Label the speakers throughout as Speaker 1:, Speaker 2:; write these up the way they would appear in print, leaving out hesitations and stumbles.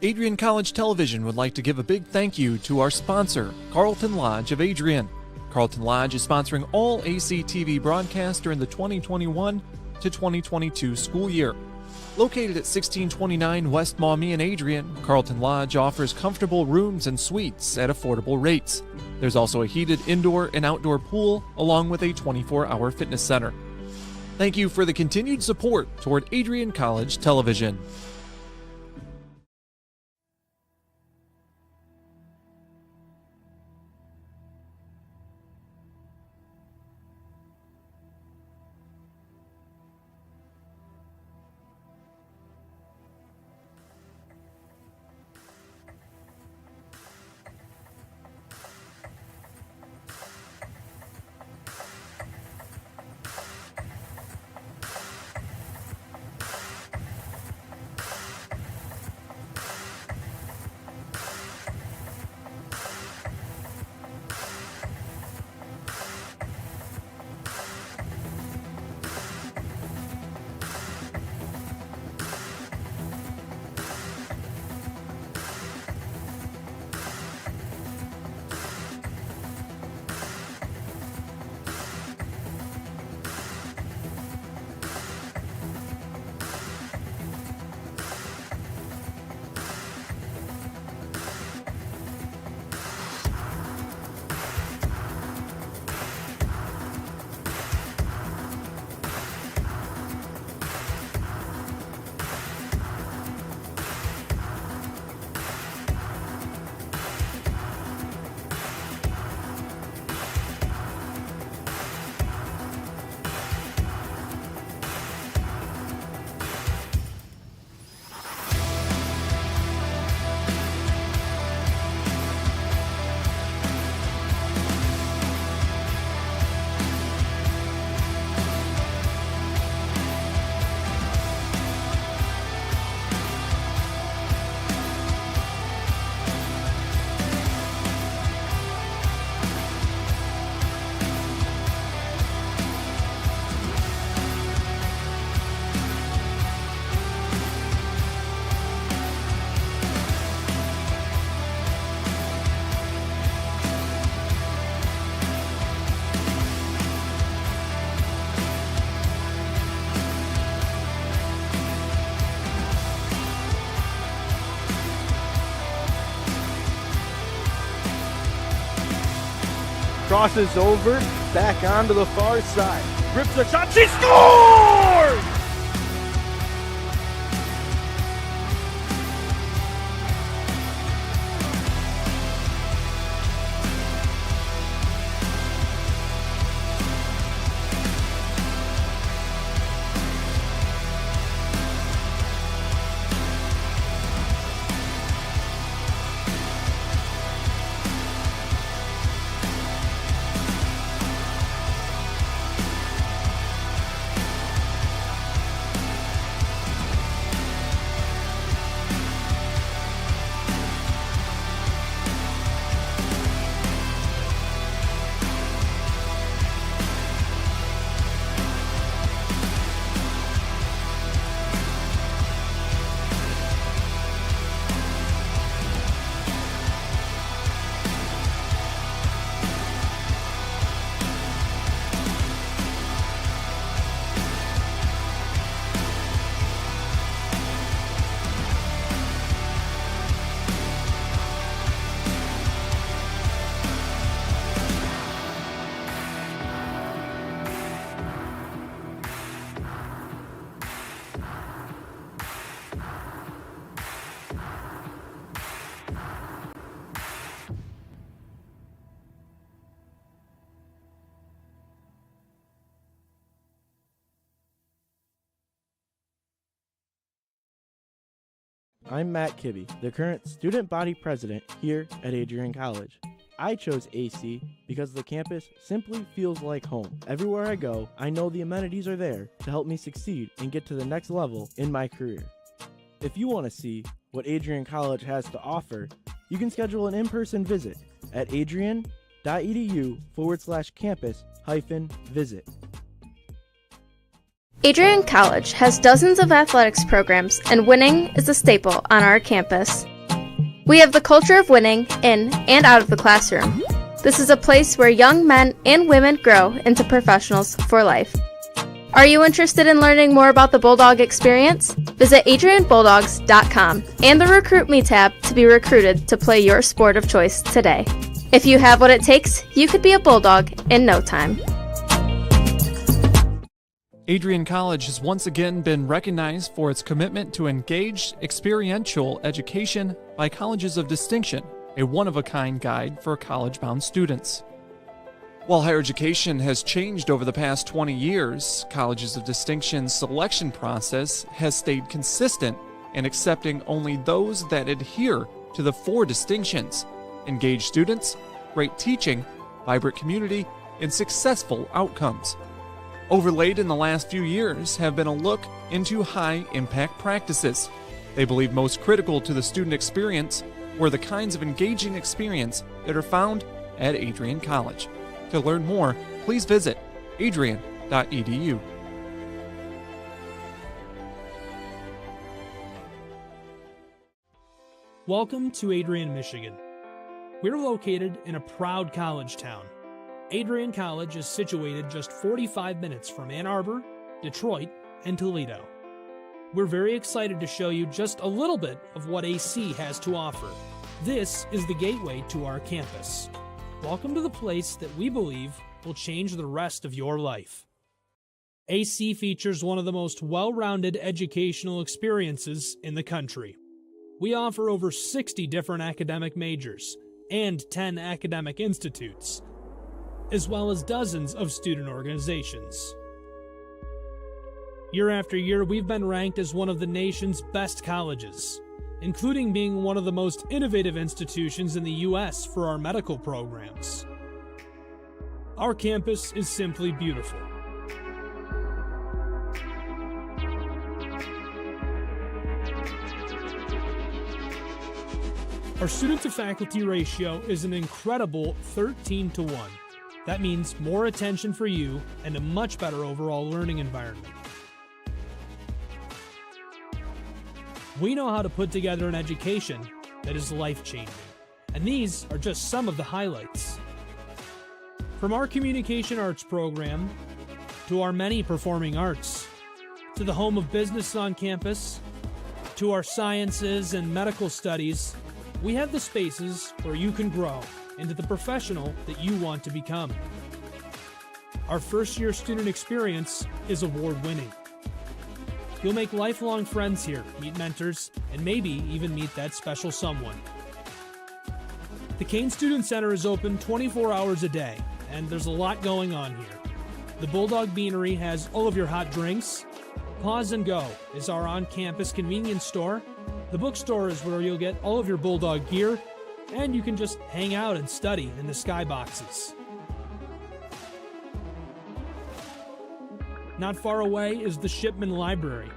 Speaker 1: Adrian College Television would like to give a big thank you to our sponsor, Carlton Lodge of Adrian. Carlton Lodge is sponsoring all ACTV broadcasts during the 2021 to 2022 school year. Located at 1629 West Maumee in Adrian, Carlton Lodge offers comfortable rooms and suites at affordable rates. There's also a heated indoor and outdoor pool, along with a 24-hour fitness center. Thank you for the continued support toward Adrian College Television.
Speaker 2: Crosses over, back onto the far side. Rips a shot, she scores! I'm Matt Kibbe, the current student body president here at Adrian College. I chose AC because the campus simply feels like home. Everywhere I go, I know the amenities are there to help me succeed and get to the next level in my career. If you want to see what Adrian College has to offer, you can schedule an in-person visit at adrian.edu/campus-visit.
Speaker 3: Adrian College has dozens of athletics programs, and winning is a staple on our campus. We have the culture of winning in and out of the classroom. This is a place where young men and women grow into professionals for life. Are you interested in learning more about the Bulldog experience? Visit adrianbulldogs.com and the Recruit Me tab to be recruited to play your sport of choice today. If you have what it takes, you could be a Bulldog in no time.
Speaker 1: Adrian College has once again been recognized for its commitment to engaged, experiential education by Colleges of Distinction, a one-of-a-kind guide for college-bound students. While higher education has changed over the past 20 years, Colleges of Distinction's selection process has stayed consistent in accepting only those that adhere to the 4 distinctions: engaged students, great teaching, vibrant community, and successful outcomes. Overlaid in the last few years have been a look into high-impact practices. They believe most critical to the student experience were the kinds of engaging experience that are found at Adrian College. To learn more, please visit adrian.edu.
Speaker 4: Welcome to Adrian, Michigan. We're located in a proud college town. Adrian College is situated just 45 minutes from Ann Arbor, Detroit, and Toledo. We're very excited to show you just a little bit of what AC has to offer. This is the gateway to our campus. Welcome to the place that we believe will change the rest of your life. AC features one of the most well-rounded educational experiences in the country. We offer over 60 different academic majors and 10 academic institutes, as well as dozens of student organizations. Year after year, we've been ranked as one of the nation's best colleges, including being one of the most innovative institutions in the U.S. for our medical programs. Our campus is simply beautiful. Our student-to-faculty ratio is an incredible 13-to-1. That means more attention for you and a much better overall learning environment. We know how to put together an education that is life-changing, and these are just some of the highlights. From our communication arts program, to our many performing arts, to the home of business on campus, to our sciences and medical studies, we have the spaces where you can grow into the professional that you want to become. Our first-year student experience is award-winning. You'll make lifelong friends here, meet mentors, and maybe even meet that special someone. The Kane Student Center is open 24 hours a day, and there's a lot going on here. The Bulldog Beanery has all of your hot drinks. Pause and Go is our on-campus convenience store. The bookstore is where you'll get all of your Bulldog gear, and you can just hang out and study in the skyboxes. Not far away is the Shipman Library.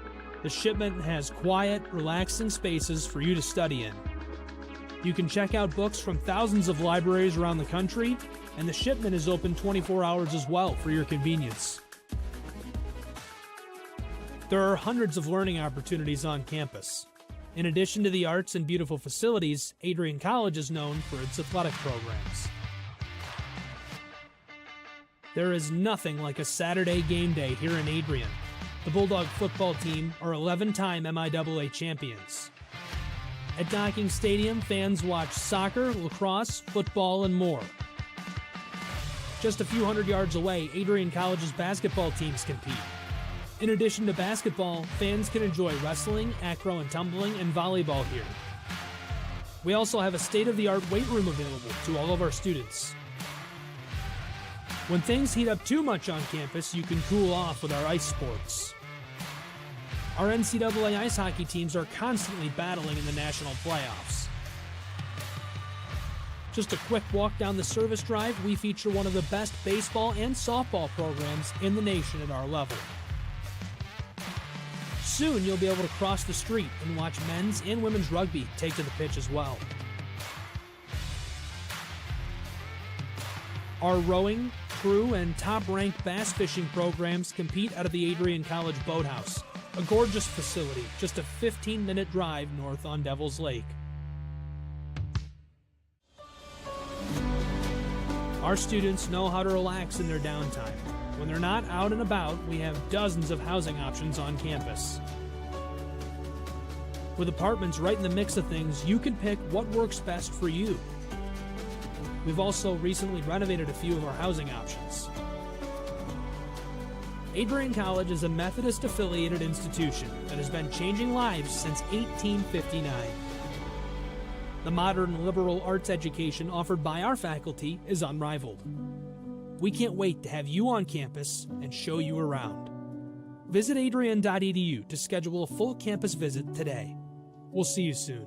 Speaker 4: The Shipman has quiet, relaxing spaces for you to study in. You can check out books from thousands of libraries around the country, and the Shipman is open 24 hours as well for your convenience. There are hundreds of learning opportunities on campus. In addition to the arts and beautiful facilities, Adrian College is known for its athletic programs. There is nothing like a Saturday game day here in Adrian. The Bulldog football team are 11-time MIAA champions. At Docking Stadium, fans watch soccer, lacrosse, football, and more. Just a few hundred yards away, Adrian College's basketball teams compete. In addition to basketball, fans can enjoy wrestling, acro and tumbling, and volleyball here. We also have a state-of-the-art weight room available to all of our students. When things heat up too much on campus, you can cool off with our ice sports. Our NCAA ice hockey teams are constantly battling in the national playoffs. Just a quick walk down the service drive, we feature one of the best baseball and softball programs in the nation at our level. Soon you'll be able to cross the street and watch men's and women's rugby take to the pitch as well. Our rowing, crew, and top-ranked bass fishing programs compete out of the Adrian College Boathouse, a gorgeous facility just a 15-minute drive north on Devil's Lake. Our students know how to relax in their downtime. When they're not out and about, we have dozens of housing options on campus. With apartments right in the mix of things, you can pick what works best for you. We've also recently renovated a few of our housing options. Adrian College is a Methodist-affiliated institution that has been changing lives since 1859. The modern liberal arts education offered by our faculty is unrivaled. We can't wait to have you on campus and show you around. Visit adrian.edu to schedule a full campus visit today. We'll see you soon.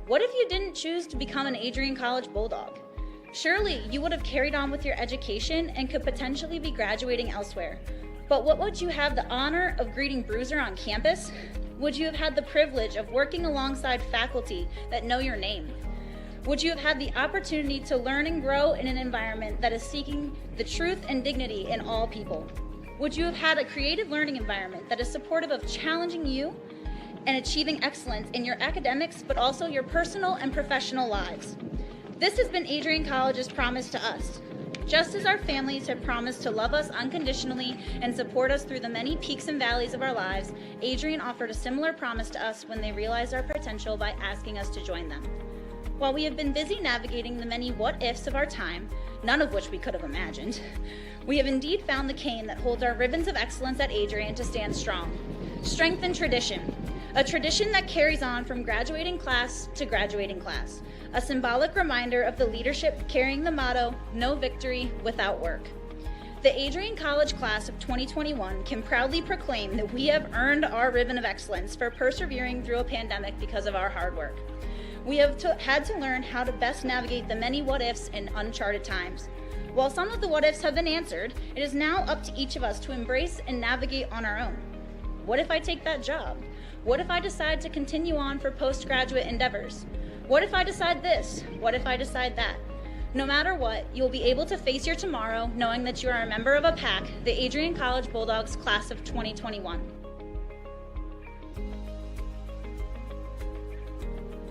Speaker 5: What if you didn't choose to become an Adrian College Bulldog? Surely you would have carried on with your education and could potentially be graduating elsewhere. But what would you have the honor of greeting Bruiser on campus? Would you have had the privilege of working alongside faculty that know your name? Would you have had the opportunity to learn and grow in an environment that is seeking the truth and dignity in all people? Would you have had a creative learning environment that is supportive of challenging you and achieving excellence in your academics, but also your personal and professional lives? This has been Adrian College's promise to us. Just as our families have promised to love us unconditionally and support us through the many peaks and valleys of our lives, Adrian offered a similar promise to us when they realized our potential by asking us to join them. While we have been busy navigating the many what-ifs of our time, none of which we could have imagined, we have indeed found the cane that holds our ribbons of excellence at Adrian to stand strong. Strength and tradition. A tradition that carries on from graduating class to graduating class. A symbolic reminder of the leadership carrying the motto, no victory without work. The Adrian College class of 2021 can proudly proclaim that we have earned our ribbon of excellence for persevering through a pandemic because of our hard work. We have had to learn how to best navigate the many what-ifs in uncharted times. While some of the what-ifs have been answered, it is now up to each of us to embrace and navigate on our own. What if I take that job? What if I decide to continue on for postgraduate endeavors? What if I decide this? What if I decide that? No matter what, you'll be able to face your tomorrow knowing that you are a member of a pack, the Adrian College Bulldogs class of 2021.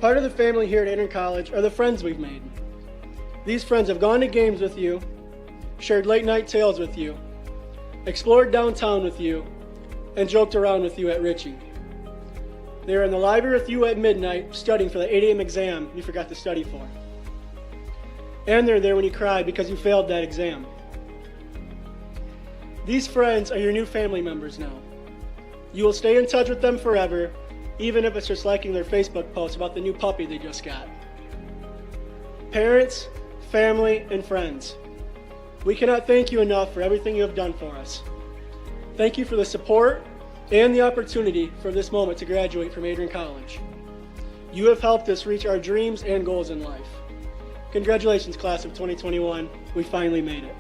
Speaker 6: Part of the family here at Adrian College are the friends we've made. These friends have gone to games with you, shared late night tales with you, explored downtown with you, and joked around with you at Ritchie. They were in the library with you at midnight studying for the 8 a.m. exam you forgot to study for. And they're there when you cried because you failed that exam. These friends are your new family members now. You will stay in touch with them forever, even if it's just liking their Facebook post about the new puppy they just got. Parents, family, and friends, we cannot thank you enough for everything you have done for us. Thank you for the support and the opportunity for this moment to graduate from Adrian College. You have helped us reach our dreams and goals in life. Congratulations, class of 2021. We finally made it.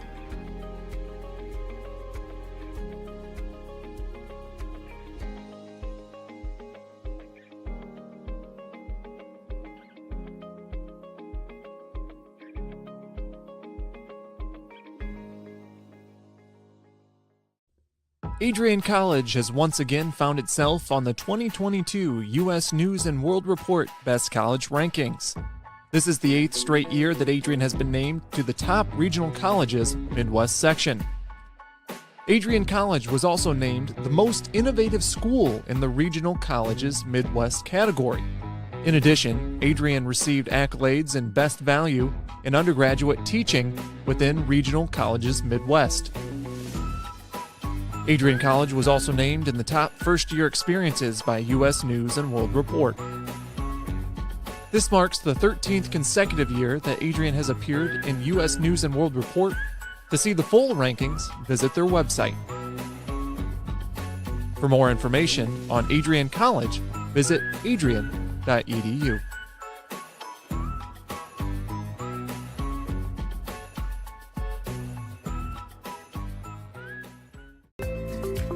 Speaker 1: Adrian College has once again found itself on the 2022 U.S. News & World Report Best College Rankings. This is the 8th straight year that Adrian has been named to the top regional colleges Midwest section. Adrian College was also named the most innovative school in the regional colleges Midwest category. In addition, Adrian received accolades in Best Value in undergraduate teaching within regional colleges Midwest. Adrian College was also named in the top first-year experiences by U.S. News & World Report. This marks the 13th consecutive year that Adrian has appeared in U.S. News & World Report. To see the full rankings, visit their website. For more information on Adrian College, visit adrian.edu.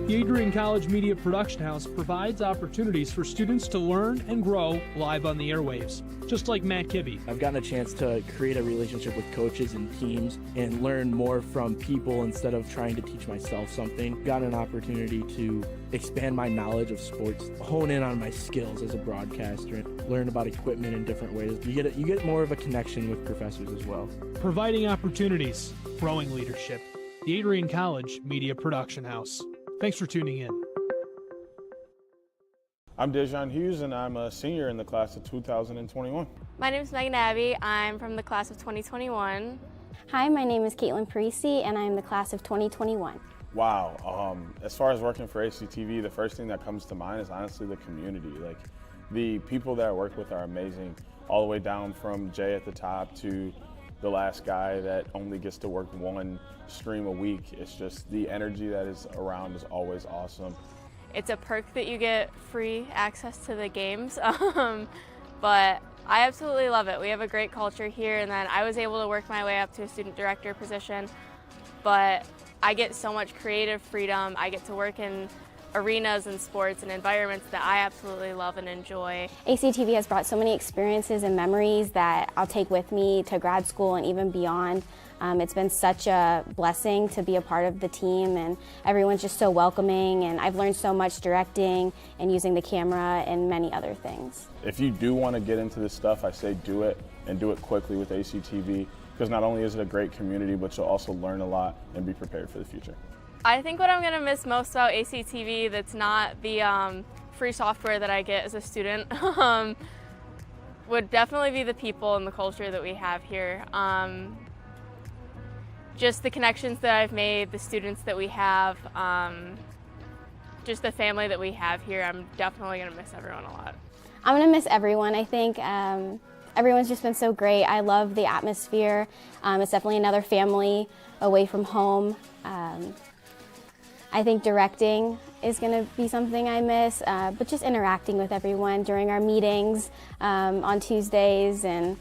Speaker 4: The Adrian College Media Production House provides opportunities for students to learn and grow live on the airwaves, just like Matt Kibbe.
Speaker 2: I've gotten a chance to create a relationship with coaches and teams and learn more from people instead of trying to teach myself something. Got an opportunity to expand my knowledge of sports, hone in on my skills as a broadcaster, and learn about equipment in different ways. You get more of a connection with professors as well.
Speaker 4: Providing opportunities, growing leadership. The Adrian College Media Production House. Thanks for tuning in.
Speaker 7: I'm Dejan Hughes, and I'm a senior in the class of 2021.
Speaker 8: My name is Megan Abbey. I'm from the class of 2021.
Speaker 9: Hi, my name is Caitlin Parisi, and I'm the class of 2021.
Speaker 7: Wow. As far as working for ACTV, the first thing that comes to mind is honestly the community. Like, the people that I work with are amazing, all the way down from Jay at the top to the last guy that only gets to work one stream a week. It's just the energy that is around is always awesome.
Speaker 8: It's a perk that you get free access to the games, but I absolutely love it. We have a great culture here, and then I was able to work my way up to a student director position, but I get so much creative freedom. I get to work in arenas and sports and environments that I absolutely love and enjoy.
Speaker 9: ACTV has brought so many experiences and memories that I'll take with me to grad school and even beyond. It's been such a blessing to be a part of the team, and everyone's just so welcoming, and I've learned so much directing and using the camera and many other things.
Speaker 7: If you do want to get into this stuff, I say do it, and do it quickly with ACTV, because not only is it a great community, but you'll also learn a lot and be prepared for the future.
Speaker 8: I think what I'm going to miss most about ACTV that's not the free software that I get as a student would definitely be the people and the culture that we have here. Just the connections that I've made, the students that we have, just the family that we have here. I'm definitely going to miss everyone a lot.
Speaker 9: I'm going to miss everyone. I think everyone's just been so great. I love the atmosphere. It's definitely another family away from home. I think directing is going to be something I miss, but just interacting with everyone during our meetings on Tuesdays, and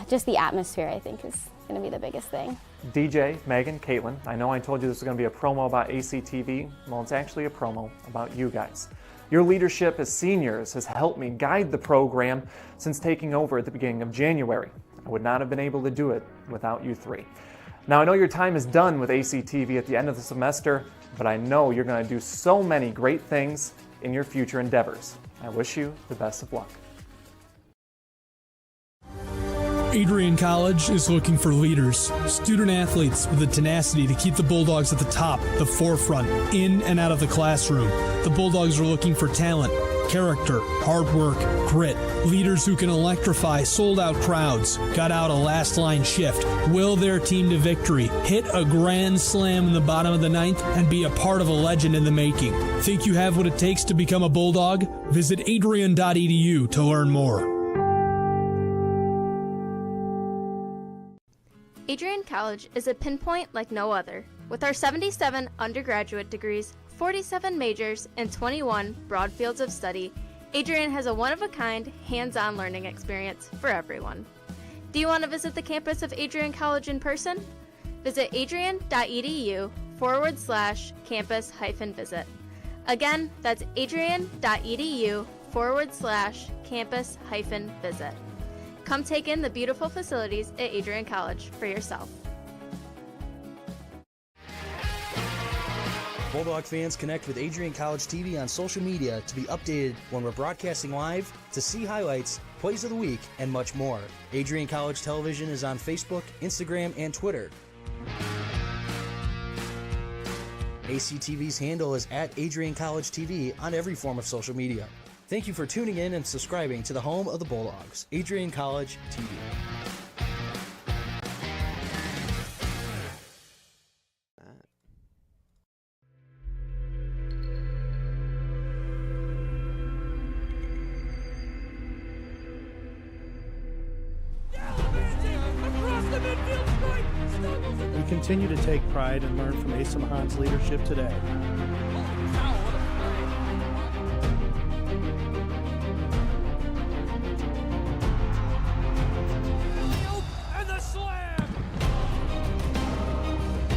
Speaker 9: just the atmosphere, I think, is going to be the biggest thing.
Speaker 1: DJ, Megan, Caitlin, I know I told you this was going to be a promo about ACTV. Well, it's actually a promo about you guys. Your leadership as seniors has helped me guide the program since taking over at the beginning of January. I would not have been able to do it without you three. Now, I know your time is done with ACTV at the end of the semester, but I know you're going to do so many great things in your future endeavors. I wish you the best of luck.
Speaker 4: Adrian College is looking for leaders, student athletes with the tenacity to keep the Bulldogs at the top, the forefront, in and out of the classroom. The Bulldogs are looking for talent, character, hard work, grit, leaders who can electrify sold-out crowds, gut out a last-line shift, will their team to victory, hit a grand slam in the bottom of the ninth, and be a part of a legend in the making. Think you have what it takes to become a Bulldog? Visit adrian.edu to learn more.
Speaker 3: Adrian College is a pinpoint like no other. With our 77 undergraduate degrees, 47 majors, and 21 broad fields of study, Adrian has a one-of-a-kind, hands-on learning experience for everyone. Do you want to visit the campus of Adrian College in person? Visit adrian.edu/campus-visit. Again, that's adrian.edu/campus-visit. Come take in the beautiful facilities at Adrian College for yourself.
Speaker 10: Bulldog fans, connect with Adrian College TV on social media to be updated when we're broadcasting live, to see highlights, plays of the week, and much more. Adrian College Television is on Facebook, Instagram, and Twitter. ACTV's handle is at Adrian College TV on every form of social media. Thank you for tuning in and subscribing to the home of the Bulldogs, Adrian College TV.
Speaker 2: We continue to take pride and learn from Asa Mahan's leadership today.
Speaker 4: And the slam!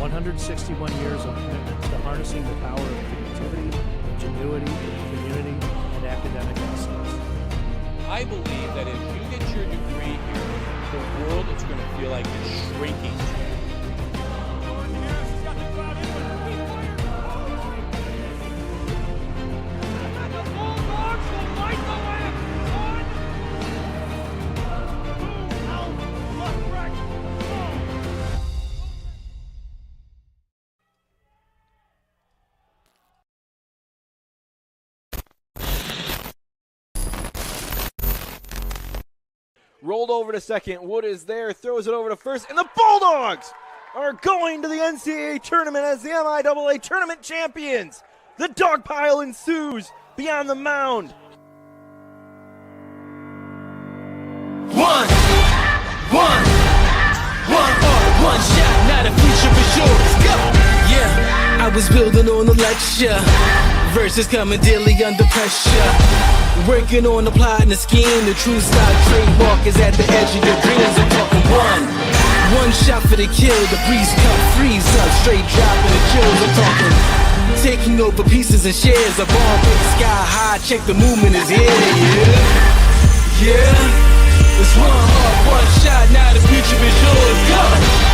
Speaker 2: 161 years of commitment to harnessing the power of creativity. ingenuity, community, and academic excellence.
Speaker 11: I believe that if you get your degree here, the world is going to feel like it's shrinking.
Speaker 12: Rolled over to second. Wood is there, throws it over to first, and the Bulldogs are going to the NCAA tournament as the MIAA tournament champions. The dog pile ensues beyond the mound.
Speaker 13: One shot, not a future for sure. Let's go. Yeah, I was building on the lecture. Verses coming daily under pressure. Working on the plot and the scheme. The true stock trademark is at the edge of your dreams. I'm talking one shot for the kill. The breeze cup freeze up, straight dropping the chills. I'm talking taking over pieces and shares. A ball big sky high. Check the movement is here. Yeah. It's one heart, one shot. Now the future is yours. Go.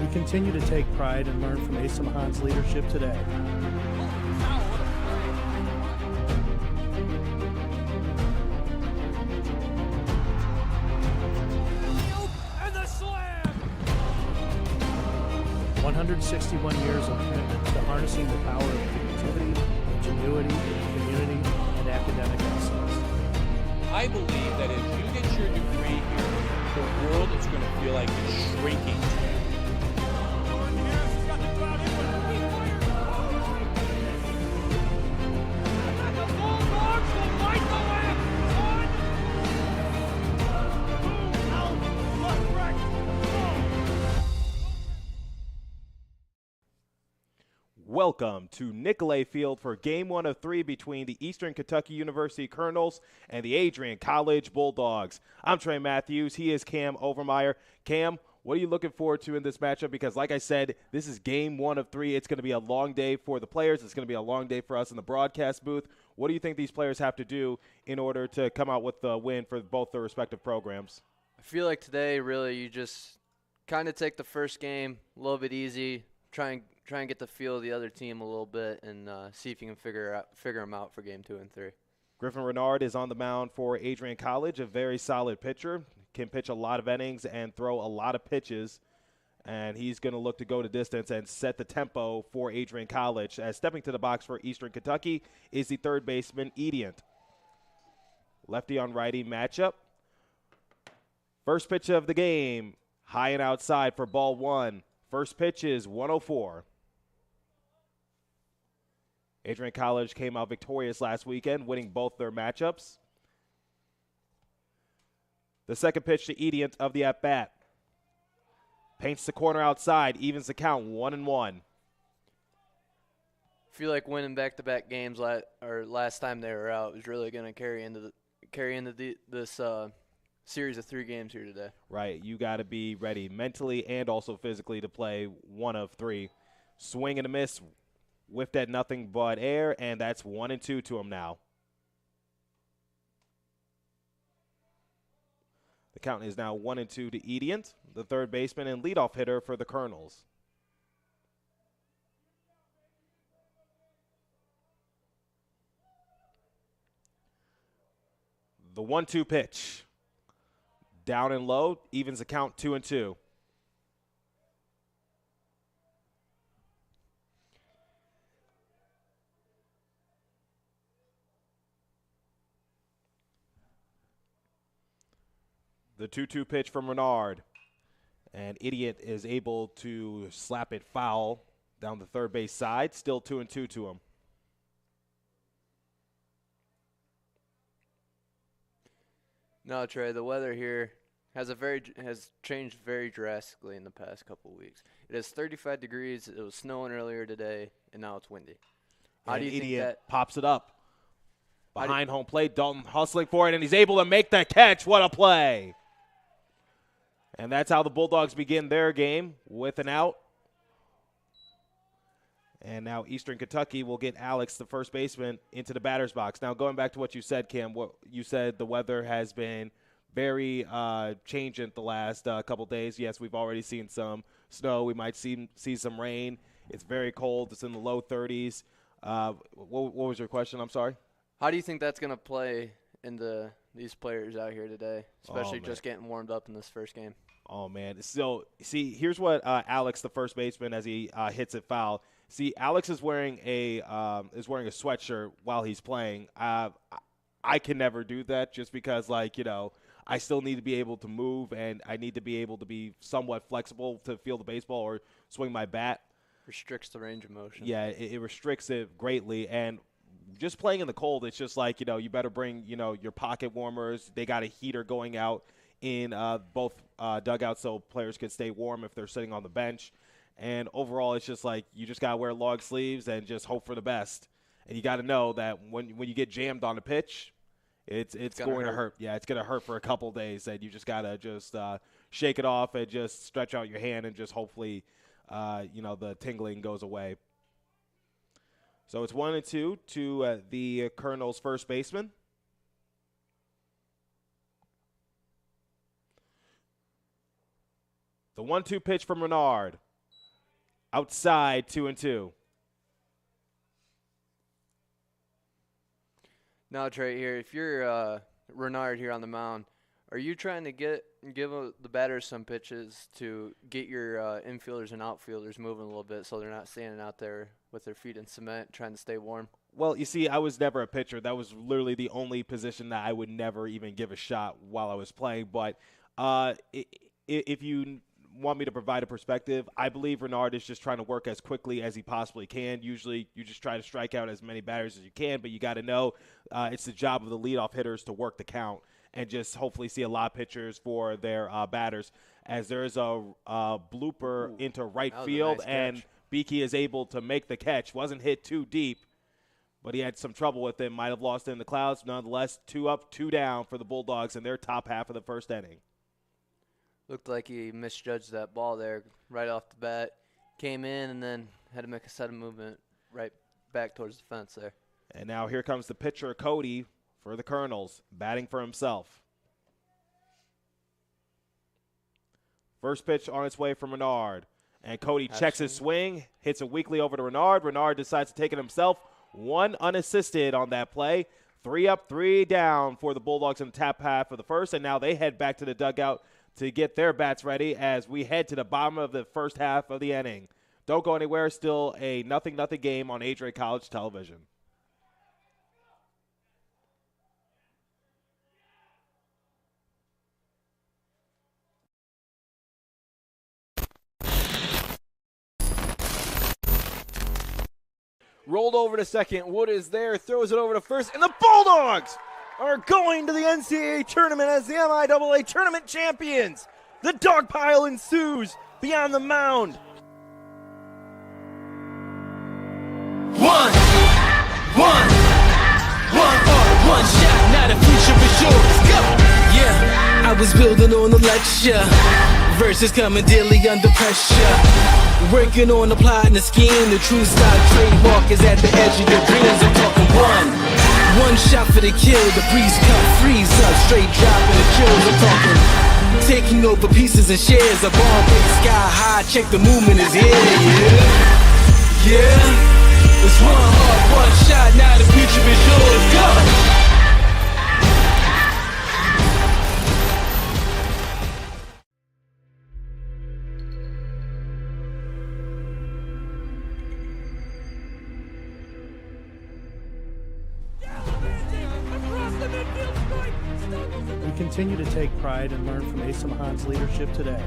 Speaker 2: We continue to take pride and learn from Asa Mahan's leadership today.
Speaker 4: And the slam!
Speaker 2: 161 years of commitment to harnessing the power of creativity, ingenuity, community, and academic excellence.
Speaker 11: I believe that if you get your degree here, the world is going to feel like it's shrinking.
Speaker 12: Welcome to Nicolay Field for Game 1 of 3 between the Eastern Kentucky University Colonels and the Adrian College Bulldogs. I'm Trey Matthews. He is Cam Overmeyer. Cam, what are you looking forward to in this matchup? Because like I said, this is Game 1 of 3. It's going to be a long day for the players. It's going to be a long day for us in the broadcast booth. What do you think these players have to do in order to come out with the win for both their respective programs?
Speaker 14: I feel like today, really, you just kind of take the first game a little bit easy, try and get the feel of the other team a little bit, and see if you can figure them out for Game 2 and 3.
Speaker 12: Griffin Renard is on the mound for Adrian College, a very solid pitcher, can pitch a lot of innings and throw a lot of pitches, and he's going to look to go to distance and set the tempo for Adrian College. As stepping to the box for Eastern Kentucky is the third baseman, Adrian. Lefty on righty matchup. First pitch of the game, high and outside for ball one. First pitch is 104. Adrian College came out victorious last weekend, winning both their matchups. The second pitch to Adrian of the at-bat. Paints the corner outside, evens the count 1-1.
Speaker 14: I feel like winning back-to-back games last time they were out was really going to carry into this series of 3 games here today.
Speaker 12: Right, you got to be ready mentally and also physically to play 1 of 3. Swing and a miss, whiffed at nothing but air, and that's 1-2 to him now. The count is now 1-2 to Adrian, the third baseman and leadoff hitter for the Colonels. The 1-2 pitch. Down and low, evens the count 2-2. The 2-2 pitch from Renard. And Adrian is able to slap it foul down the third base side. Still 2-2 to him.
Speaker 14: No, Trey, the weather here has changed very drastically in the past couple of weeks. It is 35 degrees. It was snowing earlier today, and now it's windy. How do you think that
Speaker 12: pops it up behind home plate? Dalton hustling for it, and he's able to make the catch. What a play! And that's how the Bulldogs begin their game, with an out. And now Eastern Kentucky will get Alex, the first baseman, into the batter's box. Now, going back to what you said, Kim, what you said, the weather has been very changing the last couple days. Yes, we've already seen some snow. We might see some rain. It's very cold. It's in the low 30s. What was your question? I'm sorry.
Speaker 14: How do you think that's going to play into these players out here today, especially just getting warmed up in this first game?
Speaker 12: Oh, man. So, see, here's what Alex, the first baseman, as he hits it foul. See, Alex is wearing a sweatshirt while he's playing. I can never do that just because, I still need to be able to move, and I need to be able to be somewhat flexible to feel the baseball or swing my bat.
Speaker 14: Restricts the range of motion.
Speaker 12: Yeah, it restricts it greatly. And just playing in the cold, it's just you better bring, your pocket warmers. They got a heater going out in both dugouts so players can stay warm if they're sitting on the bench. And overall, it's just you just got to wear long sleeves and just hope for the best. And you got to know that when you get jammed on the pitch, it's going to hurt. Yeah, it's going to hurt for a couple days. And you just got to just shake it off and just stretch out your hand and just hopefully, the tingling goes away. So it's 1-2 to the Colonel's first baseman. The 1-2 pitch from Renard. Outside, 2-2.
Speaker 14: Now, Trey, here, if you're Renard here on the mound, are you trying to give the batters some pitches to get your infielders and outfielders moving a little bit so they're not standing out there with their feet in cement trying to stay warm?
Speaker 12: Well, you see, I was never a pitcher. That was literally the only position that I would never even give a shot while I was playing. But if you want me to provide a perspective, I believe Renard is just trying to work as quickly as he possibly can. Usually you just try to strike out as many batters as you can, but you got to know it's the job of the leadoff hitters to work the count and just hopefully see a lot of pitchers for their batters, as there is a blooper into right field, and Beakey is able to make the catch. Wasn't hit too deep, but he had some trouble with it. Might have lost it in the clouds. Nonetheless, 2 up, 2 down for the Bulldogs in their top half of the first inning.
Speaker 14: Looked like he misjudged that ball there right off the bat. Came in and then had to make a sudden movement right back towards the fence there.
Speaker 12: And now here comes the pitcher, Cody, for the Colonels, batting for himself. First pitch on its way from Renard. And Cody checks his swing, hits it weakly over to Renard. Renard decides to take it himself. 1 unassisted on that play. 3 up, 3 down for the Bulldogs in the top half of the first. And now they head back to the dugout to get their bats ready as we head to the bottom of the first half of the inning. Don't go anywhere. Still a 0-0 game on Adrian College Television.
Speaker 15: Rolled over to second. Wood is there, throws it over to first, and the Bulldogs are going to the NCAA tournament as the MIAA tournament champions. The dog pile ensues beyond the mound.
Speaker 13: One shot, now the future is yours. Go! Yeah, I was building on the lecture. Verses coming daily under pressure. Working on the plot and the scheme. The true style trademark is at the edge of your dreams. I'm talking one shot for the kill. The breeze cut, freeze up, straight dropping the chills. I'm talking taking over pieces and shares. A bomb break sky high. Check the movement is here. Yeah. It's one heart, one shot. Now the future is yours. Go.
Speaker 2: We continue to take pride and learn from Asa Mahan's leadership today.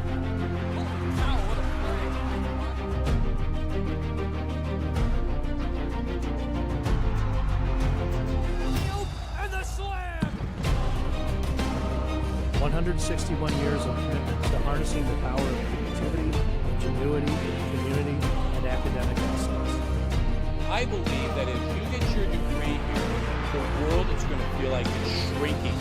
Speaker 16: 161 years of commitment to harnessing the power of creativity, ingenuity, community, and academic excellence.
Speaker 11: I believe that if you get your degree here, the world is going to feel like it's shrinking.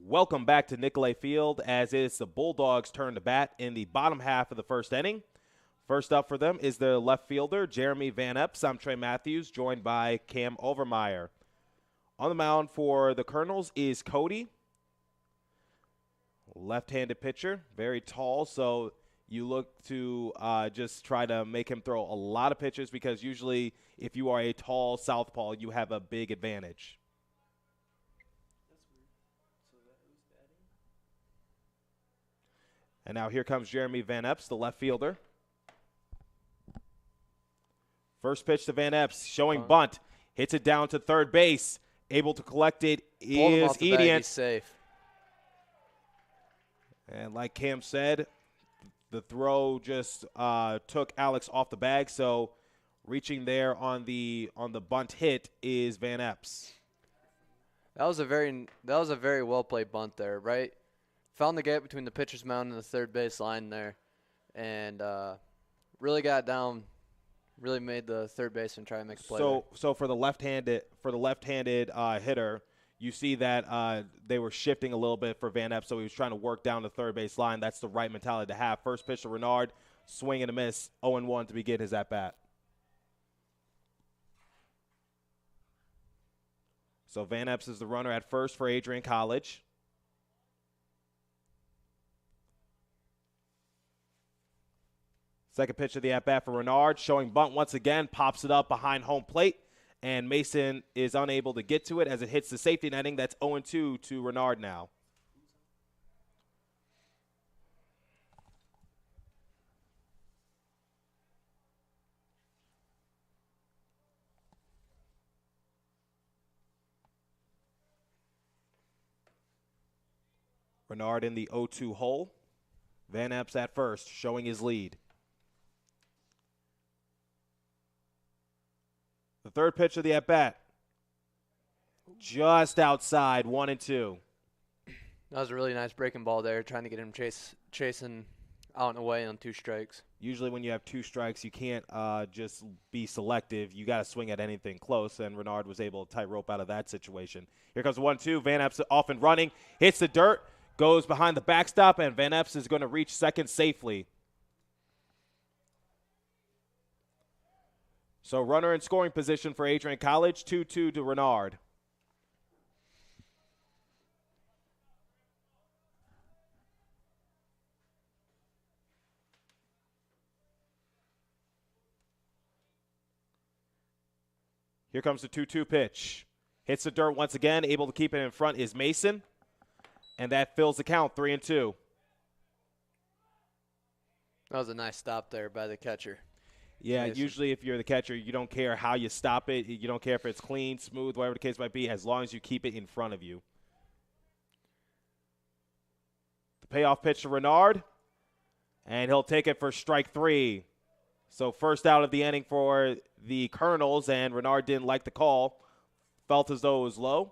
Speaker 12: Welcome back to Nicolay Field, as it's the Bulldogs' turn to bat in the bottom half of the first inning. First up for them is the left fielder, Jeremy Van Epps. I'm Trey Matthews, joined by Cam Overmeyer. On the mound for the Colonels is Cody, left-handed pitcher, very tall, so you look to just try to make him throw a lot of pitches, because usually if you are a tall southpaw, you have a big advantage. And now here comes Jeremy Van Epps, the left fielder. First pitch to Van Epps, showing bunt. Hits it down to third base. Able to collect it is Adrian.
Speaker 14: He's safe.
Speaker 12: And like Cam said, the throw just took Alex off the bag. So reaching there on the bunt hit is Van Epps.
Speaker 14: That was a very well played bunt there, right? Found the gap between the pitcher's mound and the third base line there, and really got down, really made the third baseman try to make a play.
Speaker 12: So for the left-handed hitter, you see that they were shifting a little bit for Van Epps, so he was trying to work down the third base line. That's the right mentality to have. First pitch to Renard, swing and a miss, 0-1 to begin his at-bat. So Van Epps is the runner at first for Adrian College. Second pitch of the at-bat for Renard, showing bunt once again, pops it up behind home plate, and Mason is unable to get to it as it hits the safety netting. That's 0-2 to Renard now. Renard in the 0-2 hole. Van Epps at first, showing his lead. The third pitch of the at-bat, just outside, 1-2.
Speaker 14: That was a really nice breaking ball there, trying to get him chasing out and away on 2 strikes.
Speaker 12: Usually when you have 2 strikes, you can't just be selective. You got to swing at anything close, and Renard was able to tightrope out of that situation. Here comes 1-2. Van Epps off and running, hits the dirt, goes behind the backstop, and Van Epps is going to reach second safely. So runner in scoring position for Adrian College, 2-2 to Renard. Here comes the 2-2 pitch. Hits the dirt once again. Able to keep it in front is Mason. And that fills the count, 3-2.
Speaker 14: That was a nice stop there by the catcher.
Speaker 12: Yeah,
Speaker 14: Mason.
Speaker 12: Usually if you're the catcher, you don't care how you stop it. You don't care if it's clean, smooth, whatever the case might be, as long as you keep it in front of you. The payoff pitch to Renard, and he'll take it for strike 3. So first out of the inning for the Colonels, and Renard didn't like the call. Felt as though it was low.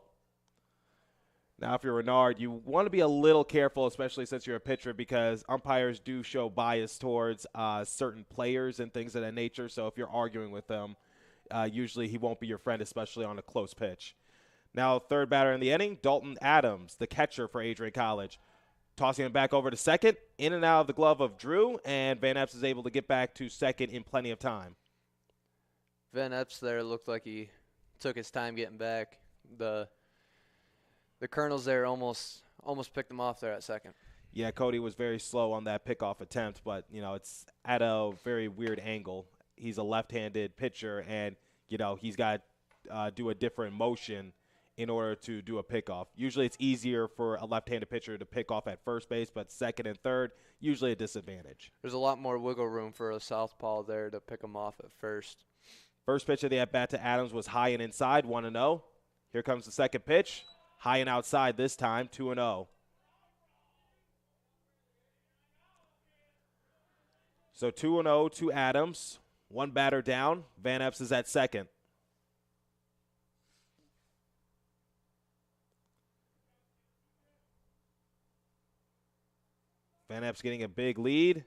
Speaker 12: Now, if you're Renard, you want to be a little careful, especially since you're a pitcher, because umpires do show bias towards certain players and things of that nature. So if you're arguing with them, usually he won't be your friend, especially on a close pitch. Now, third batter in the inning, Dalton Adams, the catcher for Adrian College. Tossing it back over to second, in and out of the glove of Drew, and Van Epps is able to get back to second in plenty of time.
Speaker 14: Van Epps there looked like he took his time getting back. The Colonels there almost picked him off there at second.
Speaker 12: Yeah, Cody was very slow on that pickoff attempt, but, it's at a very weird angle. He's a left-handed pitcher, and, he's got to do a different motion in order to do a pickoff. Usually it's easier for a left-handed pitcher to pick off at first base, but second and third, usually a disadvantage.
Speaker 14: There's a lot more wiggle room for a southpaw there to pick him off at first.
Speaker 12: First pitch of the at-bat to Adams was high and inside, 1-0. Here comes the second pitch. high and outside this time, 2-0. So 2-0 to Adams. One batter down. Van Epps is at second. Van Epps getting a big lead,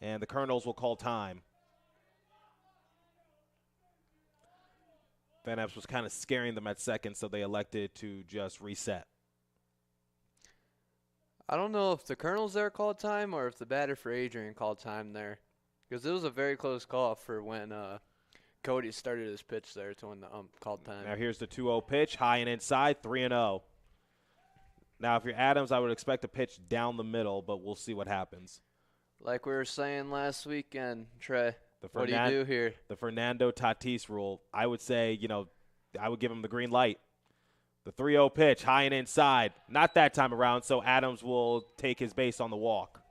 Speaker 12: and the Colonels will call time. Van Epps was kind of scaring them at second, so they elected to just reset.
Speaker 14: I don't know if the Colonels there called time or if the batter for Adrian called time there, because it was a very close call for when Cody started his pitch there to when the ump called time.
Speaker 12: Now here's the 2-0 pitch, high and inside, 3-0. Now if you're Adams, I would expect a pitch down the middle, but we'll see what happens.
Speaker 14: Like we were saying last weekend, Trey, what do you do here?
Speaker 12: The Fernando Tatis rule. I would say, I would give him the green light. The 3-0 pitch, high and inside. Not that time around, so Adams will take his base on the walk.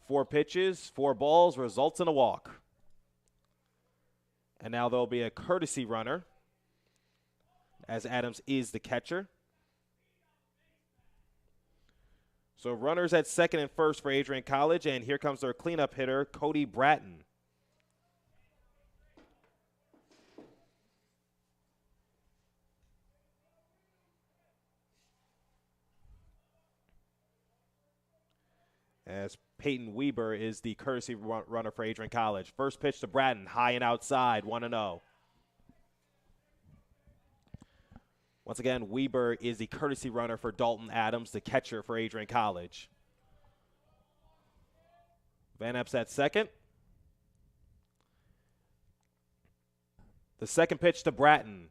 Speaker 12: 4 pitches, 4 balls, results in a walk. And now there'll be a courtesy runner, as Adams is the catcher. So runners at second and first for Adrian College, and here comes their cleanup hitter, Cody Bratton. As Peyton Weber is the courtesy runner for Adrian College. First pitch to Bratton, high and outside, 1-0. Once again, Weber is the courtesy runner for Dalton Adams, the catcher for Adrian College. Van Epps at second. The second pitch to Bratton.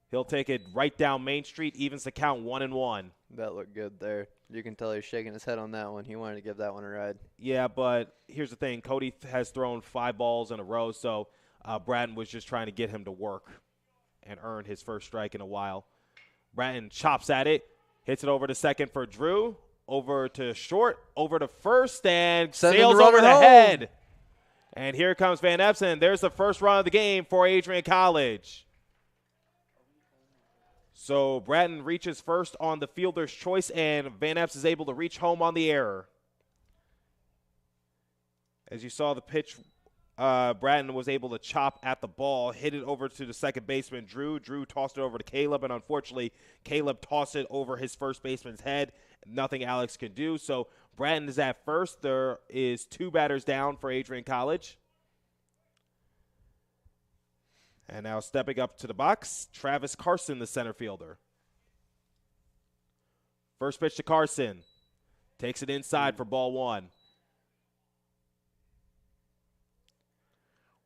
Speaker 12: He'll take it right down Main Street, evens the count 1-1.
Speaker 14: That looked good there. You can tell he's shaking his head on that one. He wanted to give that one a ride.
Speaker 12: Yeah, but here's the thing. Cody has thrown 5 balls in a row, so Bratton was just trying to get him to work and earn his first strike in a while. Bratton chops at it, hits it over to second for Drew, over to short, over to first, and sails over the head. And here comes Van Epps, and there's the first run of the game for Adrian College. So Bratton reaches first on the fielder's choice, and Van Epps is able to reach home on the error. As you saw the pitch, Bratton was able to chop at the ball, hit it over to the second baseman, Drew. Drew tossed it over to Caleb, and unfortunately, Caleb tossed it over his first baseman's head. Nothing Alex could do. So Bratton is at first. There is 2 batters down for Adrian College. And now stepping up to the box, Travis Carson, the center fielder. First pitch to Carson. Takes it inside for ball 1.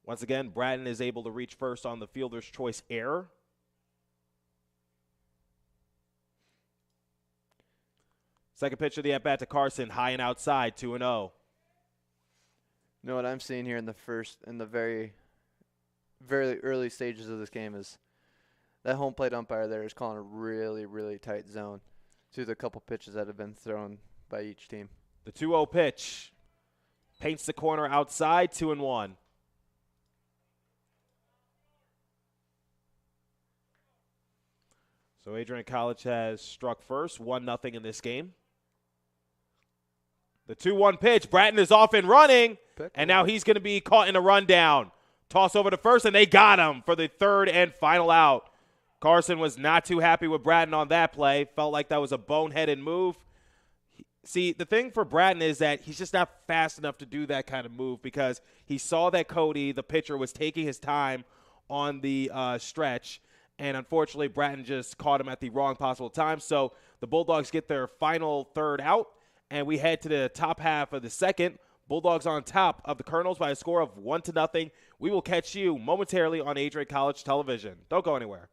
Speaker 12: Once again, Bratton is able to reach first on the fielder's choice error. Second pitch of the at-bat to Carson, high and outside, 2-0.
Speaker 14: You know what I'm seeing here in the very early stages of this game is that home plate umpire there is calling a really, really tight zone to the couple pitches that have been thrown by each team.
Speaker 12: The 2-0 pitch paints the corner outside, 2-1. So Adrian College has struck first, 1-0 in this game. The 2-1 pitch, Bratton is off and running, and now he's going to be caught in a rundown. Toss over to first, and they got him for the third and final out. Carson was not too happy with Bratton on that play. Felt like that was a boneheaded move. See, the thing for Bratton is that he's just not fast enough to do that kind of move because he saw that Cody, the pitcher, was taking his time on the stretch, and unfortunately Bratton just caught him at the wrong possible time. So the Bulldogs get their final third out, and we head to the top half of the second. Bulldogs on top of the Colonels by a score of 1-0. We will catch you momentarily on Adrian College Television. Don't go anywhere.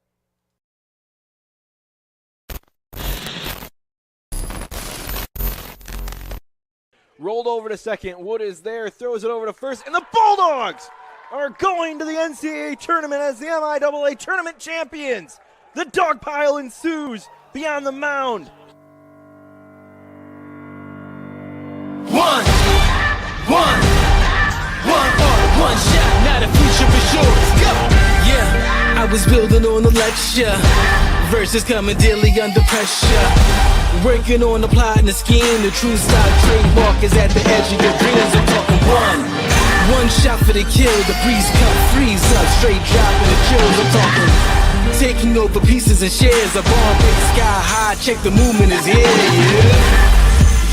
Speaker 15: Rolled over to second. Wood is there, throws it over to first, and the Bulldogs are going to the NCAA tournament as the MIAA tournament champions. The dog pile ensues beyond the mound.
Speaker 13: One shot, not a future for sure. Let's go. Yeah, I was building on the lecture. Verses coming daily under pressure. Working on the plot and the scheme. The true style trademark is at the edge of your dreams. I'm talking one shot for the kill. The breeze come freeze up. Straight dropping the chills. I'm talking taking over pieces and shares. A ball big sky high. Check the movement is here.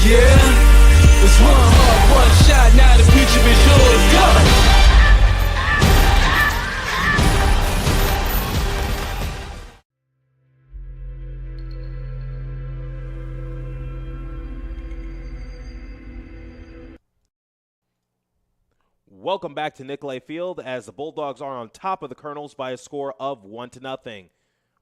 Speaker 13: Yeah. It's one heart, one shot. Now the future is yours. Go.
Speaker 12: Welcome back to Nicolay Field as the Bulldogs are on top of the Colonels by a score of 1-0.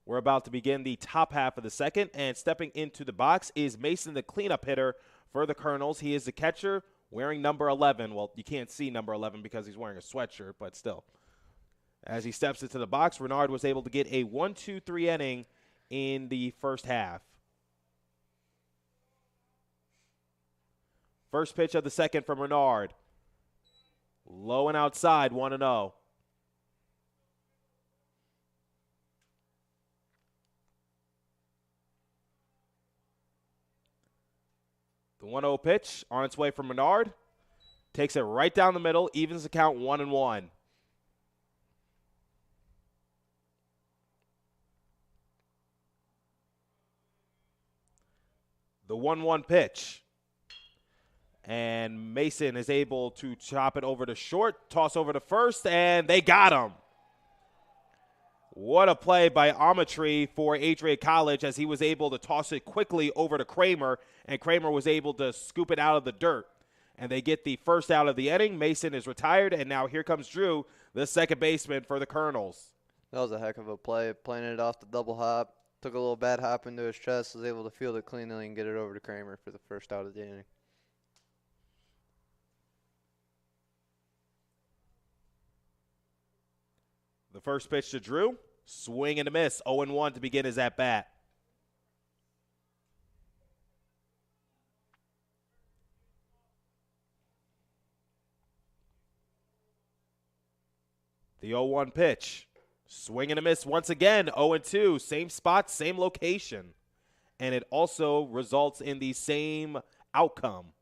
Speaker 12: We're about to begin the top half of the second, and stepping into the box is Mason, the cleanup hitter for the Colonels. He is the catcher wearing number 11. Well, you can't see number 11 because he's wearing a sweatshirt, but still. As he steps into the box, Renard was able to get a 1-2-3 inning in the first half. First pitch of the second from Renard. Low and outside, 1-0. The 1-0 pitch on its way from Renard. Takes it right down the middle, evens the count 1-1. The 1-1 pitch. And Mason is able to chop it over to short, toss over to first, and they got him. What a play by Amatry for Adrian College as he was able to toss it quickly over to Kramer, and Kramer was able to scoop it out of the dirt. And they get the first out of the inning. Mason is retired, and now here comes Drew, the second baseman for the Colonels.
Speaker 14: That was a heck of a play, playing it off the double hop. Took a little bad hop into his chest, was able to field it cleanly and get it over to Kramer for the first out of the inning.
Speaker 12: The first pitch to Drew, swing and a miss, 0-1 to begin his at-bat. The 0-1 pitch, swing and a miss once again, 0-2, same spot, same location. And it also results in the same outcome.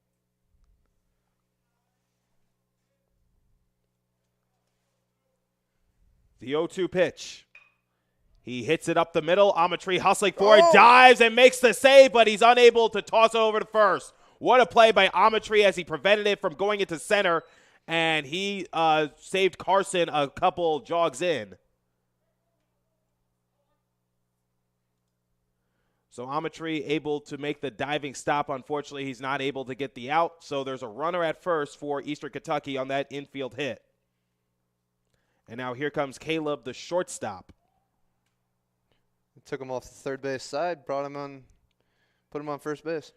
Speaker 12: The 0-2 pitch. He hits it up the middle. Amatry hustling for it, dives and makes the save, but he's unable to toss it over to first. What a play by Amatry as he prevented it from going into center, and he saved Carson a couple jogs in. So Amatry able to make the diving stop. Unfortunately, he's not able to get the out, so there's a runner at first for Eastern Kentucky on that infield hit. And now here comes Caleb, the shortstop.
Speaker 14: Took him off the third base side, put him on first base.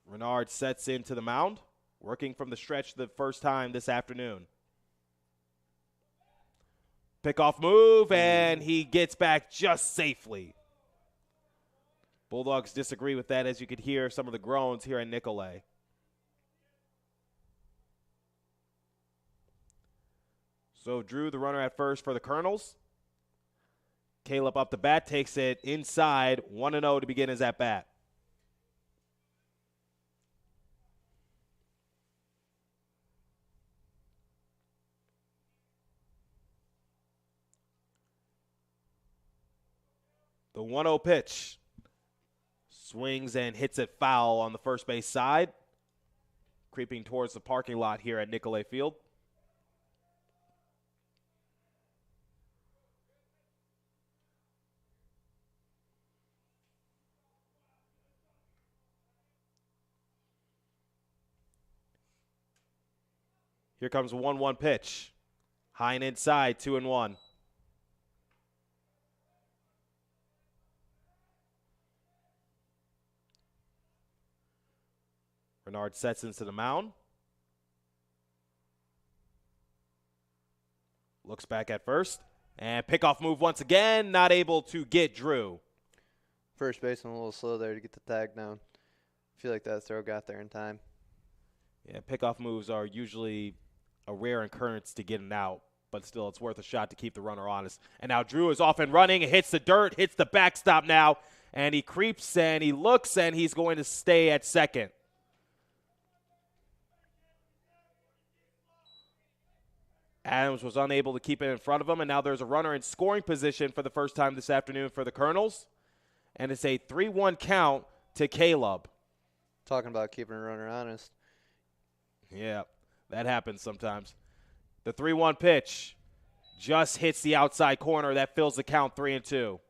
Speaker 12: Renard sets into the mound, working from the stretch the first time this afternoon. Pickoff move, and he gets back just safely. Bulldogs disagree with that, as you could hear some of the groans here in Nicolay. So Drew, the runner at first for the Colonels. Caleb up the bat, takes it inside, 1-0 to begin his at-bat. The 1-0 pitch. Swings and hits it foul on the first base side. Creeping towards the parking lot here at Nicolay Field. Here comes a 1-1 pitch. High and inside, 2-1. Renard sets into the mound. Looks back at first. And pickoff move once again. Not able to get Drew.
Speaker 14: First baseman a little slow there to get the tag down. I feel like that throw got there in time.
Speaker 12: Yeah, pickoff moves are usually a rare occurrence to get an out, but still it's worth a shot to keep the runner honest. And now Drew is off and running, hits the dirt, hits the backstop now, and he creeps and he looks, and he's going to stay at second. Adams was unable to keep it in front of him, and now there's a runner in scoring position for the first time this afternoon for the Colonels. And it's a 3-1 count to Caleb.
Speaker 14: Talking about keeping a runner honest.
Speaker 12: Yeah, that happens sometimes. The 3-1 pitch just hits the outside corner. That fills the count 3-2.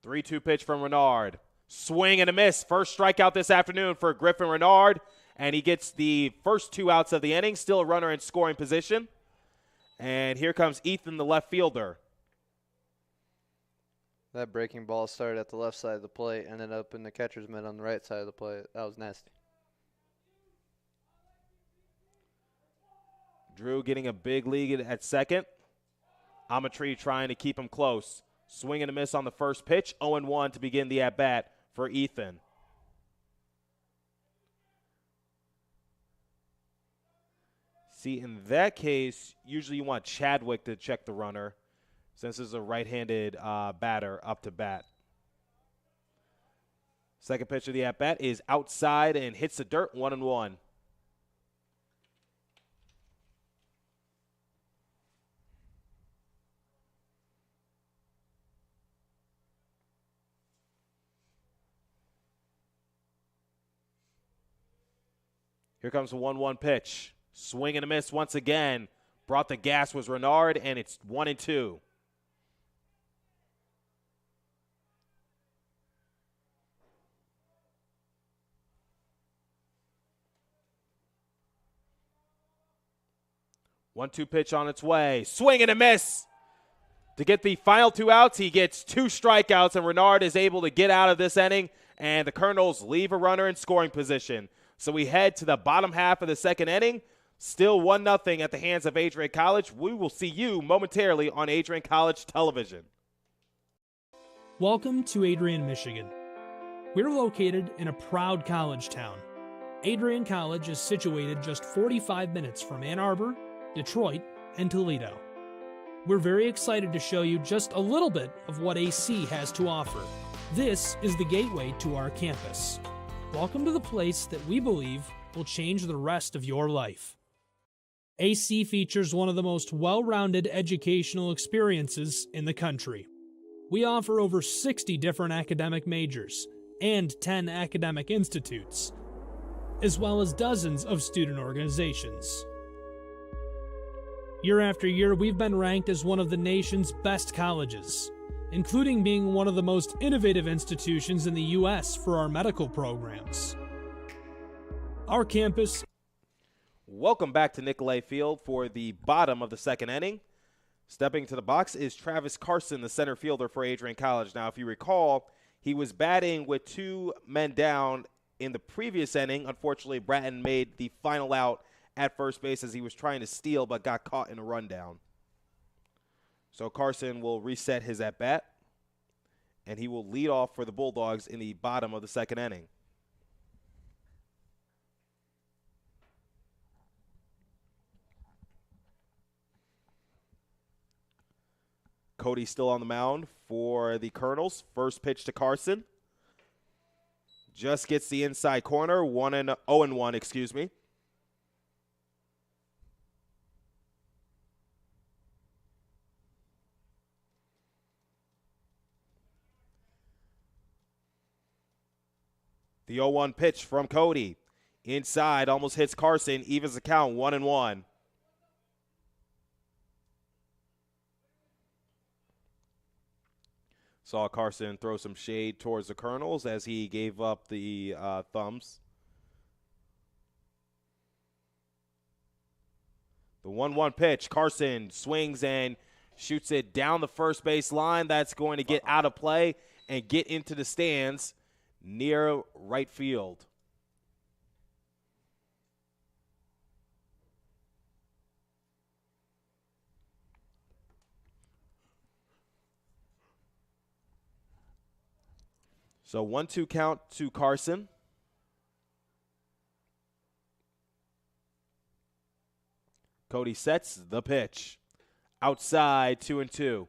Speaker 12: Three-two pitch from Renard. Swing and a miss. First strikeout this afternoon for Griffin Renard, and he gets the first 2 outs of the inning. Still a runner in scoring position. And here comes Ethan, the left fielder.
Speaker 14: That breaking ball started at the left side of the plate, ended up in the catcher's mitt on the right side of the plate. That was nasty.
Speaker 12: Drew getting a big lead at second. Amatri trying to keep him close. Swing and a miss on the first pitch. 0-1 to begin the at-bat for Ethan. See, in that case, usually you want Chadwick to check the runner, since this is a right-handed batter up to bat. Second pitch of the at-bat is outside and hits the dirt, 1-1. Here comes the 1-1 pitch. Swing and a miss once again. Brought the gas was Renard, and it's 1-2. One-two pitch on its way. Swing and a miss. To get the final 2 outs, he gets 2 strikeouts, and Renard is able to get out of this inning, and the Colonels leave a runner in scoring position. So we head to the bottom half of the second inning. Still 1-0 at the hands of Adrian College. We will see you momentarily on Adrian College Television.
Speaker 4: Welcome to Adrian, Michigan. We're located in a proud college town. Adrian College is situated just 45 minutes from Ann Arbor, Detroit, and Toledo. We're very excited to show you just a little bit of what AC has to offer. This is the gateway to our campus. Welcome to the place that we believe will change the rest of your life. AC features one of the most well-rounded educational experiences in the country. We offer over 60 different academic majors and 10 academic institutes, as well as dozens of student organizations. Year after year, we've been ranked as one of the nation's best colleges, including being one of the most innovative institutions in the U.S. for our medical programs. Our campus.
Speaker 12: Welcome back to Nicolay Field for the bottom of the second inning. Stepping to the box is Travis Carson, the center fielder for Adrian College. Now, if you recall, he was batting with 2 men down in the previous inning. Unfortunately, Bratton made the final out at first base as he was trying to steal but got caught in a rundown. So Carson will reset his at-bat, and he will lead off for the Bulldogs in the bottom of the second inning. Cody still on the mound for the Colonels. First pitch to Carson. Just gets the inside corner, 0-1, excuse me. The 0-1 pitch from Cody. Inside, almost hits Carson, evens the count, 1-1. Saw Carson throw some shade towards the Colonels as he gave up the thumbs. The 1-1 pitch. Carson swings and shoots it down the first base line. That's going to get out of play and get into the stands near right field. So 1-2 count to Carson. Cody sets the pitch. Outside, 2-2.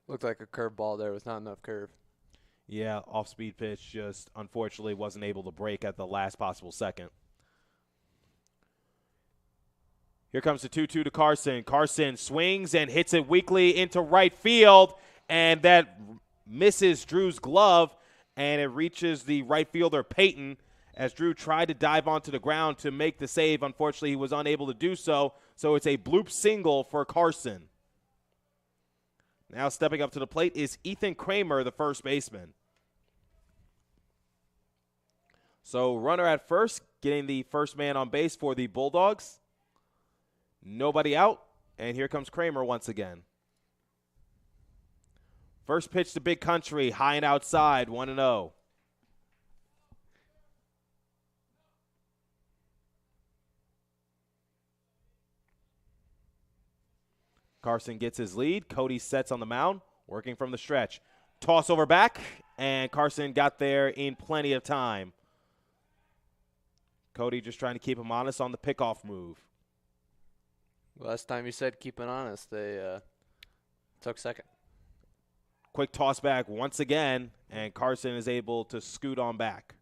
Speaker 14: Looked like a curveball there with not enough curve.
Speaker 12: Yeah, off-speed pitch just unfortunately wasn't able to break at the last possible second. Here comes the 2-2 to Carson. Carson swings and hits it weakly into right field, and that misses Drew's glove, and it reaches the right fielder, Peyton, as Drew tried to dive onto the ground to make the save. Unfortunately, he was unable to do so, so it's a bloop single for Carson. Now stepping up to the plate is Ethan Kramer, the first baseman. So runner at first, getting the first man on base for the Bulldogs. Nobody out, and here comes Kramer once again. First pitch to Big Country, high and outside, 1-0. Carson gets his lead. Cody sets on the mound, working from the stretch. Toss over back, and Carson got there in plenty of time. Cody just trying to keep him honest on the pickoff move.
Speaker 14: Last time you said keep it honest, they took second.
Speaker 12: Quick toss back once again, and Carson is able to scoot on back.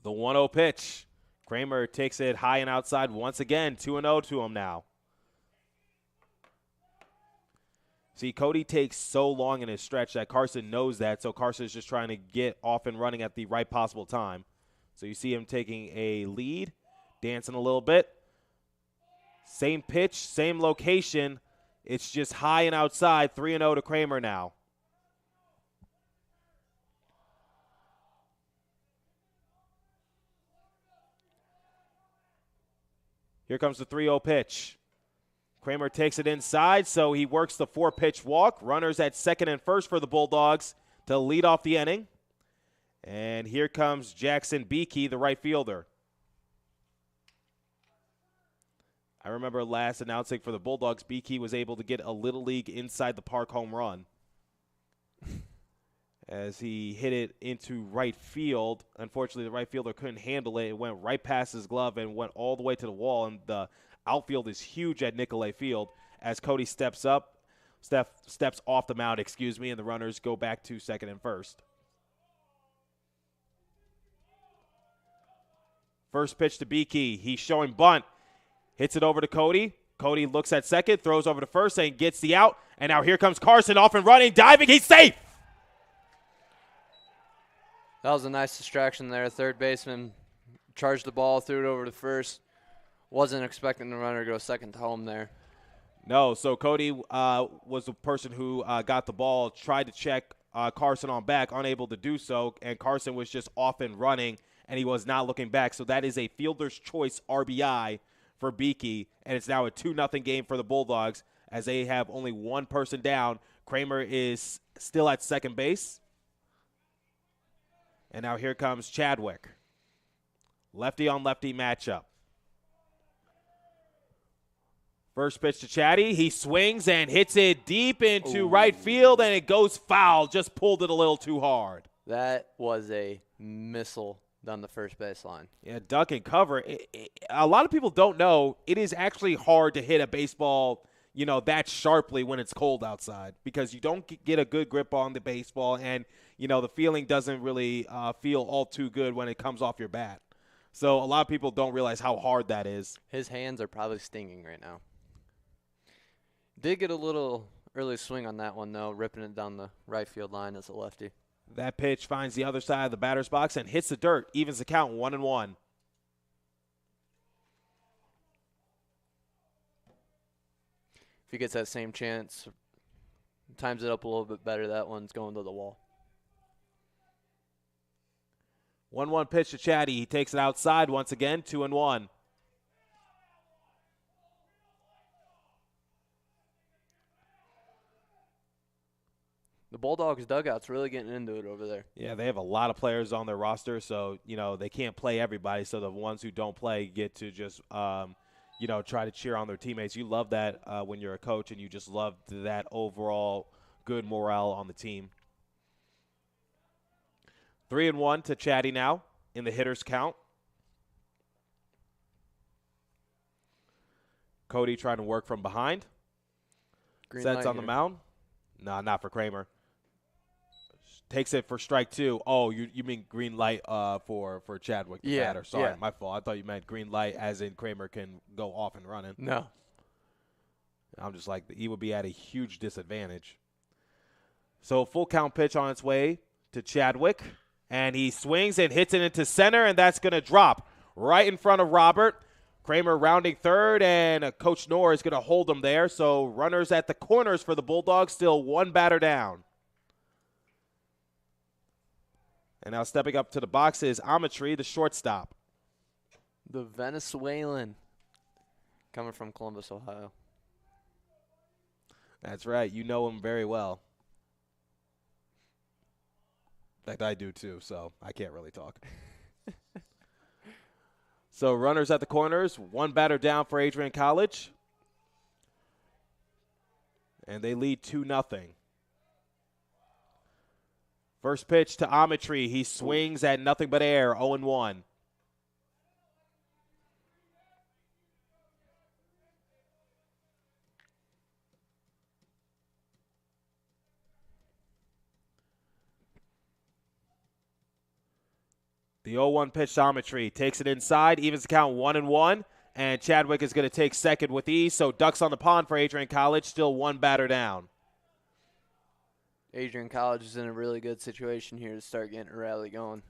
Speaker 12: The 1-0 pitch. Kramer takes it high and outside once again. 2-0 to him now. See, Cody takes so long in his stretch that Carson knows that, so Carson's just trying to get off and running at the right possible time. So you see him taking a lead, dancing a little bit. Same pitch, same location. It's just high and outside. 3-0 to Kramer now. Here comes the 3-0 pitch. Kramer takes it inside, so he works the 4-pitch walk. Runners at second and first for the Bulldogs to lead off the inning. And here comes Jackson Beakey, the right fielder. I remember last announcing for the Bulldogs, Beakey was able to get a Little League inside the park home run as he hit it into right field. Unfortunately, the right fielder couldn't handle it. It went right past his glove and went all the way to the wall, and the outfield is huge at Nicolay Field as Cody steps off the mound, and the runners go back to second and first. First pitch to Beakey. He's showing bunt. Hits it over to Cody. Cody looks at second, throws over to first, and gets the out. And now here comes Carson off and running, diving. He's safe.
Speaker 14: That was a nice distraction there. Third baseman charged the ball, threw it over to first. Wasn't expecting the runner to go second to home there.
Speaker 12: No, so Cody was the person who got the ball, tried to check Carson on back, unable to do so, and Carson was just off and running, and he was not looking back. So that is a fielder's choice RBI for Beakey, and it's now a 2-0 game for the Bulldogs as they have only one person down. Kramer is still at second base. And now here comes Chadwick. Lefty on lefty matchup. First pitch to Chatty. He swings and hits it deep into right field, and it goes foul. Just pulled it a little too hard.
Speaker 14: That was a missile down the first baseline.
Speaker 12: Yeah, duck and cover. A lot of people don't know it is actually hard to hit a baseball, that sharply when it's cold outside because you don't get a good grip on the baseball, and, the feeling doesn't really feel all too good when it comes off your bat. So a lot of people don't realize how hard that is.
Speaker 14: His hands are probably stinging right now. Did get a little early swing on that one, though, ripping it down the right field line as a lefty.
Speaker 12: That pitch finds the other side of the batter's box and hits the dirt, evens the count 1-1.
Speaker 14: If he gets that same chance, times it up a little bit better, that one's going to the wall.
Speaker 12: 1-1 pitch to Chatty. He takes it outside once again, 2-1.
Speaker 14: The Bulldogs dugout's really getting into it over there.
Speaker 12: Yeah, they have a lot of players on their roster, so, they can't play everybody. So the ones who don't play get to just, try to cheer on their teammates. You love that when you're a coach, and you just love that overall good morale on the team. 3-1 to Chatty now in the hitters count. Cody trying to work from behind.
Speaker 14: Green
Speaker 12: Sets
Speaker 14: light
Speaker 12: on the
Speaker 14: here.
Speaker 12: mound. No, not for Kramer. Takes it for strike 2. Oh, you mean green light for Chadwick, the batter. Sorry, my fault. I thought you meant green light as in Kramer can go off and running.
Speaker 14: No.
Speaker 12: I'm just like, he would be at a huge disadvantage. So full count pitch on its way to Chadwick. And he swings and hits it into center, and that's going to drop right in front of Robert. Kramer rounding third, and Coach Knorr is going to hold him there. So runners at the corners for the Bulldogs, still one batter down. And now stepping up to the box is Amatri, the shortstop.
Speaker 14: The Venezuelan coming from Columbus, Ohio.
Speaker 12: That's right. You know him very well. In fact, I do too, so I can't really talk. So runners at the corners, one batter down for Adrian College. And they lead 2-0. First pitch to Amatri. He swings at nothing but air, 0-1. The 0-1 pitch to Amatri. Takes it inside, evens the count 1-1. And Chadwick is going to take second with ease. So ducks on the pond for Adrian College, still one batter down.
Speaker 14: Adrian College is in a really good situation here to start getting a rally going.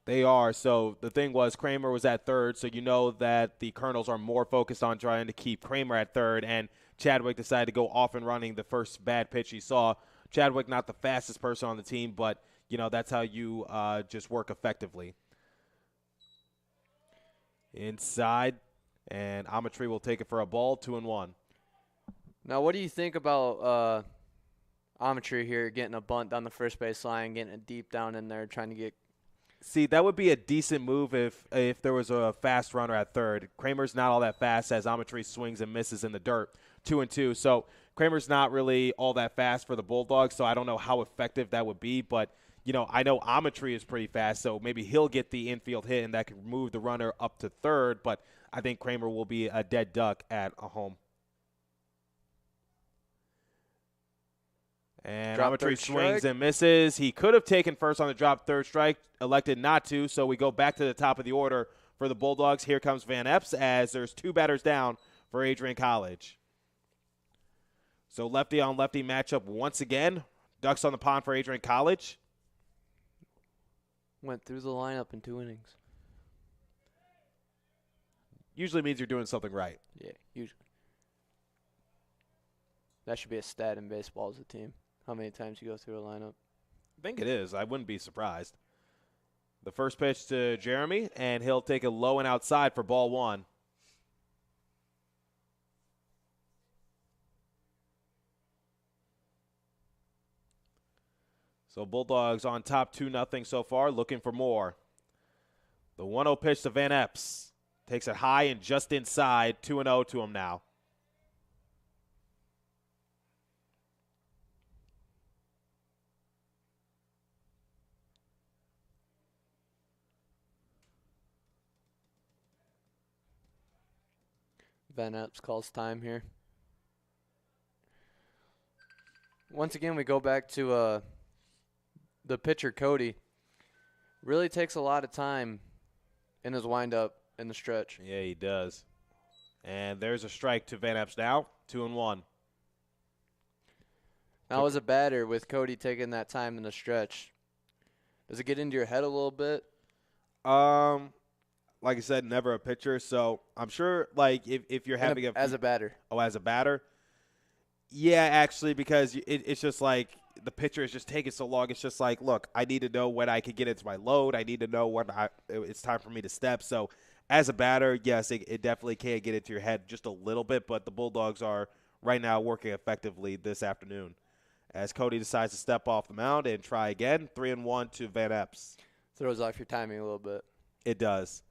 Speaker 12: They are. So the thing was, Kramer was at third, so you know that the Colonels are more focused on trying to keep Kramer at third, and Chadwick decided to go off and running the first bad pitch he saw. Chadwick, not the fastest person on the team, but, that's how you just work effectively. Inside, and Amatri will take it for a ball, 2-1.
Speaker 14: Now, what do you think about Amatri here getting a bunt down the first base line, getting it deep down in there, trying to get...
Speaker 12: See, that would be a decent move if there was a fast runner at third. Kramer's not all that fast as Amatri swings and misses in the dirt, 2-2. So Kramer's not really all that fast for the Bulldogs, so I don't know how effective that would be. But, I know Amatri is pretty fast, so maybe he'll get the infield hit, and that could move the runner up to third. But I think Kramer will be a dead duck at a home. And Amatri swings and misses. He could have taken first on the drop third strike, elected not to, so we go back to the top of the order for the Bulldogs. Here comes Van Epps as there's two batters down for Adrian College. So lefty on lefty matchup once again. Ducks on the pond for Adrian College.
Speaker 14: Went through the lineup in 2 innings.
Speaker 12: Usually means you're doing something right.
Speaker 14: Yeah, usually. That should be a stat in baseball as a team. How many times you go through a lineup?
Speaker 12: I think it is. I wouldn't be surprised. The first pitch to Jeremy, and he'll take a low and outside for ball 1. So Bulldogs on top 2-0 so far, looking for more. The 1-0 pitch to Van Epps. Takes it high and just inside, 2-0 to him now.
Speaker 14: Van Epps calls time here. Once again, we go back to the pitcher, Cody. Really takes a lot of time in his windup in the stretch.
Speaker 12: Yeah, he does. And there's a strike to Van Epps now, 2-1.
Speaker 14: Now, as a batter, with Cody taking that time in the stretch, does it get into your head a little bit?
Speaker 12: Like I said, never a pitcher, so I'm sure, like, if you're having
Speaker 14: as a batter.
Speaker 12: Oh, as a batter? Yeah, actually, because it's just like the pitcher is just taking so long. It's just like, look, I need to know when I can get into my load. I need to know when it's time for me to step. So as a batter, yes, it definitely can get into your head just a little bit, but the Bulldogs are right now working effectively this afternoon. as Cody decides to step off the mound and try again. 3-1 to Van Epps.
Speaker 14: Throws off your timing a little bit.
Speaker 12: It does.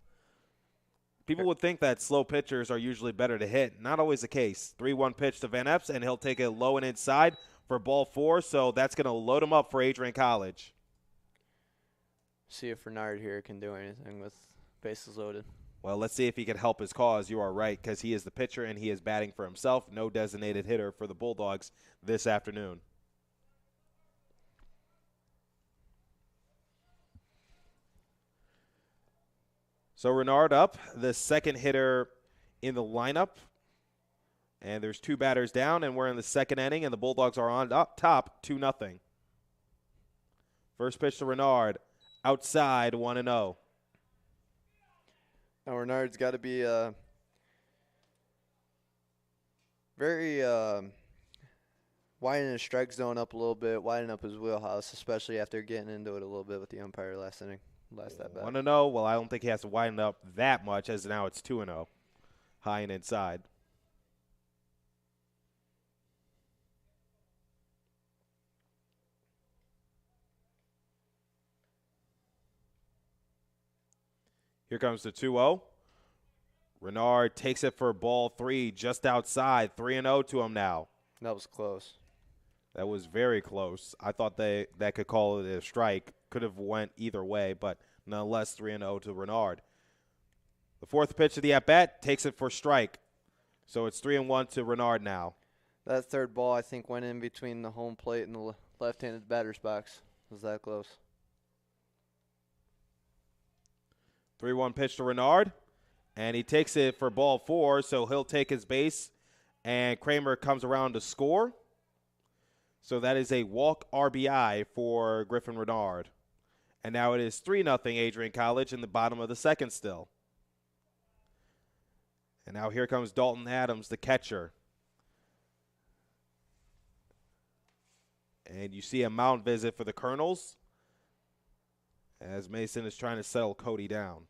Speaker 12: People would think that slow pitchers are usually better to hit. Not always the case. 3-1 pitch to Van Epps, and he'll take it low and inside for ball 4, so that's going to load him up for Adrian College.
Speaker 14: See if Renard here can do anything with bases loaded.
Speaker 12: Well, let's see if he can help his cause. You are right, because he is the pitcher and he is batting for himself. No designated hitter for the Bulldogs this afternoon. So Renard up, the second hitter in the lineup. And there's 2 batters down, and we're in the second inning, and the Bulldogs are on top 2-0. First pitch to Renard, outside 1-0.
Speaker 14: Now Renard's got to be very widening his strike zone up a little bit, widening up his wheelhouse, especially after getting into it a little bit with the umpire last inning. Last at bat.
Speaker 12: 1-0. Well, I don't think he has to widen up that much, as now it's 2-0. High and inside. Here comes the 2-0. Renard takes it for ball 3 just outside. 3-0 to him now.
Speaker 14: That was close.
Speaker 12: That was very close. I thought that could call it a strike. Could have went either way, but nonetheless 3-0 to Renard. The fourth pitch of the at-bat takes it for strike. So it's 3-1 to Renard now.
Speaker 14: That third ball, I think, went in between the home plate and the left-handed batter's box. It was that close.
Speaker 12: 3-1 pitch to Renard, and he takes it for ball 4, so he'll take his base, and Kramer comes around to score. So that is a walk RBI for Griffin Renard. And now it is 3-0 Adrian College in the bottom of the second still. And now here comes Dalton Adams, the catcher. And you see a mound visit for the Colonels as Mason is trying to settle Cody down.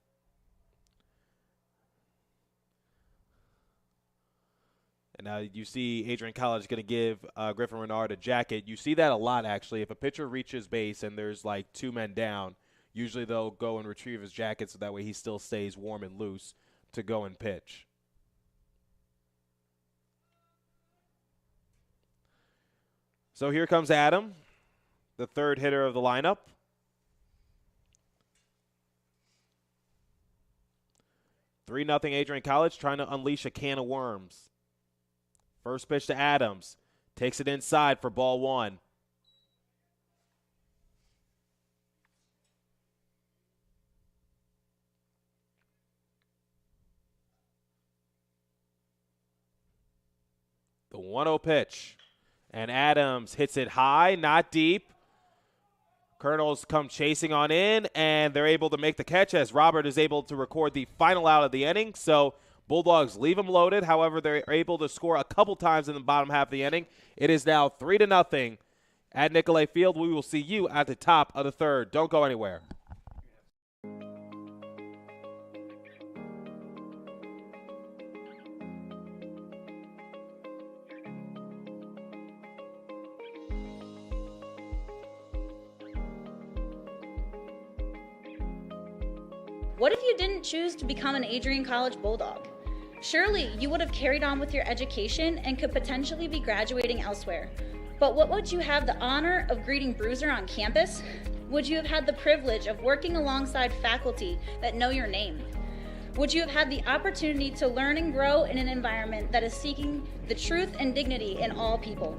Speaker 12: And now you see Adrian College going to give Griffin Renard a jacket. You see that a lot, actually. If a pitcher reaches base and there's like 2 men down, usually they'll go and retrieve his jacket so that way he still stays warm and loose to go and pitch. So here comes Adam, the third hitter of the lineup. Three 0 Adrian College trying to unleash a can of worms. First pitch to Adams. Takes it inside for ball 1. The 1-0 pitch. And Adams hits it high, not deep. Colonels come chasing on in, and they're able to make the catch as Robert is able to record the final out of the inning. So Bulldogs leave them loaded. However, they're able to score a couple times in the bottom half of the inning. It is now 3-0 at Nicolay Field. We will see you at the top of the third. Don't go anywhere.
Speaker 5: What if you didn't choose to become an Adrian College Bulldog? Surely you would have carried on with your education and could potentially be graduating elsewhere. But what would you have the honor of greeting Bruiser on campus? Would you have had the privilege of working alongside faculty that know your name? Would you have had the opportunity to learn and grow in an environment that is seeking the truth and dignity in all people?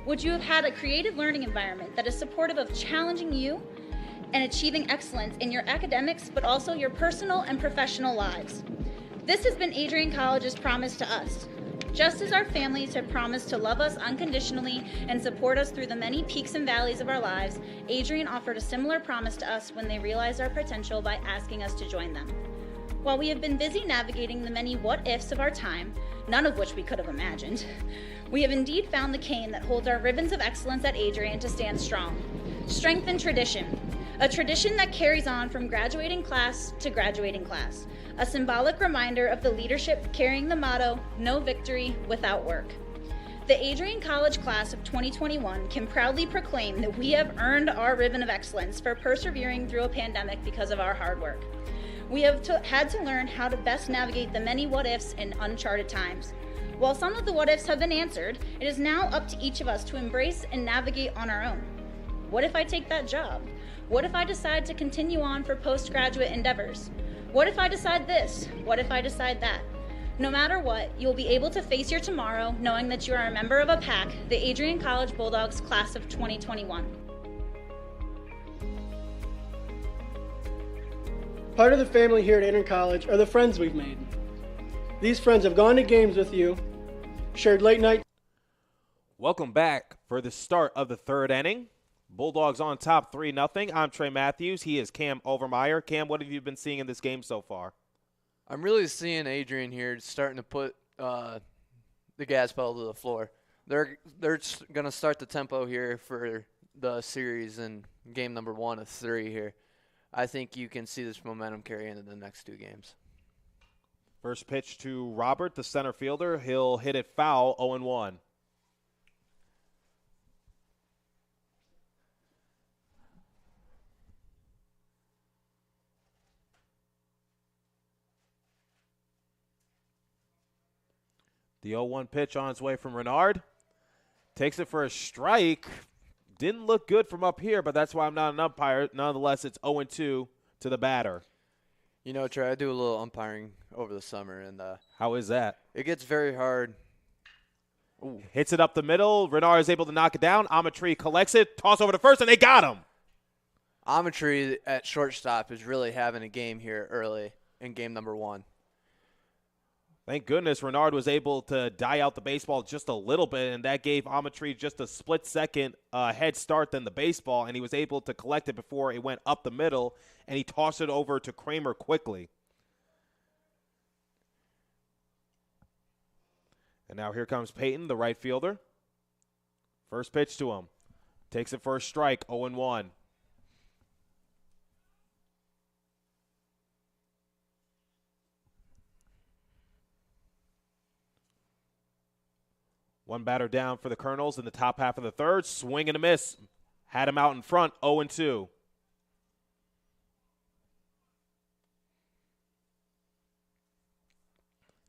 Speaker 5: Would you have had a creative learning environment that is supportive of challenging you and achieving excellence in your academics, but also your personal and professional lives? This has been Adrian College's promise to us. Just as our families have promised to love us unconditionally and support us through the many peaks and valleys of our lives, Adrian offered a similar promise to us when they realized our potential by asking us to join them. While we have been busy navigating the many what-ifs of our time, none of which we could have imagined, we have indeed found the cane that holds our ribbons of excellence at Adrian to stand strong. Strength and tradition. A tradition that carries on from graduating class to graduating class. A symbolic reminder of the leadership carrying the motto, no victory without work. The Adrian College class of 2021 can proudly proclaim that we have earned our ribbon of excellence for persevering through a pandemic because of our hard work. We have had to learn how to best navigate the many what-ifs in uncharted times. While some of the what-ifs have been answered, it is now up to each of us to embrace and navigate on our own. What if I take that job? What if I decide to continue on for postgraduate endeavors? What if I decide this? What if I decide that? No matter what, you'll be able to face your tomorrow knowing that you are a member of a pack, the Adrian College Bulldogs class of 2021.
Speaker 6: Part of the family here at Adrian College are the friends we've made. These friends have gone to games with you, shared late night.
Speaker 12: Welcome back for the start of the third inning. Bulldogs on top 3-0. I'm Trey Matthews. He is Cam Overmeyer. Cam, what have you been seeing in this game so far?
Speaker 14: I'm really seeing Adrian here starting to put the gas pedal to the floor. They're going to start the tempo here for the series in game number 1 of 3 here. I think you can see this momentum carry into the next 2 games.
Speaker 12: First pitch to Robert, the center fielder. He'll hit it foul, 0-1. The 0-1 pitch on its way from Renard. Takes it for a strike. Didn't look good from up here, but that's why I'm not an umpire. Nonetheless, it's 0-2 to the batter.
Speaker 14: You know, Trey, I do a little umpiring over the summer. And
Speaker 12: how is that?
Speaker 14: It gets very hard.
Speaker 12: Ooh. Hits it up the middle. Renard is able to knock it down. Amatry collects it. Toss over to first, and they got him.
Speaker 14: Amatry at shortstop is really having a game here early in game number 1.
Speaker 12: Thank goodness Renard was able to die out the baseball just a little bit, and that gave Amatry just a split-second head start than the baseball, and he was able to collect it before it went up the middle, and he tossed it over to Kramer quickly. And now here comes Peyton, the right fielder. First pitch to him. Takes it for a strike, 0-1. One batter down for the Colonels in the top half of the third. Swing and a miss. Had him out in front, 0-2.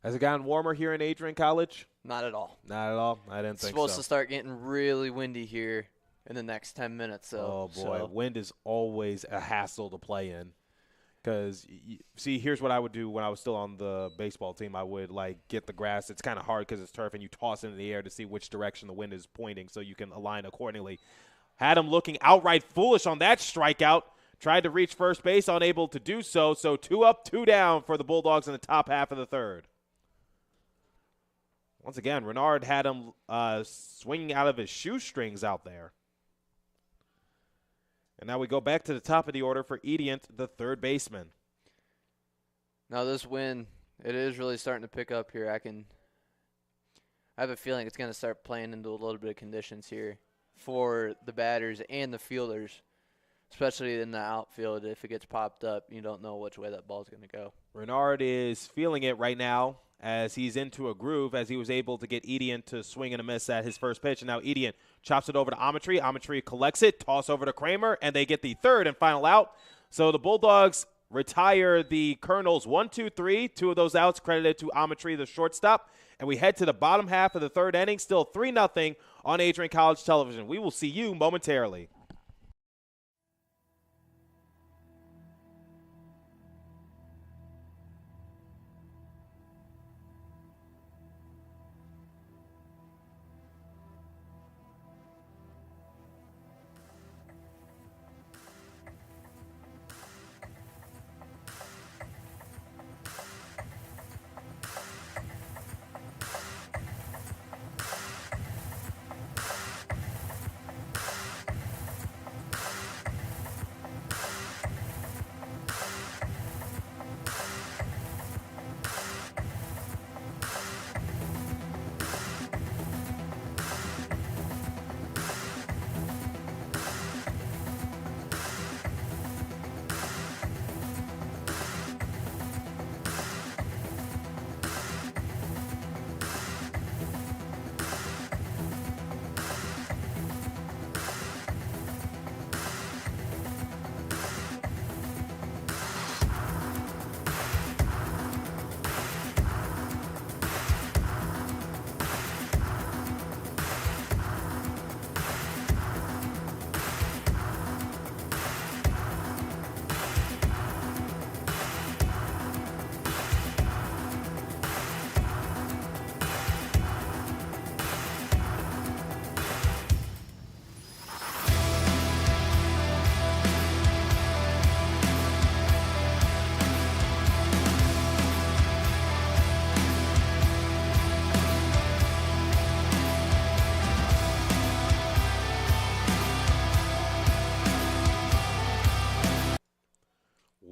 Speaker 12: Has it gotten warmer here in Adrian College?
Speaker 14: Not at all.
Speaker 12: Not at all? I didn't think so.
Speaker 14: It's supposed to start getting really windy here in the next 10 minutes.
Speaker 12: Oh, boy. Wind is always a hassle to play in. Because, see, here's what I would do when I was still on the baseball team. I would, get the grass. It's kind of hard because it's turf, and you toss it in the air to see which direction the wind is pointing so you can align accordingly. Had him looking outright foolish on that strikeout. Tried to reach first base, unable to do so. So 2 up, 2 down for the Bulldogs in the top half of the third. Once again, Renard had him swinging out of his shoestrings out there. And now we go back to the top of the order for Adrian, the third baseman.
Speaker 14: Now this wind, it is really starting to pick up here. I have a feeling it's going to start playing into a little bit of conditions here for the batters and the fielders, especially in the outfield. If it gets popped up, you don't know which way that ball's going to go.
Speaker 12: Renard is feeling it right now as he's into a groove, as he was able to get Adrian to swing and a miss at his first pitch. And now Adrian chops it over to Amatry. Amatry collects it, toss over to Kramer, and they get the third and final out. So the Bulldogs retire the Colonels 1-2-3. 2 of those outs credited to Amatry, the shortstop. And we head to the bottom half of the third inning, still 3-0 on Adrian College Television. We will see you momentarily.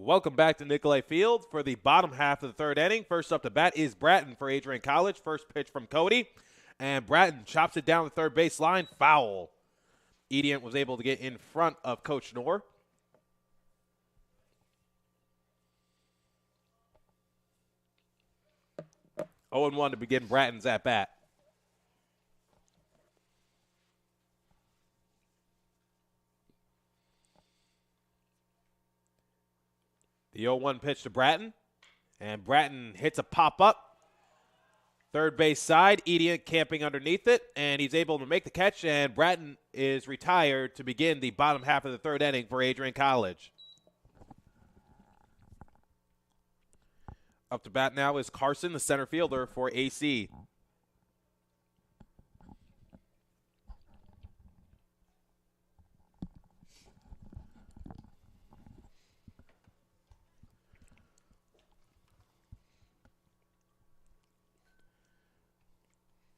Speaker 12: Welcome back to Nicolay Field for the bottom half of the third inning. First up to bat is Bratton for Adrian College. First pitch from Cody, and Bratton chops it down the third base line, foul. Adrian was able to get in front of Coach Knorr. Oh and 1 to begin Bratton's at bat. The 0-1 pitch to Bratton, and Bratton hits a pop-up. Third base side, Adrian camping underneath it, and he's able to make the catch, and Bratton is retired to begin the bottom half of the third inning for Adrian College. Up to bat now is Carson, the center fielder for AC.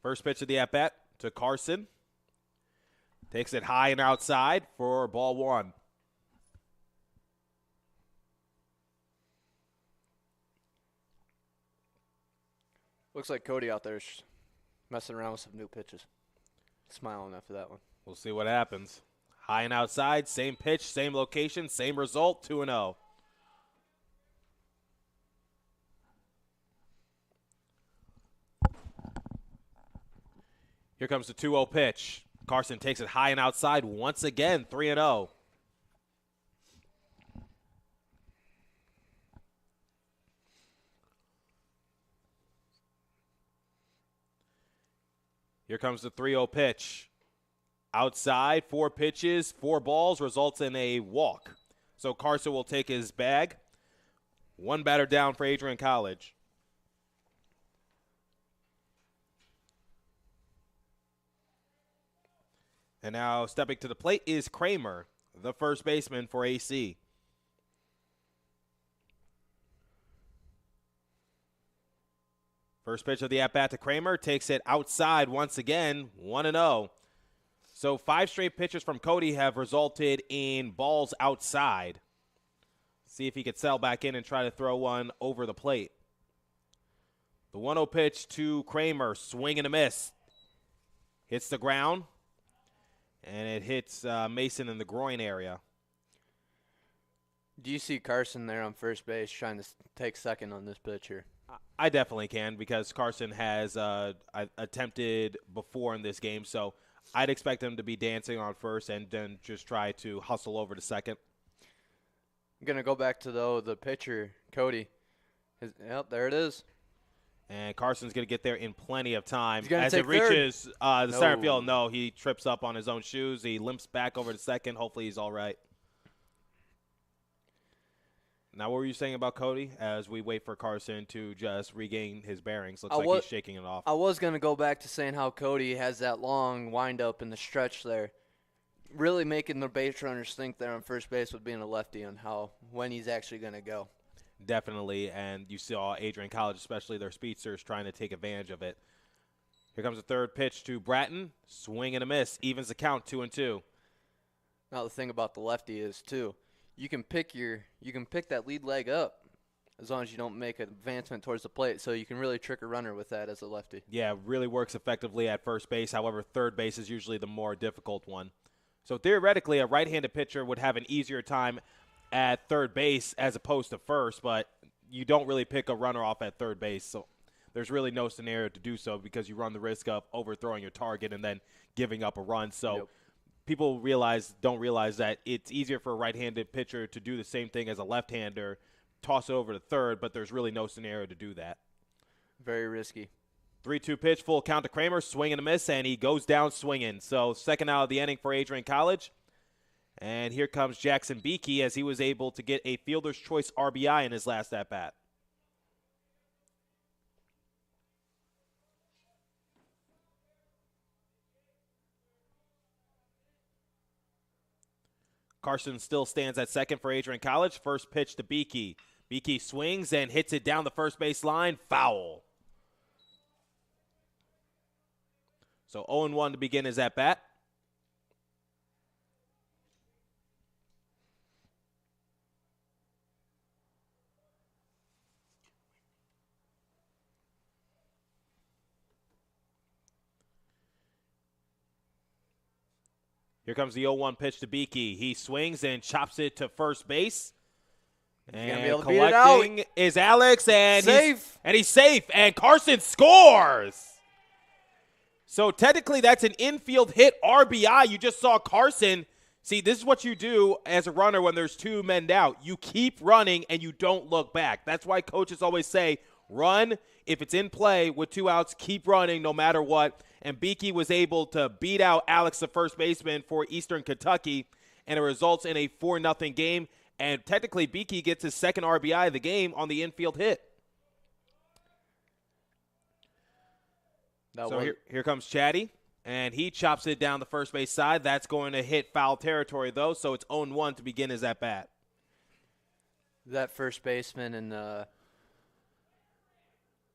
Speaker 12: First pitch of the at-bat to Carson. Takes it high and outside for ball one.
Speaker 14: Looks like Cody out there is messing around with some new pitches. Smiling after that one.
Speaker 12: We'll see what happens. High and outside, same pitch, same location, same result, 2-0. Here comes the 2-0 pitch. Carson takes it high and outside once again, 3-0. Here comes the 3-0 pitch. Outside, 4 pitches, 4 balls, results in a walk. So Carson will take his bag. One batter down for Adrian College. And now stepping to the plate is Kramer, the first baseman for AC. First pitch of the at-bat to Kramer, takes it outside once again, 1-0. So 5 straight pitches from Cody have resulted in balls outside. See if he could settle back in and try to throw one over the plate. The 1-0 pitch to Kramer, swing and a miss. Hits the ground. And it hits Mason in the groin area.
Speaker 14: Do you see Carson there on first base trying to take second on this pitch here?
Speaker 12: I definitely can, because Carson has attempted before in this game. So I'd expect him to be dancing on first and then just try to hustle over to second.
Speaker 14: I'm going to go back to, the pitcher, Cody. Yep, there it is.
Speaker 12: And Carson's going to get there in plenty of time.
Speaker 14: As
Speaker 12: it reaches the center field,
Speaker 14: No.
Speaker 12: he trips up on his own shoes. He limps back over to second. Hopefully he's all right. Now, what were you saying about Cody as we wait for Carson to just regain his bearings? Looks like he's shaking it off.
Speaker 14: I was going to go back to saying how Cody has that long wind-up in the stretch there. Really making the base runners think they're on first base with being a lefty and when he's actually going to go.
Speaker 12: Definitely, and you saw Adrian College, especially their speedsters, trying to take advantage of it. Here comes the third pitch to Bratton. Swing and a miss. Evens the count, 2-2.
Speaker 14: Now the thing about the lefty is, too, you can pick that lead leg up as long as you don't make an advancement towards the plate, so you can really trick a runner with that as a lefty.
Speaker 12: Yeah, really works effectively at first base. However, third base is usually the more difficult one. So theoretically, a right-handed pitcher would have an easier time at third base as opposed to first, but you don't really pick a runner off at third base, so there's really no scenario to do so because you run the risk of overthrowing your target and then giving up a run. So people don't realize that it's easier for a right-handed pitcher to do the same thing as a left-hander, toss it over to third, but there's really no scenario to do that.
Speaker 14: Very risky.
Speaker 12: 3-2 pitch, full count to Kramer, swing and a miss, and he goes down swinging. So second out of the inning for Adrian College. And here comes Jackson Beakey as he was able to get a fielder's choice RBI in his last at-bat. Carson still stands at second for Adrian College. First pitch to Beakey. Beakey swings and hits it down the first base line. Foul. So 0-1 to begin his at-bat. Here comes the 0-1 pitch to Beakey. He swings and chops it to first base. And
Speaker 14: be able to beat it out.
Speaker 12: collecting is Alex, and
Speaker 14: Safe.
Speaker 12: he's safe, and Carson scores. So technically that's an infield hit RBI. You just saw Carson. See, this is what you do as a runner when there's two men out. You keep running and you don't look back. That's why coaches always say, run. If it's in play with 2 outs, keep running no matter what. And Beakey was able to beat out Alex, the first baseman for Eastern Kentucky, and it results in a 4-0 game. And technically, Beakey gets his second RBI of the game on the infield hit. Here comes Chatty, and he chops it down the first base side. That's going to hit foul territory, though, so it's 0-1 to begin his at-bat.
Speaker 14: That first baseman and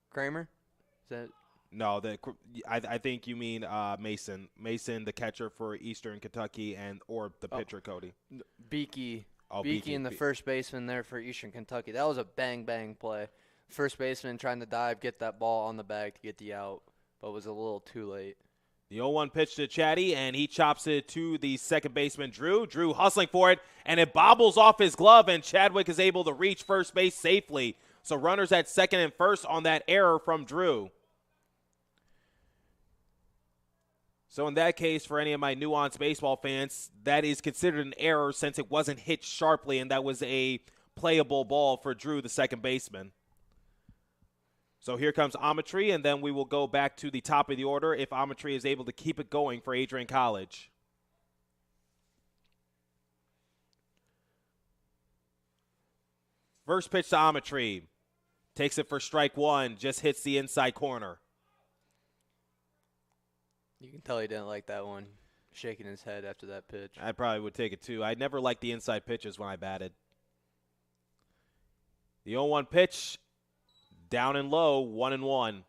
Speaker 14: Kramer? Is that?
Speaker 12: No, I think you mean Mason. Mason, the catcher for Eastern Kentucky, or the pitcher, Cody.
Speaker 14: Beakey.
Speaker 12: Oh,
Speaker 14: Beakey and the first baseman there for Eastern Kentucky. That was a bang-bang play. First baseman trying to dive, get that ball on the bag to get the out, but was a little too late.
Speaker 12: The 0-1 pitch to Chatty, and he chops it to the second baseman, Drew. Drew hustling for it, and it bobbles off his glove, and Chadwick is able to reach first base safely. So runners at second and first on that error from Drew. So in that case, for any of my nuanced baseball fans, that is considered an error since it wasn't hit sharply, and that was a playable ball for Drew, the second baseman. So here comes Amatry, and then we will go back to the top of the order if Amatry is able to keep it going for Adrian College. First pitch to Amatry. Takes it for strike one, just hits the inside corner.
Speaker 14: You can tell he didn't like that one, shaking his head after that pitch.
Speaker 12: I probably would take it too. I never liked the inside pitches when I batted. The 0-1 pitch, down and low, 1-1.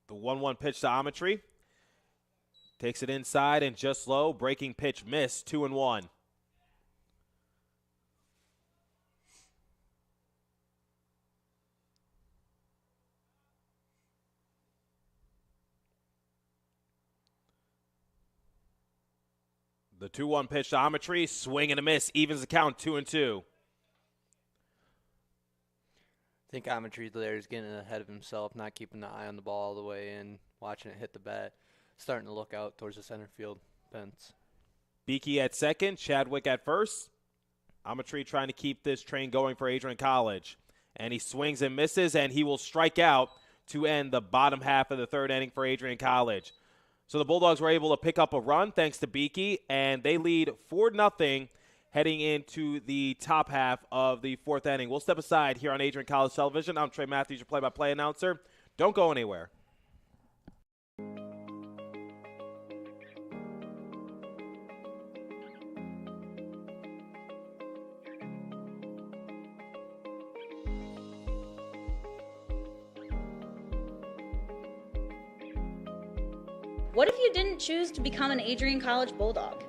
Speaker 12: The 1-1 pitch to Amatry. Takes it inside and just low. Breaking pitch missed, 2-1. The 2-1 pitch to Amatry. Swing and a miss. Evens the count, 2-2.
Speaker 14: I think Amatry there is getting ahead of himself, not keeping the eye on the ball all the way in, watching it hit the bat, starting to look out towards the center field fence.
Speaker 12: Beakey at second, Chadwick at first. Amatry trying to keep this train going for Adrian College. And he swings and misses, and he will strike out to end the bottom half of the third inning for Adrian College. So the Bulldogs were able to pick up a run thanks to Beakey, and they lead 4-0 heading into the top half of the fourth inning. We'll step aside here on Adrian College Television. I'm Trey Matthews, your play-by-play announcer. Don't go anywhere.
Speaker 5: What if you didn't choose to become an Adrian College Bulldog?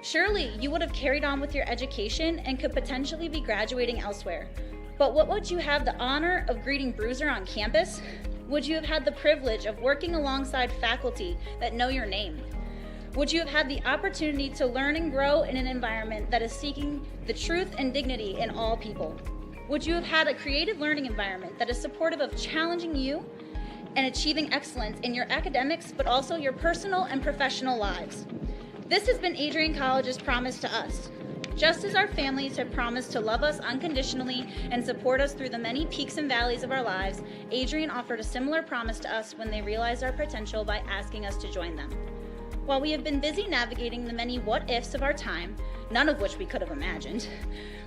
Speaker 5: Surely you would have carried on with your education and could potentially be graduating elsewhere. But what would you have the honor of greeting Bruiser on campus? Would you have had the privilege of working alongside faculty that know your name? Would you have had the opportunity to learn and grow in an environment that is seeking the truth and dignity in all people? Would you have had a creative learning environment that is supportive of challenging you and achieving excellence in your academics, but also your personal and professional lives? This has been Adrian College's promise to us. Just as our families have promised to love us unconditionally and support us through the many peaks and valleys of our lives, Adrian offered a similar promise to us when they realized our potential by asking us to join them. While we have been busy navigating the many what-ifs of our time, none of which we could have imagined,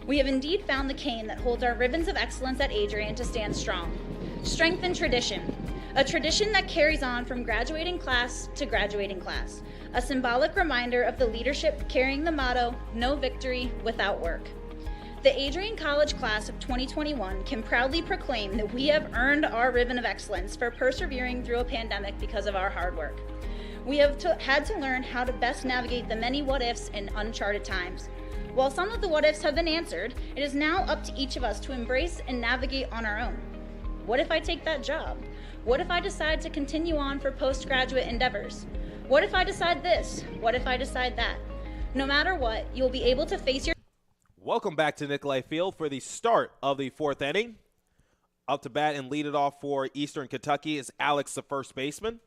Speaker 5: we have indeed found the cane that holds our ribbons of excellence at Adrian to stand strong. Strength and tradition. A tradition that carries on from graduating class to graduating class. A symbolic reminder of the leadership carrying the motto, no victory without work. The Adrian College class of 2021 can proudly proclaim that we have earned our ribbon of excellence for persevering through a pandemic because of our hard work. We have had to learn how to best navigate the many what-ifs in uncharted times. While some of the what ifs have been answered, it is now up to each of us to embrace and navigate on our own. What if I take that job? What if I decide to continue on for postgraduate endeavors? What if I decide this? What if I decide that? No matter what, you'll be able to face your...
Speaker 12: Welcome back to Nicolay Field for the start of the fourth inning. Up to bat and lead it off for Eastern Kentucky is Alex, the first baseman.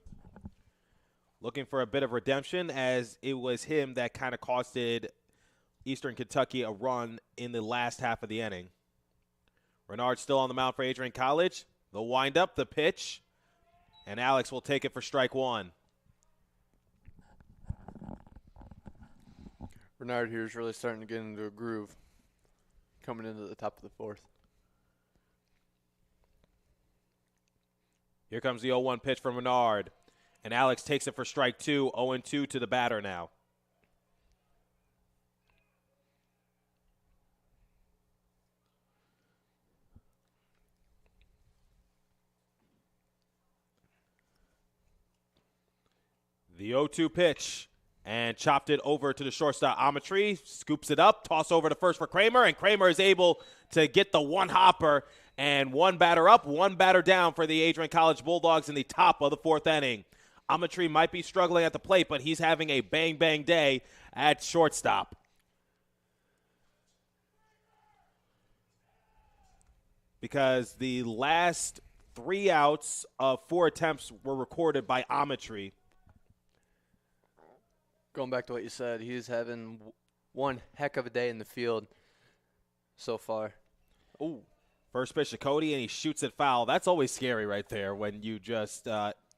Speaker 12: Looking for a bit of redemption, as it was him that kind of costed Eastern Kentucky a run in the last half of the inning. Renard still on the mound for Adrian College. The windup, the pitch, and Alex will take it for strike one.
Speaker 14: Renard here is really starting to get into a groove coming into the top of the fourth.
Speaker 12: Here comes the 0-1 pitch from Renard, and Alex takes it for strike two, 0-2 to the batter now. The 0-2 pitch, and chopped it over to the shortstop. Amatry scoops it up, toss over to first for Kramer, and Kramer is able to get the one hopper, and one batter up, one batter down for the Adrian College Bulldogs in the top of the fourth inning. Amatry might be struggling at the plate, but he's having a bang-bang day at shortstop. Because the last 3 outs of 4 attempts were recorded by Amatry.
Speaker 14: Going back to what you said, he's having one heck of a day in the field so far.
Speaker 12: Ooh. First pitch to Cody, and he shoots it foul. That's always scary right there when you just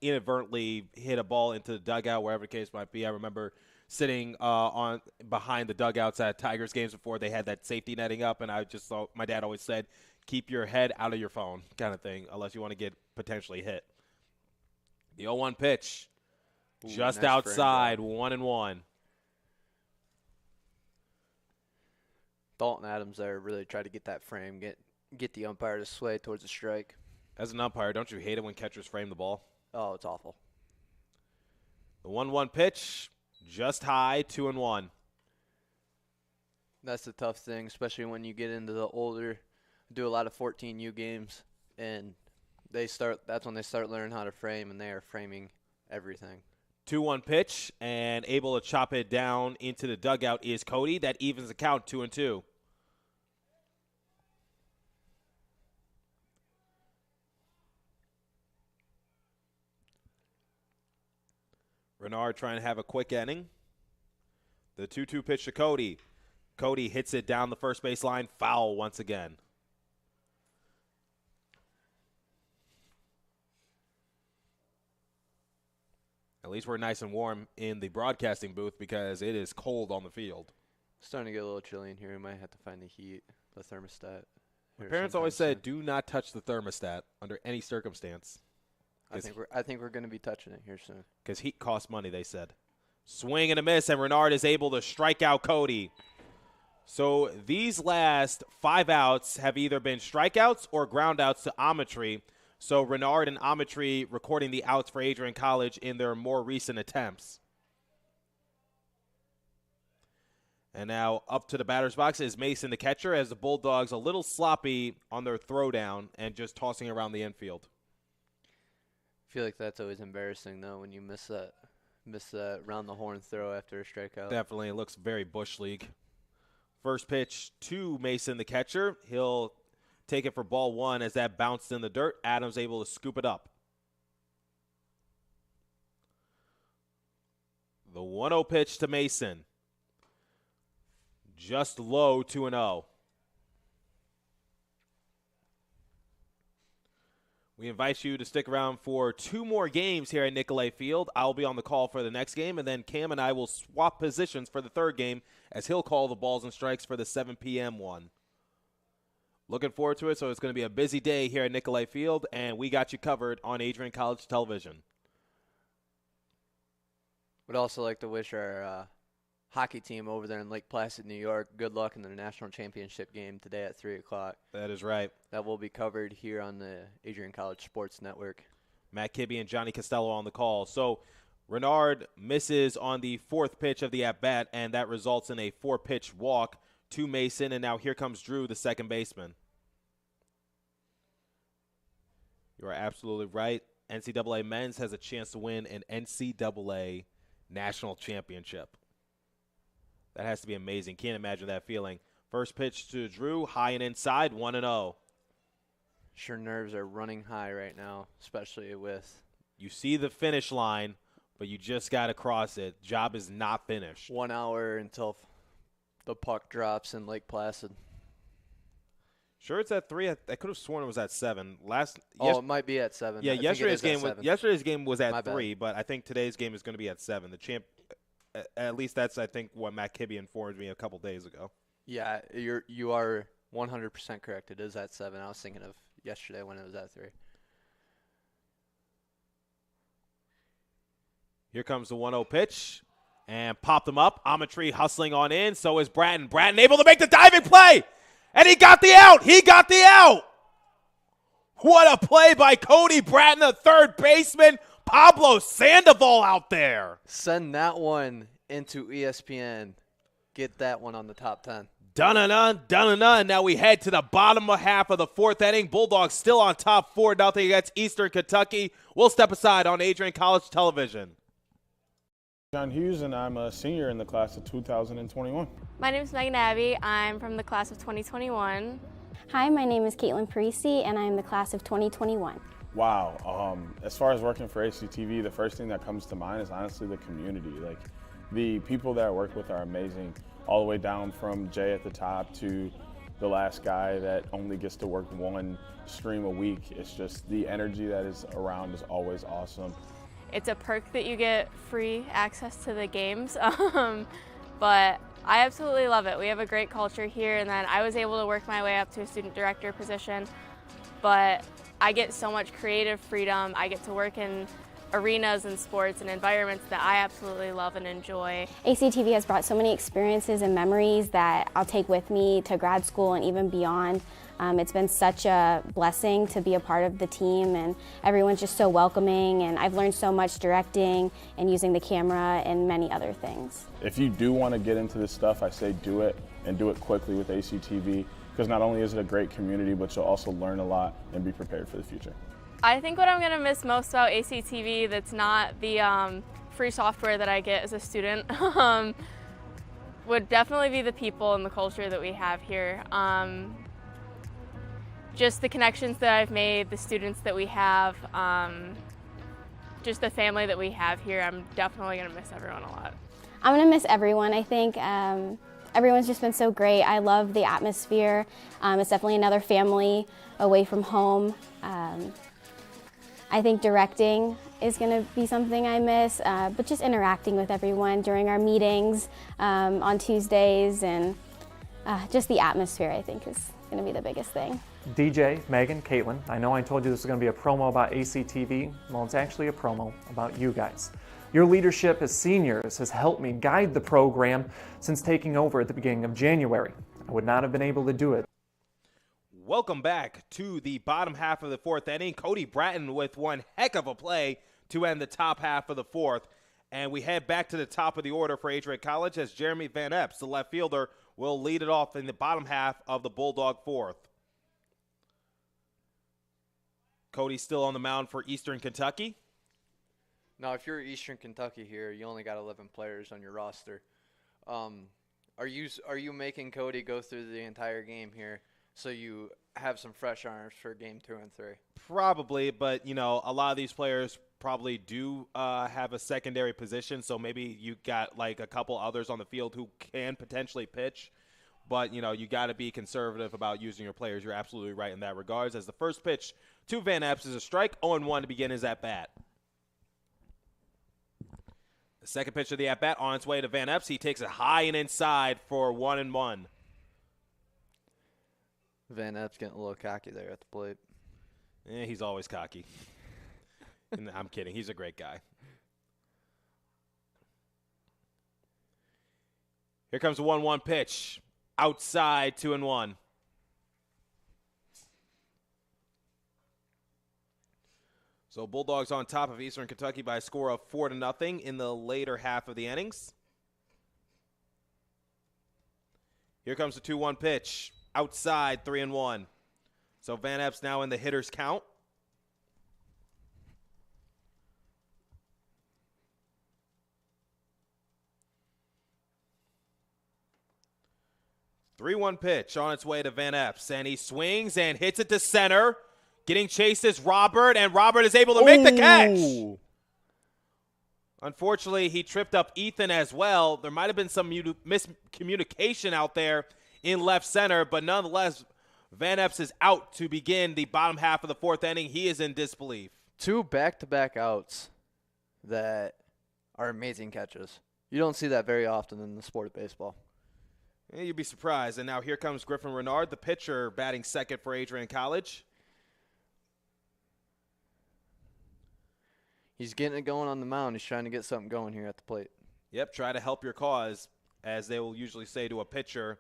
Speaker 12: inadvertently hit a ball into the dugout, wherever the case might be. I remember sitting on behind the dugouts at Tigers games before they had that safety netting up, and I just thought, my dad always said, keep your head out of your phone kind of thing, unless you want to get potentially hit. The 0-1 pitch.
Speaker 14: Ooh,
Speaker 12: Just
Speaker 14: nice
Speaker 12: outside, 1-1.
Speaker 14: Dalton Adams there really tried to get that frame, get the umpire to sway towards a strike.
Speaker 12: As an umpire, don't you hate it when catchers frame the ball?
Speaker 14: Oh, it's awful.
Speaker 12: The 1-1 pitch, just high, 2-1.
Speaker 14: That's the tough thing, especially when you get into the older, do a lot of 14U games, and that's when they start learning how to frame, and they are framing everything.
Speaker 12: 2-1 pitch, and able to chop it down into the dugout is Cody. That evens the count, 2-2. Renard trying to have a quick inning. The 2-2 pitch to Cody. Cody hits it down the first base line, foul once again. At least we're nice and warm in the broadcasting booth because it is cold on the field.
Speaker 14: Starting to get a little chilly in here. We might have to find the heat, the thermostat.
Speaker 12: My parents always said, do not touch the thermostat under any circumstance.
Speaker 14: I think we're going to be touching it here soon.
Speaker 12: Because heat costs money, they said. Swing and a miss, and Renard is able to strike out Cody. So these last 5 outs have either been strikeouts or groundouts to Amatry. So Renard and Amatry recording the outs for Adrian College in their more recent attempts. And now up to the batter's box is Mason, the catcher, as the Bulldogs a little sloppy on their throwdown and just tossing around the infield.
Speaker 14: I feel like that's always embarrassing, though, when you miss that round the horn throw after a strikeout.
Speaker 12: Definitely. It looks very Bush League. First pitch to Mason, the catcher. He'll take it for ball one as that bounced in the dirt. Adams able to scoop it up. The 1-0 pitch to Mason. Just low, 2-0. We invite you to stick around for 2 more games here at Nicolay Field. I'll be on the call for the next game, and then Cam and I will swap positions for the third game as he'll call the balls and strikes for the 7 p.m. one. Looking forward to it, so it's going to be a busy day here at Nicolay Field, and we got you covered on Adrian College Television.
Speaker 14: Would also like to wish our hockey team over there in Lake Placid, New York, good luck in the national championship game today at 3 o'clock.
Speaker 12: That is right.
Speaker 14: That will be covered here on the Adrian College Sports Network.
Speaker 12: Matt Kibbe and Johnny Costello on the call. So Renard misses on the 4th pitch of the at-bat, and that results in a 4-pitch walk to Mason, and now here comes Drew, the second baseman. You are absolutely right. NCAA men's has a chance to win an NCAA national championship. That has to be amazing. Can't imagine that feeling. First pitch to Drew, high and inside, 1-0.
Speaker 14: Sure, nerves are running high right now, especially with.
Speaker 12: You see the finish line, but you just got to cross it. Job is not finished.
Speaker 14: 1 hour until the puck drops in Lake Placid.
Speaker 12: Sure, it's at 3. I could have sworn it was at 7.
Speaker 14: It might be at 7.
Speaker 12: Yeah, yesterday's game was at
Speaker 14: My bad.
Speaker 12: 3, but I think today's game is going to be at 7. At least that's, I think, what Matt Kibbe informed me a couple days ago.
Speaker 14: Yeah, you are 100% correct. It is at 7. I was thinking of yesterday when it was at 3.
Speaker 12: Here comes the 1-0 pitch, and popped them up. Amatry hustling on in. So is Bratton. Bratton able to make the diving play, and he got the out. He got the out. What a play by Cody Bratton, the third baseman. Pablo Sandoval out there.
Speaker 14: Send that one into ESPN. Get that one on the top 10.
Speaker 12: Dun-dun-dun, dun-dun-dun. Now we head to the bottom half of the fourth inning. Bulldogs still on top 4-0 against Eastern Kentucky. We'll step aside on Adrian College Television.
Speaker 7: John Hughes, and I'm a senior in the class of 2021.
Speaker 8: My name is Megan Abbey. I'm from the class of 2021.
Speaker 9: Hi, my name is Caitlin Parisi, and I'm the class of 2021.
Speaker 7: Wow. As far as working for ACTV, the first thing that comes to mind is honestly the community. Like, the people that I work with are amazing, all the way down from Jay at the top to the last guy that only gets to work one stream a week. It's just the energy that is around is always awesome.
Speaker 8: It's a perk that you get free access to the games, but I absolutely love it. We have a great culture here, and then I was able to work my way up to a student director position, but I get so much creative freedom. I get to work in arenas and sports and environments that I absolutely love and enjoy.
Speaker 9: ACTV has brought so many experiences and memories that I'll take with me to grad school and even beyond. It's been such a blessing to be a part of the team, and everyone's just so welcoming, and I've learned so much directing and using the camera and many other things.
Speaker 7: If you do want to get into this stuff, I say do it, and do it quickly with ACTV, because not only is it a great community, but you'll also learn a lot and be prepared for the future.
Speaker 8: I think what I'm going to miss most about ACTV that's not the free software that I get as a student would definitely be the people and the culture that we have here. Just the connections that I've made, the students that we have, just the family that we have here. I'm definitely going to miss everyone a lot.
Speaker 9: I'm going to miss everyone. I think everyone's just been so great. I love the atmosphere. It's definitely another family away from home. I think directing is going to be something I miss, but just interacting with everyone during our meetings on Tuesdays, and just the atmosphere, I think, is going to be the biggest thing.
Speaker 1: DJ, Megan, Caitlin, I know I told you this was going to be a promo about ACTV. Well, it's actually a promo about you guys. Your leadership as seniors has helped me guide the program since taking over at the beginning of January. I would not have been able to do it.
Speaker 12: Welcome back to the bottom half of the fourth inning. Cody Bratton with one heck of a play to end the top half of the fourth. And we head back to the top of the order for Adrian College as Jeremy Van Epps, the left fielder, will lead it off in the bottom half of the Bulldog fourth. Cody's still on the mound for Eastern Kentucky.
Speaker 14: Now, if you're Eastern Kentucky here, you only got 11 players on your roster. Are you making Cody go through the entire game here so you have some fresh arms for game 2 and 3?
Speaker 12: Probably, but, you know, a lot of these players probably do have a secondary position, so maybe you got like a couple others on the field who can potentially pitch. But, you know, you got to be conservative about using your players. You're absolutely right in that regards. As the first pitch to Van Epps is a strike, 0-1 to begin his at-bat. The second pitch of the at-bat on its way to Van Epps. He takes it high and inside for 1-1.
Speaker 14: Van Epps getting a little cocky there at the plate.
Speaker 12: He's always cocky. And I'm kidding. He's a great guy. Here comes the 1-1 pitch. Outside, 2-1. So Bulldogs on top of Eastern Kentucky by a score of 4-0 in the later half of the innings. Here comes the 2-1 pitch. Outside, 3-1. So Van Epps now in the hitter's count. Three-one pitch on its way to Van Epps, and he swings and hits it to center. Getting chased is Robert, and Robert is able to make the catch. Unfortunately, he tripped up Ethan as well. There might have been some miscommunication out there in left center, but nonetheless, Van Epps is out to begin the bottom half of the fourth inning. He is in disbelief.
Speaker 14: 2 back-to-back outs that are amazing catches. You don't see that very often in the sport of baseball.
Speaker 12: Yeah, you'd be surprised. And now here comes Griffin Renard, the pitcher, batting second for Adrian College.
Speaker 14: He's getting it going on the mound. He's trying to get something going here at the plate.
Speaker 12: Yep, try to help your cause, as they will usually say to a pitcher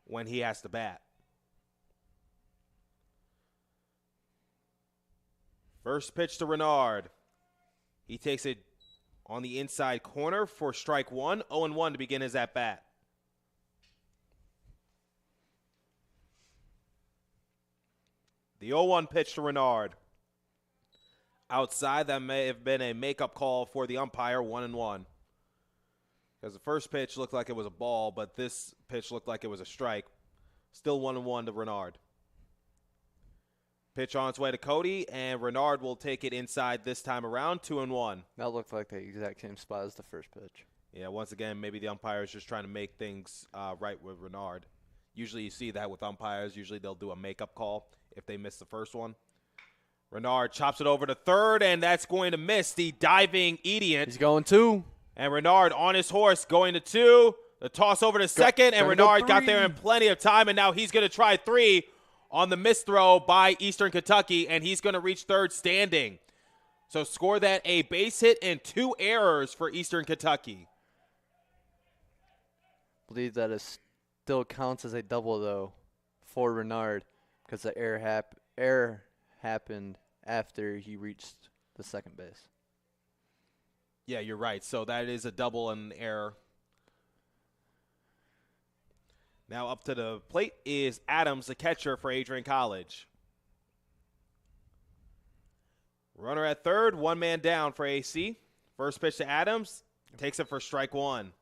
Speaker 12: when he has to bat. First pitch to Renard. He takes it on the inside corner for strike one. 0-1 to begin his at-bat. The 0-1 pitch to Renard. Outside, that may have been a makeup call for the umpire, 1-1. Because the first pitch looked like it was a ball, but this pitch looked like it was a strike. Still 1-1 to Renard. Pitch on its way to Cody, and Renard will take it inside this time around, 2-1.
Speaker 14: That looked like the exact same spot as the first pitch.
Speaker 12: Yeah, once again, maybe the umpire is just trying to make things right with Renard. Usually you see that with umpires. Usually they'll do a makeup call if they miss the first one. Renard chops it over to third, and that's going to miss the diving Edian.
Speaker 14: He's going 2.
Speaker 12: And Renard on his horse going to 2. The toss over to second, and Renard got there in plenty of time, and now he's going to try 3 on the missed throw by Eastern Kentucky, and he's going to reach third standing. So score that a base hit and 2 errors for Eastern Kentucky.
Speaker 14: I believe that is still counts as a double, though, for Renard, because the error happened after he reached the second base.
Speaker 12: Yeah, you're right. So that is a double and an error. Now up to the plate is Adams, the catcher for Adrian College. Runner at third, 1 man down for AC. First pitch to Adams, takes it for strike 1.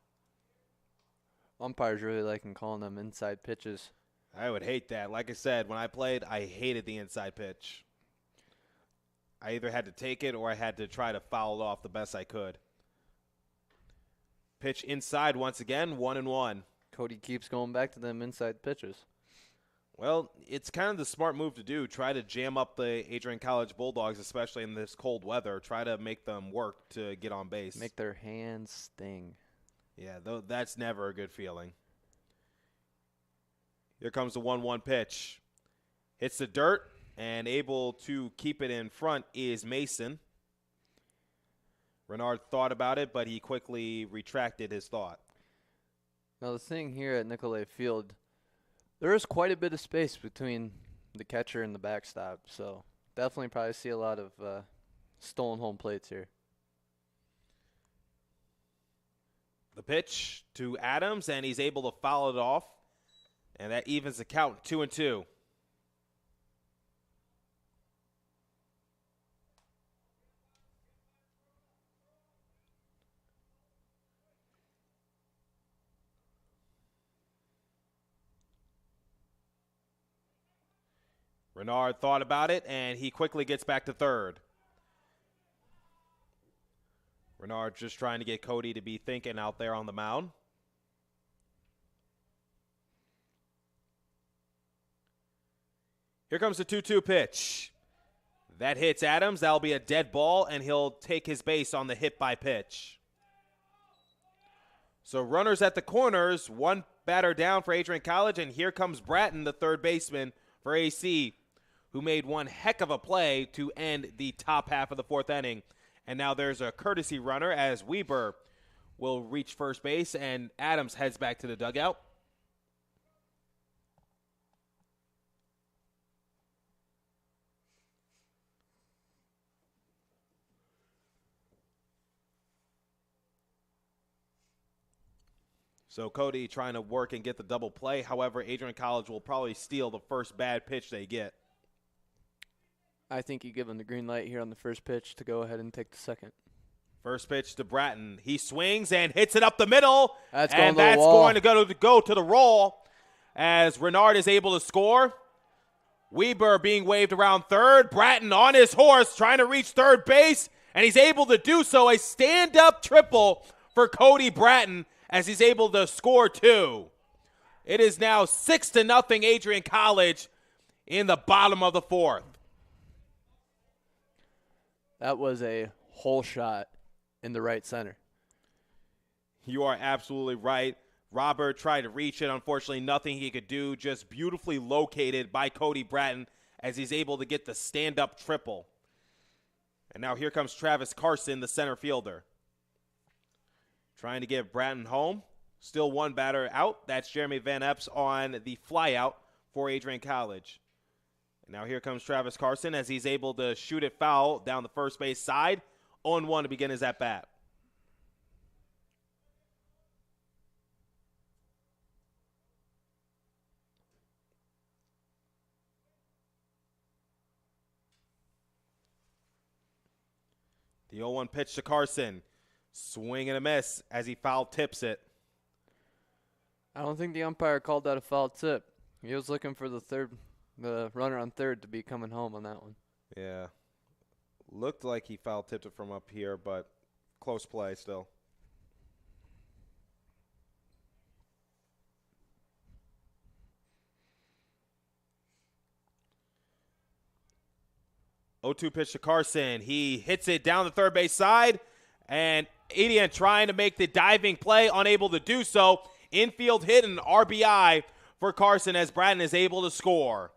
Speaker 14: Umpires really liking calling them inside pitches.
Speaker 12: I would hate that. Like I said, when I played, I hated the inside pitch. I either had to take it or I had to try to foul it off the best I could. Pitch inside once again, 1-1.
Speaker 14: Cody keeps going back to them inside pitches.
Speaker 12: Well, it's kind of the smart move to do. Try to jam up the Adrian College Bulldogs, especially in this cold weather. Try to make them work to get on base.
Speaker 14: Make their hands sting.
Speaker 12: Yeah, that's never a good feeling. Here comes the 1-1 pitch. Hits the dirt, and able to keep it in front is Mason. Renard thought about it, but he quickly retracted his thought.
Speaker 14: Now the thing here at Nicolay Field, there is quite a bit of space between the catcher and the backstop, so definitely probably see a lot of stolen home plates here.
Speaker 12: The pitch to Adams, and he's able to foul it off, and that evens the count, 2-2. Renard thought about it, and he quickly gets back to third. Renard just trying to get Cody to be thinking out there on the mound. Here comes the 2-2 pitch. That hits Adams. That'll be a dead ball, and he'll take his base on the hit by pitch. So runners at the corners, 1 batter down for Adrian College, and here comes Bratton, the third baseman for AC, who made one heck of a play to end the top half of the fourth inning. And now there's a courtesy runner as Weber will reach first base, and Adams heads back to the dugout. So Cody trying to work and get the double play. However, Adrian College will probably steal the first bad pitch they get.
Speaker 14: I think you give him the green light here on the first pitch to go ahead and take the second.
Speaker 12: First pitch to Bratton. He swings and hits it up the middle.
Speaker 14: That's going
Speaker 12: and
Speaker 14: to the
Speaker 12: that's
Speaker 14: wall.
Speaker 12: going to go to the roll as Renard is able to score. Weber being waved around third. Bratton on his horse trying to reach third base, and he's able to do so. A stand-up triple for Cody Bratton as he's able to score 2. It is now 6-0 Adrian College in the bottom of the 4th.
Speaker 14: That was a hole shot in the right center.
Speaker 12: You are absolutely right. Robert tried to reach it. Unfortunately, nothing he could do. Just beautifully located by Cody Bratton as he's able to get the stand-up triple. And now here comes Travis Carson, the center fielder. Trying to get Bratton home. Still one batter out. That's Jeremy Van Epps on the flyout for Adrian College. And now here comes Travis Carson as he's able to shoot it foul down the first base side. 0-1 to begin his at-bat. The 0-1 pitch to Carson. Swing and a miss as he foul tips it.
Speaker 14: I don't think the umpire called that a foul tip. He was looking for the runner on third to be coming home on that one.
Speaker 12: Yeah. Looked like he foul tipped it from up here, but close play still. O2 pitch to Carson. He hits it down the third base side, and Adrian trying to make the diving play, unable to do so. Infield hit and RBI for Carson as Bratton is able to score.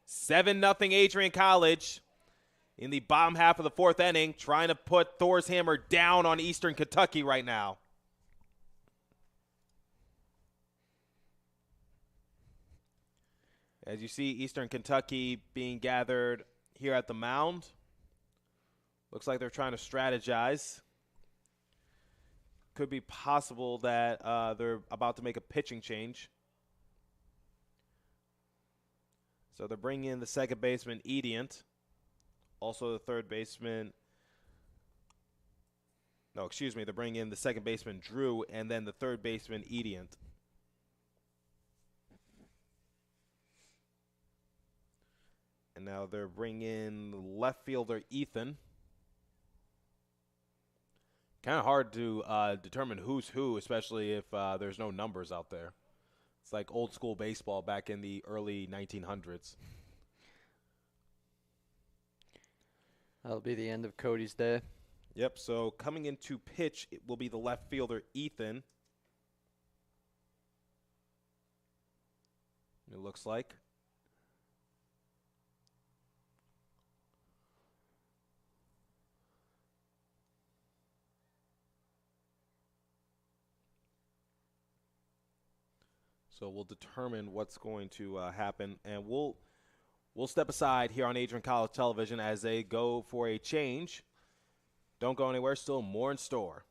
Speaker 12: 7-0 Adrian College in the bottom half of the 4th inning, trying to put Thor's hammer down on Eastern Kentucky right now. As you see Eastern Kentucky being gathered here at the mound. Looks like they're trying to strategize. Could be possible that they're about to make a pitching change. So they're bringing in the second baseman, Ediant. Also the third baseman. No, excuse me. They're bringing in the second baseman, Drew, and then the third baseman, Ediant. And now they're bringing in left fielder, Ethan. Kind of hard to determine who's who, especially if there's no numbers out there. It's like old school baseball back in the early 1900s.
Speaker 14: That'll be the end of Cody's day.
Speaker 12: Yep, so coming into pitch, it will be the left fielder, Ethan. It looks like. So we'll determine what's going to happen, and we'll step aside here on Adrian College Television as they go for a change. Don't go anywhere. Still more in store.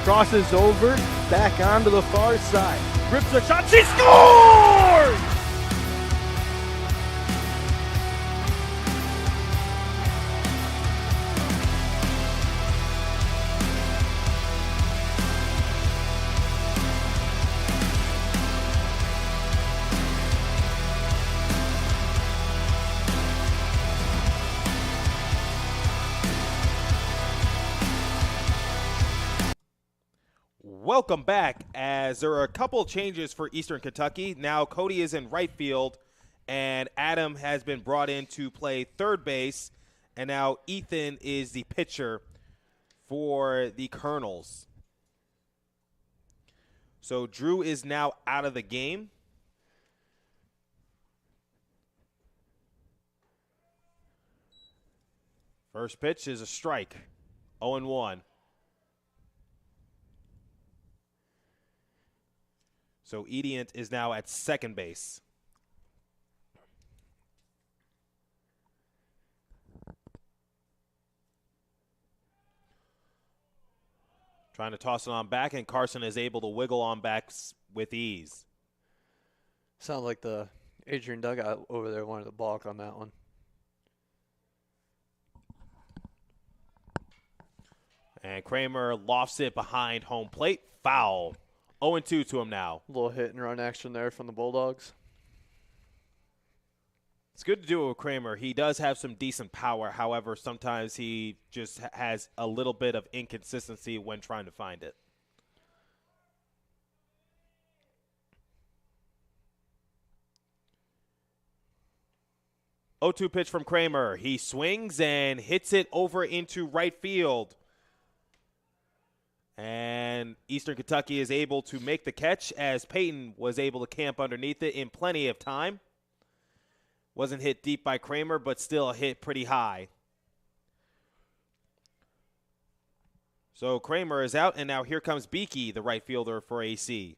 Speaker 15: Crosses over, back onto the far side. Rips a shot, she scores! Welcome back, as there are a couple changes for Eastern Kentucky. Now Cody is in right field, and Adam has been brought in to play third base, and now Ethan is the pitcher for the Colonels. So Drew is now out of the game. First pitch is a strike, 0-1. So Adrian is now at second base. Trying to toss it on back, and Carson is able to wiggle on back with ease.
Speaker 14: Sounds like the Adrian dugout over there wanted to balk on that one.
Speaker 12: And Kramer lofts it behind home plate. Foul. 0-2 to him now.
Speaker 14: A little hit and run action there from the Bulldogs.
Speaker 12: It's good to do it with Kramer. He does have some decent power. However, sometimes he just has a little bit of inconsistency when trying to find it. Oh, 0-2 pitch from Kramer. He swings and hits it over into right field. And Eastern Kentucky is able to make the catch, as Peyton was able to camp underneath it in plenty of time. Wasn't hit deep by Kramer, but still hit pretty high. So Kramer is out, and now here comes Beakey, the right fielder for AC.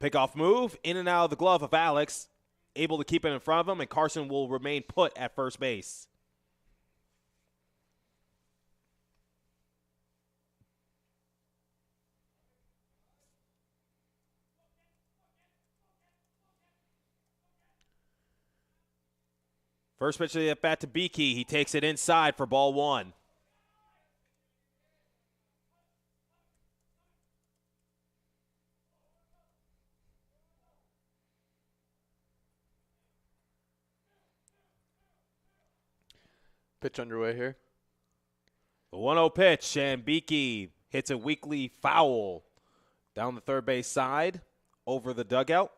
Speaker 12: Pickoff move, in and out of the glove of Alex. Able to keep it in front of him, and Carson will remain put at first base. First pitch of the at-bat to Beakey. He takes it inside for ball one.
Speaker 14: Pitch underway here.
Speaker 12: The 1-0 pitch, and Beakey hits a weakly foul down the third base side over the dugout.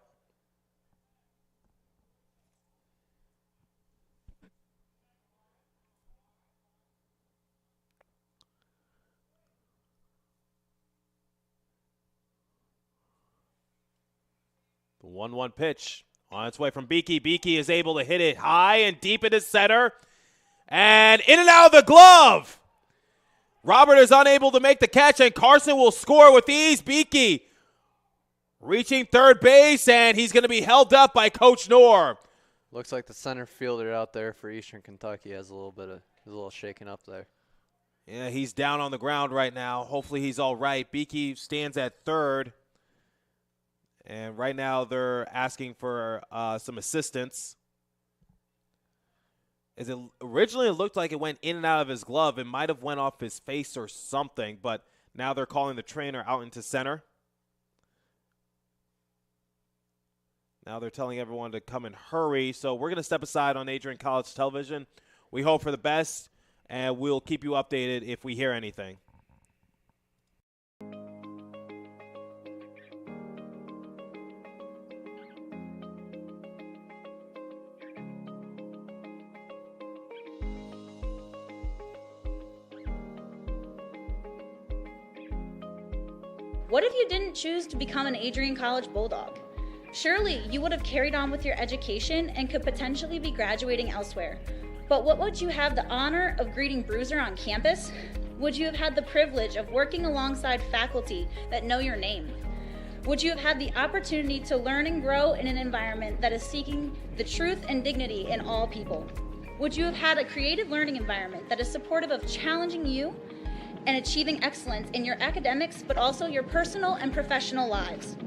Speaker 12: The 1-1 pitch on its way from Beakey. Beakey is able to hit it high and deep into center. And in and out of the glove. Robert is unable to make the catch, and Carson will score with ease. Beakey reaching third base, and he's going to be held up by Coach Knorr.
Speaker 14: Looks like the center fielder out there for Eastern Kentucky has a little shaken up there.
Speaker 12: Yeah, he's down on the ground right now. Hopefully he's all right. Beakey stands at third. And right now they're asking for some assistance. As it originally looked like it went in and out of his glove. It might have went off his face or something, but now they're calling the trainer out into center. Now they're telling everyone to come and hurry. So we're going to step aside on Adrian College Television. We hope for the best, and we'll keep you updated if we hear anything.
Speaker 5: What if you didn't choose to become an Adrian College Bulldog? Surely you would have carried on with your education and could potentially be graduating elsewhere. But what would you have the honor of greeting Bruiser on campus? Would you have had the privilege of working alongside faculty that know your name? Would you have had the opportunity to learn and grow in an environment that is seeking the truth and dignity in all people? Would you have had a creative learning environment that is supportive of challenging you and achieving excellence in your academics, but also your personal and professional lives?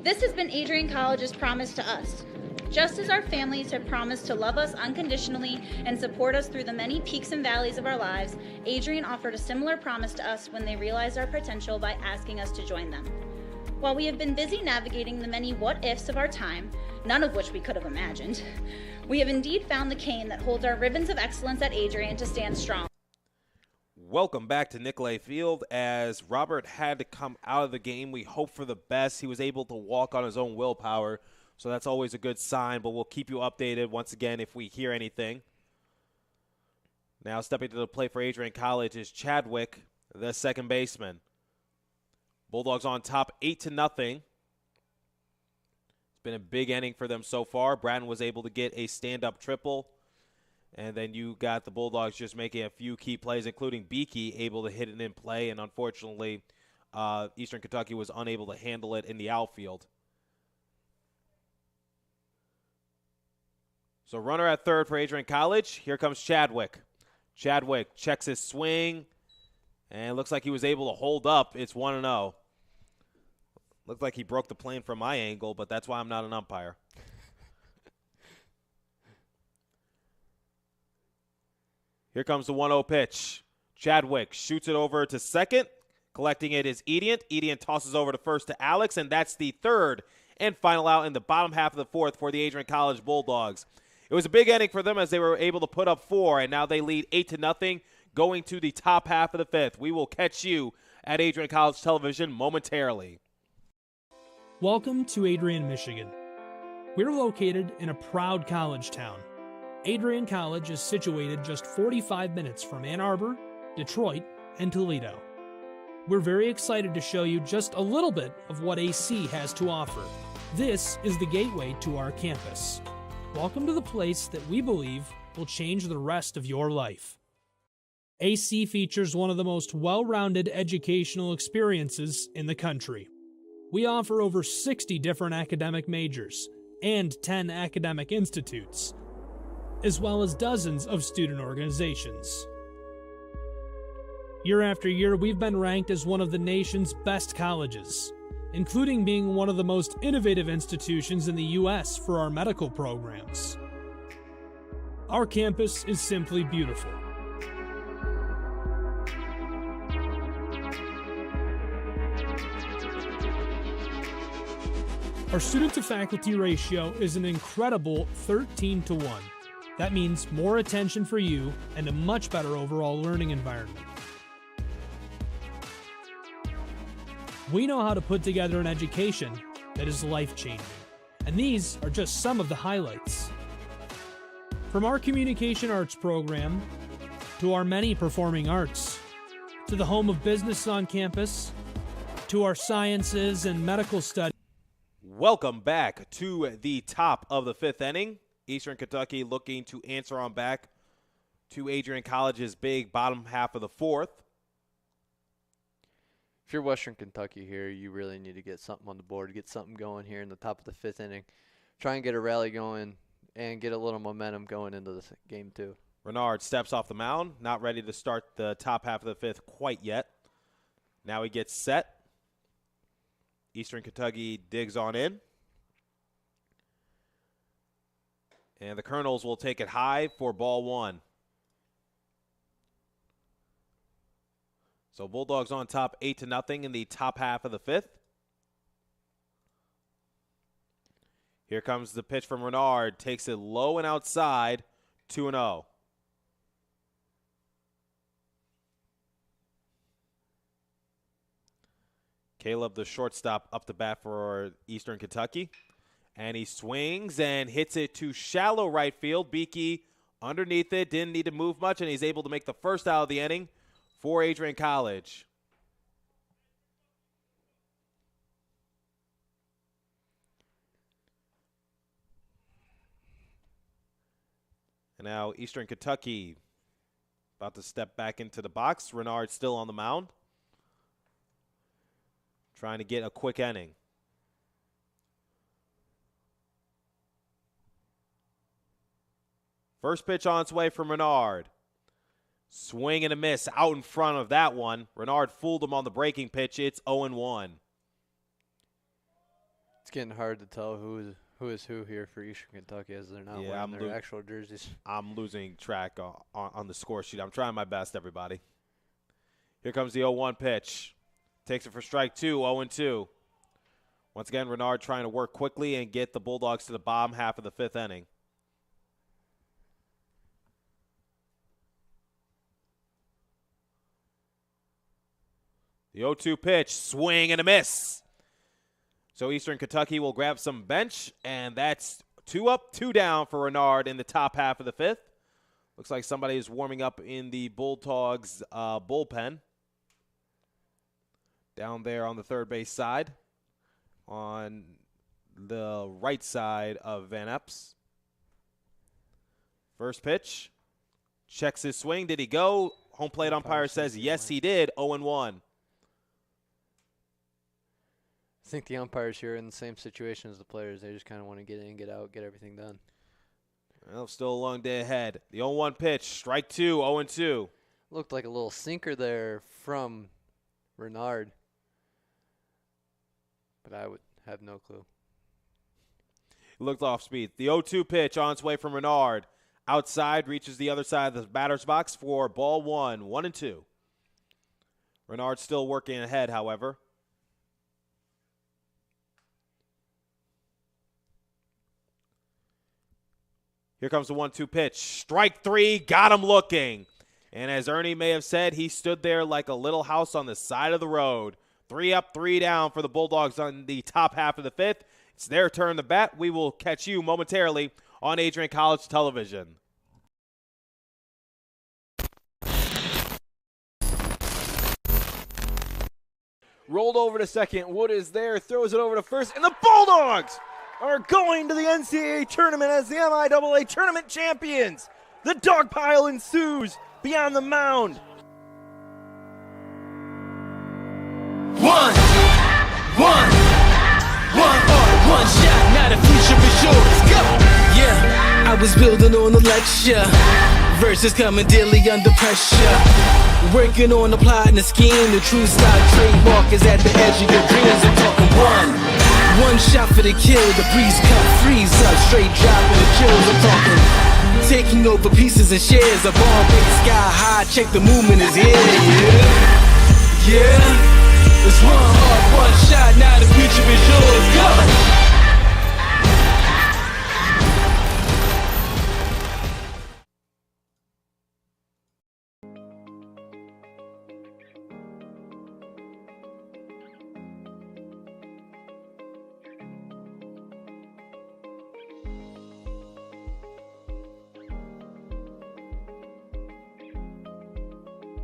Speaker 5: This has been Adrian College's promise to us. Just as our families have promised to love us unconditionally and support us through the many peaks and valleys of our lives, Adrian offered a similar promise to us when they realized our potential by asking us to join them. While we have been busy navigating the many what-ifs of our time, none of which we could have imagined, we have indeed found the cane that holds our ribbons of excellence at Adrian to stand strong.
Speaker 12: Welcome back to Nicolay Field. As Robert had to come out of the game, we hope for the best. He was able to walk on his own willpower, so that's always a good sign, but we'll keep you updated once again if we hear anything. Now stepping to the plate for Adrian College is Chadwick, the second baseman. Bulldogs on top 8-0. It's been a big inning for them so far. Bratton was able to get a stand-up triple. And then you got the Bulldogs just making a few key plays, including Beakey able to hit it in play. And unfortunately, Eastern Kentucky was unable to handle it in the outfield. So runner at third for Adrian College. Here comes Chadwick. Chadwick checks his swing. And it looks like he was able to hold up. It's 1-0. Looked like he broke the plane from my angle, but that's why I'm not an umpire. Here comes the 1-0 pitch. Chadwick shoots it over to second. Collecting it is Edian. Edian tosses over to first to Alex, and that's the third and final out in the bottom half of the fourth for the Adrian College Bulldogs. It was a big inning for them as they were able to put up 4, and now they lead 8-0 going to the top half of the fifth. We will catch you at Adrian College Television momentarily.
Speaker 4: Welcome to Adrian, Michigan. We're located in a proud college town. Adrian College is situated just 45 minutes from Ann Arbor, Detroit, and Toledo. We're very excited to show you just a little bit of what AC has to offer. This is the gateway to our campus. Welcome to the place that we believe will change the rest of your life. AC features one of the most well-rounded educational experiences in the country. We offer over 60 different academic majors and 10 academic institutes, as well as dozens of student organizations. Year after year, we've been ranked as one of the nation's best colleges, including being one of the most innovative institutions in the U.S. for our medical programs. Our campus is simply beautiful. Our student-to-faculty ratio is an incredible 13-to-1. That means more attention for you and a much better overall learning environment. We know how to put together an education that is life-changing, and these are just some of the highlights. From our communication arts program, to our many performing arts, to the home of business on campus, to our sciences and medical studies.
Speaker 12: Welcome back to the top of the fifth inning. Eastern Kentucky looking to answer on back to Adrian College's big bottom half of the fourth.
Speaker 14: If you're Western Kentucky here, you really need to get something on the board, get something going here in the top of the fifth inning. Try and get a rally going and get a little momentum going into this game too.
Speaker 12: Renard steps off the mound, not ready to start the top half of the fifth quite yet. Now he gets set. Eastern Kentucky digs on in. And the Colonels will take it high for ball one. So Bulldogs on top 8-0 in the top half of the fifth. Here comes the pitch from Renard. Takes it low and outside, 2-0. Caleb, the shortstop, up the bat for Eastern Kentucky. And he swings and hits it to shallow right field. Beakey underneath it, didn't need to move much, and he's able to make the first out of the inning for Adrian College. And now Eastern Kentucky about to step back into the box. Renard still on the mound, trying to get a quick inning. First pitch on its way from Renard. Swing and a miss out in front of that one. Renard fooled him on the breaking pitch. It's 0-1.
Speaker 14: It's getting hard to tell who is who here for Eastern Kentucky as they're not wearing their actual jerseys.
Speaker 12: I'm losing track on the score sheet. I'm trying my best, everybody. Here comes the 0-1 pitch. Takes it for strike two, 0-2. Once again, Renard trying to work quickly and get the Bulldogs to the bottom half of the fifth inning. The 0-2 pitch, swing and a miss. So Eastern Kentucky will grab some bench, and that's 2 up, 2 down for Renard in the top half of the fifth. Looks like somebody is warming up in the Bulldogs bullpen. Down there on the third base side, on the right side of Van Epps. First pitch, checks his swing. Did he go? Home plate umpire says yes, he did. 0-1.
Speaker 14: I think the umpires here are in the same situation as the players. They just kind of want to get in, get out, get everything done.
Speaker 12: Well, still a long day ahead. The 0-1 pitch, strike two, 0-2.
Speaker 14: Looked like a little sinker there from Renard, but I would have no clue.
Speaker 12: It looked off speed. The 0-2 pitch on its way from Renard. Outside, reaches the other side of the batter's box for ball one, 1-2. Renard still working ahead, however. Here comes the 1-2 pitch. Strike three, got him looking. And as Ernie may have said, he stood there like a little house on the side of the road. 3 up, 3 down for the Bulldogs on the top half of the fifth. It's their turn to bat. We will catch you momentarily on Adrian College Television.
Speaker 15: Rolled over to second. Wood is there, throws it over to first, and the Bulldogs are going to the NCAA tournament as the MIAA tournament champions. The dog pile ensues beyond the mound.
Speaker 13: One shot, now the future is yours. Go! Yeah, I was building on a lecture. Verses coming daily under pressure. Working on the plot and the scheme. The true stock trademark is at the edge of your dreams. I'm talking one shot for the kill. The breeze cut, freeze up, straight dropping the chills. I'm talking taking over pieces and shares. A bomb big sky high. Check the movement is here. Yeah. It's one heart, one shot, now the future is yours. Go!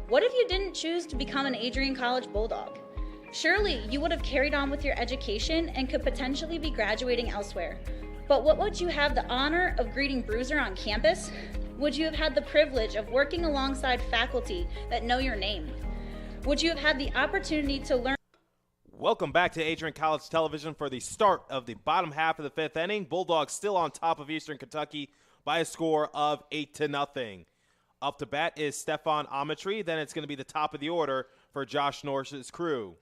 Speaker 5: What if you didn't choose to become an Adrian College Bulldog? Surely you would have carried on with your education and could potentially be graduating elsewhere. But what would you have the honor of greeting Bruiser on campus? Would you have had the privilege of working alongside faculty that know your name? Would you have had the opportunity to learn?
Speaker 12: Welcome back to Adrian College Television for the start of the bottom half of the fifth inning. Bulldogs still on top of Eastern Kentucky by a score of 8-0. Up to bat is Stefan Amatry. Then it's going to be the top of the order for Josh Norris's crew.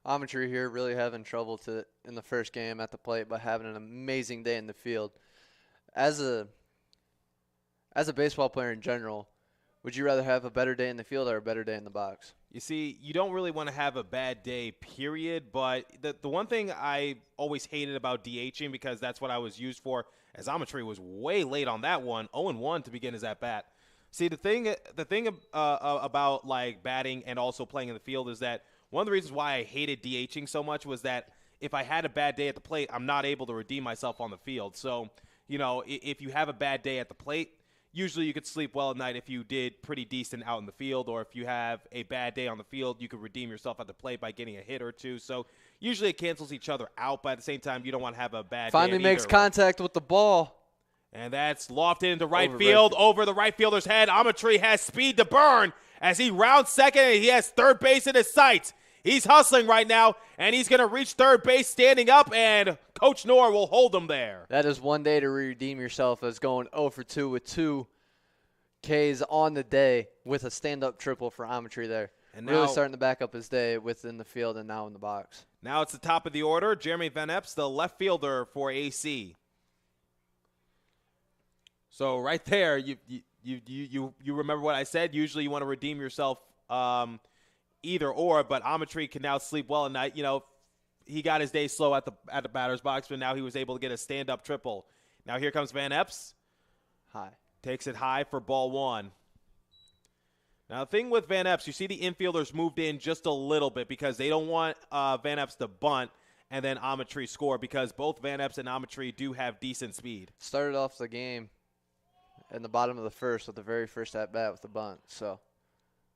Speaker 14: Amatry here really having trouble in the first game at the plate, but having an amazing day in the field. As a baseball player in general, would you rather have a better day in the field or a better day in the box?
Speaker 12: You see, you don't really want to have a bad day, period. But the one thing I always hated about DHing, because that's what I was used for, as Amatry was way late on that one, 0-1 to begin his at-bat. See, the thing about like batting and also playing in the field is that one of the reasons why I hated DHing so much was that if I had a bad day at the plate, I'm not able to redeem myself on the field. So, you know, if you have a bad day at the plate, usually you could sleep well at night if you did pretty decent out in the field, or if you have a bad day on the field, you could redeem yourself at the plate by getting a hit or two. So usually it cancels each other out, but at the same time, you don't want to have a bad
Speaker 14: Finally
Speaker 12: day.
Speaker 14: Makes contact with the ball.
Speaker 12: And that's lofted into right field, over the right fielder's head. Amatry has speed to burn as he rounds second, and he has third base in his sights. He's hustling right now, and he's going to reach third base standing up, and Coach Knorr will hold him there.
Speaker 14: That is one day to redeem yourself as going 0 for 2 with 2 Ks on the day with a stand-up triple for Amatry there.
Speaker 12: And
Speaker 14: really
Speaker 12: now,
Speaker 14: starting to back up his day within the field and now in the box.
Speaker 12: Now it's the top of the order. Jeremy Van Epps, the left fielder for AC. So right there, you remember what I said? Usually you want to redeem yourself either or, but Amatry can now sleep well at night. You know, he got his day slow at the batter's box, but now he was able to get a stand-up triple. Now here comes Van Epps.
Speaker 14: High.
Speaker 12: Takes it high for ball 1. Now, the thing with Van Epps, you see the infielders moved in just a little bit because they don't want Van Epps to bunt and then Amatry score because both Van Epps and Amatry do have decent speed.
Speaker 14: Started off the game in the bottom of the first with the very first at-bat with the bunt. So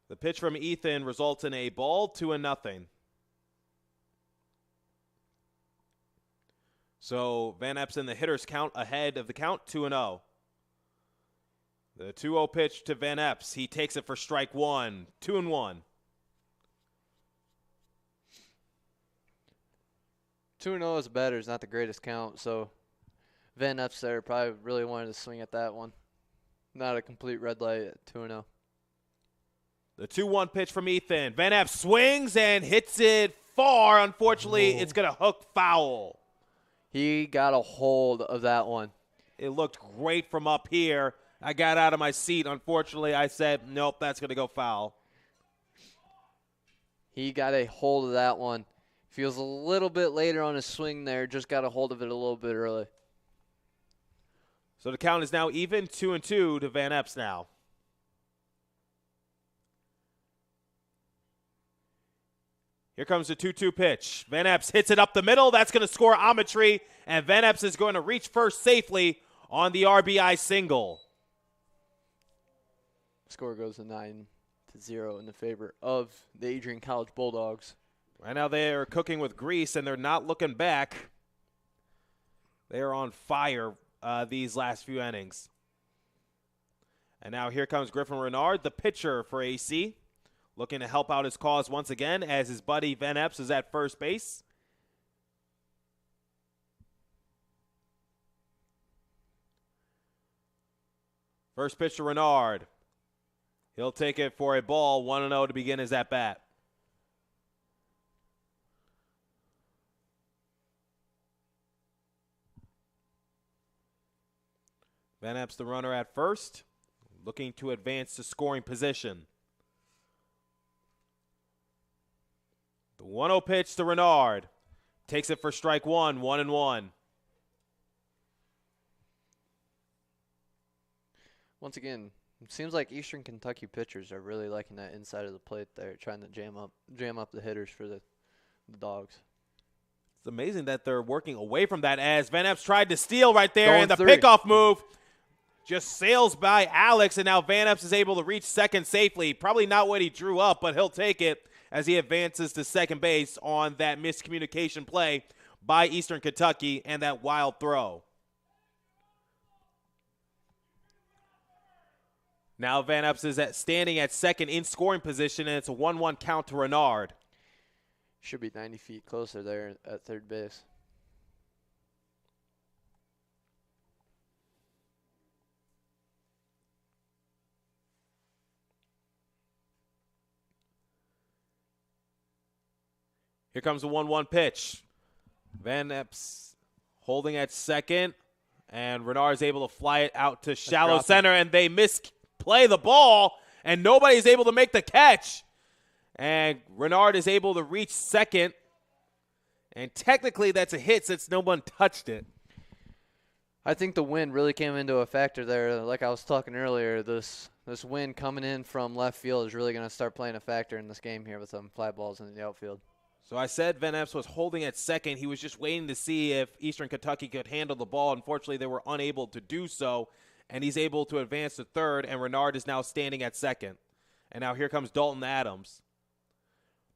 Speaker 12: the pitch from Ethan results in a ball, 2-0. So Van Epps in the hitter's count ahead of the count, 2-0. The 2-0 pitch to Van Epps. He takes it for strike 1, 2-1.
Speaker 14: 2-0 as a batter is not the greatest count, so Van Epps there probably really wanted to swing at that one. Not a complete red light at 2-0.
Speaker 12: The 2-1 pitch from Ethan. Van Epps swings and hits it far. Unfortunately, it's going to hook foul.
Speaker 14: He got a hold of that one.
Speaker 12: It looked great from up here. I got out of my seat. Unfortunately, I said, nope, that's going to go foul.
Speaker 14: He got a hold of that one. Feels a little bit later on his swing there. Just got a hold of it a little bit early.
Speaker 12: So the count is now even, 2-2 to Van Epps now. Here comes the 2-2 pitch. Van Epps hits it up the middle. That's going to score Amatry, and Van Epps is going to reach first safely on the RBI single.
Speaker 14: Score goes to 9-0 in the favor of the Adrian College Bulldogs.
Speaker 12: Right now they are cooking with grease, and they're not looking back. They are on fire these last few innings. And now here comes Griffin Renard, the pitcher for AC, looking to help out his cause once again as his buddy Van Epps is at first base. First pitch to Renard. He'll take it for a ball, 1-0 to begin his at-bat. Van Epps, the runner at first, looking to advance to scoring position. The 1-0 pitch to Renard. Takes it for strike 1, 1-1.
Speaker 14: Once again, it seems like Eastern Kentucky pitchers are really liking that inside of the plate there, trying to jam up the hitters for the Dogs.
Speaker 12: It's amazing that they're working away from that as Van Epps tried to steal right there,
Speaker 14: Going
Speaker 12: and the
Speaker 14: three.
Speaker 12: pickoff move just sails by Alex, and now Van Epps is able to reach second safely. Probably not what he drew up, but he'll take it as he advances to second base on that miscommunication play by Eastern Kentucky and that wild throw. Now Van Epps is standing at second in scoring position, and it's a 1-1 count to Renard.
Speaker 14: Should be 90 feet closer there at third base.
Speaker 12: Here comes the 1-1 pitch. Van Epps holding at second, and Renard is able to fly it out to shallow center, and they misplay the ball, and nobody's able to make the catch. And Renard is able to reach second, and technically that's a hit since no one touched it.
Speaker 14: I think the wind really came into a factor there. Like I was talking earlier, this wind coming in from left field is really going to start playing a factor in this game here with some fly balls in the outfield.
Speaker 12: So I said Van Epps was holding at second. He was just waiting to see if Eastern Kentucky could handle the ball. Unfortunately, they were unable to do so, and he's able to advance to third, and Renard is now standing at second. And now here comes Dalton Adams.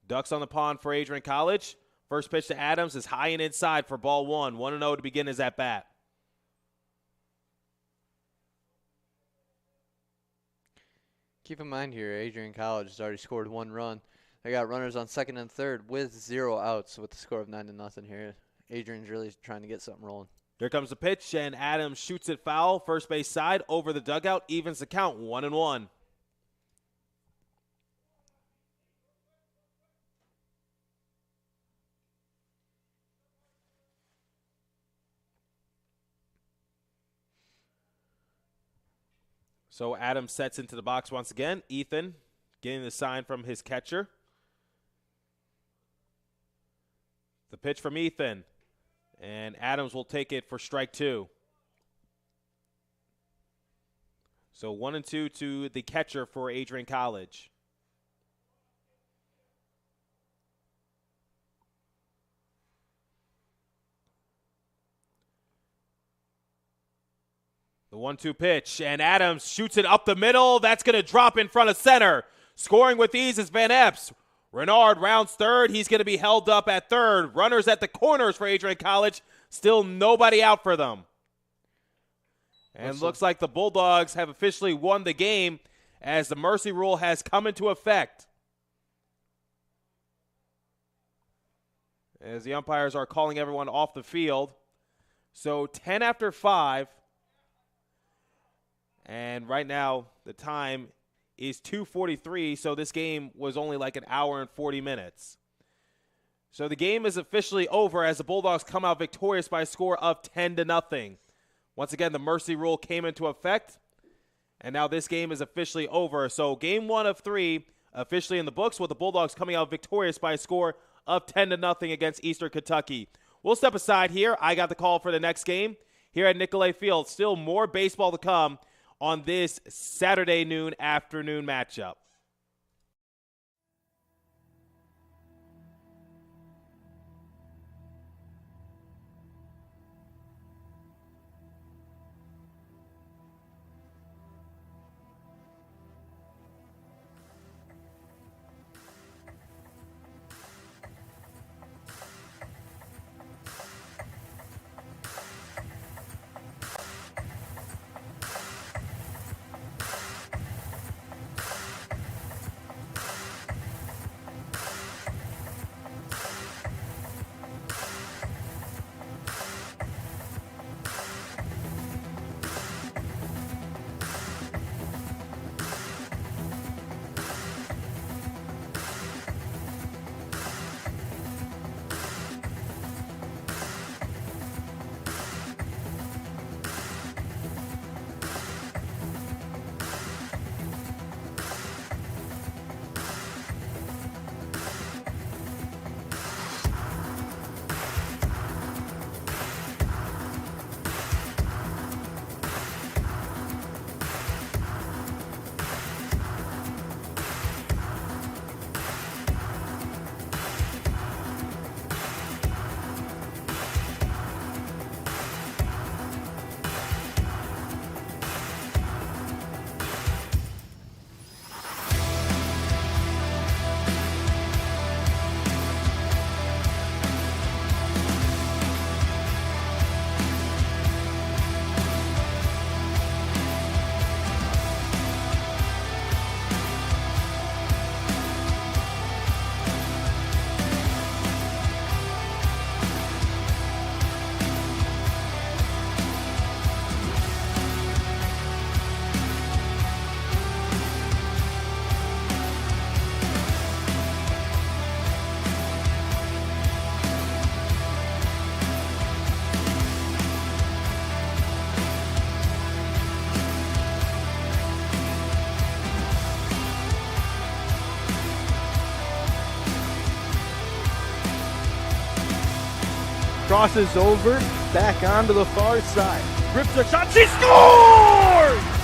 Speaker 12: Ducks on the pond for Adrian College. First pitch to Adams is high and inside for ball 1. 1-0 to begin his at-bat.
Speaker 14: Keep in mind here, Adrian College has already scored 1 run. I got runners on second and third with 0 outs with the score of 9-0 here. Adrian's really trying to get something rolling.
Speaker 12: Here comes the pitch, and Adams shoots it foul. First base side, over the dugout, evens the count, 1-1. So Adams sets into the box once again. Ethan getting the sign from his catcher. The pitch from Ethan. And Adams will take it for strike 2. So 1-2 to the catcher for Adrian College. The 1-2 pitch, and Adams shoots it up the middle. That's going to drop in front of center. Scoring with ease is Van Epps. Renard rounds third. He's going to be held up at third. Runners at the corners for Adrian College. Still nobody out for them. And looks like the Bulldogs have officially won the game as the mercy rule has come into effect. As the umpires are calling everyone off the field. So 10 after 5. And right now the time is 2:43, so this game was only like an hour and 40 minutes. So the game is officially over as the Bulldogs come out victorious by a score of 10-0. Once again, the mercy rule came into effect, and now this game is officially over. So game 1 of 3 officially in the books, with the Bulldogs coming out victorious by a score of 10-0 against Eastern Kentucky. We'll step aside here. I got the call for the next game here at Nicolay Field. Still more baseball to come on this Saturday afternoon matchup.
Speaker 15: Crosses over, back onto the far side. Rips a shot, she scores!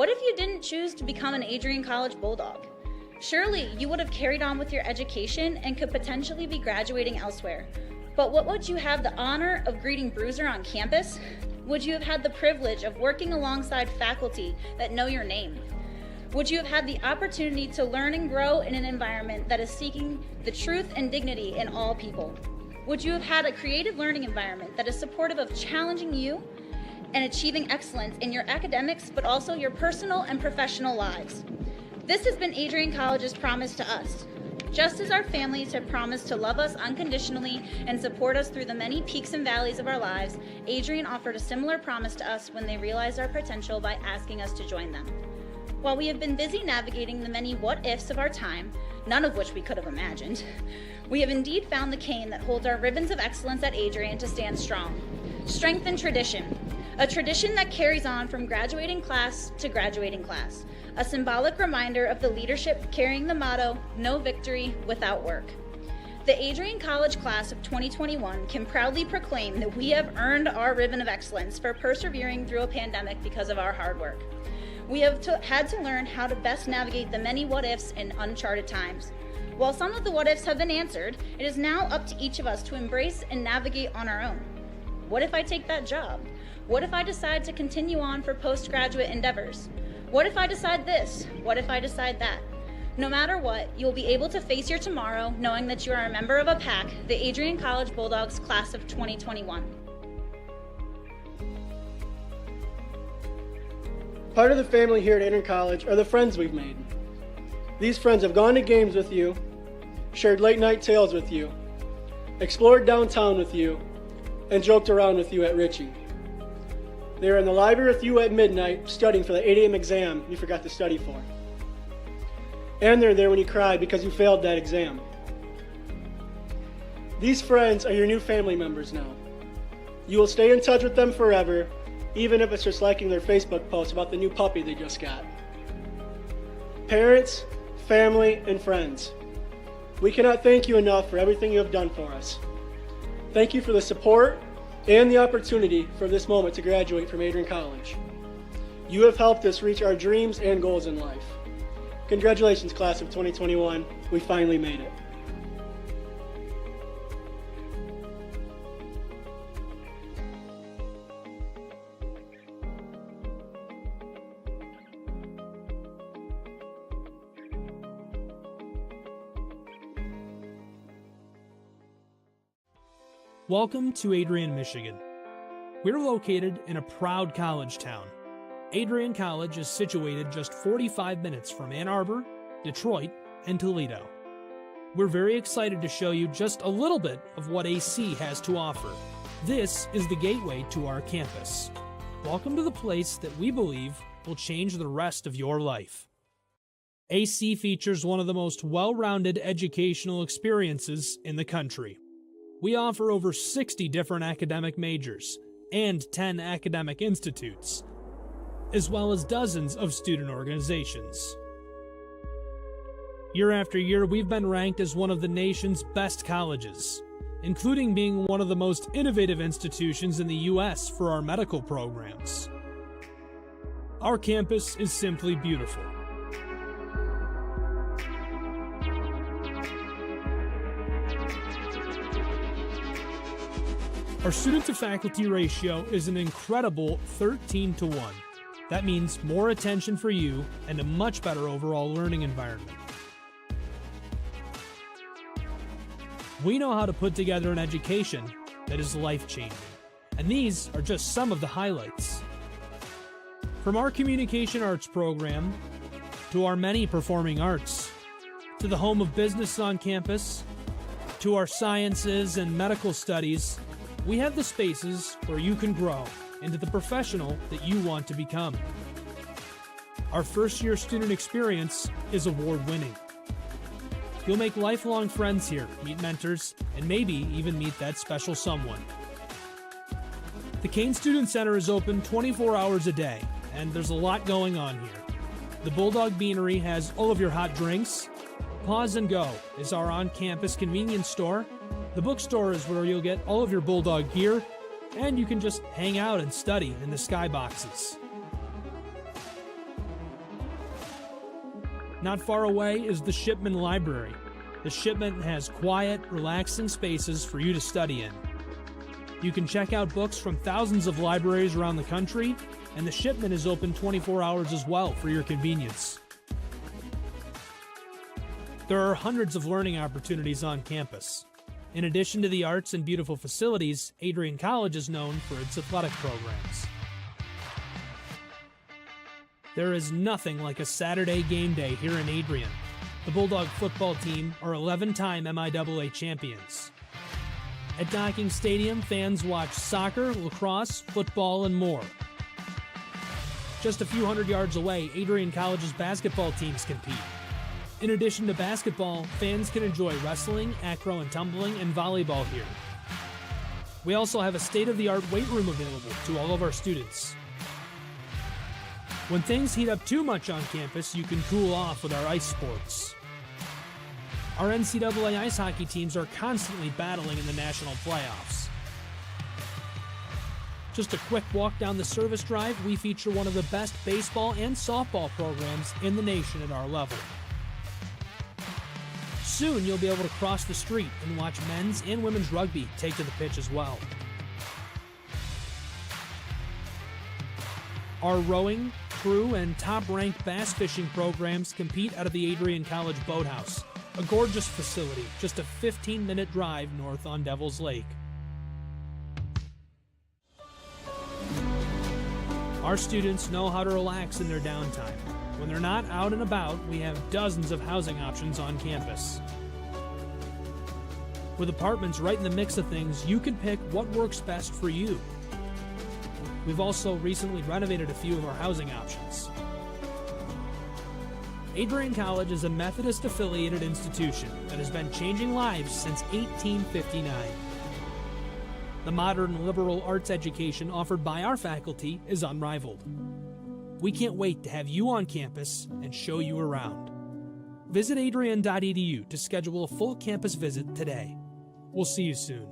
Speaker 5: What if you didn't choose to become an Adrian College Bulldog? Surely you would have carried on with your education and could potentially be graduating elsewhere. But what would you have the honor of greeting Bruiser on campus? Would you have had the privilege of working alongside faculty that know your name? Would you have had the opportunity to learn and grow in an environment that is seeking the truth and dignity in all people? Would you have had a creative learning environment that is supportive of challenging you and achieving excellence in your academics, but also your personal and professional lives? This has been Adrian College's promise to us. Just as our families have promised to love us unconditionally and support us through the many peaks and valleys of our lives, Adrian offered a similar promise to us when they realized our potential by asking us to join them. While we have been busy navigating the many what-ifs of our time, none of which we could have imagined, we have indeed found the cane that holds our ribbons of excellence at Adrian to stand strong. Strength and tradition. A tradition that carries on from graduating class to graduating class. A symbolic reminder of the leadership carrying the motto, no victory without work. The Adrian College class of 2021 can proudly proclaim that we have earned our ribbon of excellence for persevering through a pandemic because of our hard work. We have had to learn how to best navigate the many what-ifs in uncharted times. While some of the what-ifs have been answered, it is now up to each of us to embrace and navigate on our own. What if I take that job? What if I decide to continue on for postgraduate endeavors? What if I decide this? What if I decide that? No matter what, you'll be able to face your tomorrow knowing that you are a member of a pack, the Adrian College Bulldogs class of 2021.
Speaker 6: Part of the family here at Adrian College are the friends we've made. These friends have gone to games with you, shared late night tales with you, explored downtown with you, and joked around with you at Ritchie. They were in the library with you at midnight studying for the 8 a.m. exam you forgot to study for. And they're there when you cried because you failed that exam. These friends are your new family members now. You will stay in touch with them forever, even if it's just liking their Facebook post about the new puppy they just got. Parents, family, and friends, we cannot thank you enough for everything you have done for us. Thank you for the support and the opportunity for this moment to graduate from Adrian College. You have helped us reach our dreams and goals in life. Congratulations, class of 2021. We finally made it.
Speaker 4: Welcome to Adrian, Michigan. We're located in a proud college town. Adrian College is situated just 45 minutes from Ann Arbor, Detroit, and Toledo. We're very excited to show you just a little bit of what AC has to offer. This is the gateway to our campus. Welcome to the place that we believe will change the rest of your life. AC features one of the most well-rounded educational experiences in the country. We offer over 60 different academic majors and 10 academic institutes, as well as dozens of student organizations. Year after year, we've been ranked as one of the nation's best colleges, including being one of the most innovative institutions in the U.S. for our medical programs. Our campus is simply beautiful. Our student-to-faculty ratio is an incredible 13-to-1. That means more attention for you and a much better overall learning environment. We know how to put together an education that is life-changing, and these are just some of the highlights. From our communication arts program, to our many performing arts, to the home of business on campus, to our sciences and medical studies, we have the spaces where you can grow into the professional that you want to become. Our first-year student experience is award-winning. You'll make lifelong friends here, meet mentors, and maybe even meet that special someone. The Kane Student Center is open 24 hours a day, and there's a lot going on here. The Bulldog Beanery has all of your hot drinks. Pause and Go is our on-campus convenience store. The bookstore is where you'll get all of your Bulldog gear, and you can just hang out and study in the skyboxes. Not far away is the Shipman Library. The Shipman has quiet, relaxing spaces for you to study in. You can check out books from thousands of libraries around the country, and the Shipman is open 24 hours as well for your convenience. There are hundreds of learning opportunities on campus. In addition to the arts and beautiful facilities, Adrian College is known for its athletic programs. There is nothing like a Saturday game day here in Adrian. The Bulldog football team are 11-time MIAA champions. At Docking Stadium, fans watch soccer, lacrosse, football, and more. Just a few hundred yards away, Adrian College's basketball teams compete. In addition to basketball, fans can enjoy wrestling, acro and tumbling, and volleyball here. We also have a state-of-the-art weight room available to all of our students. When things heat up too much on campus, you can cool off with our ice sports. Our NCAA ice hockey teams are constantly battling in the national playoffs. Just a quick walk down the service drive, we feature one of the best baseball and softball programs in the nation at our level. Soon you'll be able to cross the street and watch men's and women's rugby take to the pitch as well. Our rowing, crew, and top-ranked bass fishing programs compete out of the Adrian College Boathouse, a gorgeous facility just a 15-minute drive north on Devil's Lake. Our students know how to relax in their downtime. When they're not out and about, we have dozens of housing options on campus. With apartments right in the mix of things, you can pick what works best for you. We've also recently renovated a few of our housing options. Adrian College is a Methodist-affiliated institution that has been changing lives since 1859. The modern liberal arts education offered by our faculty is unrivaled. We can't wait to have you on campus and show you around. Visit adrian.edu to schedule a full campus visit today. We'll see you soon.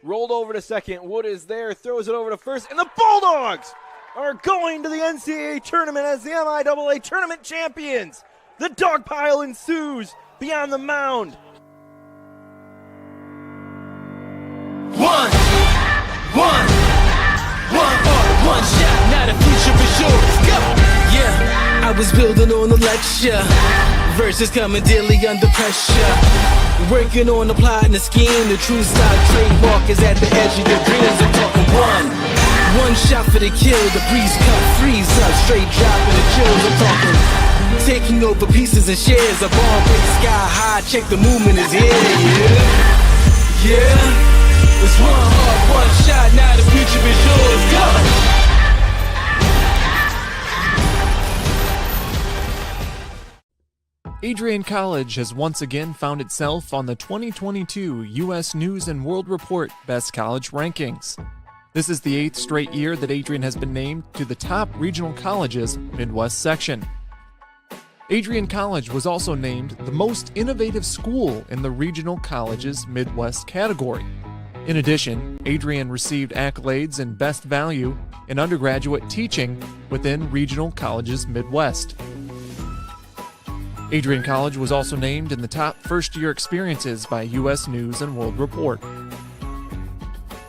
Speaker 15: Rolled over to second. Wood is there, throws it over to first, and the Bulldogs are going to the NCAA tournament as the MIAA tournament champions. The dog pile ensues beyond the mound.
Speaker 13: One shot, now the future is yours. Go! Yeah, I was building on the lecture. Verses coming daily under pressure. Working on the plot and the scheme. The true stock trademark is at the edge of your dreams. I'm talking one shot for the kill. The breeze cut, freeze up, straight dropping the chills. I'm talking taking over pieces and shares. A bomb break sky high. Check the movement is here. Yeah. It's one heart, one shot. Now the future is yours. Go.
Speaker 1: Adrian College has once again found itself on the 2022 U.S. News & World Report Best College Rankings. This is the 8th straight year that Adrian has been named to the top regional colleges Midwest section. Adrian College was also named the most innovative school in the regional colleges Midwest category. In addition, Adrian received accolades in Best Value in undergraduate teaching within regional colleges Midwest. Adrian College was also named in the top first-year experiences by U.S. News & World Report.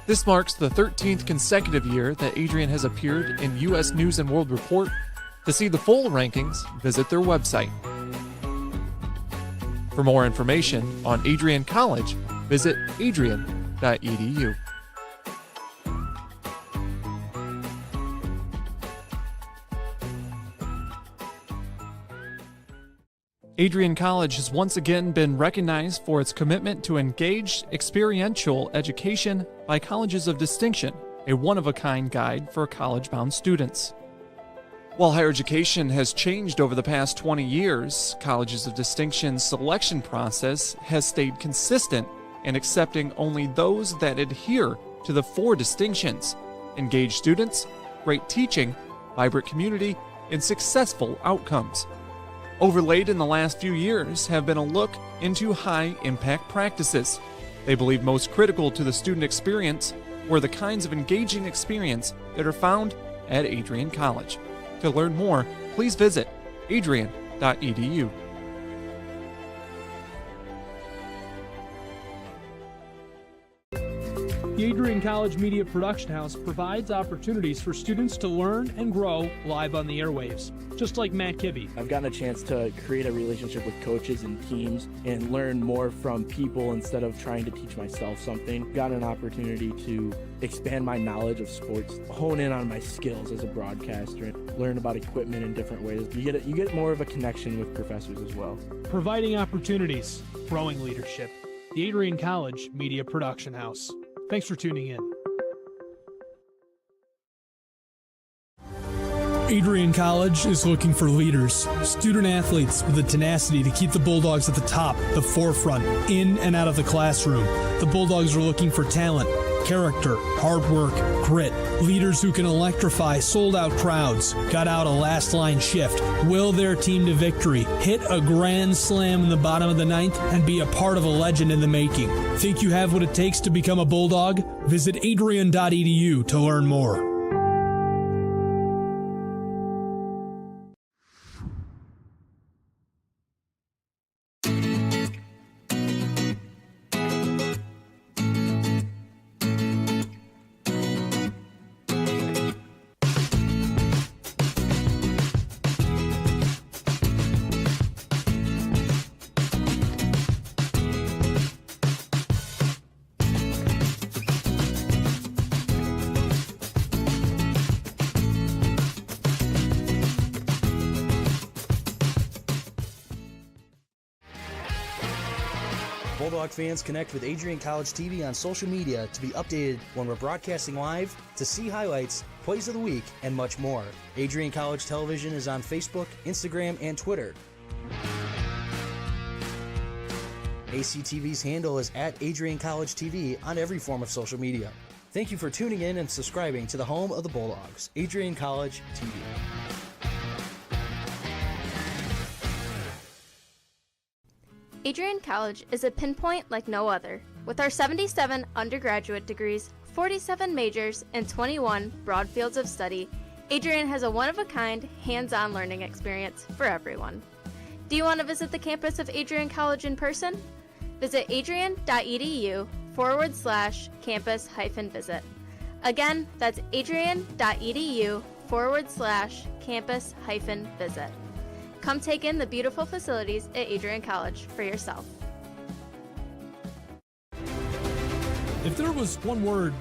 Speaker 1: This marks the 13th consecutive year that Adrian has appeared in U.S. News & World Report. To see the full rankings, visit their website. For more information on Adrian College, visit adrian.edu. Adrian College has once again been recognized for its commitment to engaged experiential education by Colleges of Distinction, a one-of-a-kind guide for college-bound students. While higher education has changed over the past 20 years, Colleges of Distinction's selection process has stayed consistent in accepting only those that adhere to the 4 distinctions: engaged students, great teaching, vibrant community, and successful outcomes. Overlaid in the last few years have been a look into high-impact practices. They believe most critical to the student experience were the kinds of engaging experience that are found at Adrian College. To learn more, please visit adrian.edu.
Speaker 4: The Adrian College Media Production House provides opportunities for students to learn and grow live on the airwaves, just like Matt Kibbe.
Speaker 2: I've gotten a chance to create a relationship with coaches and teams and learn more from people instead of trying to teach myself something. Got an opportunity to expand my knowledge of sports, hone in on my skills as a broadcaster, and learn about equipment in different ways. You get more of a connection with professors as well.
Speaker 4: Providing opportunities, growing leadership. The Adrian College Media Production House. Thanks for tuning in. Adrian College is looking for leaders, student athletes with the tenacity to keep the Bulldogs at the top, the forefront, in and out of the classroom. The Bulldogs are looking for talent, character, hard work, grit, leaders who can electrify sold-out crowds, got out a last-line shift, will their team to victory, hit a grand slam in the bottom of the 9th, and be a part of a legend in the making. Think you have what it takes to become a Bulldog? Visit adrian.edu to learn more.
Speaker 10: Bulldog fans, connect with Adrian College TV on social media to be updated when we're broadcasting live, to see highlights, plays of the week, and much more. Adrian College Television is on Facebook, Instagram, and Twitter. ACTV's handle is at Adrian College TV on every form of social media. Thank you for tuning in and subscribing to the home of the Bulldogs, Adrian College TV.
Speaker 3: Adrian College is a pinpoint like no other. With our 77 undergraduate degrees, 47 majors, and 21 broad fields of study, Adrian has a one-of-a-kind, hands-on learning experience for everyone. Do you want to visit the campus of Adrian College in person? Visit adrian.edu/campus-visit. Again, that's adrian.edu/campus-visit. Come take in the beautiful facilities at Adrian College for yourself.
Speaker 4: If there was one word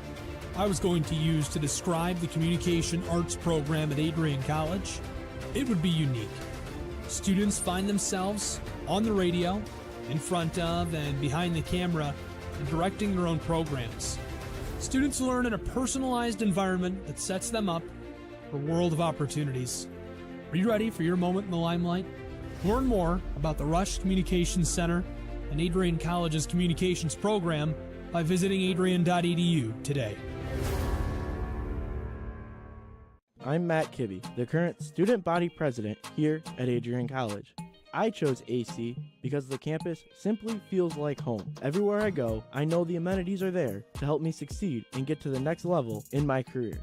Speaker 4: I was going to use to describe the communication arts program at Adrian College, it would be unique. Students find themselves on the radio, in front of and behind the camera, and directing their own programs. Students learn in a personalized environment that sets them up for a world of opportunities. Are you ready for your moment in the limelight? Learn more about the Rush Communications Center and Adrian College's communications program by visiting adrian.edu today.
Speaker 2: I'm Matt Kibbe, the current student body president here at Adrian College. I chose AC because the campus simply feels like home. Everywhere I go, I know the amenities are there to help me succeed and get to the next level in my career.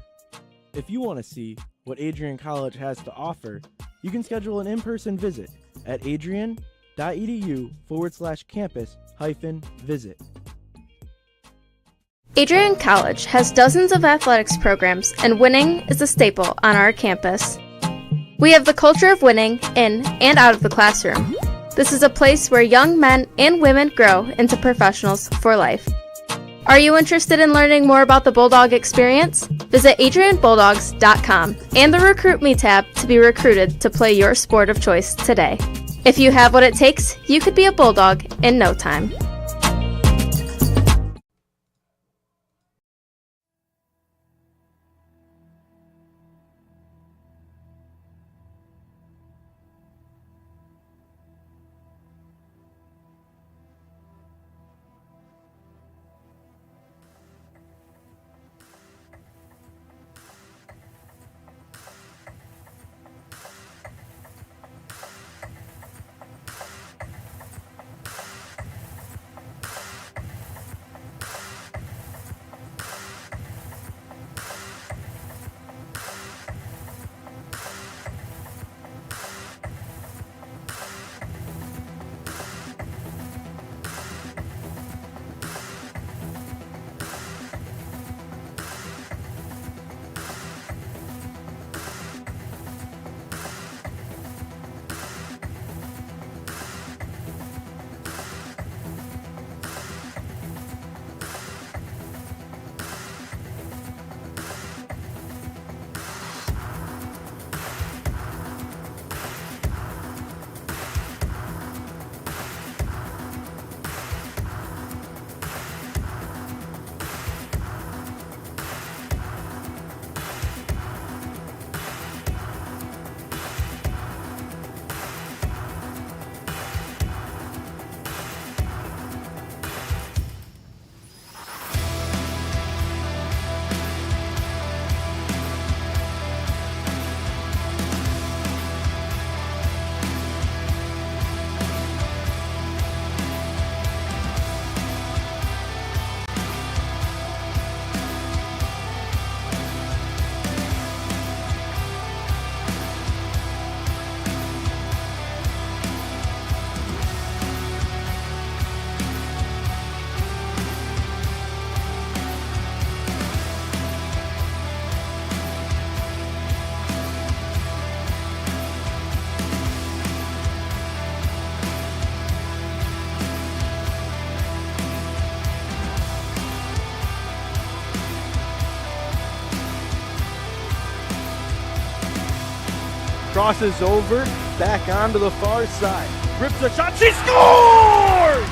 Speaker 2: If you want to see what Adrian College has to offer, you can schedule an in-person visit at adrian.edu/campus-visit.
Speaker 3: Adrian College has dozens of athletics programs, and winning is a staple on our campus. We have the culture of winning in and out of the classroom. This is a place where young men and women grow into professionals for life. Are you interested in learning more about the Bulldog experience? Visit adrianbulldogs.com and the Recruit Me tab to be recruited to play your sport of choice today. If you have what it takes, you could be a Bulldog in no time.
Speaker 15: Crosses over, back onto the far side. Rips a shot, she scores!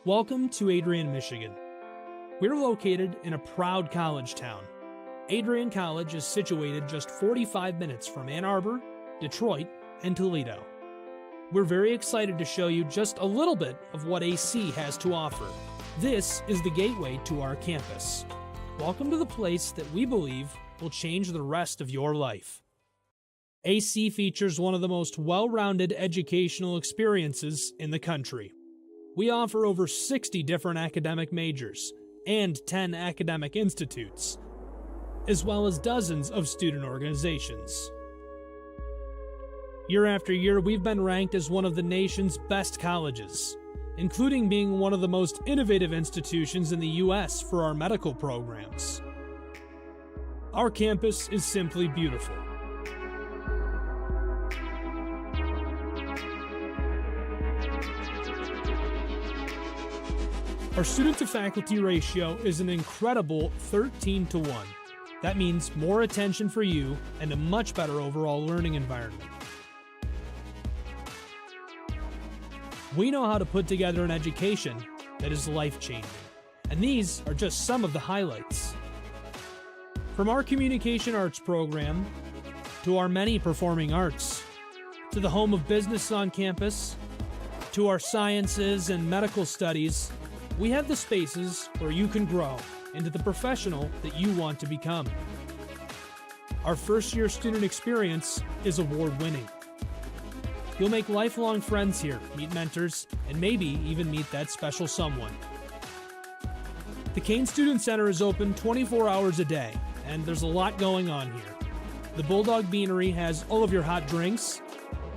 Speaker 4: Welcome to Adrian, Michigan. We're located in a proud college town. Adrian College is situated just 45 minutes from Ann Arbor, Detroit, and Toledo. We're very excited to show you just a little bit of what AC has to offer. This is the gateway to our campus. Welcome to the place that we believe will change the rest of your life. AC features one of the most well-rounded educational experiences in the country. We offer over 60 different academic majors and 10 academic institutes, as well as dozens of student organizations. Year after year, we've been ranked as one of the nation's best colleges, including being one of the most innovative institutions in the U.S. for our medical programs. Our campus is simply beautiful. Our student-to-faculty ratio is an incredible 13-to-1. That means more attention for you and a much better overall learning environment. We know how to put together an education that is life-changing, and these are just some of the highlights. From our communication arts program, to our many performing arts, to the home of business on campus, to our sciences and medical studies, we have the spaces where you can grow into the professional that you want to become. Our first-year student experience is award-winning. You'll make lifelong friends here, meet mentors, and maybe even meet that special someone. The Kane Student Center is open 24 hours a day, and there's a lot going on here. The Bulldog Beanery has all of your hot drinks.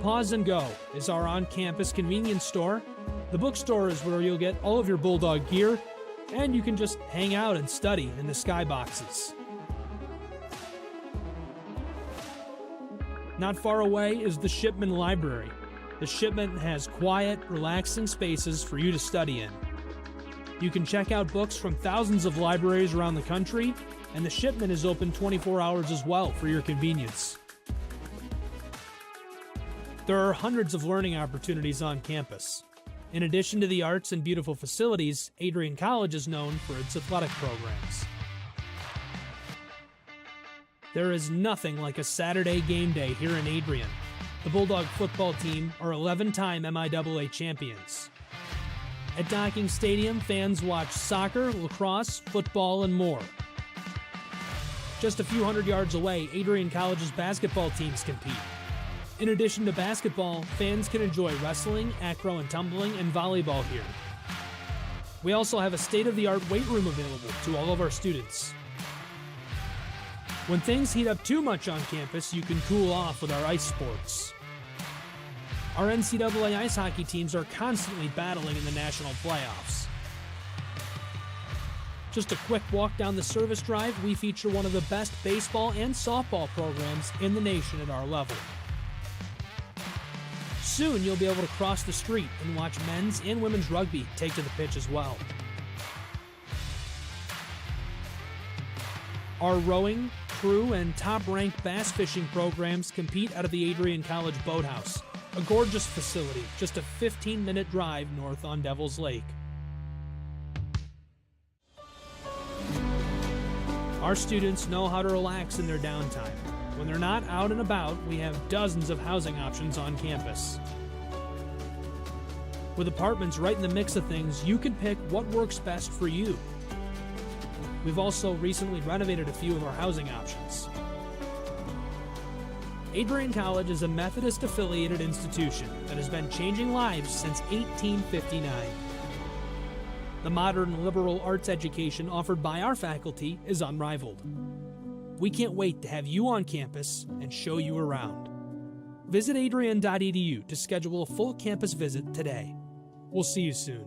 Speaker 4: Pause and Go is our on-campus convenience store. The bookstore is where you'll get all of your Bulldog gear, and you can just hang out and study in the skyboxes. Not far away is the Shipman Library. The Shipman has quiet, relaxing spaces for you to study in. You can check out books from thousands of libraries around the country, and the Shipman is open 24 hours as well for your convenience. There are hundreds of learning opportunities on campus. In addition to the arts and beautiful facilities, Adrian College is known for its athletic programs. There is nothing like a Saturday game day here in Adrian. The Bulldog football team are 11-time MIAA champions. At Docking Stadium, fans watch soccer, lacrosse, football, and more. Just a few hundred yards away, Adrian College's basketball teams compete. In addition to basketball, fans can enjoy wrestling, acro and tumbling, and volleyball here. We also have a state-of-the-art weight room available to all of our students. When things heat up too much on campus, you can cool off with our ice sports. Our NCAA ice hockey teams are constantly battling in the national playoffs. Just a quick walk down the service drive, we feature one of the best baseball and softball programs in the nation at our level. Soon you'll be able to cross the street and watch men's and women's rugby take to the pitch as well. Our rowing, crew, and top-ranked bass fishing programs compete out of the Adrian College Boathouse, a gorgeous facility just a 15-minute drive north on Devil's Lake. Our students know how to relax in their downtime. When they're not out and about, we have dozens of housing options on campus. With apartments right in the mix of things, you can pick what works best for you. We've also recently renovated a few of our housing options. Adrian College is a Methodist-affiliated institution that has been changing lives since 1859. The modern liberal arts education offered by our faculty is unrivaled. We can't wait to have you on campus and show you around. Visit adrian.edu to schedule a full campus visit today. We'll see you soon.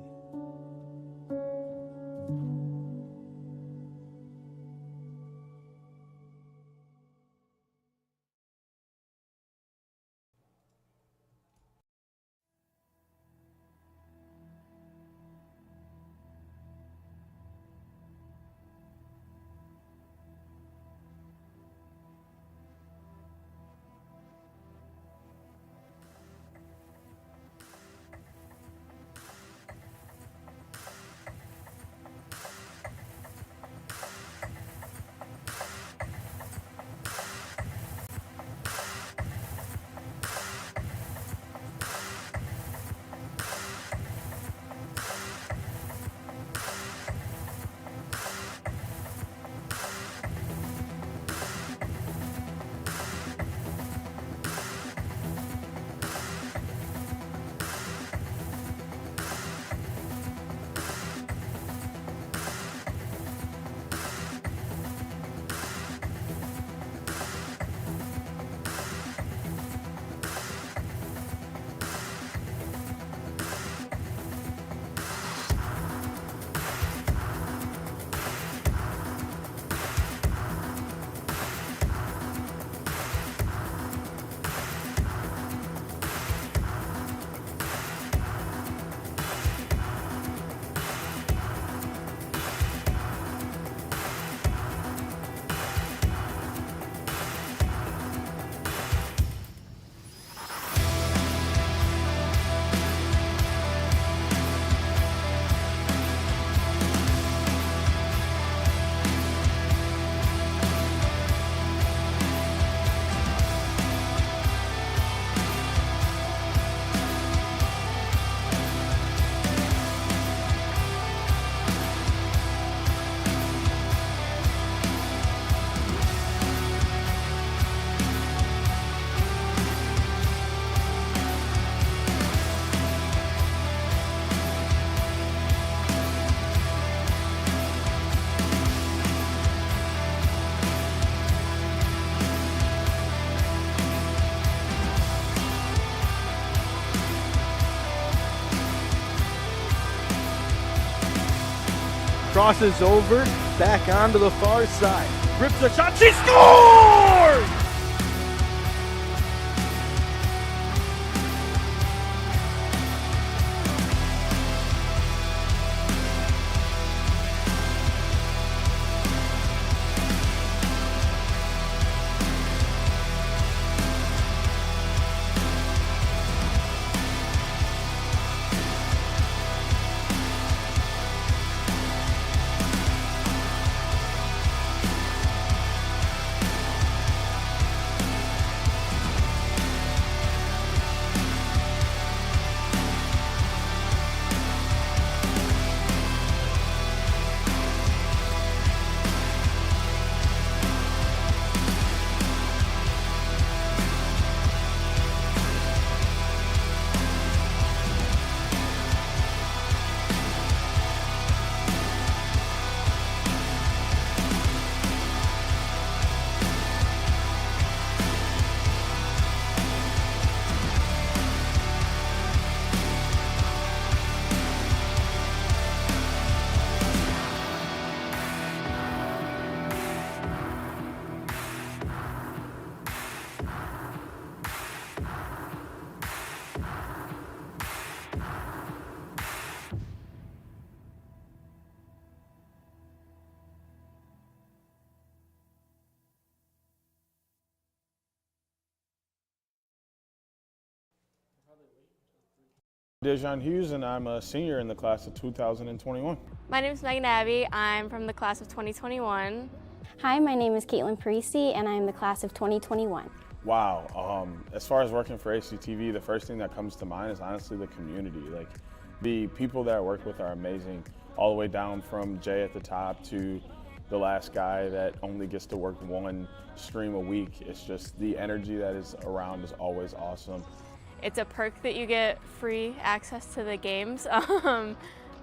Speaker 15: Crosses over, back onto the far side. Rips a shot, she scores!
Speaker 7: Adrian Hughes, and I'm a senior in the class of 2021.
Speaker 8: My name is Megan Abbey. I'm from the class of 2021.
Speaker 9: Hi, my name is Caitlin Parisi, and I'm the class of 2021.
Speaker 7: Wow. As far as working for ACTV, the first thing that comes to mind is honestly the community. Like, the people that I work with are amazing, all the way down from Jay at the top to the last guy that only gets to work one stream a week. It's just the energy that is around is always awesome.
Speaker 8: It's a perk that you get free access to the games,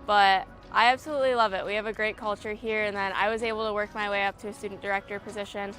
Speaker 8: but I absolutely love it. We have a great culture here, and then I was able to work my way up to a student director position,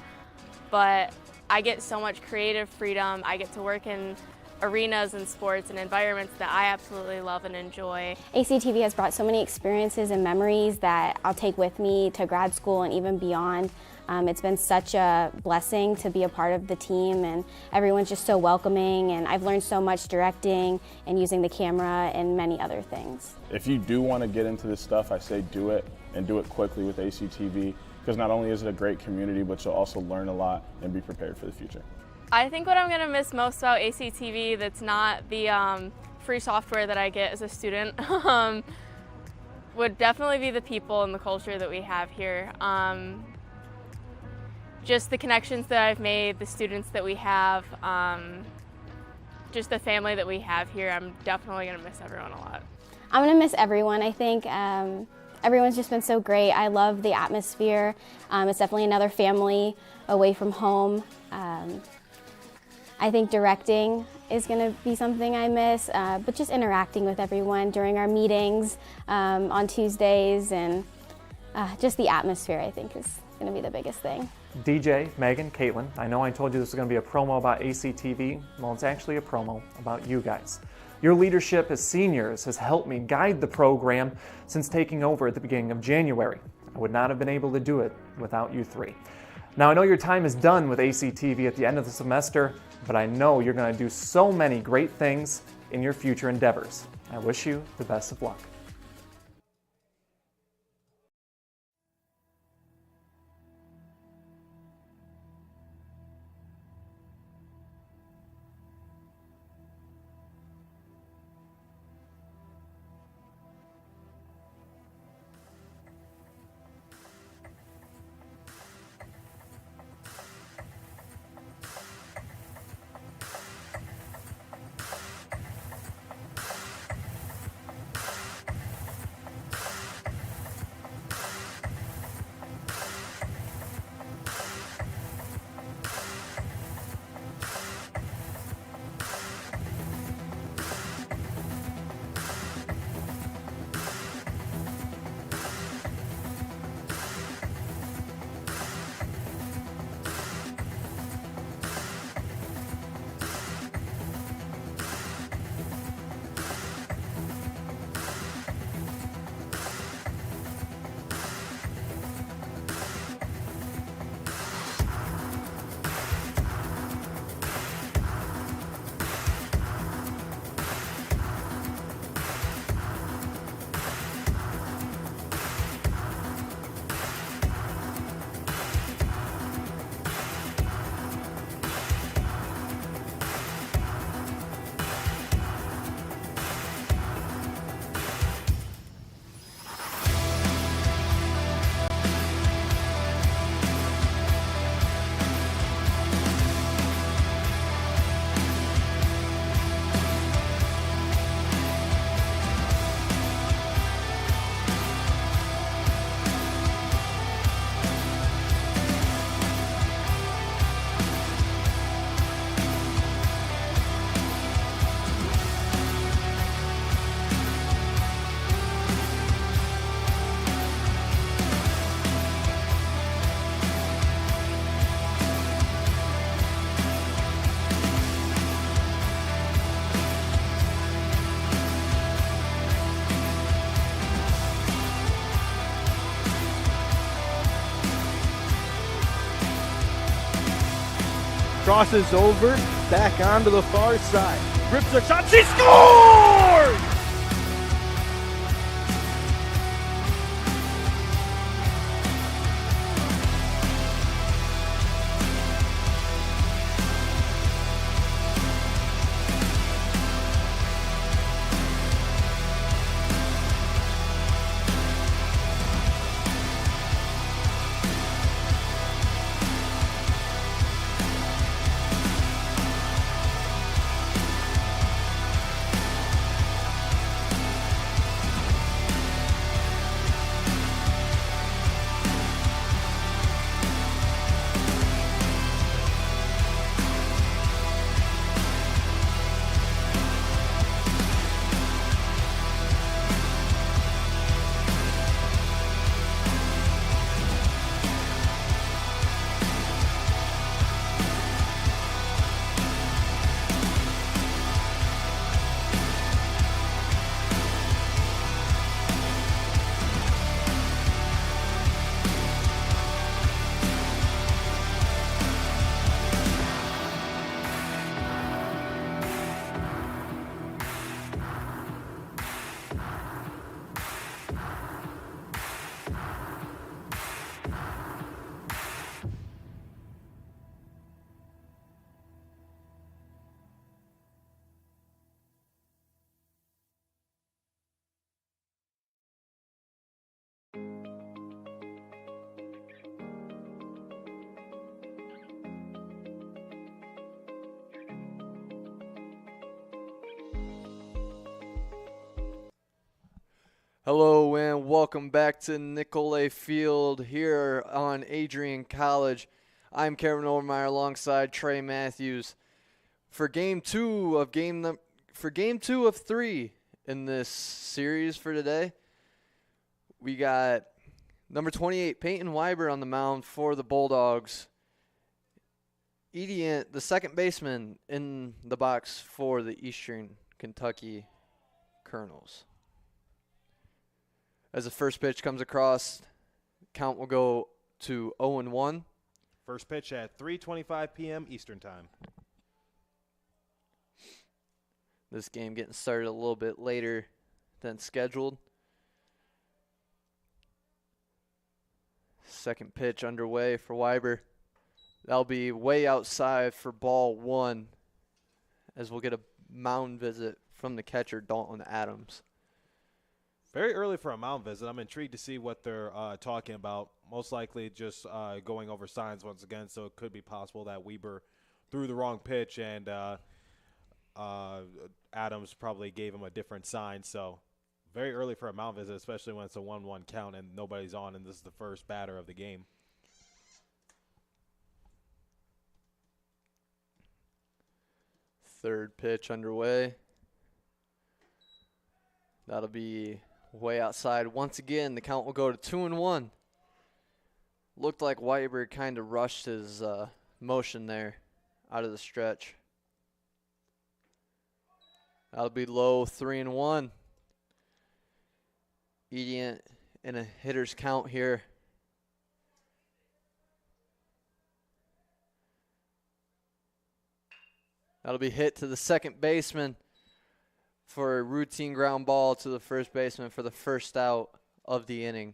Speaker 8: but I get so much creative freedom. I get to work in arenas and sports and environments that I absolutely love and enjoy.
Speaker 9: ACTV has brought so many experiences and memories that I'll take with me to grad school and even beyond. It's been such a blessing to be a part of the team, and everyone's just so welcoming, and I've learned so much directing and using the camera and many other things.
Speaker 7: If you do want to get into this stuff, I say do it, and do it quickly with ACTV, because not only is it a great community, but you'll also learn a lot and be prepared for the future.
Speaker 8: I think what I'm going to miss most about ACTV that's not the free software that I get as a student would definitely be the people and the culture that we have here. Just the connections that I've made, the students that we have, just the family that we have here. I'm definitely going to miss everyone a lot.
Speaker 9: I'm going to miss everyone. I think everyone's just been so great. I love the atmosphere. It's definitely another family away from home. I think directing is going to be something I miss, but just interacting with everyone during our meetings on Tuesdays, and just the atmosphere, I think, is going to be the biggest thing.
Speaker 1: DJ, Megan, Caitlin, I know I told you this was going to be a promo about ACTV. Well, it's actually a promo about you guys. Your leadership as seniors has helped me guide the program since taking over at the beginning of January. I would not have been able to do it without you three. Now, I know your time is done with ACTV at the end of the semester, but I know you're going to do so many great things in your future endeavors. I wish you the best of luck.
Speaker 15: Crosses over, back onto the far side. Rips a shot, she scores!
Speaker 14: Hello and welcome back to Nicolay Field here on Adrian College. I'm Kevin Overmeyer alongside Trey Matthews for game two of three in this series for today. We got number 28 Peyton Weiber on the mound for the Bulldogs. Adrian, the second baseman, in the box for the Eastern Kentucky Colonels. As the first pitch comes across, count will go to 0-1.
Speaker 12: First pitch at 3:25 p.m. Eastern Time.
Speaker 14: This game getting started a little bit later than scheduled. Second pitch underway for Weiber. That'll be way outside for ball one, as we'll get a mound visit from the catcher, Dalton Adams.
Speaker 12: Very early for a mound visit. I'm intrigued to see what they're talking about. Most likely just going over signs once again, so it could be possible that Weber threw the wrong pitch and Adams probably gave him a different sign. So very early for a mound visit, especially when it's a 1-1 count and nobody's on, and this is the first batter of the game.
Speaker 14: Third pitch underway. That'll be way outside. Once again, the count will go to 2-1. Looked like Weiber kind of rushed his motion there out of the stretch. That'll be low, 3-1. Adrian in a hitter's count here. That'll be hit to the second baseman for a routine ground ball to the first baseman for the first out of the inning.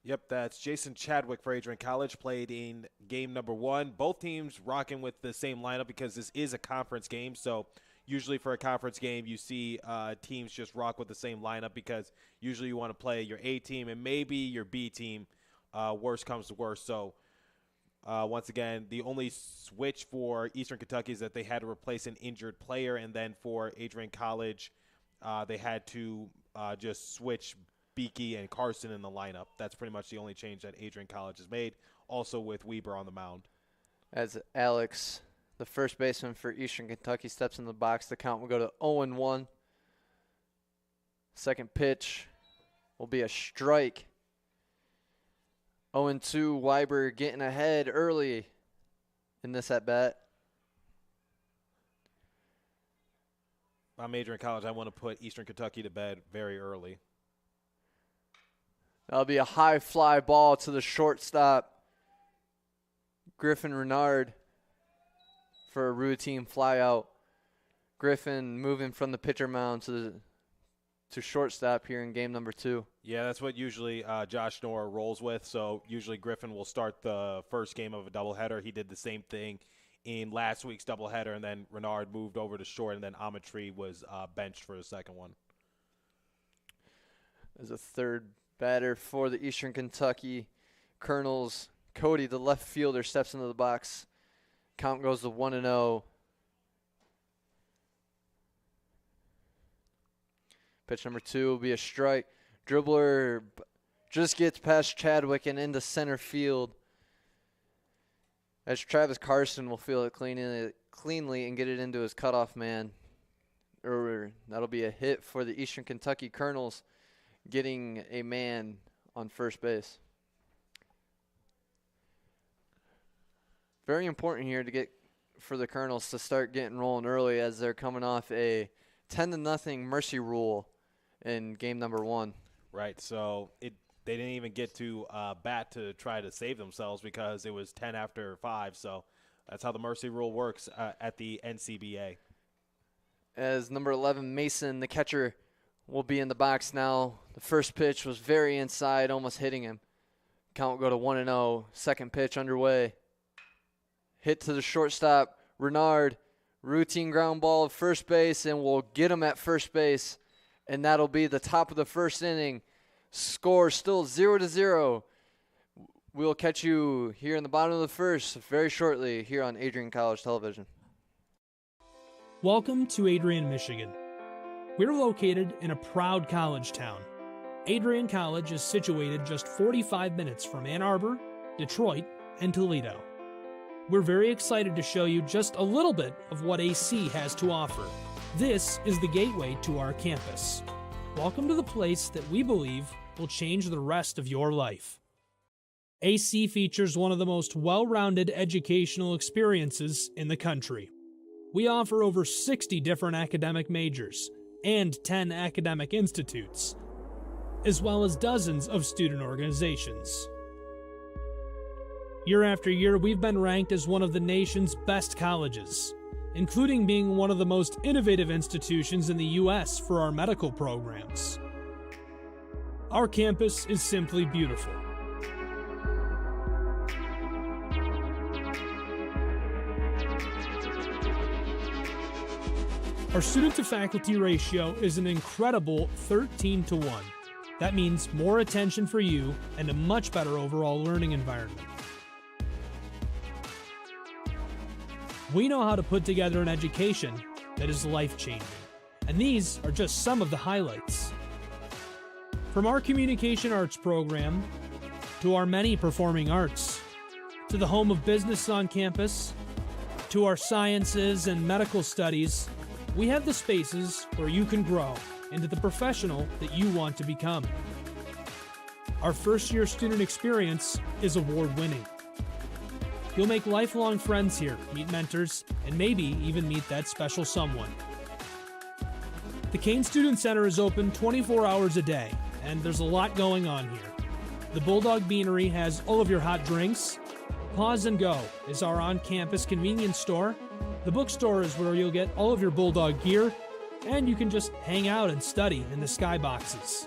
Speaker 12: Yep, that's Jason Chadwick for Adrian College, played in game number one. Both teams rocking with the same lineup because this is a conference game. So usually for a conference game, you see teams just rock with the same lineup because usually you want to play your A team and maybe your B team. Worst comes to worst. So once again, the only switch for Eastern Kentucky is that they had to replace an injured player, and then for Adrian College, they had to just switch Beakey and Carson in the lineup. That's pretty much the only change that Adrian College has made, also with Weber on the mound.
Speaker 14: As Alex, the first baseman for Eastern Kentucky, steps in the box, the count will go to 0-1. Second pitch will be a strike. 0-2, Weiber getting ahead early in this at-bat.
Speaker 12: I'm Adrian College. I want to put Eastern Kentucky to bed very early.
Speaker 14: That'll be a high fly ball to the shortstop, Griffin Renard, for a routine fly out. Griffin moving from the pitcher mound to shortstop here in game number 2.
Speaker 12: Yeah, that's what usually Josh Knorr rolls with. So usually Griffin will start the first game of a doubleheader. He did the same thing in last week's doubleheader, and then Renard moved over to short, and then Amatri was benched for the second one.
Speaker 14: As a third batter for the Eastern Kentucky Colonels, Cody, the left fielder, steps into the box. Count goes to 1-0. Pitch number 2 will be a strike. Dribbler just gets past Chadwick and into center field, as Travis Carson will field it cleanly and get it into his cutoff man. That'll be a hit for the Eastern Kentucky Colonels, getting a man on first base. Very important here to get for the Colonels to start getting rolling early, as they're coming off a 10-0 mercy rule in game number 1.
Speaker 12: Right, so they didn't even get to bat to try to save themselves because it was 10 after 5. So that's how the mercy rule works at the NCBA.
Speaker 14: As number 11, Mason, the catcher, will be in the box now. The first pitch was very inside, almost hitting him. Count go to 1-0. Second pitch underway. Hit to the shortstop, Renard. Routine ground ball at first base, and we'll get him at first base. And that'll be the top of the first inning. Score still 0-0. We'll catch you here in the bottom of the first very shortly here on Adrian College Television.
Speaker 4: Welcome to Adrian, Michigan. We're located in a proud college town. Adrian College is situated just 45 minutes from Ann Arbor, Detroit, and Toledo. We're very excited to show you just a little bit of what AC has to offer. This is the gateway to our campus. Welcome to the place that we believe will change the rest of your life. AC features one of the most well-rounded educational experiences in the country. We offer over 60 different academic majors and 10 academic institutes, as well as dozens of student organizations. Year after year, we've been ranked as one of the nation's best colleges, including being one of the most innovative institutions in the U.S. for our medical programs. Our campus is simply beautiful. Our student-to-faculty ratio is an incredible 13-to-1. That means more attention for you and a much better overall learning environment. We know how to put together an education that is life-changing, and these are just some of the highlights. From our communication arts program, to our many performing arts, to the home of business on campus, to our sciences and medical studies, we have the spaces where you can grow into the professional that you want to become. Our first-year student experience is award-winning. You'll make lifelong friends here, meet mentors, and maybe even meet that special someone. The Kane Student Center is open 24 hours a day, and there's a lot going on here. The Bulldog Beanery has all of your hot drinks. Pause and Go is our on-campus convenience store. The bookstore is where you'll get all of your Bulldog gear, and you can just hang out and study in the skyboxes.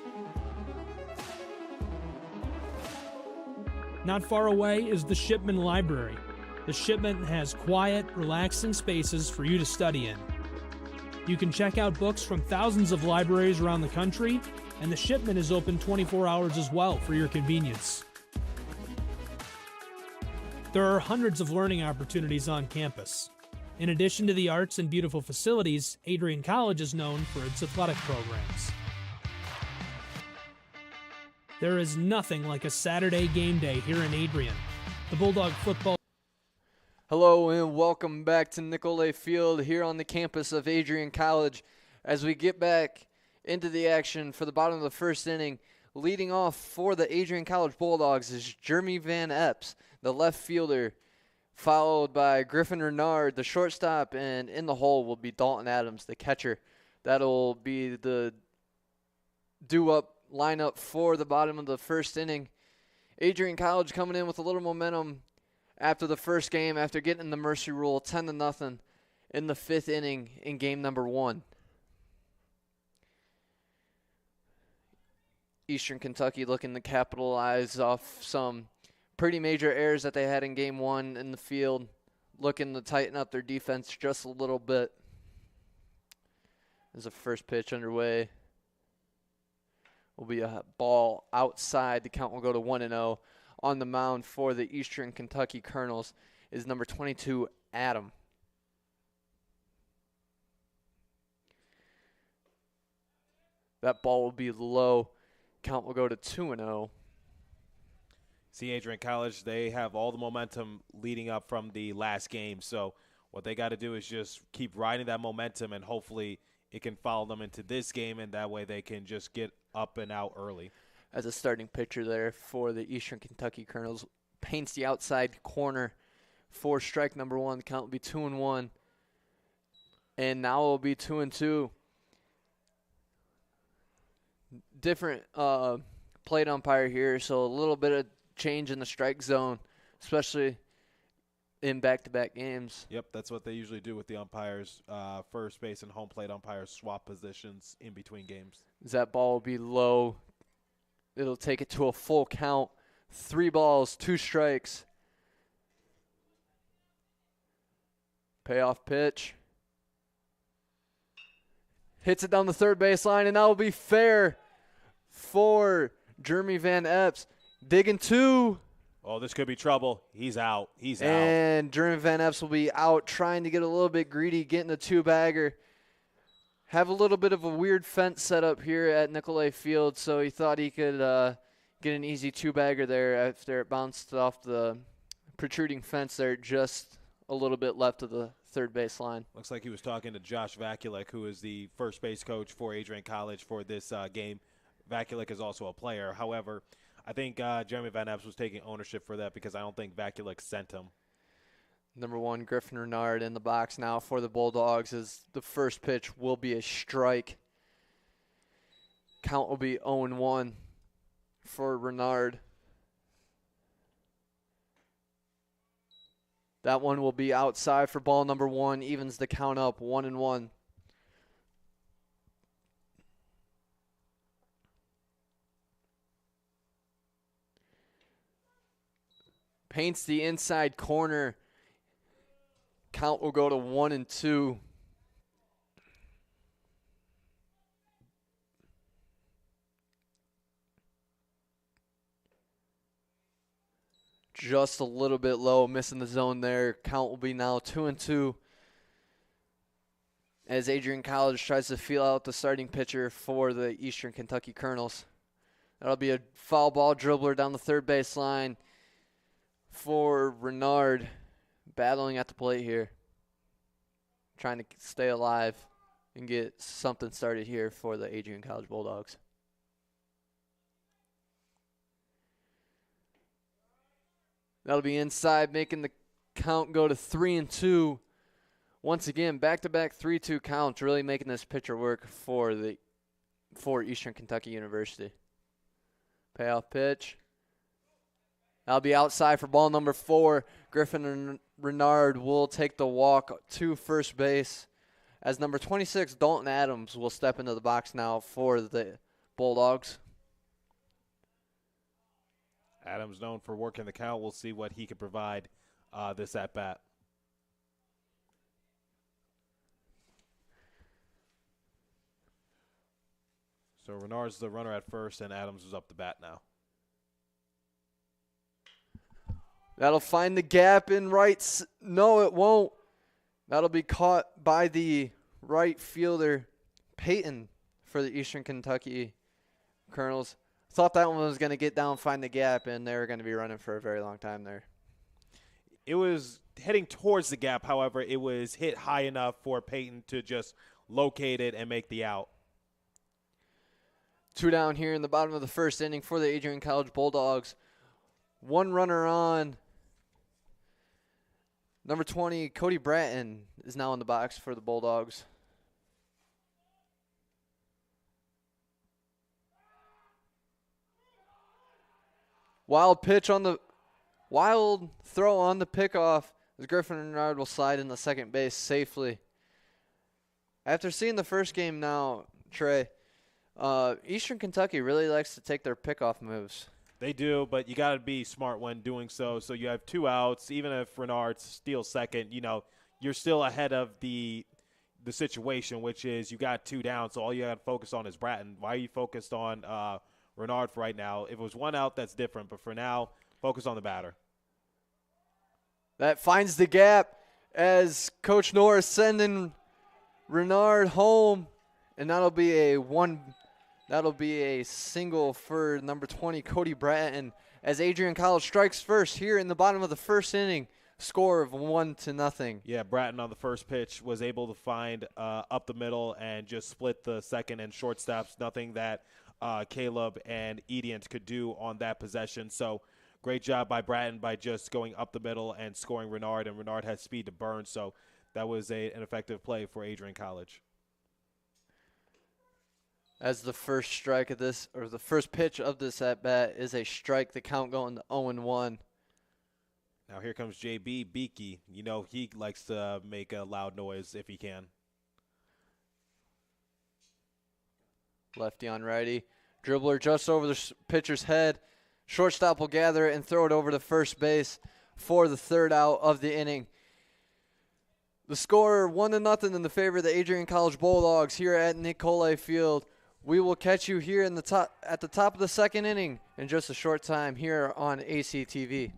Speaker 4: Not far away is the Shipman Library. The Shipman has quiet, relaxing spaces for you to study in. You can check out books from thousands of libraries around the country, and the Shipman is open 24 hours as well for your convenience. There are hundreds of learning opportunities on campus. In addition to the arts and beautiful facilities, Adrian College is known for its athletic programs. There is nothing like a Saturday game day here in Adrian. The Bulldog football.
Speaker 14: Hello and welcome back to Nicolay Field here on the campus of Adrian College as we get back into the action for the bottom of the first inning. Leading off for the Adrian College Bulldogs is Jeremy Van Epps, the left fielder, followed by Griffin Renard, the shortstop, and in the hole will be Dalton Adams, the catcher. That'll be the due-up lineup for the bottom of the first inning. Adrian College coming in with a little momentum after the first game, after getting in the mercy rule 10-0 in the 5th inning in game number 1. Eastern Kentucky looking to capitalize off some pretty major errors that they had in game 1 in the field, looking to tighten up their defense just a little bit. As the first pitch underway, will be a ball outside. The count will go to 1-0. On the mound for the Eastern Kentucky Colonels is number 22, Adam. That ball will be low. Count will go to 2-0.
Speaker 12: See, Adrian College, they have all the momentum leading up from the last game. So what they got to do is just keep riding that momentum, and hopefully it can follow them into this game, and that way they can just get up and out early.
Speaker 14: As a starting pitcher there for the Eastern Kentucky Colonels, paints the outside corner for strike number 1. The count will be 2-1. And now it will be 2-2. Different plate umpire here, so a little bit of change in the strike zone, especially in back-to-back games.
Speaker 12: Yep, that's what they usually do with the umpires. First base and home plate umpires swap positions in between games.
Speaker 14: That ball will be low. It'll take it to a full count. 3 balls, 2 strikes. Payoff pitch. Hits it down the third baseline, and that will be fair for Jeremy Van Epps. Digging 2.
Speaker 12: Oh, this could be trouble. He's out. He's out.
Speaker 14: And Jeremy Van Epps will be out, trying to get a little bit greedy, getting a 2-bagger. Have a little bit of a weird fence set up here at Nicolay Field, so he thought he could get an easy 2-bagger there after it bounced off the protruding fence there, just a little bit left of the third base line.
Speaker 12: Looks like he was talking to Josh Vakulik, who is the first base coach for Adrian College for this game. Vakulik is also a player. However, I think Jeremy Van Epps was taking ownership for that because I don't think Vakulik sent him.
Speaker 14: Number 1, Griffin Renard in the box now for the Bulldogs, as the first pitch will be a strike. Count will be 0-1 for Renard. That one will be outside for ball number 1, evens the count up 1-1. Paints the inside corner. Count will go to 1-2. Just a little bit low, missing the zone there. Count will be now 2-2. As Adrian College tries to feel out the starting pitcher for the Eastern Kentucky Colonels. That'll be a foul ball dribbler down the third base line for Renard. Battling at the plate here, trying to stay alive and get something started here for the Adrian College Bulldogs. That'll be inside, making the count go to 3-2. Once again, back-to-back 3-2 counts, really making this pitcher work for Eastern Kentucky University. Payoff pitch. That'll be outside for ball number 4. Griffin Renard will take the walk to first base, as number 26, Dalton Adams, will step into the box now for the Bulldogs.
Speaker 12: Adams known for working the count. We'll see what he can provide this at-bat. So Renard's the runner at first, and Adams is up the bat now.
Speaker 14: That'll find the gap in right. No, it won't. That'll be caught by the right fielder, Peyton, for the Eastern Kentucky Colonels. Thought that one was going to get down, find the gap, and they were going to be running for a very long time there.
Speaker 12: It was heading towards the gap. However, it was hit high enough for Peyton to just locate it and make the out.
Speaker 14: 2 down here in the bottom of the first inning for the Adrian College Bulldogs. 1 runner on. Number 20, Cody Bratton, is now in the box for the Bulldogs. Wild pitch on the Wild throw on the pickoff as Griffin Renard will slide into second base safely. After seeing the first game now, Trey, Eastern Kentucky really likes to take their pickoff moves.
Speaker 12: They do, but you got to be smart when doing so. So you have 2 outs. Even if Renard steals second, you're still ahead of the situation, which is you got 2 down. So all you got to focus on is Bratton. Why are you focused on Renard for right now? If it was 1 out, that's different. But for now, focus on the batter.
Speaker 14: That finds the gap as Coach Norris sending Renard home, and that'll be a single for number 20, Cody Bratton, as Adrian College strikes first here in the bottom of the first inning. Score of 1-0.
Speaker 12: Yeah, Bratton on the first pitch was able to find up the middle and just split the second and shortstops. Nothing that Caleb and Ediant could do on that possession. So great job by Bratton by just going up the middle and scoring Renard, and Renard has speed to burn. So that was an effective play for Adrian College.
Speaker 14: As the first strike of this, or the first pitch of this at bat is a strike, the count going to 0-1.
Speaker 12: Now here comes JB Beaky. He likes to make a loud noise if he can.
Speaker 14: Lefty on righty. Dribbler just over the pitcher's head. Shortstop will gather it and throw it over to first base for the 3rd out of the inning. The score 1-0 in the favor of the Adrian College Bulldogs here at Nicolay Field. We will catch you here at the top of the 2nd inning in just a short time here on ACTV.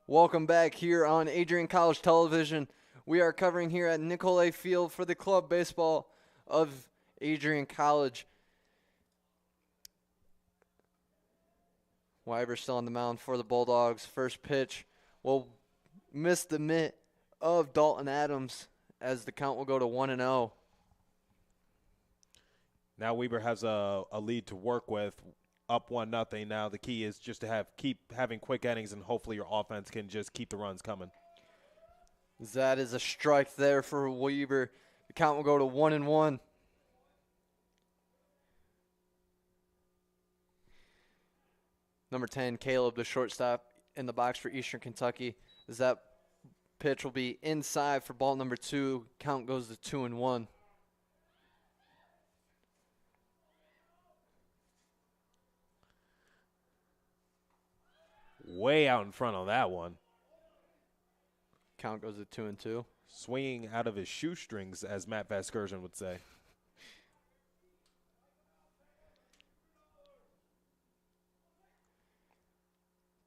Speaker 14: Welcome back here on Adrian College Television. We are covering here at Nicolay Field for the club baseball of Adrian College. Weiber still on the mound for the Bulldogs. First pitch will miss the mitt of Dalton Adams as the count will go to 1-0.
Speaker 12: Now Weber has a lead to work with, up 1-0. Now the key is just to keep having quick innings, and hopefully your offense can just keep the runs coming.
Speaker 14: That is a strike there for Weber. The count will go to 1-1. Number 10, Caleb, the shortstop in the box for Eastern Kentucky. As that pitch will be inside for ball number 2. Count goes to 2-1.
Speaker 12: Way out in front on that one.
Speaker 14: Count goes to 2-2.
Speaker 12: Swinging out of his shoestrings, as Matt Vasgersian would say.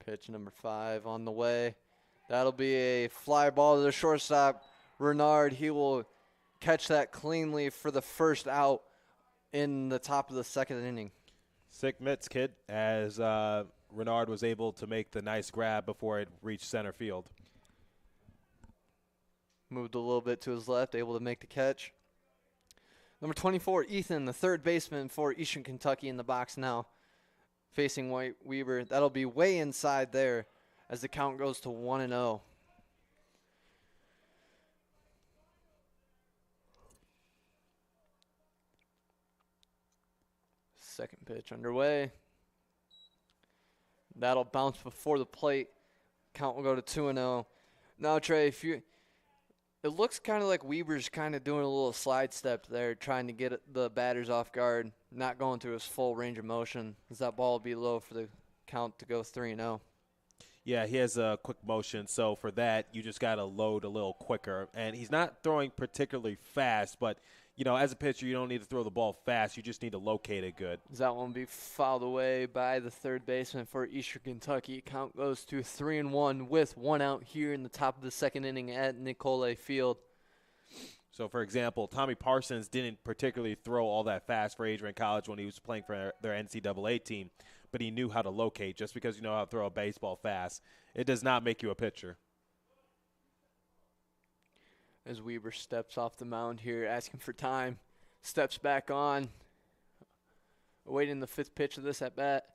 Speaker 14: Pitch number 5 on the way. That'll be a fly ball to the shortstop. Renard, he will catch that cleanly for the first out in the top of the 2nd inning.
Speaker 12: Sick mitts, kid, as Renard was able to make the nice grab before it reached center field.
Speaker 14: Moved a little bit to his left, able to make the catch. Number 24, Ethan, the third baseman for Eastern Kentucky in the box now, facing White Weber. That'll be way inside there as the count goes to 1-0. Second pitch underway. That'll bounce before the plate. Count will go to 2-0. Now, Trey, it looks kind of like Weber's kind of doing a little slide step there, trying to get the batters off guard, not going through his full range of motion, as that ball will be low for the count to go 3-0.
Speaker 12: Yeah, he has a quick motion, so for that, you just got to load a little quicker. And he's not throwing particularly fast, but, you know, as a pitcher, you don't need to throw the ball fast. You just need to locate it good.
Speaker 14: That one will be fouled away by the third baseman for Eastern Kentucky. Count goes to 3-1 with one out here in the top of the second inning at Nicolay Field.
Speaker 12: So, for example, Tommy Parsons didn't particularly throw all that fast for Adrian College when he was playing for their NCAA team, but he knew how to locate. Just because you know how to throw a baseball fast, it does not make you a pitcher.
Speaker 14: As Weber steps off the mound here, asking for time, steps back on, awaiting the fifth pitch of this at-bat.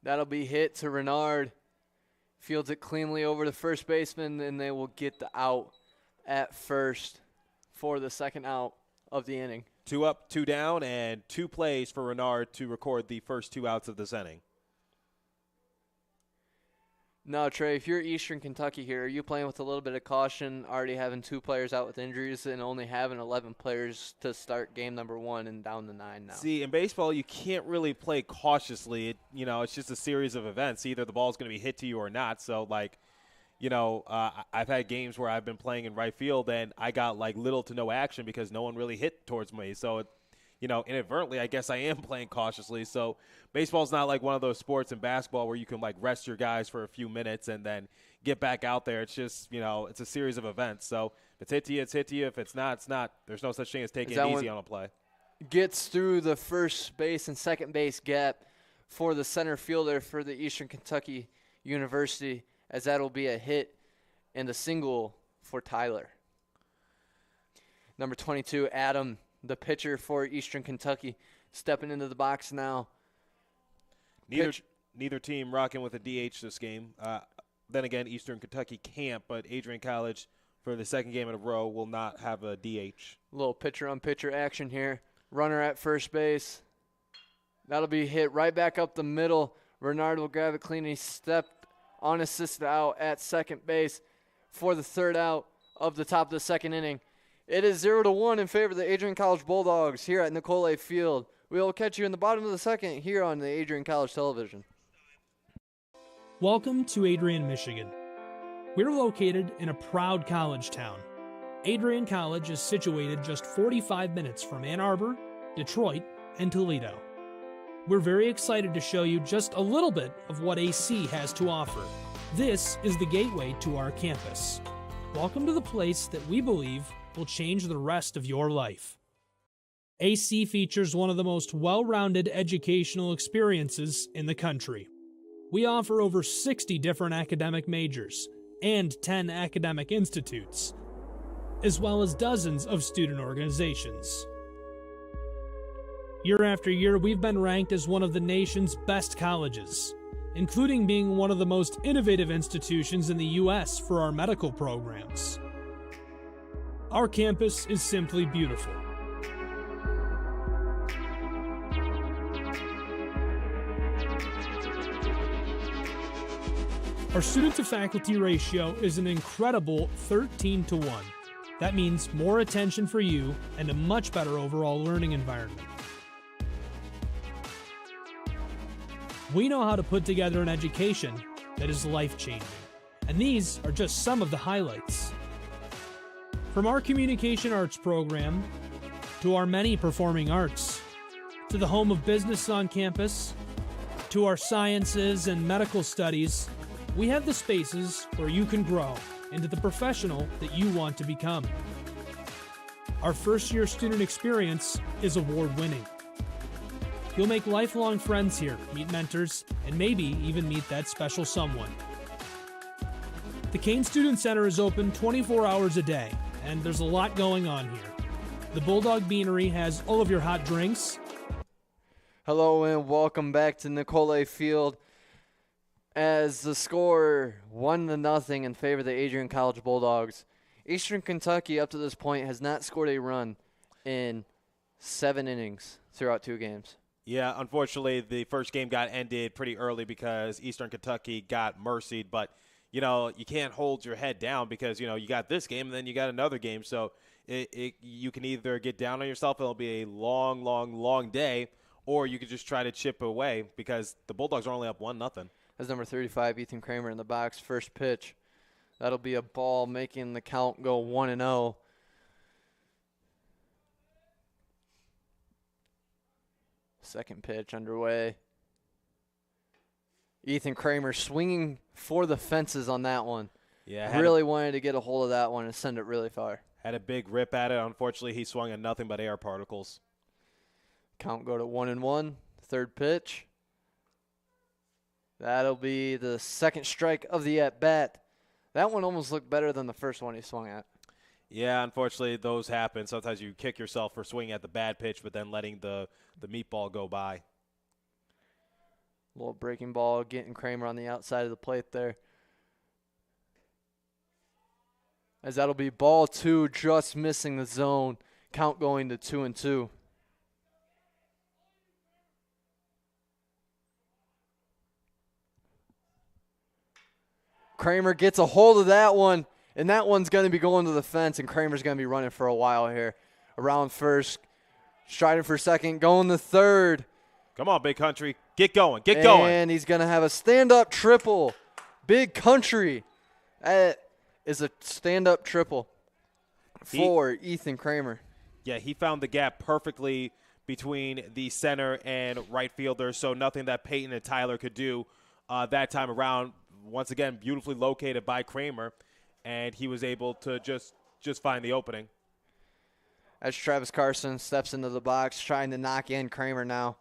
Speaker 14: That'll be hit to Renard. Fields it cleanly over to first baseman, and they will get the out at first for the second out of the inning.
Speaker 12: 2 up, 2 down, and 2 plays for Renard to record the first 2 outs of this inning.
Speaker 14: Now, Trey, if you're Eastern Kentucky here, are you playing with a little bit of caution, already having 2 players out with injuries and only having 11 players to start game number 1 and down to 9 now?
Speaker 12: See, in baseball, you can't really play cautiously. It's just a series of events. Either the ball's going to be hit to you or not. So, I've had games where I've been playing in right field and I got, little to no action because no one really hit towards me. So, inadvertently, I guess I am playing cautiously. So baseball's not like one of those sports in basketball where you can rest your guys for a few minutes and then get back out there. It's just, it's a series of events. So if it's hit to you, it's hit to you. If it's not, it's not. There's no such thing as taking it easy on a play.
Speaker 14: Gets through the first base and second base gap for the center fielder for the Eastern Kentucky University, as that'll be a hit and a single for Tyler. Number 22, Adam, the pitcher for Eastern Kentucky, stepping into the box now.
Speaker 12: Neither team rocking with a DH this game. Then again, Eastern Kentucky can't, but Adrian College, for the second game in a row, will not have a DH.
Speaker 14: Little pitcher-on-pitcher action here. Runner at first base. That'll be hit right back up the middle. Renard will grab it clean. He stepped unassisted out at second base for the third out of the top of the second inning. It is 0-1 in favor of the Adrian College Bulldogs here at Nicolay Field. We will catch you in the bottom of the second here on the Adrian College Television.
Speaker 4: Welcome to Adrian, Michigan. We're located in a proud college town. Adrian College is situated just 45 minutes from Ann Arbor, Detroit, and Toledo. We're very excited to show you just a little bit of what AC has to offer. This is the gateway to our campus. Welcome to the place that we believe will change the rest of your life. AC features one of the most well-rounded educational experiences in the country. We offer over 60 different academic majors and 10 academic institutes, as well as dozens of student organizations. Year after year, we've been ranked as one of the nation's best colleges, including being one of the most innovative institutions in the U.S. for our medical programs. Our campus is simply beautiful. Our student-to-faculty ratio is an incredible 13-1. That means more attention for you and a much better overall learning environment. We know how to put together an education that is life-changing, and these are just some of the highlights. From our communication arts program, to our many performing arts, to the home of business on campus, to our sciences and medical studies, we have the spaces where you can grow into the professional that you want to become. Our first-year student experience is award-winning. You'll make lifelong friends here, meet mentors, and maybe even meet that special someone. The Kane Student Center is open 24 hours a day, and there's a lot going on here. The Bulldog Beanery has all of your hot drinks.
Speaker 14: Hello and welcome back to Nicolay Field. As the score 1-0 in favor of the Adrian College Bulldogs. Eastern Kentucky up to this point has not scored a run in 7 innings throughout 2 games.
Speaker 12: Yeah, unfortunately, the first game got ended pretty early because Eastern Kentucky got mercied. But, you can't hold your head down because, you got this game and then you got another game. So you can either get down on yourself and it'll be a long, long, long day, or you could just try to chip away because the Bulldogs are only up 1-0.
Speaker 14: That's number 35, Ethan Kramer in the box. First pitch. That'll be a ball making the count go 1-0. Second pitch underway. Ethan Kramer swinging for the fences on that one.
Speaker 12: Yeah,
Speaker 14: really wanted to get a hold of that one and send it really far.
Speaker 12: Had a big rip at it. Unfortunately, he swung at nothing but air particles.
Speaker 14: Count go to 1-1. Third pitch. That'll be the second strike of the at-bat. That one almost looked better than the first one he swung at.
Speaker 12: Yeah, unfortunately, those happen. Sometimes you kick yourself for swinging at the bad pitch, but then letting the meatball go by.
Speaker 14: Little breaking ball, getting Kramer on the outside of the plate there. As that'll be ball 2, just missing the zone. Count going to 2-2. Kramer gets a hold of that one, and that one's going to be going to the fence, and Kramer's going to be running for a while here. Around first, striding for second, going to third.
Speaker 12: Come on, Big Country. Get going. Get going.
Speaker 14: And he's going to have a stand-up triple. Big Country. That is a stand-up triple for Ethan Kramer.
Speaker 12: Yeah, he found the gap perfectly between the center and right fielder, so nothing that Peyton and Tyler could do that time around. Once again, beautifully located by Kramer, and he was able to just find the opening.
Speaker 14: As Travis Carson steps into the box, trying to knock in Kramer now.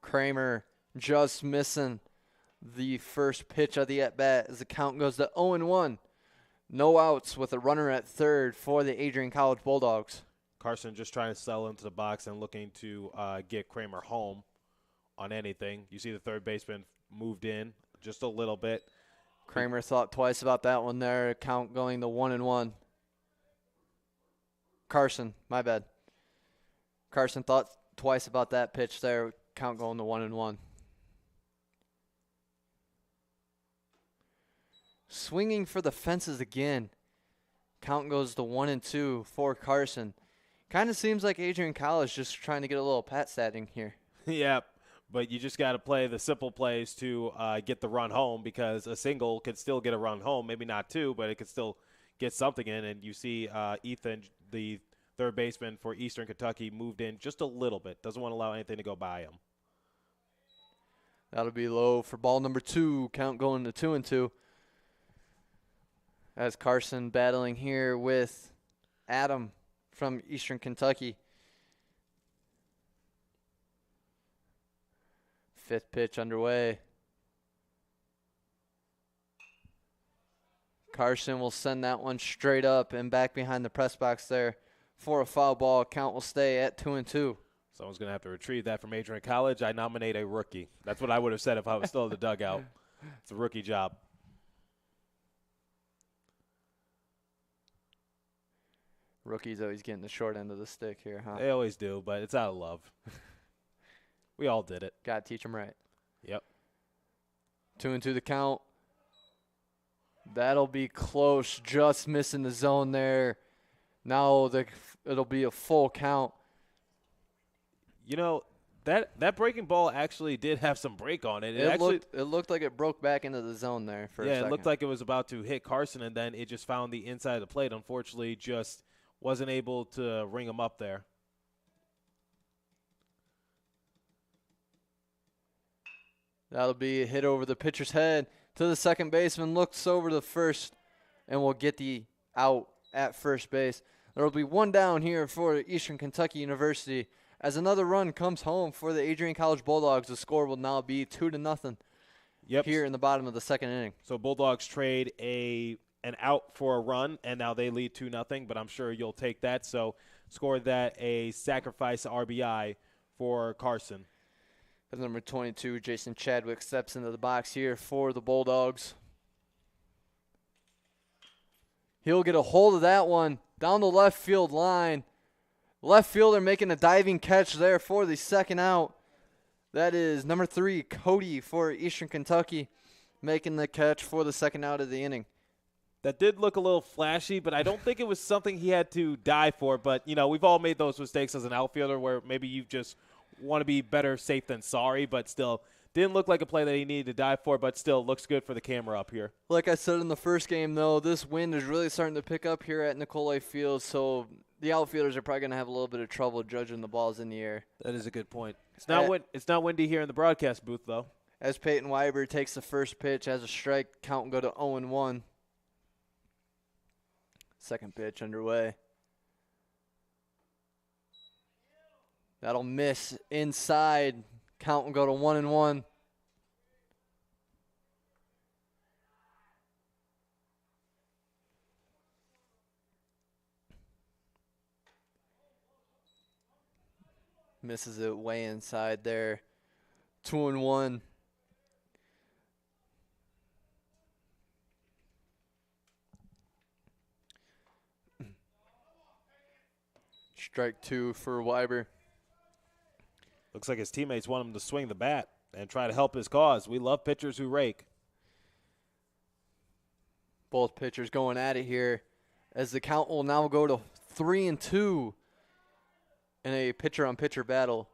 Speaker 14: Kramer just missing the first pitch of the at-bat as the count goes to 0-1. No outs with a runner at third for the Adrian College Bulldogs.
Speaker 12: Carson just trying to settle into the box and looking to get Kramer home on anything. You see the third baseman moved in just a little bit.
Speaker 14: Kramer thought twice about that one there. Count going to 1-1. Carson, my bad. Carson thought twice about that pitch there. Count going to 1-1. Swinging for the fences again. Count goes to 1-2 for Carson. Kind of seems like Adrian College just trying to get a little pat statting here.
Speaker 12: Yeah, but you just got to play the simple plays to get the run home because a single could still get a run home. Maybe not two, but it could still get something in. And you see Ethan, the third baseman for Eastern Kentucky, moved in just a little bit. Doesn't want to allow anything to go by him.
Speaker 14: That'll be low for ball number 2. Count going to 2-2. As Carson battling here with Adam from Eastern Kentucky. Fifth pitch underway. Carson will send that one straight up and back behind the press box there for a foul ball. Count will stay at 2-2.
Speaker 12: Someone's going to have to retrieve that from Adrian College. I nominate a rookie. That's what I would have said if I was still in the dugout. It's a rookie job.
Speaker 14: Rookies always getting the short end of the stick here, huh?
Speaker 12: They always do, but it's out of love. We all did it.
Speaker 14: Got to teach them right.
Speaker 12: Yep.
Speaker 14: 2-2 the count. That'll be close, just missing the zone there. Now it'll be a full count.
Speaker 12: You know, that breaking ball actually did have some break on it.
Speaker 14: It looked like it broke back into the zone there for a second.
Speaker 12: Yeah, it looked like it was about to hit Carson, and then it just found the inside of the plate. Unfortunately, just wasn't able to ring him up there.
Speaker 14: That'll be a hit over the pitcher's head to the second baseman. Looks over to first and will get the out at first base. There will be one down here for Eastern Kentucky University. As another run comes home for the Adrian College Bulldogs, the score will now be 2-0 here in the bottom of the second inning.
Speaker 12: So Bulldogs trade an out for a run, and now they lead 2-0, but I'm sure you'll take that. So score that a sacrifice RBI for Carson.
Speaker 14: As number 22, Jason Chadwick, steps into the box here for the Bulldogs. He'll get a hold of that one down the left field line. Left fielder making a diving catch there for the second out. That is number 3, Cody for Eastern Kentucky, making the catch for the second out of the inning.
Speaker 12: That did look a little flashy, but I don't think it was something he had to die for. But, you know, we've all made those mistakes as an outfielder where maybe you just want to be better safe than sorry, but still didn't look like a play that he needed to die for, but still looks good for the camera up here.
Speaker 14: Like I said in the first game, though, this wind is really starting to pick up here at Nicolay Field, so the outfielders are probably going to have a little bit of trouble judging the balls in the air.
Speaker 12: That is a good point. It's not windy here in the broadcast booth, though.
Speaker 14: As Peyton Weiber takes the first pitch as a strike, count and go to 0-1. Second pitch underway. That'll miss inside. Count and go to 1-1. Misses it way inside there. 2-1. Strike 2 for Weiber.
Speaker 12: Looks like his teammates want him to swing the bat and try to help his cause. We love pitchers who rake.
Speaker 14: Both pitchers going at it here as the count will now go to 3-2 in a pitcher-on-pitcher battle.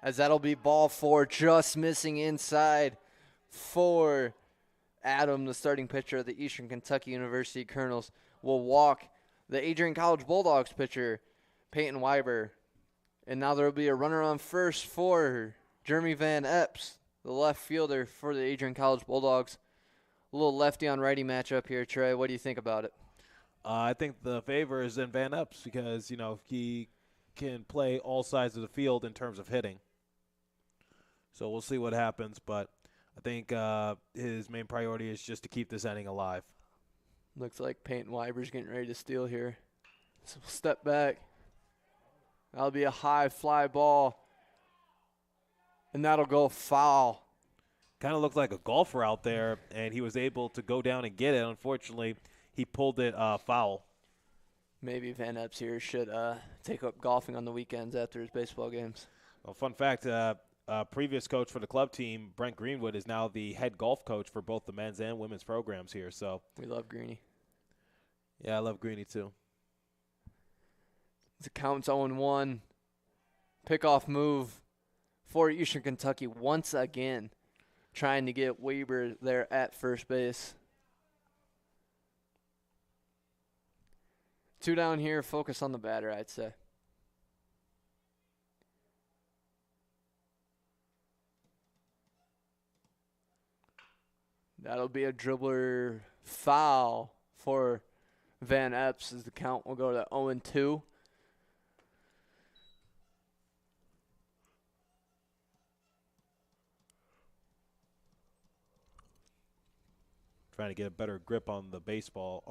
Speaker 14: As that'll be ball 4, just missing inside for Adam, the starting pitcher of the Eastern Kentucky University Colonels, will walk the Adrian College Bulldogs pitcher, Peyton Weiber. And now there will be a runner on first for Jeremy Van Epps, the left fielder for the Adrian College Bulldogs. A little lefty on righty matchup here, Trey. What do you think about it?
Speaker 12: I think the favor is in Van Epps because, you know, he can play all sides of the field in terms of hitting. So we'll see what happens, but I think his main priority is just to keep this inning alive.
Speaker 14: Looks like Peyton Weiber's getting ready to steal here. So we'll step back. That'll be a high fly ball. And that'll go foul.
Speaker 12: Kind of looked like a golfer out there, and he was able to go down and get it. Unfortunately, he pulled it foul.
Speaker 14: Maybe Van Epps here should take up golfing on the weekends after his baseball games.
Speaker 12: Well, fun fact, previous coach for the club team, Brent Greenwood, is now the head golf coach for both the men's and women's programs here. So
Speaker 14: we love Greeny.
Speaker 12: Yeah, I love Greeny too.
Speaker 14: The count's 0-1. Pickoff move for Eastern Kentucky once again, trying to get Weber there at first base. 2 down here, focus on the batter, I'd say. That'll be a dribbler foul for Van Epps as the count will go to 0-2.
Speaker 12: Trying to get a better grip on the baseball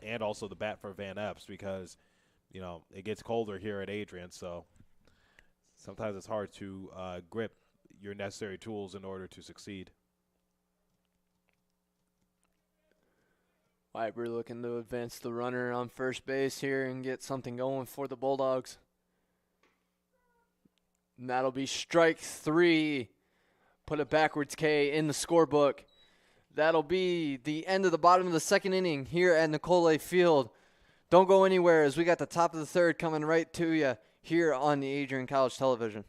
Speaker 12: and also the bat for Van Epps because, you know, it gets colder here at Adrian, so sometimes it's hard to grip your necessary tools in order to succeed.
Speaker 14: Weiber looking to advance the runner on first base here and get something going for the Bulldogs. And that'll be strike 3. Put a backwards K in the scorebook. That'll be the end of the bottom of the second inning here at Nicolay Field. Don't go anywhere as we got the top of the third coming right to you here on the Adrian College Television.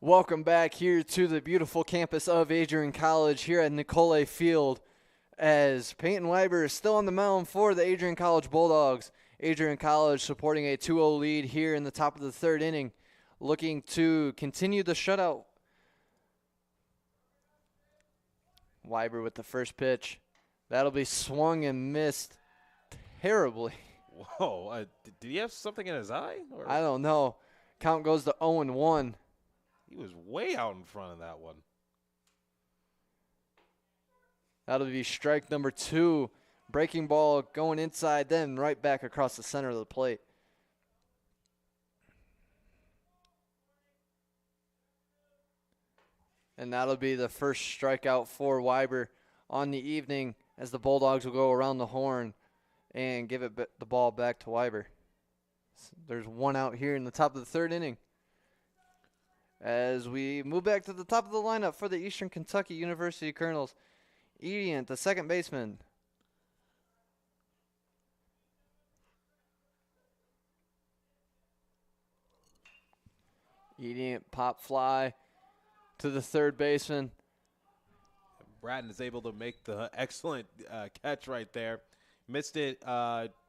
Speaker 14: Welcome back here to the beautiful campus of Adrian College here at Nicolay Field, as Peyton Weiber is still on the mound for the Adrian College Bulldogs. Adrian College supporting a 2-0 lead here in the top of the third inning, looking to continue the shutout. Weiber with the first pitch. That'll be swung and missed terribly.
Speaker 12: Whoa, did he have something in his eye? Or?
Speaker 14: I don't know. Count goes to 0-1.
Speaker 12: He was way out in front of that one.
Speaker 14: That'll be strike number 2. Breaking ball going inside, then right back across the center of the plate. And that'll be the first strikeout for Weiber on the evening, as the Bulldogs will go around the horn and give the ball back to Weiber. There's one out here in the top of the third inning. As we move back to the top of the lineup for the Eastern Kentucky University Colonels, Adrian, the second baseman. Adrian, pop fly to the third baseman.
Speaker 12: Bratton is able to make the excellent catch right there. Missed it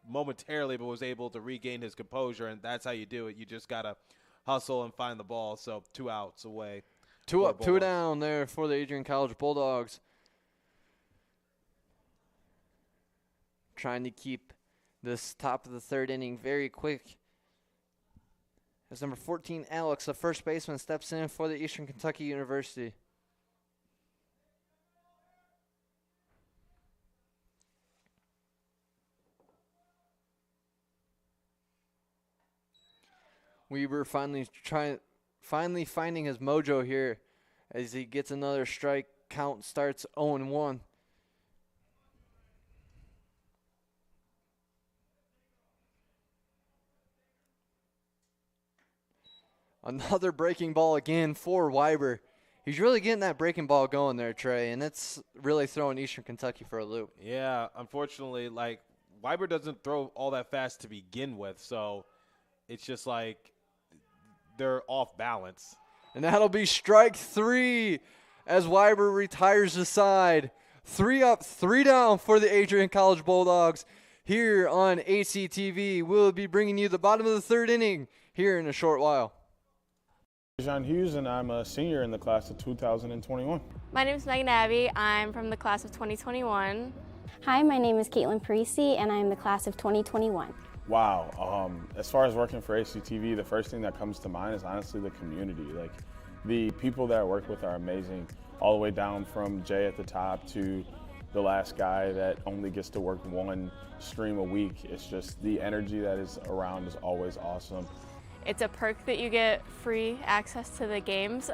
Speaker 12: momentarily, but was able to regain his composure, and that's how you do it. You just got to hustle and find the ball. So 2 outs away.
Speaker 14: 2 up, 2 down there for the Adrian College Bulldogs. Trying to keep this top of the third inning very quick. As number 14, Alex, the first baseman, steps in for the Eastern Kentucky University. Weber finally finding his mojo here as he gets another strike. Count starts 0-1. Another breaking ball again for Weiber. He's really getting that breaking ball going there, Trey, and it's really throwing Eastern Kentucky for a loop.
Speaker 12: Yeah, unfortunately, like, Weiber doesn't throw all that fast to begin with, so it's just like they're off balance.
Speaker 14: And that'll be strike 3 as Weiber retires the side. 3 up, 3 down for the Adrian College Bulldogs here on ACTV. We'll be bringing you the bottom of the third inning here in a short while.
Speaker 7: Adrian Hughes, and I'm a senior in the class of 2021.
Speaker 8: My name is Megan Abbey. I'm from the class of 2021.
Speaker 9: Hi, my name is Caitlin Parisi, and I'm the class of 2021.
Speaker 7: Wow. As far as working for ACTV, the first thing that comes to mind is honestly the community. Like, the people that I work with are amazing, all the way down from Jay at the top to the last guy that only gets to work 1 stream a week. It's just the energy that is around is always awesome.
Speaker 8: It's a perk that you get free access to the games,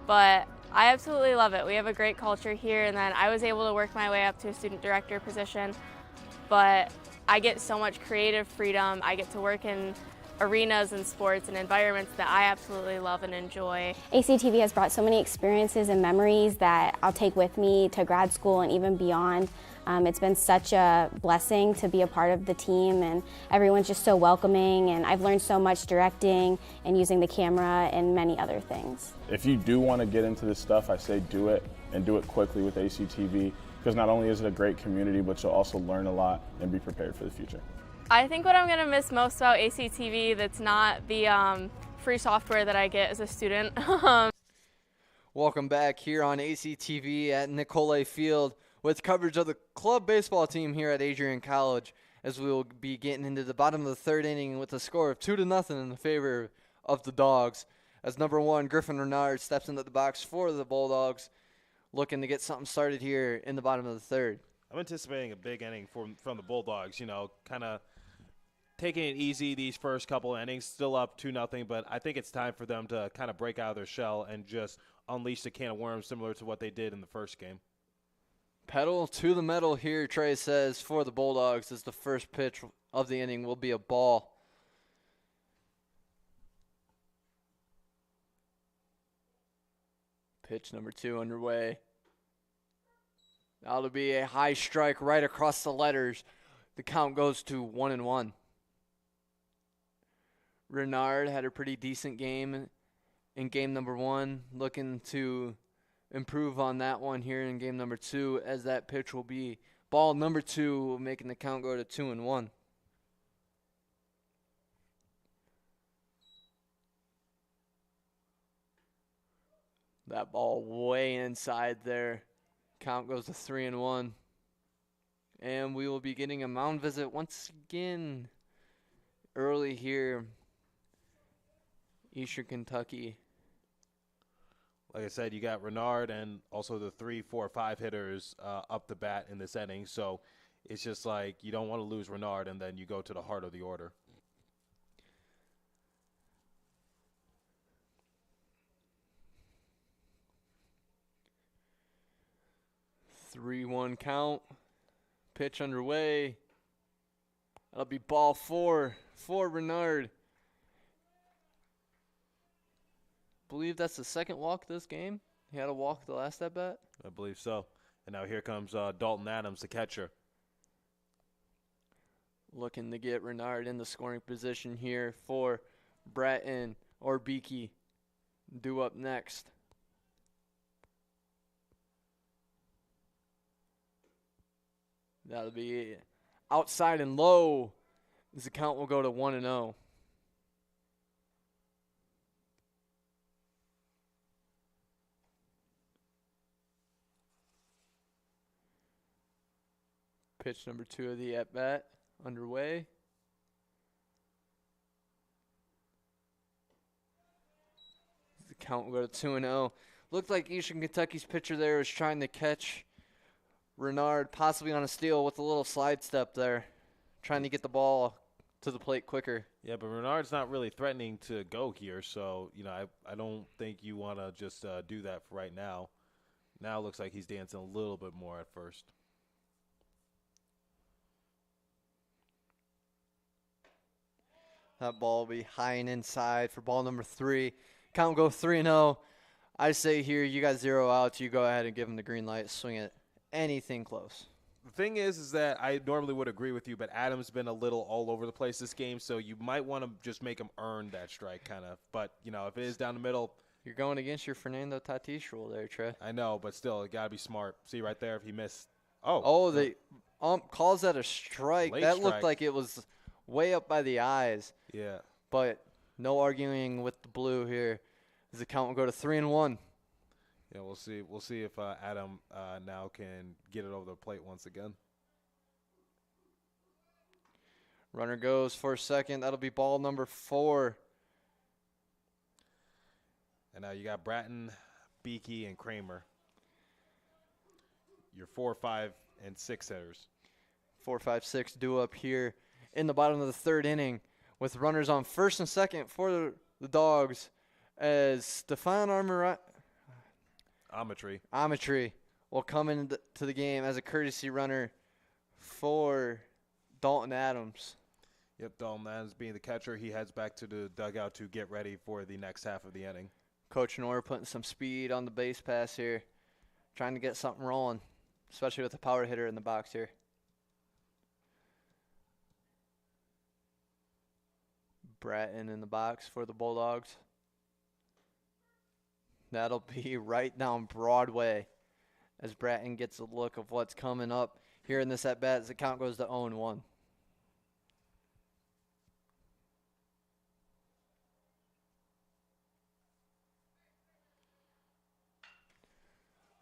Speaker 8: but I absolutely love it. We have a great culture here, and then I was able to work my way up to a student director position, but I get so much creative freedom. I get to work in arenas and sports and environments that I absolutely love and enjoy.
Speaker 9: ACTV has brought so many experiences and memories that I'll take with me to grad school and even beyond. It's been such a blessing to be a part of the team, and everyone's just so welcoming, and I've learned so much directing and using the camera and many other things.
Speaker 7: If you do want to get into this stuff, I say do it, and do it quickly with ACTV, because not only is it a great community, but you'll also learn a lot and be prepared for the future.
Speaker 8: I think what I'm going to miss most about ACTV that's not the free software that I get as a student.
Speaker 14: Welcome back here on ACTV at Nicolay Field with coverage of the club baseball team here at Adrian College, as we will be getting into the bottom of the third inning with a score of 2-0 in the favor of the Dogs, as number 1, Griffin Renard, steps into the box for the Bulldogs, looking to get something started here in the bottom of the third.
Speaker 12: I'm anticipating a big inning from the Bulldogs, you know, kind of taking it easy these first couple innings, still up 2-0, but I think it's time for them to kind of break out of their shell and just unleash the can of worms similar to what they did in the first game.
Speaker 14: Pedal to the metal here, Trey says, for the Bulldogs, as the first pitch of the inning will be a ball. Pitch number 2 underway. That'll be a high strike right across the letters. The count goes to 1-1. Renard had a pretty decent game in game number 1, looking to improve on that one here in game number 2, as that pitch will be ball number 2, making the count go to 2-1. That ball way inside there. Count goes to 3-1. And we will be getting a mound visit once again early here. Eastern Kentucky.
Speaker 12: Like I said, you got Renard and also the 3, 4, 5 hitters up the bat in this inning. So it's just like you don't want to lose Renard, and then you go to the heart of the order.
Speaker 14: Three-one count. Pitch underway. That'll be ball 4 for Renard. Believe that's the second walk this game. He had a walk the last at bat.
Speaker 12: I believe so. And now here comes Dalton Adams, the catcher.
Speaker 14: Looking to get Renard in the scoring position here for Bratton or Beakey. Due up next. That'll be outside and low. This count will go to 1-0. Pitch number 2 of the at-bat underway. The count will go to 2-0. Looked like Eastern Kentucky's pitcher there was trying to catch Renard possibly on a steal with a little slide step there, trying to get the ball to the plate quicker.
Speaker 12: Yeah, but Renard's not really threatening to go here, so, I don't think you want to just do that for right now. Now it looks like he's dancing a little bit more at first.
Speaker 14: That ball will be high and inside for ball number 3. Count will go 3-0. I say here, you got 0 outs. You go ahead and give him the green light. Swing it anything close.
Speaker 12: The thing is that I normally would agree with you, but Adam's been a little all over the place this game, so you might want to just make him earn that strike kind of. But, if it is down the middle.
Speaker 14: You're going against your Fernando Tatis rule there, Trey.
Speaker 12: I know, but still, you got to be smart. See right there if he missed.
Speaker 14: The calls that a strike.
Speaker 12: Late
Speaker 14: that
Speaker 12: strike.
Speaker 14: Looked like it was way up by the eyes.
Speaker 12: Yeah.
Speaker 14: But no arguing with the blue here. As the count will go to 3-1.
Speaker 12: Yeah, we'll see. We'll see if Adam now can get it over the plate once again.
Speaker 14: Runner goes for a second. That'll be ball number 4.
Speaker 12: And now you got Bratton, Beakey, and Kramer. Your 4, 5, and 6 hitters.
Speaker 14: 4, 5, 6 due up here in the bottom of the 3rd inning with runners on first and second for the Dogs as Stefan Amatry will come into the game as a courtesy runner for Dalton Adams.
Speaker 12: Yep, Dalton Adams being the catcher. He heads back to the dugout to get ready for the next half of the inning.
Speaker 14: Coach Knorr putting some speed on the base pass here, trying to get something rolling, especially with the power hitter in the box here. Bratton in the box for the Bulldogs. That'll be right down Broadway as Bratton gets a look of what's coming up here in this at-bat as the count goes to 0-1.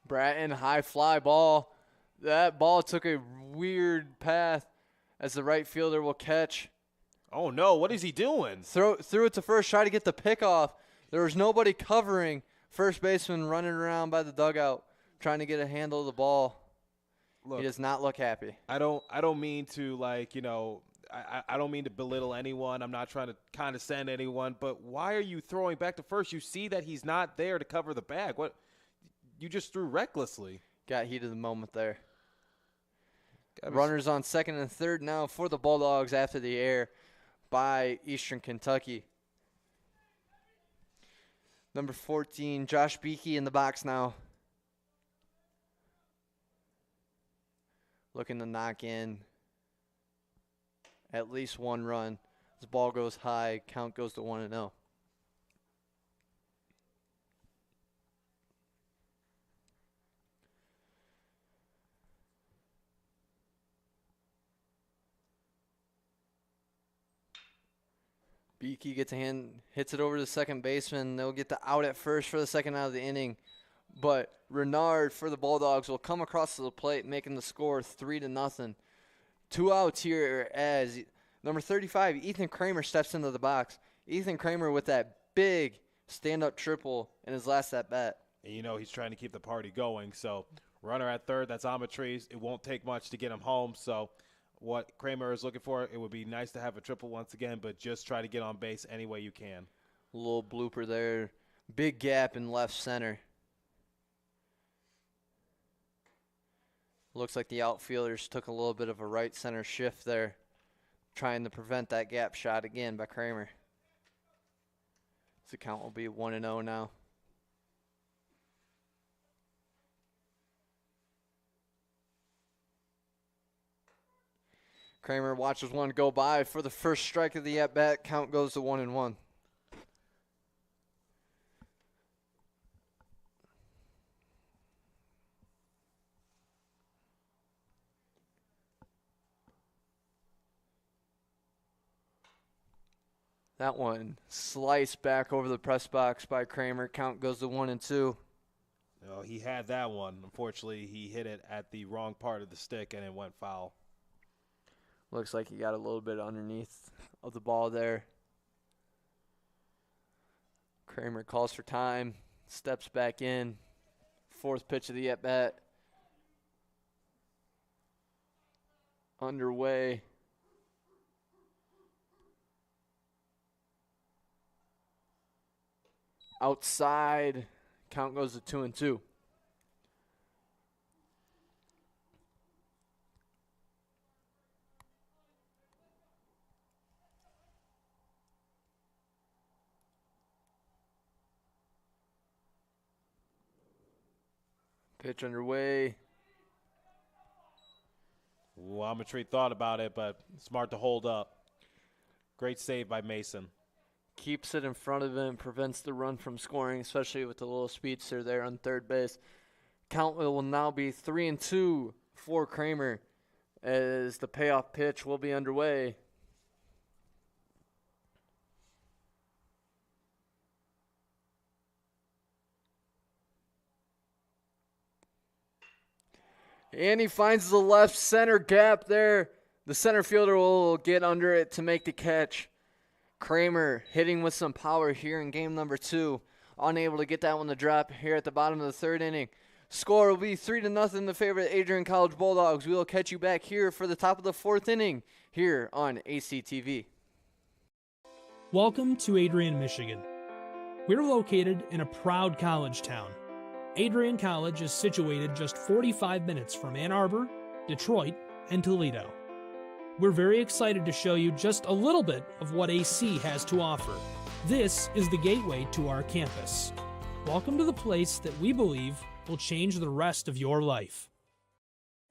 Speaker 14: Bratton, high fly ball. That ball took a weird path as the right fielder will catch.
Speaker 12: Oh, no. What is he doing?
Speaker 14: Threw it to first, try to get the pick off. There was nobody covering. First baseman running around by the dugout trying to get a handle of the ball.
Speaker 12: Look,
Speaker 14: he does not look happy.
Speaker 12: I don't mean to, I don't mean to belittle anyone. I'm not trying to condescend anyone, but why are you throwing back to first? You see that he's not there to cover the bag. What? You just threw recklessly.
Speaker 14: Got heat of the moment there. Runners on second and third now for the Bulldogs after the error by Eastern Kentucky. Number 14, Josh Beakey in the box now. Looking to knock in at least one run. This ball goes high. Count goes to 1-0. Beakey hits it over to the second baseman. They'll get the out at first for the second out of the inning. But Renard for the Bulldogs will come across to the plate, making the score 3-0. 2 outs here as number 35, Ethan Kramer, steps into the box. Ethan Kramer with that big stand-up triple in his last at-bat.
Speaker 12: And you know he's trying to keep the party going. So runner at third, that's Amatries. It won't take much to get him home. So what Kramer is looking for, it would be nice to have a triple once again, but just try to get on base any way you can.
Speaker 14: A little blooper there. Big gap in left center. Looks like the outfielders took a little bit of a right center shift there, trying to prevent that gap shot again by Kramer. The count will be 1-0 now. Kramer watches one go by for the first strike of the at-bat. Count goes to 1-1. That one sliced back over the press box by Kramer. Count goes to 1-2.
Speaker 12: No, he had that one. Unfortunately, he hit it at the wrong part of the stick, and it went foul.
Speaker 14: Looks like he got a little bit underneath of the ball there. Kramer calls for time, steps back in. Fourth pitch of the at-bat. Underway. Outside. Count goes to 2-2. Pitch underway.
Speaker 12: Amatry thought about it, but smart to hold up. Great save by Mason.
Speaker 14: Keeps it in front of him, prevents the run from scoring, especially with the little speedster there on third base. Count will now be 3-2 for Kramer as the payoff pitch will be underway. And he finds the left center gap there. The center fielder will get under it to make the catch. Kramer hitting with some power here in game number 2. Unable to get that one to drop here at the bottom of the third inning. Score will be 3-0 in the favor of the Adrian College Bulldogs. We will catch you back here for the top of the fourth inning here on ACTV.
Speaker 4: Welcome to Adrian, Michigan. We're located in a proud college town. Adrian College is situated just 45 minutes from Ann Arbor, Detroit, and Toledo. We're very excited to show you just a little bit of what AC has to offer. This is the gateway to our campus. Welcome to the place that we believe will change the rest of your life.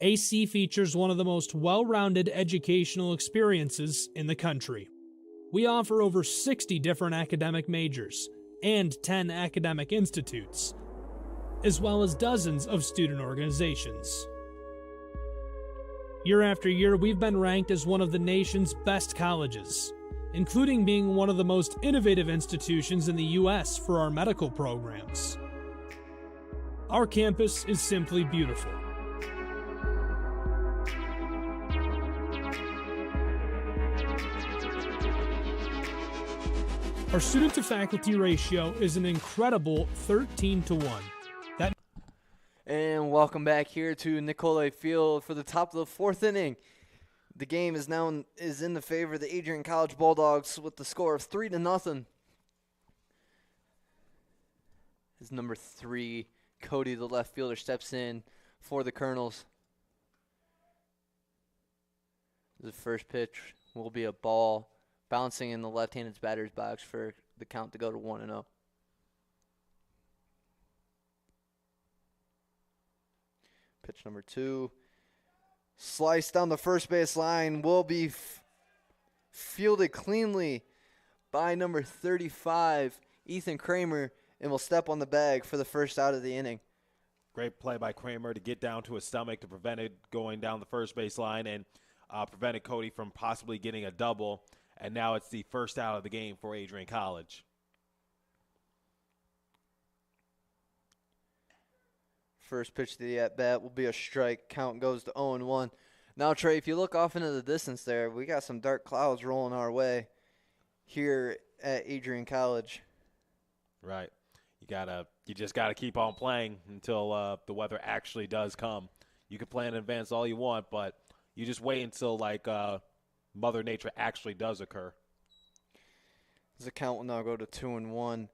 Speaker 4: AC features one of the most well-rounded educational experiences in the country. We offer over 60 different academic majors and 10 academic institutes, as well as dozens of student organizations. Year after year, we've been ranked as one of the nation's best colleges, including being one of the most innovative institutions in the U.S. for our medical programs. Our campus is simply beautiful. Our student-to-faculty ratio is an incredible 13-1.
Speaker 14: And welcome back here to Nicolay Field for the top of the fourth inning. The game is in the favor of the Adrian College Bulldogs with the score of 3-0. As number 3, Cody, the left fielder, steps in for the Colonels. The first pitch will be a ball bouncing in the left-handed batter's box for the count to go to 1-0. Pitch number 2. Sliced down the first base line will be fielded cleanly by number 35, Ethan Kramer, and will step on the bag for the first out of the inning.
Speaker 12: Great play by Kramer to get down to his stomach to prevent it going down the first base line and prevented Cody from possibly getting a double. and now it's the first out of the game for Adrian College.
Speaker 14: First pitch to the at-bat will be a strike. Count goes to 0-1. Now, Trey, if you look off into the distance there, we got some dark clouds rolling our way here at Adrian College.
Speaker 12: Right. You just gotta keep on playing until the weather actually does come. You can plan in advance all you want, but you just wait until Mother Nature actually does occur.
Speaker 14: The count will now go to 2-1.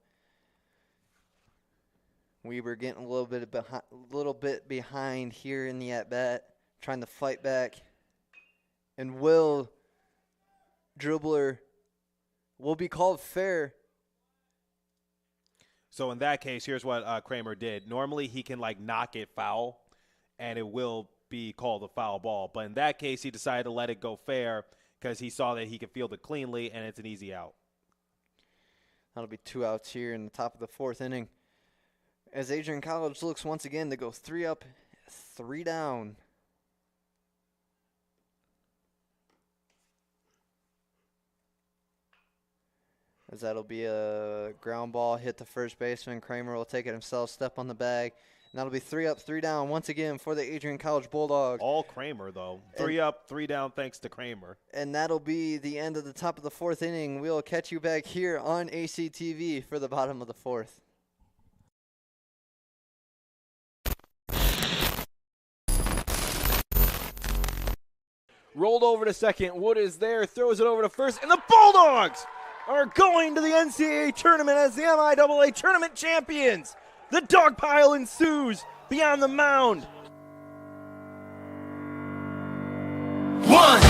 Speaker 14: Weber getting a little bit behind here in the at-bat, trying to fight back. And dribbler will be called fair.
Speaker 12: So in that case, here's what Kramer did. Normally he can knock it foul, and it will be called a foul ball. But in that case, he decided to let it go fair because he saw that he could field it cleanly, and it's an easy out.
Speaker 14: That'll be 2 outs here in the top of the 4th inning, as Adrian College looks once again to go 3 up, 3 down. As that'll be a ground ball hit to first baseman. Kramer will take it himself, step on the bag. And that'll be 3 up, 3 down once again for the Adrian College Bulldogs.
Speaker 12: All Kramer, though. 3 up, 3 down thanks to Kramer.
Speaker 14: And that'll be the end of the top of the 4th inning. We'll catch you back here on ACTV for the bottom of the 4th.
Speaker 15: Rolled over to second. Wood is there, throws it over to first, and the Bulldogs are going to the NCAA tournament as the MIAA tournament champions. The dog pile ensues beyond the mound.
Speaker 13: One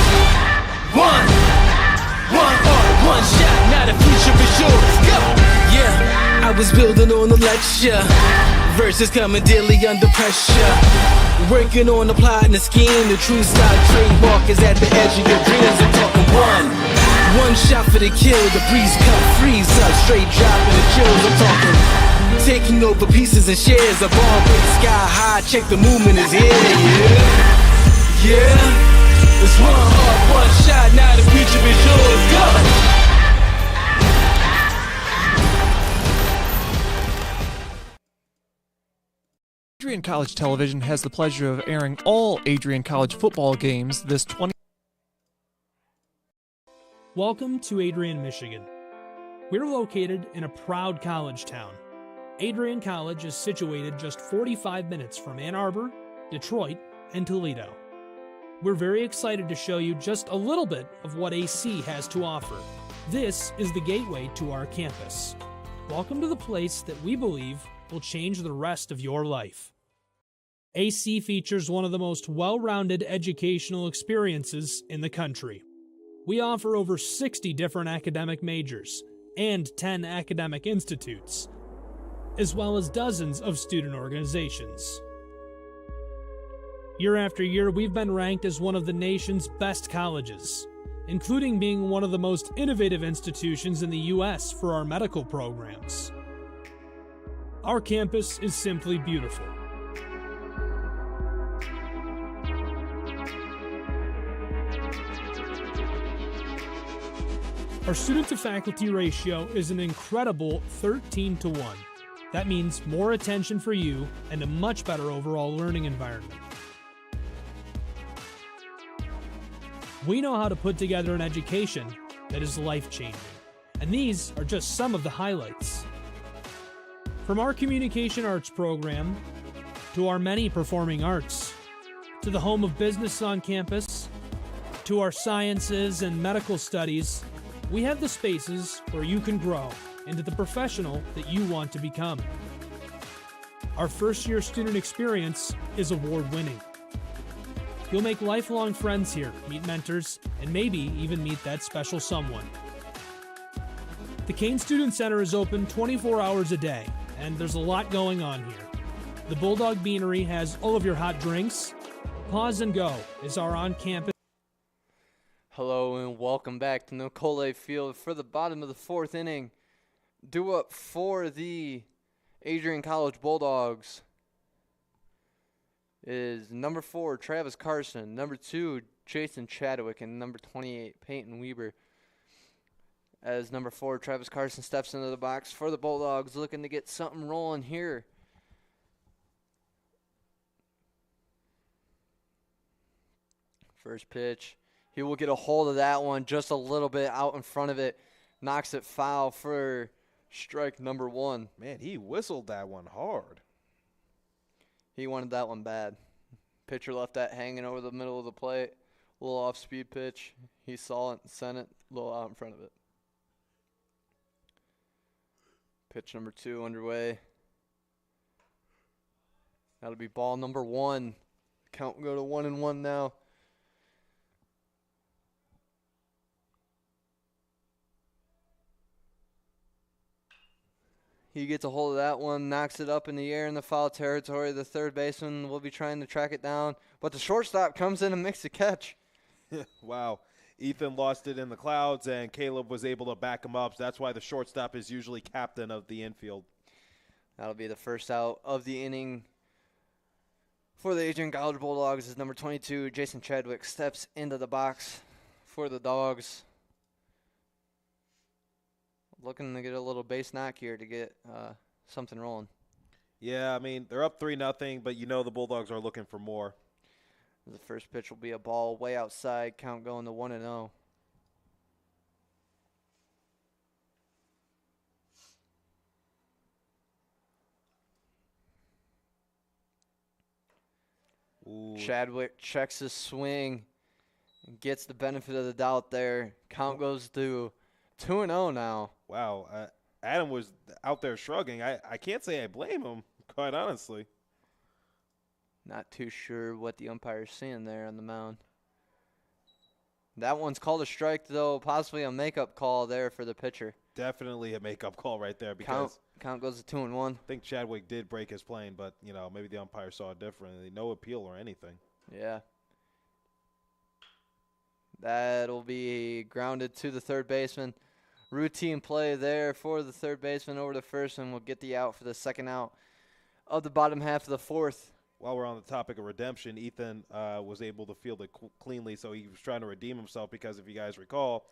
Speaker 13: shot, not a future for sure. Go! Yeah, I was building on the lecture. Verses coming daily under pressure. Working on the plot and the scheme. The true style trademark is at the edge of your dreams. I'm talking one shot for the kill. The breeze cut, freeze up, straight dropping the chills. I'm talking taking over pieces and shares. A ball break sky high. Check the movement is here. Yeah. It's one heart, one shot. Now the future is yours. Go.
Speaker 1: Adrian College Television has the pleasure of airing all Adrian College football games this 20.
Speaker 4: Welcome to Adrian, Michigan. We're located in a proud college town. Adrian College is situated just 45 minutes from Ann Arbor, Detroit, and Toledo. We're very excited to show you just a little bit of what AC has to offer. This is the gateway to our campus. Welcome to the place that we believe will change the rest of your life. AC features one of the most well-rounded educational experiences in the country. We offer over 60 different academic majors and 10 academic institutes, as well as dozens of student organizations. Year after year, we've been ranked as one of the nation's best colleges, including being one of the most innovative institutions in the U.S. for our medical programs. Our campus is simply beautiful. Our student-to-faculty ratio is an incredible 13-to-1. That means more attention for you and a much better overall learning environment. We know how to put together an education that is life-changing, and these are just some of the highlights. From our communication arts program, to our many performing arts, to the home of business on campus, to our sciences and medical studies, we have the spaces where you can grow into the professional that you want to become. Our first-year student experience is award-winning. You'll make lifelong friends here, meet mentors, and maybe even meet that special someone. The Kane Student Center is open 24 hours a day, and there's a lot going on here. The Bulldog Beanery has all of your hot drinks. Pause and Go is our on-campus.
Speaker 14: Hello and welcome back to Nicole Field for the bottom of the 4th inning. Due up for the Adrian College Bulldogs is number 4, Travis Carson, number 2, Jason Chadwick, and number 28, Peyton Weber. as number 4, Travis Carson, steps into the box for the Bulldogs, looking to get something rolling here. First pitch. He will get a hold of that one just a little bit out in front of it. Knocks it foul for strike number 1.
Speaker 12: Man, he whistled that one hard.
Speaker 14: He wanted that one bad. Pitcher left that hanging over the middle of the plate. A little off-speed pitch. He saw it and sent it a little out in front of it. Pitch number 2 underway. That'll be ball number 1. Count will go to 1-1 now. He gets a hold of that one, knocks it up in the air in the foul territory. The third baseman will be trying to track it down, but the shortstop comes in and makes the catch.
Speaker 12: Wow. Ethan lost it in the clouds, and Caleb was able to back him up. So that's why the shortstop is usually captain of the infield.
Speaker 14: That'll be the first out of the inning for the Adrian College Bulldogs as number 22, Jason Chadwick, steps into the box for the Dogs. Looking to get a little base knock here to get something rolling.
Speaker 12: Yeah, I mean, they're up 3-0, but you know the Bulldogs are looking for more.
Speaker 14: The first pitch will be a ball way outside, count going to 1-0.
Speaker 12: Ooh.
Speaker 14: Chadwick checks his swing and gets the benefit of the doubt there. Count goes to 2-0 now.
Speaker 12: Wow. Adam was out there shrugging. I can't say I blame him, quite honestly.
Speaker 14: Not too sure what the umpire's seeing there on the mound. That one's called a strike, though, possibly a makeup call there for the pitcher.
Speaker 12: Definitely a makeup call right there because
Speaker 14: count goes to 2-1.
Speaker 12: I think Chadwick did break his plane, but, you know, maybe the umpire saw it differently. No appeal or anything.
Speaker 14: Yeah. That'll be grounded to the third baseman. Routine play there for the third baseman over to first, and we'll get the out for the second out of the bottom half of the fourth.
Speaker 12: While we're on the topic of redemption, Ethan was able to field it cleanly, so he was trying to redeem himself because, if you guys recall,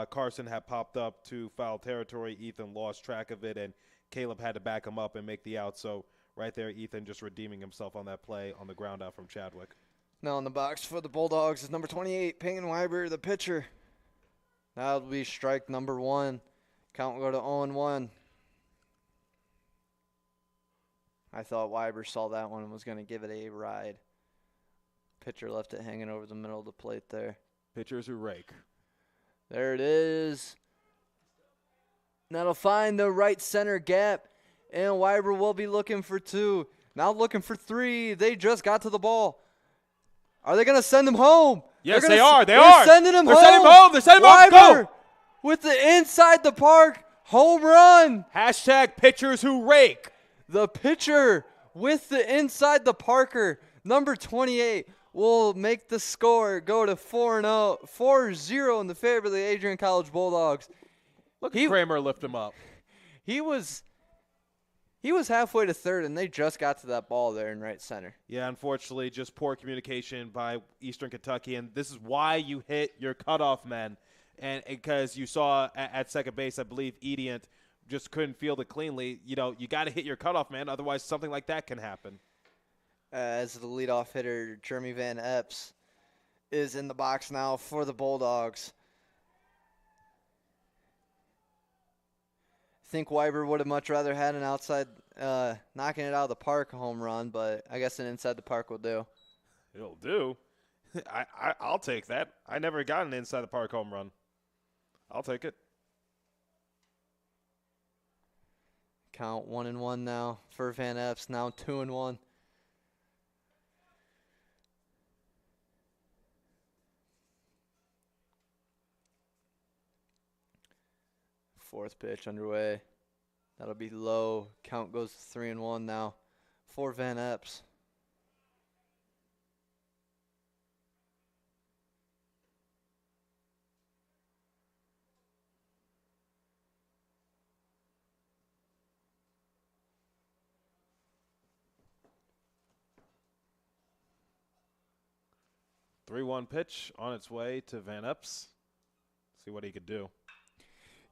Speaker 12: Carson had popped up to foul territory. Ethan lost track of it, and Caleb had to back him up and make the out. So right there, Ethan just redeeming himself on that play on the ground out from Chadwick.
Speaker 14: Now in the box for the Bulldogs is number 28, Peyton Weiber, the pitcher. That'll be strike number 1. Count will go to 0-1. I thought Weiber saw that one and was going to give it a ride. Pitcher left it hanging over the middle of the plate there.
Speaker 12: Pitchers who rake.
Speaker 14: There it is. That'll find the right center gap, and Weiber will be looking for 2. Now looking for 3. They just got to the ball. Are they going to send him home?
Speaker 15: Yes, they are.
Speaker 14: They're sending him home.
Speaker 15: They're sending him home. Go!
Speaker 14: With the inside the park home run.
Speaker 15: Hashtag pitchers who rake.
Speaker 14: The pitcher with the inside the parker, number 28, will make the score go to 4-0 in the favor of the Adrian College Bulldogs.
Speaker 15: Look at Kramer lift him up.
Speaker 14: He was halfway to third, and they just got to that ball there in right center.
Speaker 12: Yeah, unfortunately, just poor communication by Eastern Kentucky, and this is why you hit your cutoff men. And because you saw at second base, I believe Adrian just couldn't field it cleanly. You know, you got to hit your cutoff man, otherwise something like that can happen.
Speaker 14: As the leadoff hitter, Jeremy Van Epps, is in the box now for the Bulldogs. I think Weiber would have much rather had an outside, knocking it out of the park home run, but I guess an inside the park will do.
Speaker 12: It'll do. I'll take that. I never got an inside the park home run. I'll take it.
Speaker 14: Count 1-1 now for Van Epps. Now 2-1. Fourth pitch underway. That'll be low. Count goes to 3-1 now for Van Epps.
Speaker 12: Three-one pitch on its way to Van Epps. See what he could do.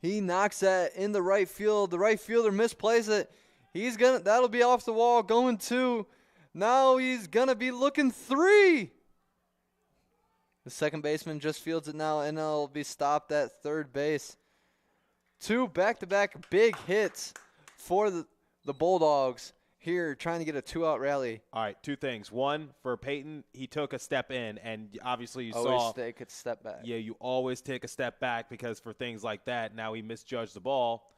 Speaker 14: He knocks that in the right field. The right fielder misplays it. That'll be off the wall, going 2. Now he's going to be looking 3. The second baseman just fields it now, and it'll be stopped at third base. 2 back-to-back big hits for the Bulldogs here, trying to get a 2-out rally.
Speaker 12: All right, 2 things. One, for Peyton, he took a step in, and obviously you
Speaker 14: always
Speaker 12: saw.
Speaker 14: Take a step back.
Speaker 12: Yeah, you always take a step back, because for things like that, now he misjudged the ball.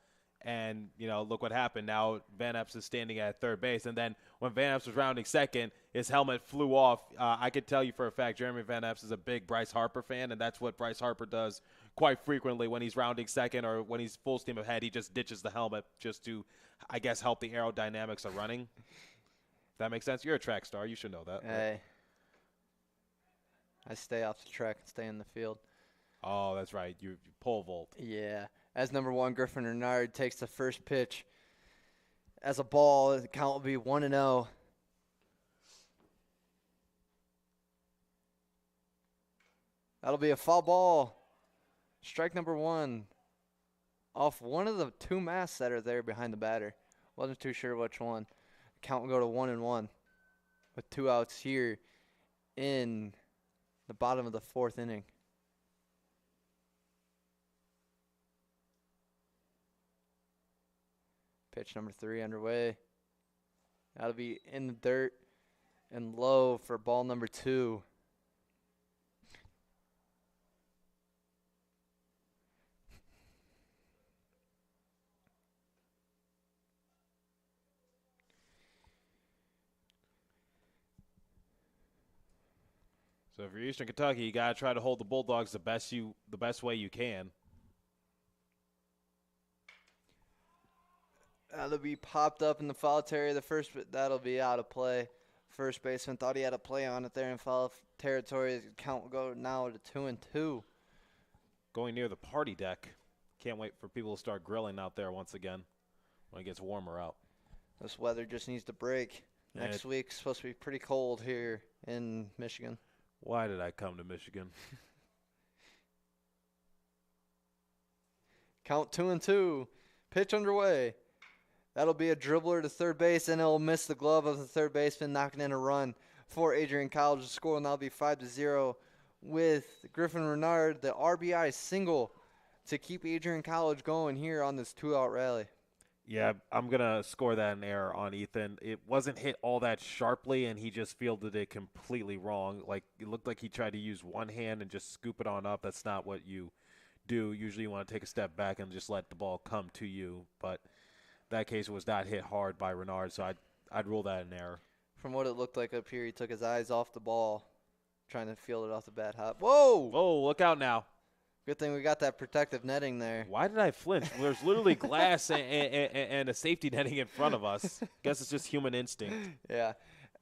Speaker 12: And, look what happened. Now Van Epps is standing at third base. And then when Van Epps was rounding second, his helmet flew off. I could tell you for a fact Jeremy Van Epps is a big Bryce Harper fan, and that's what Bryce Harper does quite frequently when he's rounding second or when he's full steam ahead. He just ditches the helmet just to, I guess, help the aerodynamics of running. That makes sense? You're a track star. You should know that.
Speaker 14: Hey. I stay off the track and stay in the field.
Speaker 12: Oh, that's right. You pole vault.
Speaker 14: Yeah. As number 1, Griffin Renard takes the first pitch. As a ball, the count will be 1-0. That'll be a foul ball. Strike number 1. Off one of the 2 masks that are there behind the batter. Wasn't too sure which one. Count will go to 1-1 with 2 outs here in the bottom of the 4th inning. Pitch number 3 underway. That'll be in the dirt and low for ball number 2.
Speaker 12: So if you're Eastern Kentucky, you got to try to hold the Bulldogs the best way you can.
Speaker 14: That'll be popped up in the foul territory. That'll be out of play. First baseman thought he had a play on it there in foul territory. The count will go now to 2-2.
Speaker 12: Going near the party deck. Can't wait for people to start grilling out there once again when it gets warmer out.
Speaker 14: This weather just needs to break. Next week's supposed to be pretty cold here in Michigan.
Speaker 12: Why did I come to Michigan?
Speaker 14: Count 2-2. Pitch underway. That'll be a dribbler to third base, and it'll miss the glove of the third baseman, knocking in a run for Adrian College. The score will now be 5-0 with Griffin Renard, the RBI single to keep Adrian College going here on this 2-out rally.
Speaker 12: Yeah, I'm going to score that an error on Ethan. It wasn't hit all that sharply, and he just fielded it completely wrong. Like, it looked like he tried to use one hand and just scoop it on up. That's not what you do. Usually you want to take a step back and just let the ball come to you. But that case, it was not hit hard by Renard, so I'd rule that an error.
Speaker 14: From what it looked like up here, he took his eyes off the ball, trying to field it off the bat hop. Whoa!
Speaker 12: Whoa, look out now.
Speaker 14: Good thing we got that protective netting there.
Speaker 12: Why did I flinch? There's literally glass and a safety netting in front of us. Guess it's just human instinct.
Speaker 14: Yeah.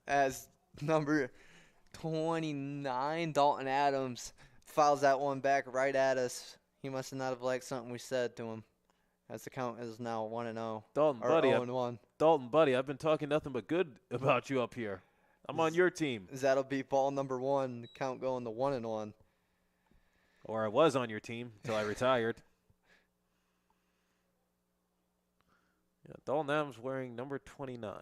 Speaker 14: As number 29, Dalton Adams, fouls that one back right at us. He must not have liked something we said to him. As the count is now 1-0.
Speaker 12: Dalton, buddy, I've been talking nothing but good about you up here. I'm on your team.
Speaker 14: That'll be ball number 1. The count going to 1-1.
Speaker 12: Or I was on your team until I retired. Yeah, Dalton Adams wearing number 29.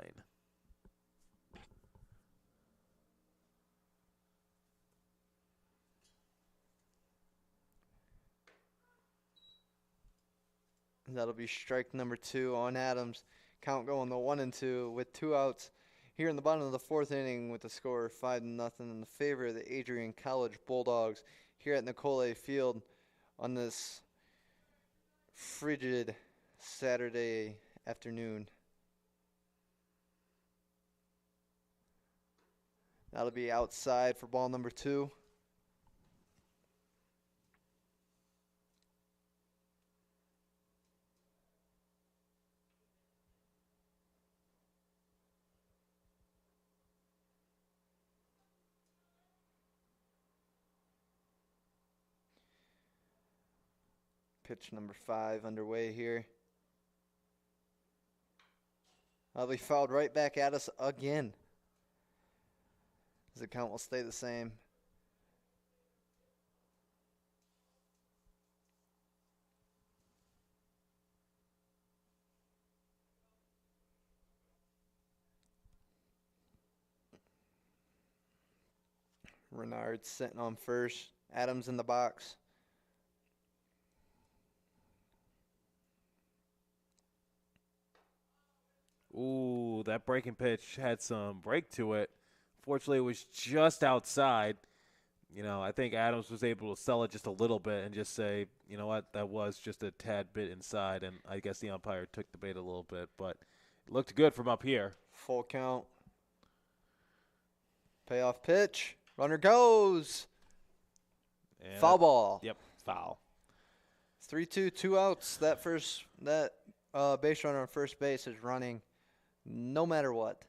Speaker 14: That'll be strike number 2 on Adams. Count going to 1-2 with 2 outs here in the bottom of the 4th inning with the score 5-0 in the favor of the Adrian College Bulldogs here at Nicolay Field on this frigid Saturday afternoon. That'll be outside for ball number 2. Pitch number 5 underway here. That'll be fouled right back at us again. The count will stay the same. Renard sitting on first. Adams in the box.
Speaker 12: Ooh, that breaking pitch had some break to it. Fortunately, it was just outside. You know, I think Adams was able to sell it just a little bit and just say, you know what, that was just a tad bit inside, and I guess the umpire took the bait a little bit, but it looked good from up here.
Speaker 14: Full count. Payoff pitch. Runner goes.
Speaker 12: And
Speaker 14: Foul ball.
Speaker 12: Yep, foul.
Speaker 14: 3-2, 2 outs. That base runner on first base is running no matter what.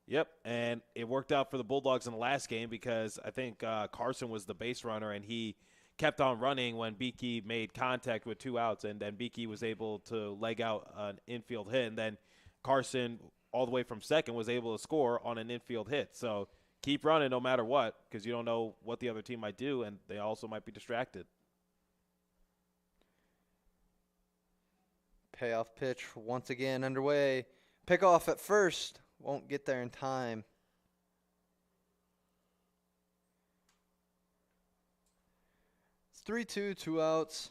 Speaker 12: Yep, and it worked out for the Bulldogs in the last game because I think Carson was the base runner, and he kept on running when Beakey made contact with 2 outs, and then Beakey was able to leg out an infield hit, and then Carson, all the way from second, was able to score on an infield hit. So keep running no matter what, because you don't know what the other team might do, and they also might be distracted.
Speaker 14: Payoff pitch once again underway. Pick off at first. Won't get there in time. It's 3-2, 2 outs.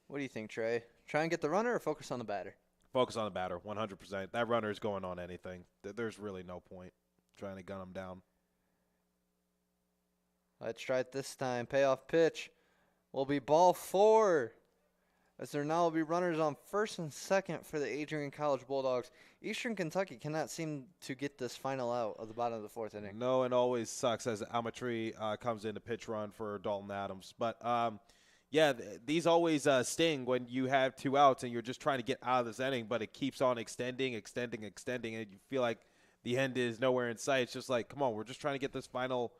Speaker 14: What do you think, Trey? Try and get the runner or focus on the batter?
Speaker 12: Focus on the batter, 100%. That runner is going on anything. There's really no point trying to gun him down.
Speaker 14: Let's try it this time. Payoff pitch will be ball 4. As there now will be runners on first and second for the Adrian College Bulldogs. Eastern Kentucky cannot seem to get this final out of the bottom of the 4th inning.
Speaker 12: No, it always sucks as Amatry comes in to pitch run for Dalton Adams. But, yeah, these always sting when you have 2 outs and you're just trying to get out of this inning, but it keeps on extending, and you feel like the end is nowhere in sight. It's just like, come on, we're just trying to get this final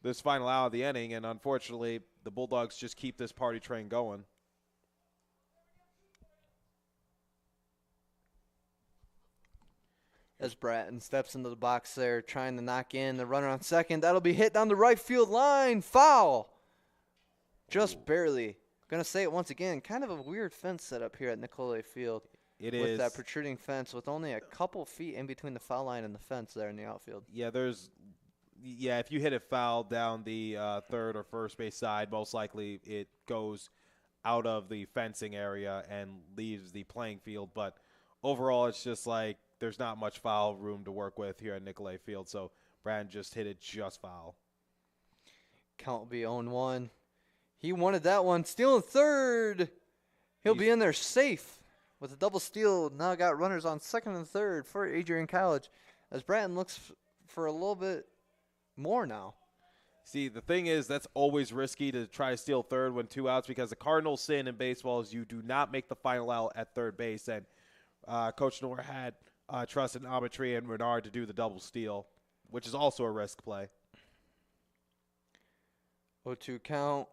Speaker 12: out of the inning, and unfortunately the Bulldogs just keep this party train going.
Speaker 14: As Bratton steps into the box there, trying to knock in the runner on second. That'll be hit down the right field line. Foul. Just barely. Going to say it once again. Kind of a weird fence set up here at Nicolay Field.
Speaker 12: It
Speaker 14: with
Speaker 12: is.
Speaker 14: That protruding fence with only a couple feet in between the foul line and the fence there in the outfield.
Speaker 12: Yeah, if you hit a foul down the third or first base side, most likely it goes out of the fencing area and leaves the playing field. But overall, it's just like, there's not much foul room to work with here at Nicolay Field, so Brandon just hit it just foul.
Speaker 14: Count will be 0-1. He wanted that one. Stealing third. He'll be in there safe with a double steal. Now got runners on second and third for Adrian College as Bratton looks for a little bit more now.
Speaker 12: See, the thing is, that's always risky to try to steal third when 2 outs because the cardinal sin in baseball is you do not make the final out at third base, and Coach Knorr had trust in Amatry and Renard to do the double steal, which is also a risk play.
Speaker 14: 0-2 count.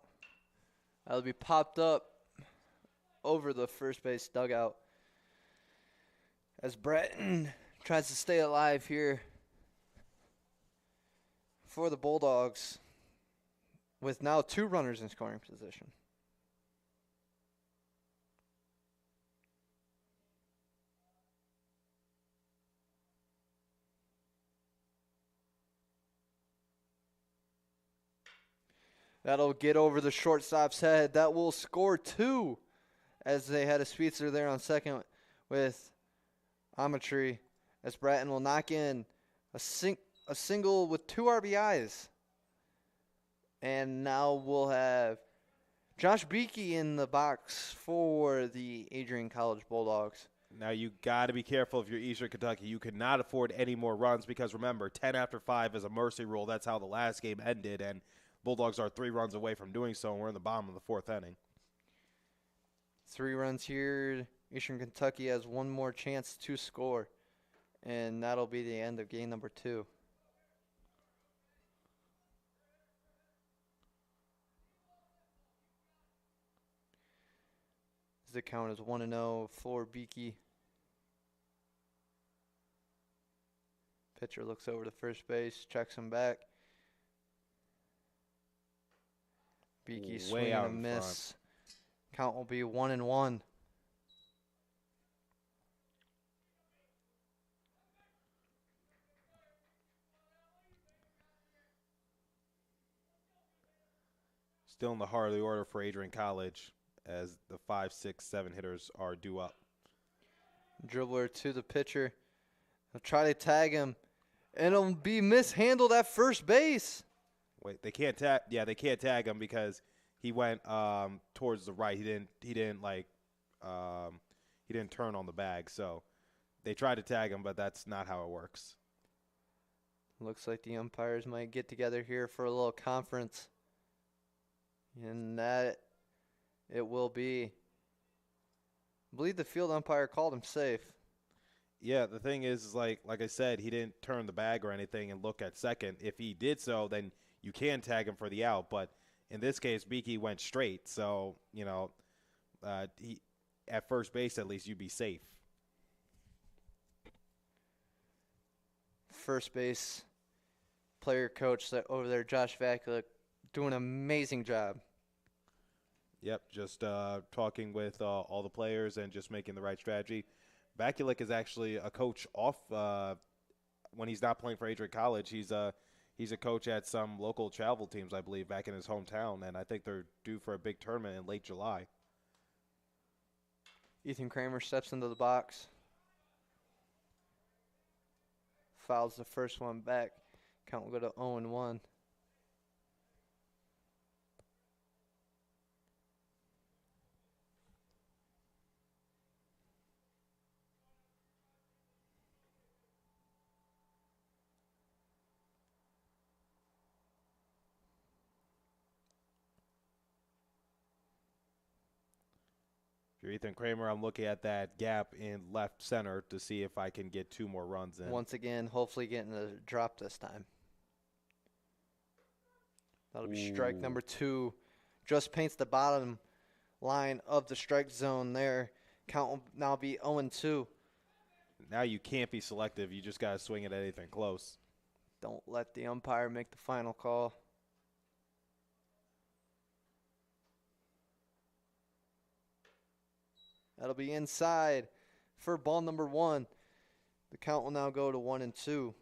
Speaker 14: That'll be popped up over the first base dugout as Bratton tries to stay alive here for the Bulldogs with now 2 runners in scoring position. That'll get over the shortstop's head. That will score 2 as they had a speedster there on second with Amatry. As Bratton will knock in a single with 2 RBIs. And now we'll have Josh Beakey in the box for the Adrian College Bulldogs.
Speaker 12: Now you got to be careful if you're Eastern Kentucky. You cannot afford any more runs because, remember, 10 after 5 is a mercy rule. That's how the last game ended, and Bulldogs are 3 runs away from doing so, and we're in the bottom of the 4th inning.
Speaker 14: 3 runs here. Eastern Kentucky has 1 more chance to score, and that'll be the end of game number 2. The count is 1-0 for Beakey. Pitcher looks over to first base, checks him back. Beakey swing and a miss. Count will be 1-1.
Speaker 12: Still in the heart of the order for Adrian College as the 5, 6, 7 hitters are due up.
Speaker 14: Dribbler to the pitcher. He'll try to tag him, and it'll be mishandled at first base.
Speaker 12: Wait, they can't tag. Yeah, they can't tag him because he went towards the right. He didn't turn on the bag. So they tried to tag him, but that's not how it works.
Speaker 14: Looks like the umpires might get together here for a little conference. And that it will be. I believe the field umpire called him safe.
Speaker 12: Yeah, the thing is like I said, he didn't turn the bag or anything and look at second. If he did so, then you can tag him for the out. But in this case, Beaky went straight. So, he at first base, at least, you'd be safe.
Speaker 14: First base player coach over there, Josh Vakulik, doing an amazing job.
Speaker 12: Yep, just talking with all the players and just making the right strategy. Vakulik is actually a coach off when he's not playing for Adrian College. He's a coach at some local travel teams, I believe, back in his hometown, and I think they're due for a big tournament in late July.
Speaker 14: Ethan Kramer steps into the box. Fouls the first one back. Count will go to 0-1.
Speaker 12: If you're Ethan Kramer, I'm looking at that gap in left center to see if I can get 2 more runs in.
Speaker 14: Once again, hopefully getting a drop this time. That'll be strike number 2. Just paints the bottom line of the strike zone there. Count will now be 0-2.
Speaker 12: Now you can't be selective. You just got to swing it at anything close.
Speaker 14: Don't let the umpire make the final call. That'll be inside for ball number 1. The count will now go to 1-2.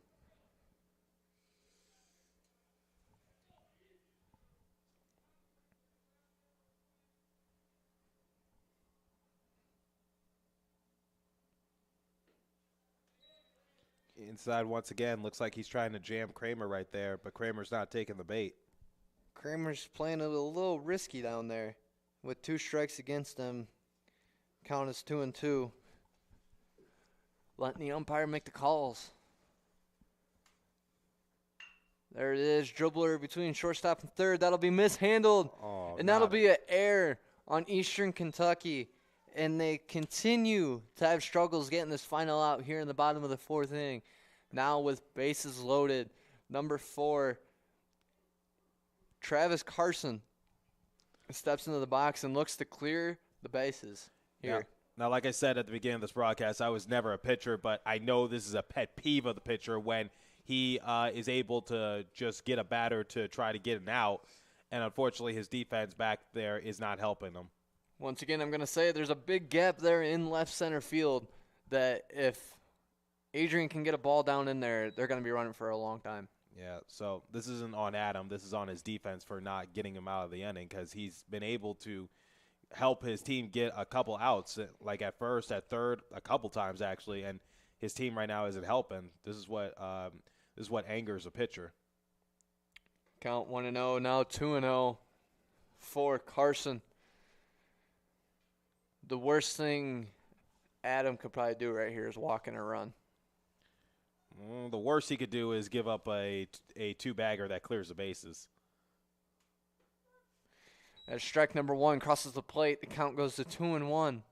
Speaker 12: Inside once again. Looks like he's trying to jam Kramer right there, but Kramer's not taking the bait.
Speaker 14: Kramer's playing it a little risky down there with 2 strikes against him. Count is 2-2. Letting the umpire make the calls. There it is. Dribbler between shortstop and third. That'll be mishandled. And that'll be an error on Eastern Kentucky. And they continue to have struggles getting this final out here in the bottom of the 4th inning. Now with bases loaded, number 4, Travis Carson steps into the box and looks to clear the bases here.
Speaker 12: Yeah. Now, like I said at the beginning of this broadcast, I was never a pitcher, but I know this is a pet peeve of the pitcher when he is able to just get a batter to try to get an out. And unfortunately, his defense back there is not helping him.
Speaker 14: Once again, I'm going to say there's a big gap there in left center field that if Adrian can get a ball down in there, they're going to be running for a long time.
Speaker 12: Yeah, so this isn't on Adam. This is on his defense for not getting him out of the inning because he's been able to help his team get a couple outs, like at first, at third, a couple times actually, and his team right now isn't helping. This is what angers a pitcher.
Speaker 14: Count 1-0, now 2-0 for Carson. The worst thing Adam could probably do right here is walk in a run.
Speaker 12: The worst he could do is give up a 2-bagger that clears the bases.
Speaker 14: As strike number 1 crosses the plate, the count goes to 2-1.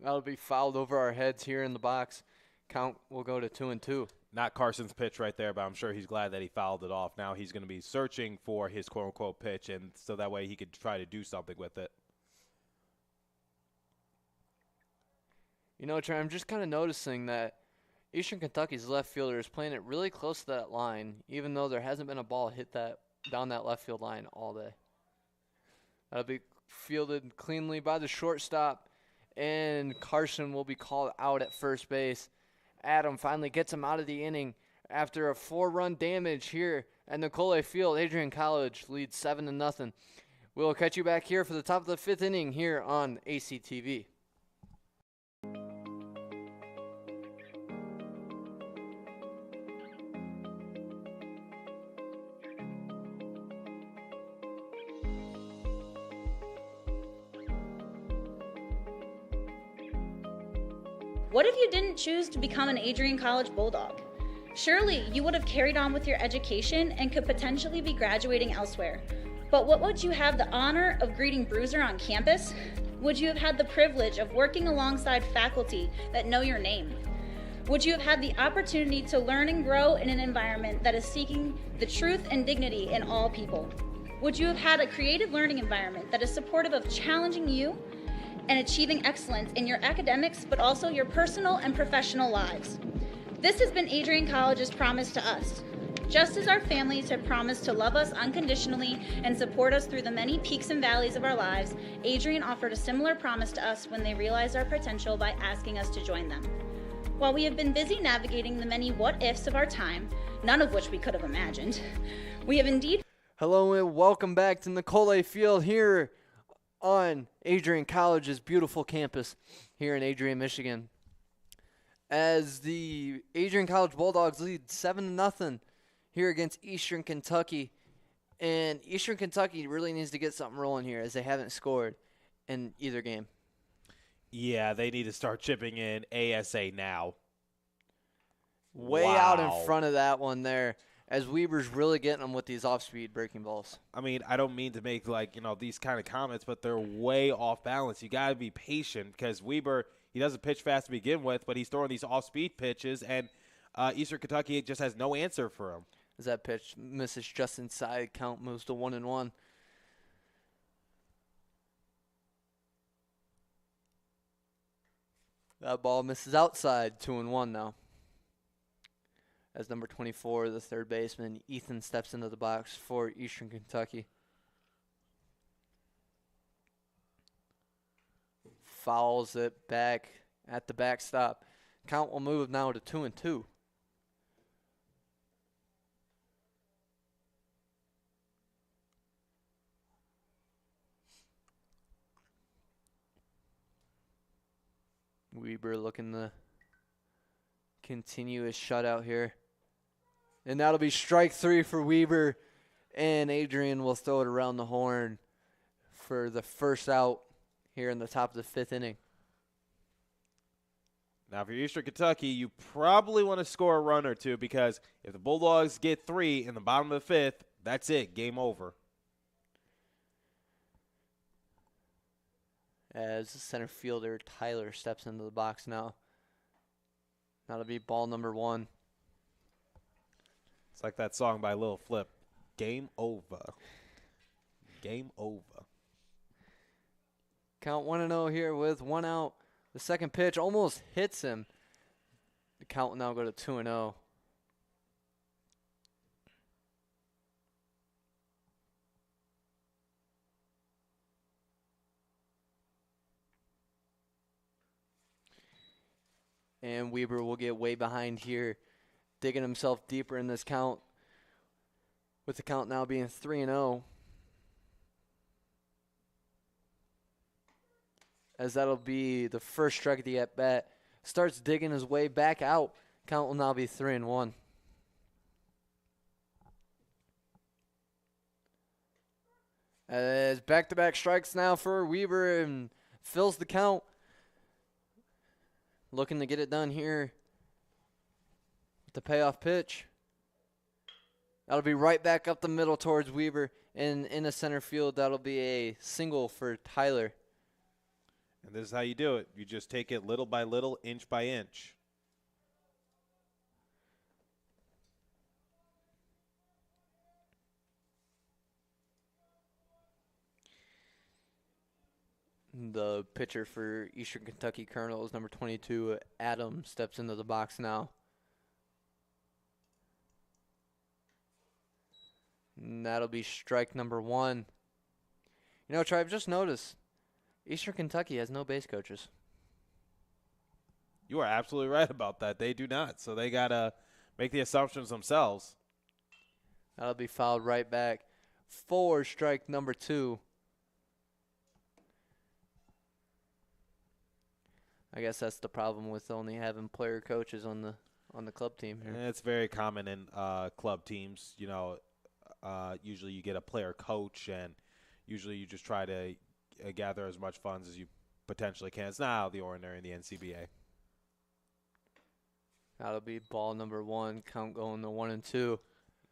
Speaker 14: That'll be fouled over our heads here in the box. Count will go to 2-2.
Speaker 12: Not Carson's pitch right there, but I'm sure he's glad that he fouled it off. Now he's going to be searching for his quote-unquote pitch, and so that way he could try to do something with it.
Speaker 14: You know, Trey, I'm just kind of noticing that Eastern Kentucky's left fielder is playing it really close to that line, even though there hasn't been a ball hit that down that left field line all day. That'll be fielded cleanly by the shortstop, and Carson will be called out at first base. Adam finally gets him out of the inning after a 4-run damage here at Nicolay Field. Adrian College leads 7-0. We'll catch you back here for the top of the 5th inning here on ACTV.
Speaker 5: What if you didn't choose to become an Adrian College Bulldog? Surely you would have carried on with your education and could potentially be graduating elsewhere. But what would you have the honor of greeting Bruiser on campus? Would you have had the privilege of working alongside faculty that know your name? Would you have had the opportunity to learn and grow in an environment that is seeking the truth and dignity in all people? Would you have had a creative learning environment that is supportive of challenging you and achieving excellence in your academics, but also your personal and professional lives? This has been Adrian College's promise to us. Just as our families have promised to love us unconditionally and support us through the many peaks and valleys of our lives, Adrian offered a similar promise to us when they realized our potential by asking us to join them. While we have been busy navigating the many what-ifs of our time, none of which we could have imagined, we have indeed...
Speaker 14: Hello and welcome back to Nicolay Field here on Adrian College's beautiful campus here in Adrian, Michigan. As the Adrian College Bulldogs lead 7-0 here against Eastern Kentucky. And Eastern Kentucky really needs to get something rolling here as they haven't scored in either game.
Speaker 12: Yeah, they need to start chipping in ASA now.
Speaker 14: Way out in front of that one there, as Weber's really getting them with these off-speed breaking balls.
Speaker 12: I mean, I don't mean to make, these kind of comments, but they're way off balance. You got to be patient because Weber, he doesn't pitch fast to begin with, but he's throwing these off-speed pitches, and Eastern Kentucky just has no answer for him.
Speaker 14: As that pitch misses just inside, count moves to 1-1. That ball misses outside, 2-1 now. As number 24, the third baseman, Ethan steps into the box for Eastern Kentucky. Fouls it back at the backstop. Count will move now to 2-2. Weber looking to continue his shutout here. And that'll be strike 3 for Weber. And Adrian will throw it around the horn for the first out here in the top of the 5th inning.
Speaker 12: Now, for Eastern Kentucky, you probably want to score a run or two because if the Bulldogs get 3 in the bottom of the 5th, that's it. Game over.
Speaker 14: As the center fielder, Tyler, steps into the box now. That'll be ball number 1.
Speaker 12: It's like that song by Lil Flip. Game over. Game over.
Speaker 14: Count 1-0 here with 1 out. The second pitch almost hits him. The count will now go to 2-0. And Weber will get way behind here, digging himself deeper in this count, with the count now being 3-0. As that'll be the first strike of the at-bat. Starts digging his way back out. Count will now be 3-1. As back-to-back strikes now for Weber and fills the count. Looking to get it done here with the payoff pitch. That'll be right back up the middle towards Weber. And in the center field, that'll be a single for Tyler.
Speaker 12: And this is how you do it. You just take it little by little, inch by inch.
Speaker 14: The pitcher for Eastern Kentucky Colonels, number 22, Adam, steps into the box now. And that'll be strike number 1. You know, Trey, I've just noticed Eastern Kentucky has no base coaches.
Speaker 12: You are absolutely right about that. They do not. So they got to make the assumptions themselves.
Speaker 14: That'll be fouled right back for strike number 2. I guess that's the problem with only having player coaches on the club team here.
Speaker 12: And it's very common in club teams. You know, usually you get a player coach, and usually you just try to gather as much funds as you potentially can. It's not out of the ordinary in the NCBA.
Speaker 14: That'll be ball number 1, count going to 1 and 2.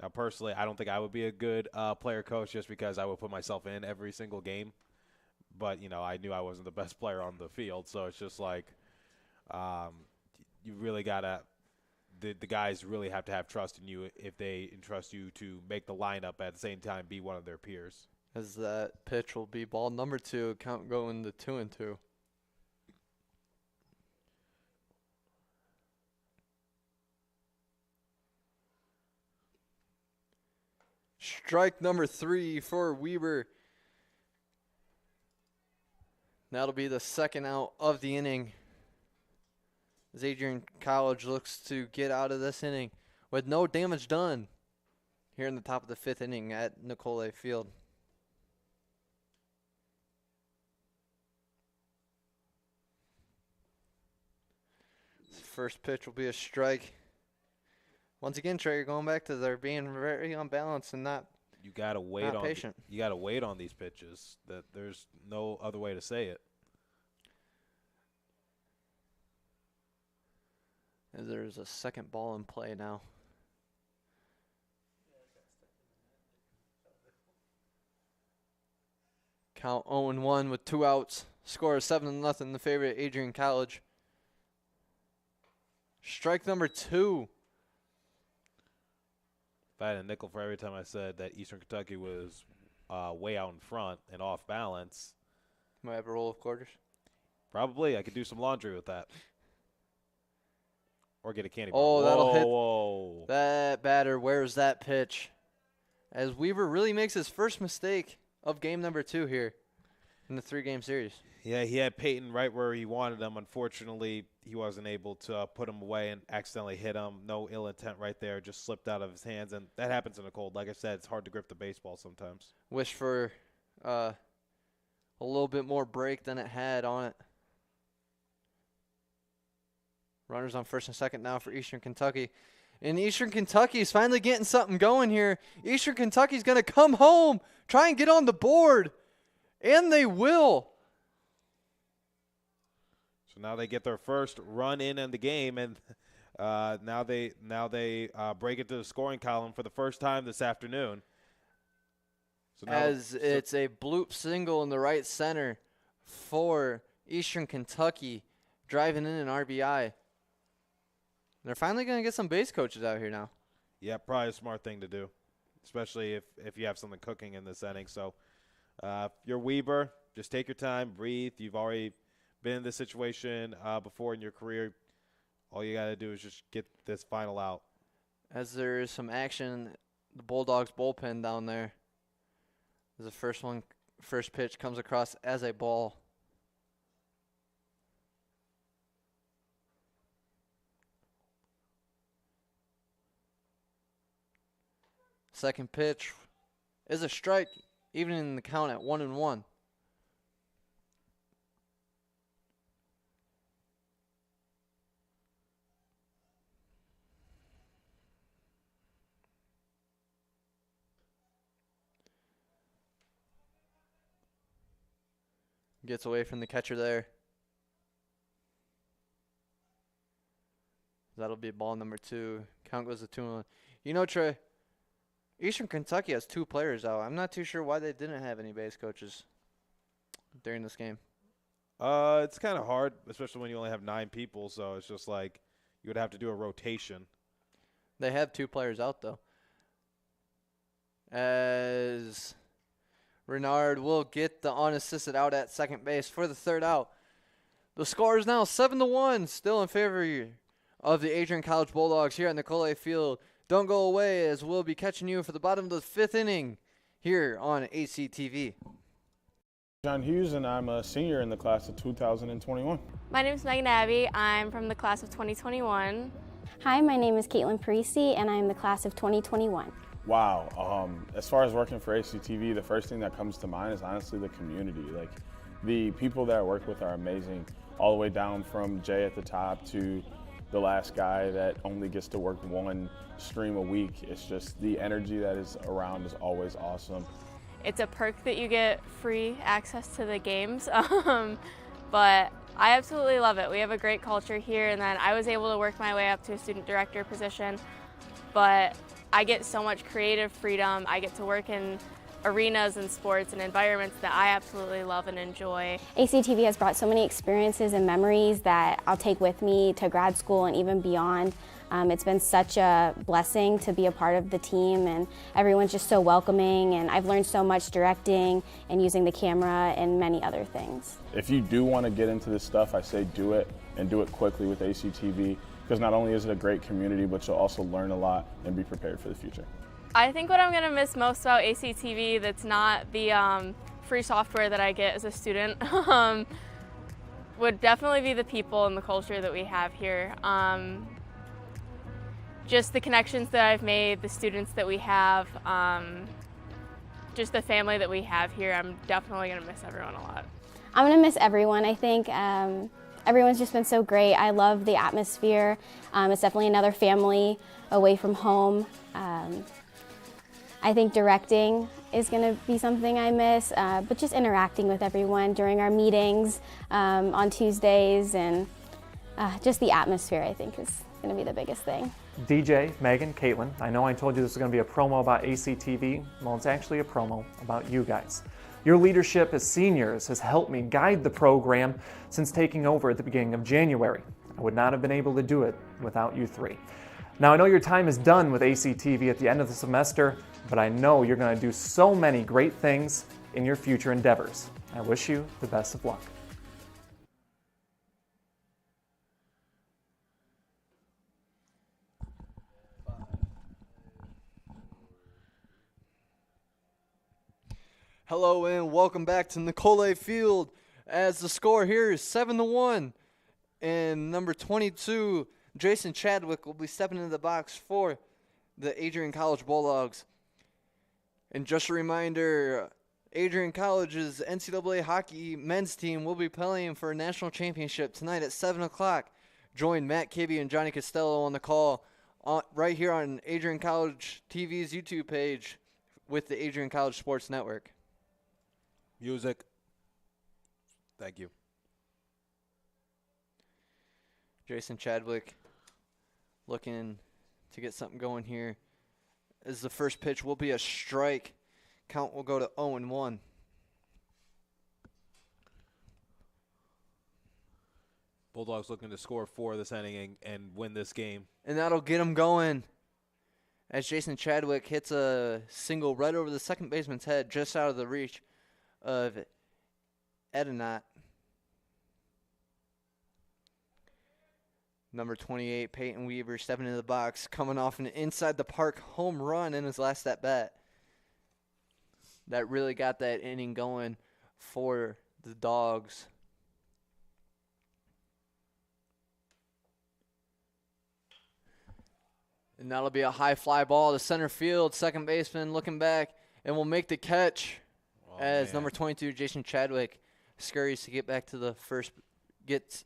Speaker 12: Now, personally, I don't think I would be a good player coach just because I would put myself in every single game. But, you know, I knew I wasn't the best player on the field. So it's just like you really got to – the guys really have to have trust in you if they entrust you to make the lineup at the same time be one of their peers.
Speaker 14: As that pitch will be ball number 2, count going to 2 and 2. Strike number 3 for Weber. That'll be the second out of the inning. As Adrian College looks to get out of this inning with no damage done here in the top of the 5th inning at Nicolay Field. First pitch will be a strike. Once again, Trey, you're going back to they're being very unbalanced and not
Speaker 12: You got to wait on
Speaker 14: patient.
Speaker 12: You got to wait on these pitches. That there's no other way to say it.
Speaker 14: As there's a second ball in play now. Count 0-1 with 2 outs. Score is 7-0 in the favorite Adrian College. Strike number 2.
Speaker 12: If I had a nickel for every time I said that Eastern Kentucky was way out in front and off balance.
Speaker 14: Might have a roll of quarters.
Speaker 12: Probably. I could do some laundry with that. Or get a candy bar.
Speaker 14: Oh, that'll hit.
Speaker 12: Whoa.
Speaker 14: That batter wears that pitch. As Weaver really makes his first mistake of game number 2 here in the 3-game series.
Speaker 12: Yeah, he had Peyton right where he wanted him. Unfortunately, he wasn't able to put him away and accidentally hit him. No ill intent right there. Just slipped out of his hands, and that happens in the cold. Like I said, it's hard to grip the baseball sometimes.
Speaker 14: Wish for a little bit more break than it had on it. Runners on first and second now for Eastern Kentucky. And Eastern Kentucky is finally getting something going here. Eastern Kentucky's going to come home, try and get on the board. And they will.
Speaker 12: So now they get their first run in the game, and now they break into the scoring column for the first time this afternoon. So now,
Speaker 14: it's a bloop single in the right center for Eastern Kentucky, driving in an RBI. They're finally going to get some base coaches out here now.
Speaker 12: Yeah, probably a smart thing to do, especially if you have something cooking in this inning. So if you're Weber, just take your time, breathe. You've already been in this situation before in your career. All you got to do is just get this final out.
Speaker 14: As there is some action, the Bulldogs bullpen down there. As the first pitch comes across as a ball. Second pitch is a strike, even in the count at 1-1. Gets away from the catcher there. That'll be ball number 2. Count goes to 2-1. You know, Trey, Eastern Kentucky has 2 players out. I'm not too sure why they didn't have any base coaches during this game.
Speaker 12: It's kind of hard, especially when you only have 9 people. So it's just like you would have to do a rotation.
Speaker 14: They have 2 players out, though. As Renard will get the unassisted out at second base for the 3rd out. The score is now 7-1, still in favor of the Adrian College Bulldogs here at Nicolay Field. Don't go away, as we'll be catching you for the bottom of the 5th inning here on ACTV.
Speaker 7: John Hughes, and I'm a senior in the class of 2021.
Speaker 8: My name is Megan Abbey. I'm from the class of 2021.
Speaker 9: Hi, my name is Caitlin Parisi, and I'm the class of 2021.
Speaker 7: Wow. As far as working for ACTV, the first thing that comes to mind is honestly the community. Like, the people that I work with are amazing, all the way down from Jay at the top to the last guy that only gets to work one stream a week. It's just the energy that is around is always awesome.
Speaker 8: It's a perk that you get free access to the games, but I absolutely love it. We have a great culture here, and then I was able to work my way up to a student director position, but I get so much creative freedom. I get to work in arenas and sports and environments that I absolutely love and enjoy.
Speaker 9: ACTV has brought so many experiences and memories that I'll take with me to grad school and even beyond. It's been such a blessing to be a part of the team, and everyone's just so welcoming, and I've learned so much directing and using the camera and many other things.
Speaker 7: If you do want to get into this stuff, I say do it, and do it quickly with ACTV, because not only is it a great community, but you'll also learn a lot and be prepared for the future.
Speaker 8: I think what I'm going to miss most about ACTV that's not the free software that I get as a student would definitely be the people and the culture that we have here. Just the connections that I've made, the students that we have, just the family that we have here. I'm definitely going to miss everyone a lot.
Speaker 9: I'm going to miss everyone. I think everyone's just been so great. I love the atmosphere. It's definitely another family away from home. I think directing is going to be something I miss, but just interacting with everyone during our meetings on Tuesdays, and just the atmosphere, I think, is going to be the biggest thing.
Speaker 1: DJ, Megan, Caitlin, I know I told you this was going to be a promo about ACTV. Well, it's actually a promo about you guys. Your leadership as seniors has helped me guide the program since taking over at the beginning of January. I would not have been able to do it without you three. Now, I know your time is done with ACTV at the end of the semester, but I know you're going to do so many great things in your future endeavors. I wish you the best of luck.
Speaker 14: Hello and welcome back to Nicolay Field, as the score here is 7-1, and number 22, Jason Chadwick, will be stepping into the box for the Adrian College Bulldogs. And just a reminder, Adrian College's NCAA hockey men's team will be playing for a national championship tonight at 7 o'clock. Join Matt Kibbe and Johnny Costello on the call right here on Adrian College TV's YouTube page with the Adrian College Sports Network.
Speaker 12: Music. Thank you.
Speaker 14: Jason Chadwick looking to get something going here, as the first pitch will be a strike. Count will go to 0-1.
Speaker 12: Bulldogs looking to score 4 this inning and win this game.
Speaker 14: And that'll get him going, as Jason Chadwick hits a single right over the second baseman's head, just out of the reach of Edenot. Number 28, Peyton Weaver, stepping into the box, coming off an inside the park home run in his last at bat. That really got that inning going for the Dogs. And that'll be a high fly ball to center field. Second baseman looking back and will make the catch as number 22, Jason Chadwick, scurries to get back to the first, get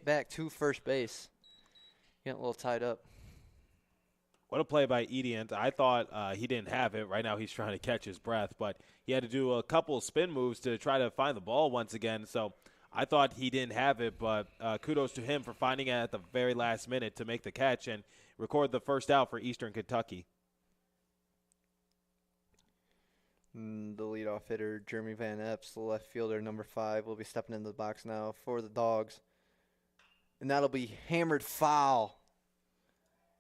Speaker 14: back to first base. Getting a little tied up.
Speaker 12: What a play by Adrian. I thought he didn't have it. Right now he's trying to catch his breath, but he had to do a couple of spin moves to try to find the ball once again. So I thought he didn't have it, but kudos to him for finding it at the very last minute to make the catch and record the first out for Eastern Kentucky.
Speaker 14: The leadoff hitter, Jeremy Van Epps, the left fielder, number 5, will be stepping into the box now for the Dogs. And that'll be hammered foul.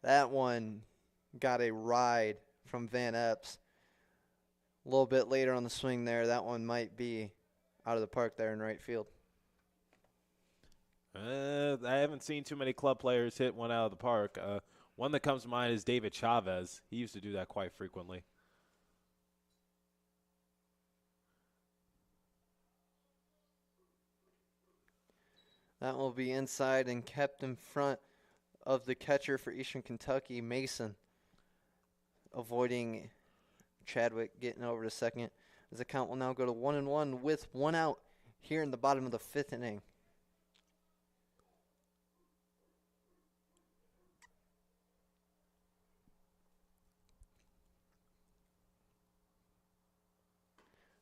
Speaker 14: That one got a ride from Van Epps. A little bit later on the swing there, that one might be out of the park there in right field.
Speaker 12: I haven't seen too many club players hit one out of the park. One that comes to mind is David Chavez. He used to do that quite frequently.
Speaker 14: That will be inside and kept in front of the catcher for Eastern Kentucky, Mason, avoiding Chadwick getting over to second. As the count will now go to 1-1 with 1 out here in the bottom of the 5th inning.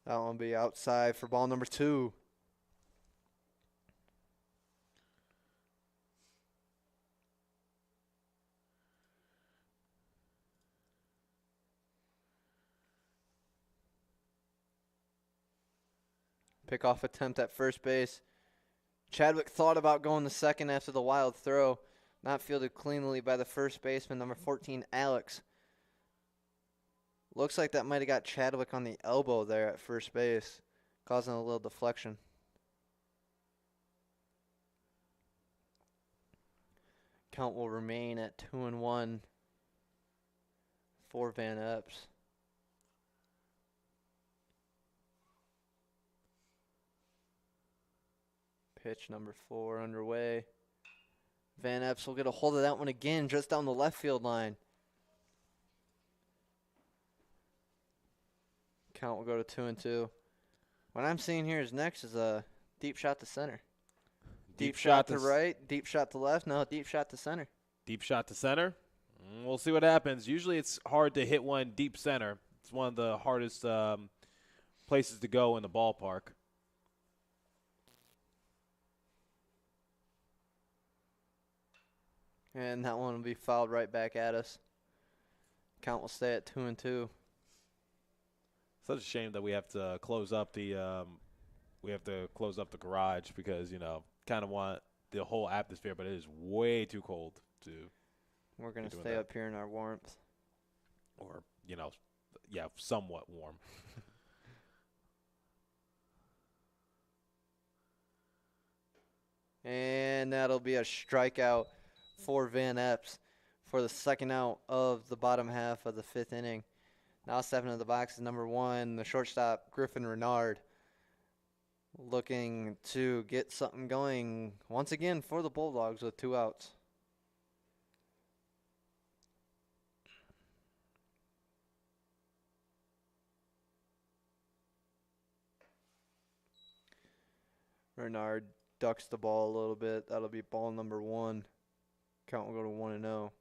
Speaker 14: That one will be outside for ball number 2. Pickoff attempt at first base. Chadwick thought about going to second after the wild throw. Not fielded cleanly by the first baseman, number 14, Alex. Looks like that might have got Chadwick on the elbow there at first base, causing a little deflection. Count will remain at 2-1 for Van Epps. Pitch number 4 underway. Van Epps will get a hold of that one again just down the left field line. Count will go to 2-2. What I'm seeing here is next is a deep shot to center. Deep shot to right, deep shot to left. No, deep shot to center.
Speaker 12: Deep shot to center. We'll see what happens. Usually it's hard to hit one deep center. It's one of the hardest places to go in the ballpark.
Speaker 14: And that one will be fouled right back at us. Count will stay at 2-2.
Speaker 12: Such a shame that we have to close up the garage because, kind of want the whole atmosphere, but it is way too cold to.
Speaker 14: We're going to stay up here in our warmth.
Speaker 12: Or, somewhat warm.
Speaker 14: And that'll be a strikeout for Van Epps for the second out of the bottom half of the 5th inning. Now stepping into the box is number 1, the shortstop, Griffin Renard, looking to get something going once again for the Bulldogs with 2 outs. Renard ducks the ball a little bit. That'll be ball number 1. Count will go to 1-0.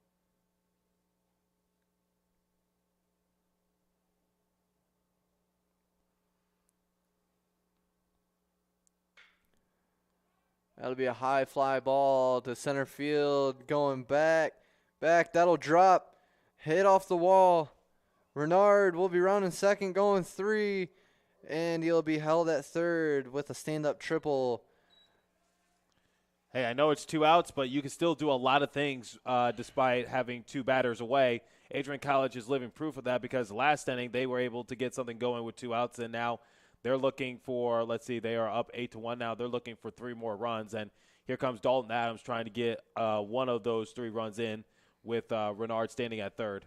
Speaker 14: That'll be a high fly ball to center field, going back. That'll drop, hit off the wall. Renard will be rounding second, going 3, and he'll be held at third with a stand-up triple.
Speaker 12: Hey, I know it's 2 outs, but you can still do a lot of things despite having 2 batters away. Adrian College is living proof of that because last inning they were able to get something going with 2 outs, and now they're looking for, they are up 8-1 now. They're looking for 3 more runs, and here comes Dalton Adams trying to get one of those 3 runs in with Renard standing at third.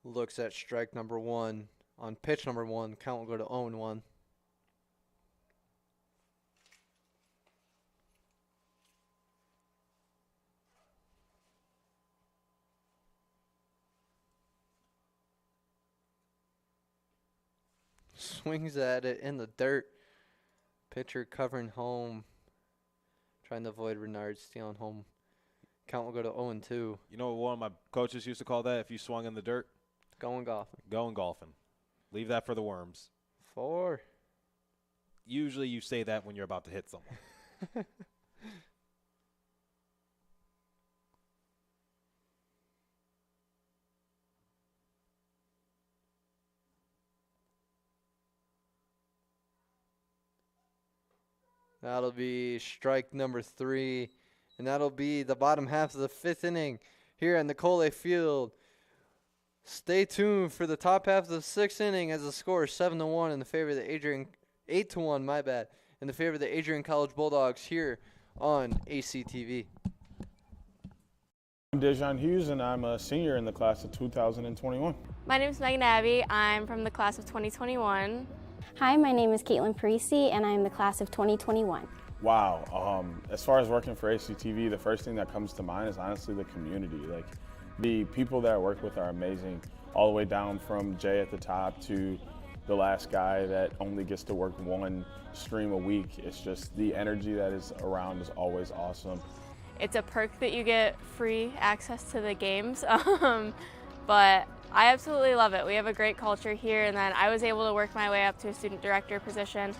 Speaker 14: Looks at strike number 1. On pitch number 1, count will go to 0-1. Swings at it in the dirt. Pitcher covering home. Trying to avoid Renard stealing home. Count will go to 0-2.
Speaker 12: You know what one of my coaches used to call that if you swung in the dirt?
Speaker 14: Going golfing.
Speaker 12: Going golfing. Leave that for the worms.
Speaker 14: 4.
Speaker 12: Usually you say that when you're about to hit someone.
Speaker 14: That'll be strike number 3, and that'll be the bottom half of the 5th inning here at Nicole Field. Stay tuned for the top half of the 6th inning as the score is 7-1 in the favor of the Adrian, 8-1, my bad, in the favor of the Adrian College Bulldogs here on ACTV.
Speaker 7: I'm Dejan Hughes, and I'm a senior in the class of 2021.
Speaker 8: My name is Megan Abbey. I'm from the class of 2021.
Speaker 9: Hi, my name is Caitlin Parisi, and I'm the class of 2021.
Speaker 7: Wow. As far as working for ACTV, the first thing that comes to mind is honestly the community. Like, the people that I work with are amazing, all the way down from Jay at the top to the last guy that only gets to work one stream a week. It's just the energy that is around is always awesome.
Speaker 8: It's a perk that you get free access to the games, but I absolutely love it. We have a great culture here, and then I was able to work my way up to a student director position,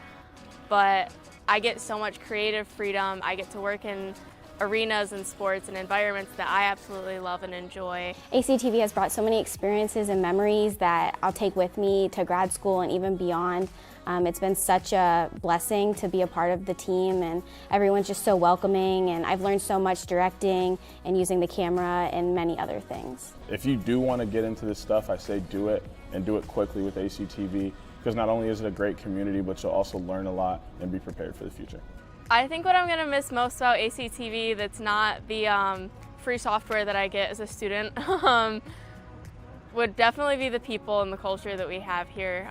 Speaker 8: but I get so much creative freedom. I get to work in arenas and sports and environments that I absolutely love and enjoy.
Speaker 9: ACTV has brought so many experiences and memories that I'll take with me to grad school and even beyond. It's been such a blessing to be a part of the team, and everyone's just so welcoming, and I've learned so much directing and using the camera and many other things.
Speaker 7: If you do want to get into this stuff, I say do it, and do it quickly with ACTV, because not only is it a great community, but you'll also learn a lot and be prepared for the future.
Speaker 8: I think what I'm going to miss most about ACTV that's not the free software that I get as a student would definitely be the people and the culture that we have here.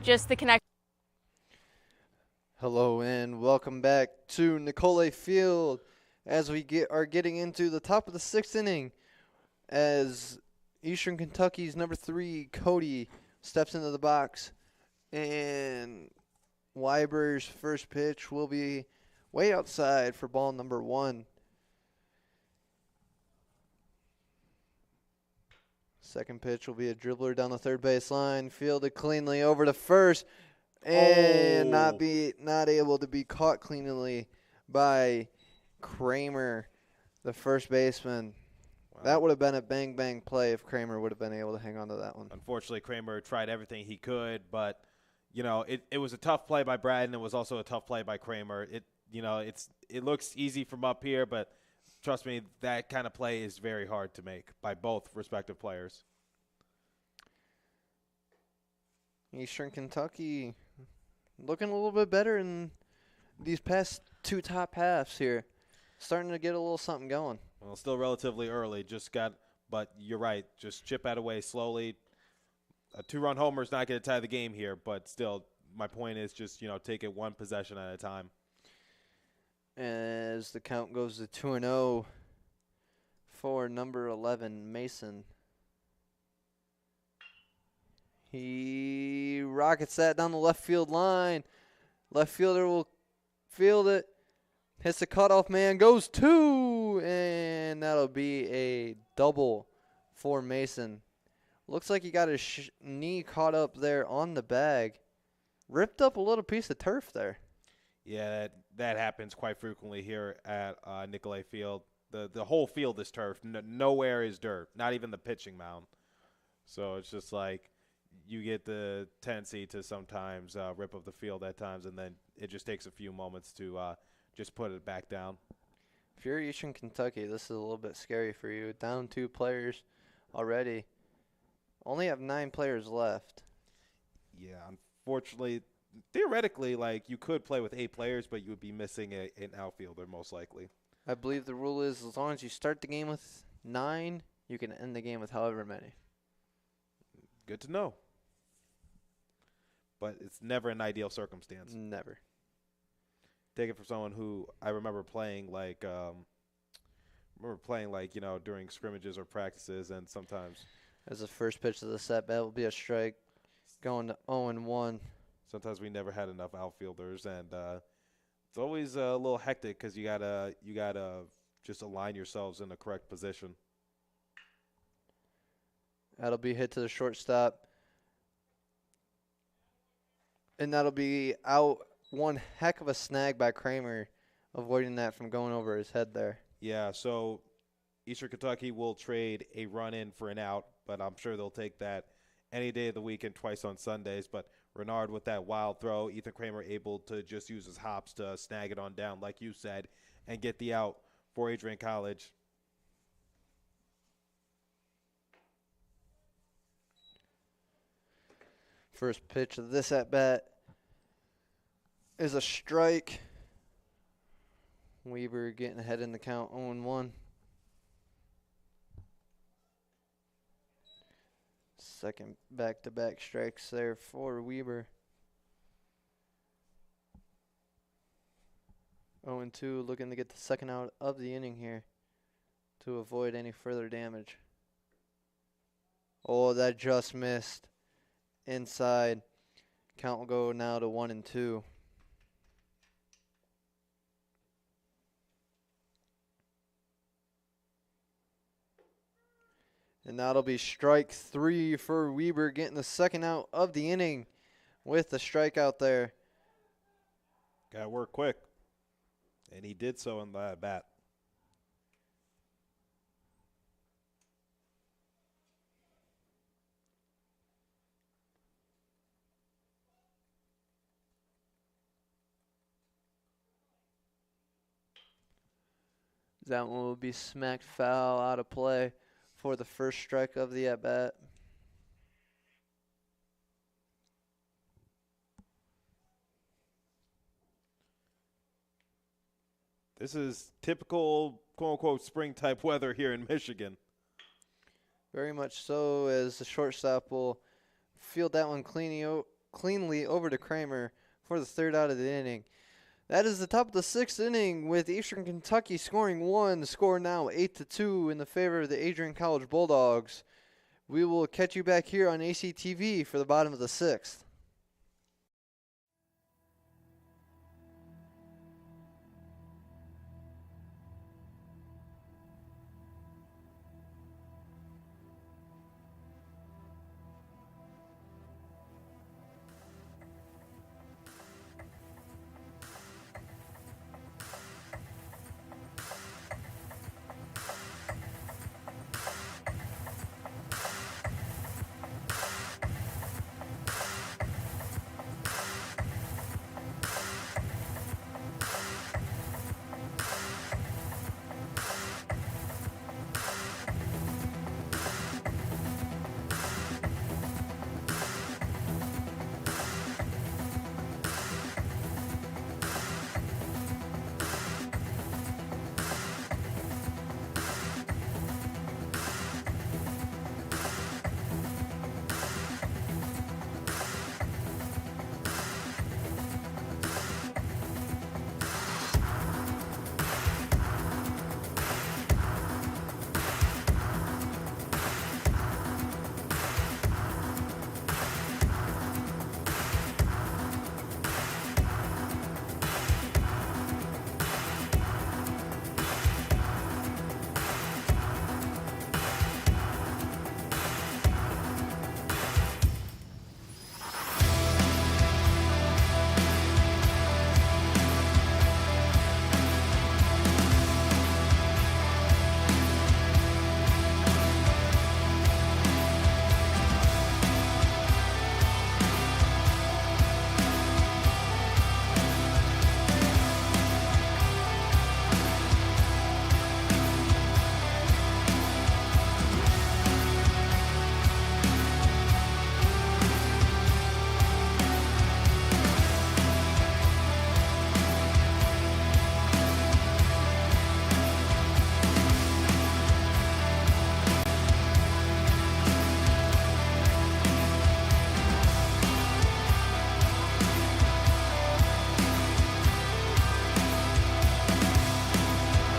Speaker 8: Just the connection.
Speaker 14: Hello and welcome back to Nicolay Field as we are getting into the top of the 6th inning as Eastern Kentucky's number 3, Cody, steps into the box, and Weiber's first pitch will be way outside for ball number 1. Second pitch will be a dribbler down the third base line, fielded cleanly over to first, and not able to be caught cleanly by Kramer, the first baseman. Wow. That would have been a bang-bang play if Kramer would have been able to hang on to that one.
Speaker 12: Unfortunately, Kramer tried everything he could, but it was a tough play by Brad, and it was also a tough play by Kramer. It looks easy from up here, but trust me, that kind of play is very hard to make by both respective players.
Speaker 14: Eastern Kentucky looking a little bit better in these past 2 top halves here. Starting to get a little something going.
Speaker 12: Well, still relatively early. But you're right. Just chip that away slowly. A 2-run homer is not going to tie the game here, but still, my point is just, take it one possession at a time.
Speaker 14: As the count goes to 2-0 for number 11, Mason. He rockets that down the left field line. Left fielder will field it. Hits the cutoff man, goes 2, and that'll be a double for Mason. Looks like he got his knee caught up there on the bag. Ripped up a little piece of turf there.
Speaker 12: Yeah, that happens quite frequently here at Nicolay Field. The whole field is turf. Nowhere is dirt, not even the pitching mound. So it's just like you get the tendency to sometimes rip up the field at times, and then it just takes a few moments to just put it back down.
Speaker 14: If you're Eastern Kentucky, this is a little bit scary for you. Down 2 players already. Only have 9 players left.
Speaker 12: Yeah, unfortunately, theoretically, you could play with 8 players, but you would be missing an outfielder most likely.
Speaker 14: I believe the rule is as long as you start the game with 9, you can end the game with however many.
Speaker 12: Good to know. But it's never an ideal circumstance.
Speaker 14: Never.
Speaker 12: Take it from someone who I remember playing during scrimmages or practices, and sometimes
Speaker 14: as the first pitch of the set, that will be a strike, going to 0-1.
Speaker 12: Sometimes we never had enough outfielders, and it's always a little hectic because you gotta just align yourselves in the correct position.
Speaker 14: That'll be hit to the shortstop, and that'll be out. One heck of a snag by Kramer, avoiding that from going over his head there.
Speaker 12: Yeah, so Eastern Kentucky will trade a run-in for an out, but I'm sure they'll take that any day of the week and twice on Sundays. But Renard with that wild throw, Ethan Kramer able to just use his hops to snag it on down, like you said, and get the out for Adrian College.
Speaker 14: First pitch of this at-bat is a strike. Weber getting ahead in the count, 0-1. Second back-to-back strikes there for Weber. 0-2, looking to get the second out of the inning here to avoid any further damage. Oh, that just missed. Inside. Count will go now to 1-2. And that'll be strike 3 for Weber, getting the second out of the inning with the strikeout there.
Speaker 12: Got to work quick. And he did so in the at-bat.
Speaker 14: That one will be smacked foul out of play for the first strike of the at-bat.
Speaker 12: This is typical, quote-unquote, spring-type weather here in Michigan.
Speaker 14: Very much so, as the shortstop will field that one cleanly over to Kramer for the third out of the inning. That is the top of the sixth inning, with Eastern Kentucky scoring 1. The score now 8-2 in the favor of the Adrian College Bulldogs. We will catch you back here on ACTV for the bottom of the sixth.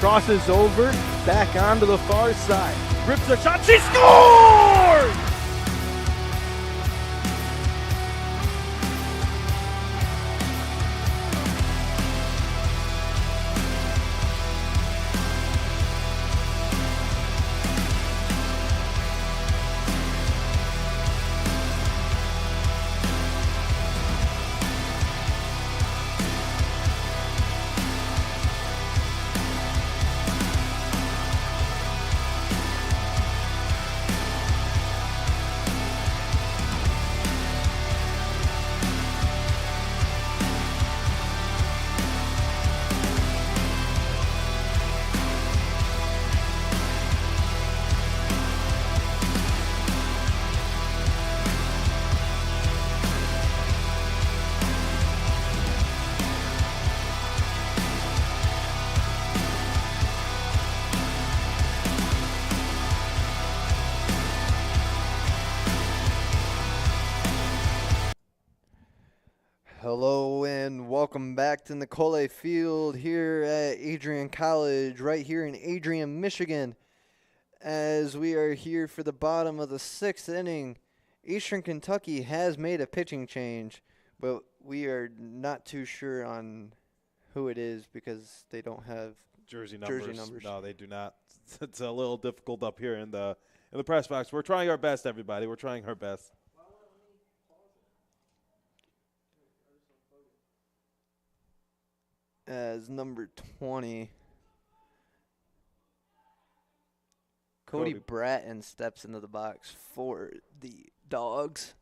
Speaker 15: Crosses over, back onto the far side. Rips a shot, she scores!
Speaker 14: Hello and welcome back to Nicole Field here at Adrian College, right here in Adrian, Michigan. As we are here for the bottom of the 6th inning, Eastern Kentucky has made a pitching change, but we are not too sure on who it is because they don't have
Speaker 12: jersey numbers. No, they do not. It's a little difficult up here in the press box. We're trying our best, everybody. We're trying our best.
Speaker 14: As number 20, Cody Bratton steps into the box for the Dogs.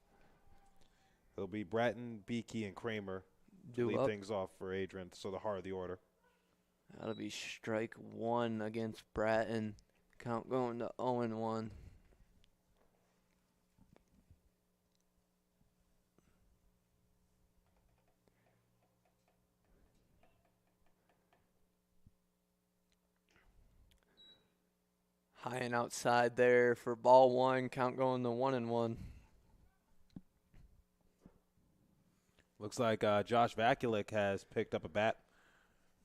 Speaker 12: It'll be Bratton, Beakey, and Kramer to lead things off for Adrian, so the heart of the order.
Speaker 14: That'll be strike 1 against Bratton. Count going to 0-1. High and outside there for ball 1. Count going to 1-1.
Speaker 12: Looks like Josh Vakulik has picked up a bat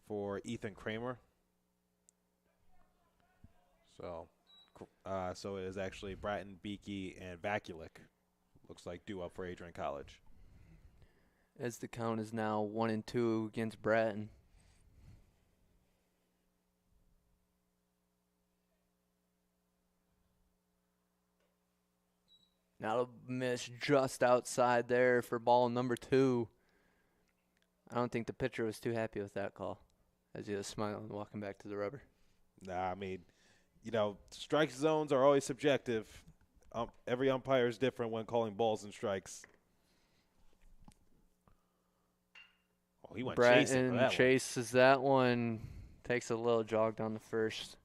Speaker 12: for Ethan Kramer. So it is actually Bratton, Beakey, and Vakulik. Looks like due up for Adrian College.
Speaker 14: As the count is now 1-2 against Bratton. Now a miss just outside there for ball number 2. I don't think the pitcher was too happy with that call as he was smiling walking back to the rubber.
Speaker 12: Nah, I mean, strike zones are always subjective. Every umpire is different when calling balls and strikes. Oh, he went chasing for that
Speaker 14: chases that one. Takes a little jog down the first.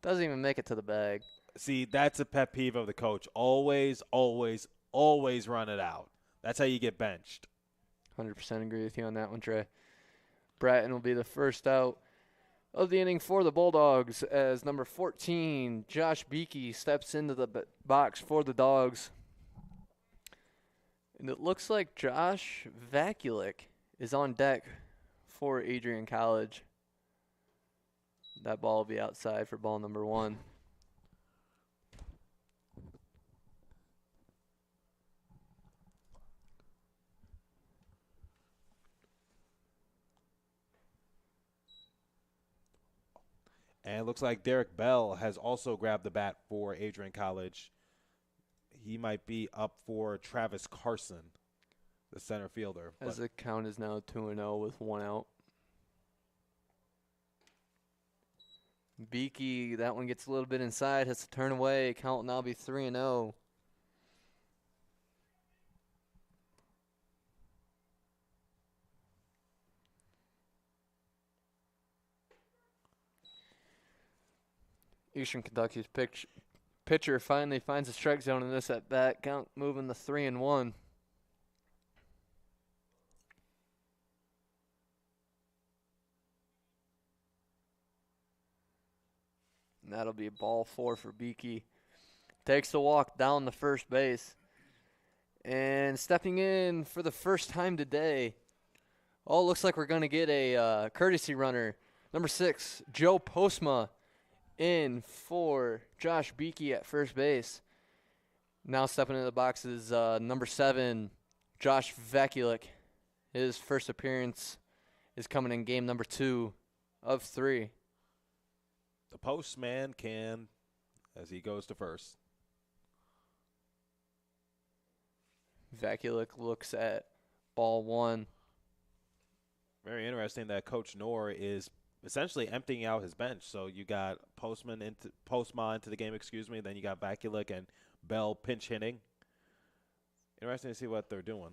Speaker 14: Doesn't even make it to the bag.
Speaker 12: See, that's a pet peeve of the coach. Always, always, always run it out. That's how you get benched.
Speaker 14: 100% agree with you on that one, Trey. Bratton will be the first out of the inning for the Bulldogs as number 14, Josh Beakey, steps into the box for the Dogs. And it looks like Josh Vakulik is on deck for Adrian College. That ball will be outside for ball number 1.
Speaker 12: And it looks like Derek Bell has also grabbed the bat for Adrian College. He might be up for Travis Carson, the center fielder.
Speaker 14: As the count is now 2-0 with 1 out. Beakey, that one gets a little bit inside, has to turn away. Count will now be 3-0. Eastern Kentucky's pitcher finally finds a strike zone in this at bat. Count moving to 3-1. And that'll be ball 4 for Beakey. Takes the walk down the first base. And stepping in for the first time today. Oh, looks like we're going to get a courtesy runner. Number 6, Joe Postma, in for Josh Beakey at first base. Now stepping into the box is number 7, Josh Vakulik. His first appearance is coming in game number 2 of 3.
Speaker 12: The postman can, as he goes to first.
Speaker 14: Vakulik looks at ball 1.
Speaker 12: Very interesting that Coach Knorr is essentially emptying out his bench. So you got Postma into the game, then you got Vakulik and Bell pinch hitting. Interesting to see what they're doing.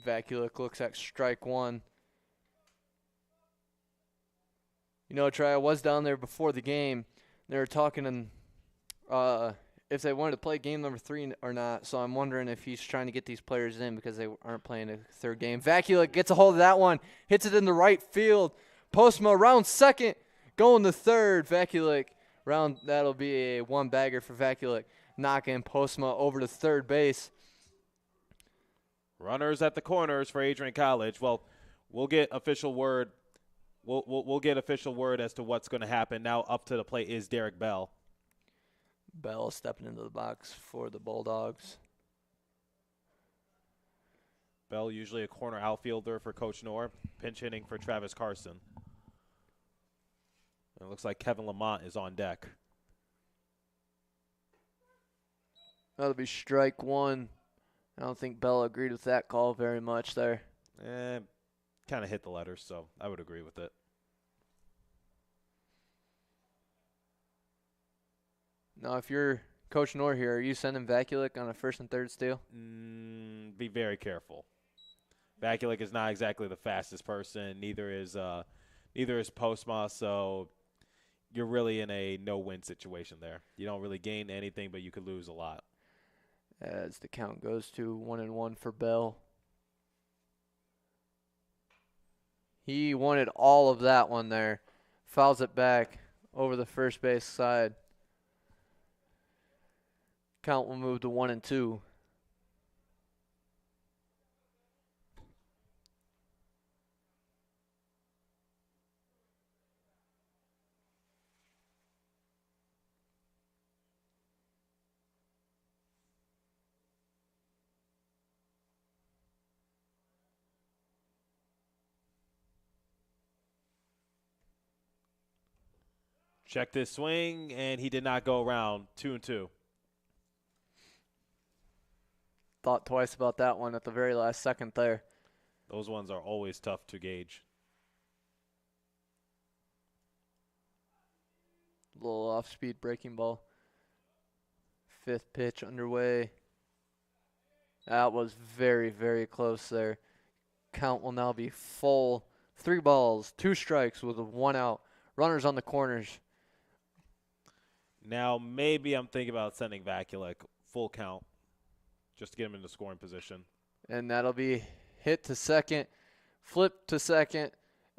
Speaker 14: Vakulik looks at strike 1. Trey, I was down there before the game. They were talking if they wanted to play game number 3 or not. So I'm wondering if he's trying to get these players in because they aren't playing a third game. Vakulik gets a hold of that one, hits it in the right field. Postma round second, going to third. Vakulik round, that'll be a 1-bagger for Vakulik, knocking Postma over to third base.
Speaker 12: Runners at the corners for Adrian College. Well, we'll get official word. We'll get official word as to what's going to happen. Now up to the plate is Derek Bell.
Speaker 14: Bell stepping into the box for the Bulldogs.
Speaker 12: Bell, usually a corner outfielder for Coach Knorr. Pinch hitting for Travis Carson. It looks like Kevin Lamont is on deck.
Speaker 14: That'll be strike one. I don't think Bell agreed with that call very much there.
Speaker 12: Kind of hit the letters, so I would agree with it.
Speaker 14: Now, if you're Coach Knorr here, are you sending Vakulik on a first and third steal?
Speaker 12: Be very careful. Vakulik is not exactly the fastest person. Neither is Postma, so you're really in a no-win situation there. You don't really gain anything, but you could lose a lot.
Speaker 14: As the count goes to 1-1 for Bell. He wanted all of that one there. Fouls it back over the first base side. Count will move to 1-2.
Speaker 12: Check this swing, and he did not go around. 2-2.
Speaker 14: Thought twice about that one at the very last second there.
Speaker 12: Those ones are always tough to gauge.
Speaker 14: Little off-speed breaking ball. Fifth pitch underway. That was very, very close there. Count will now be full. 3 balls, 2 strikes with 1 out. Runners on the corners.
Speaker 12: Now, maybe I'm thinking about sending Vakulik full count just to get him into scoring position.
Speaker 14: And that'll be hit to second, flip to second,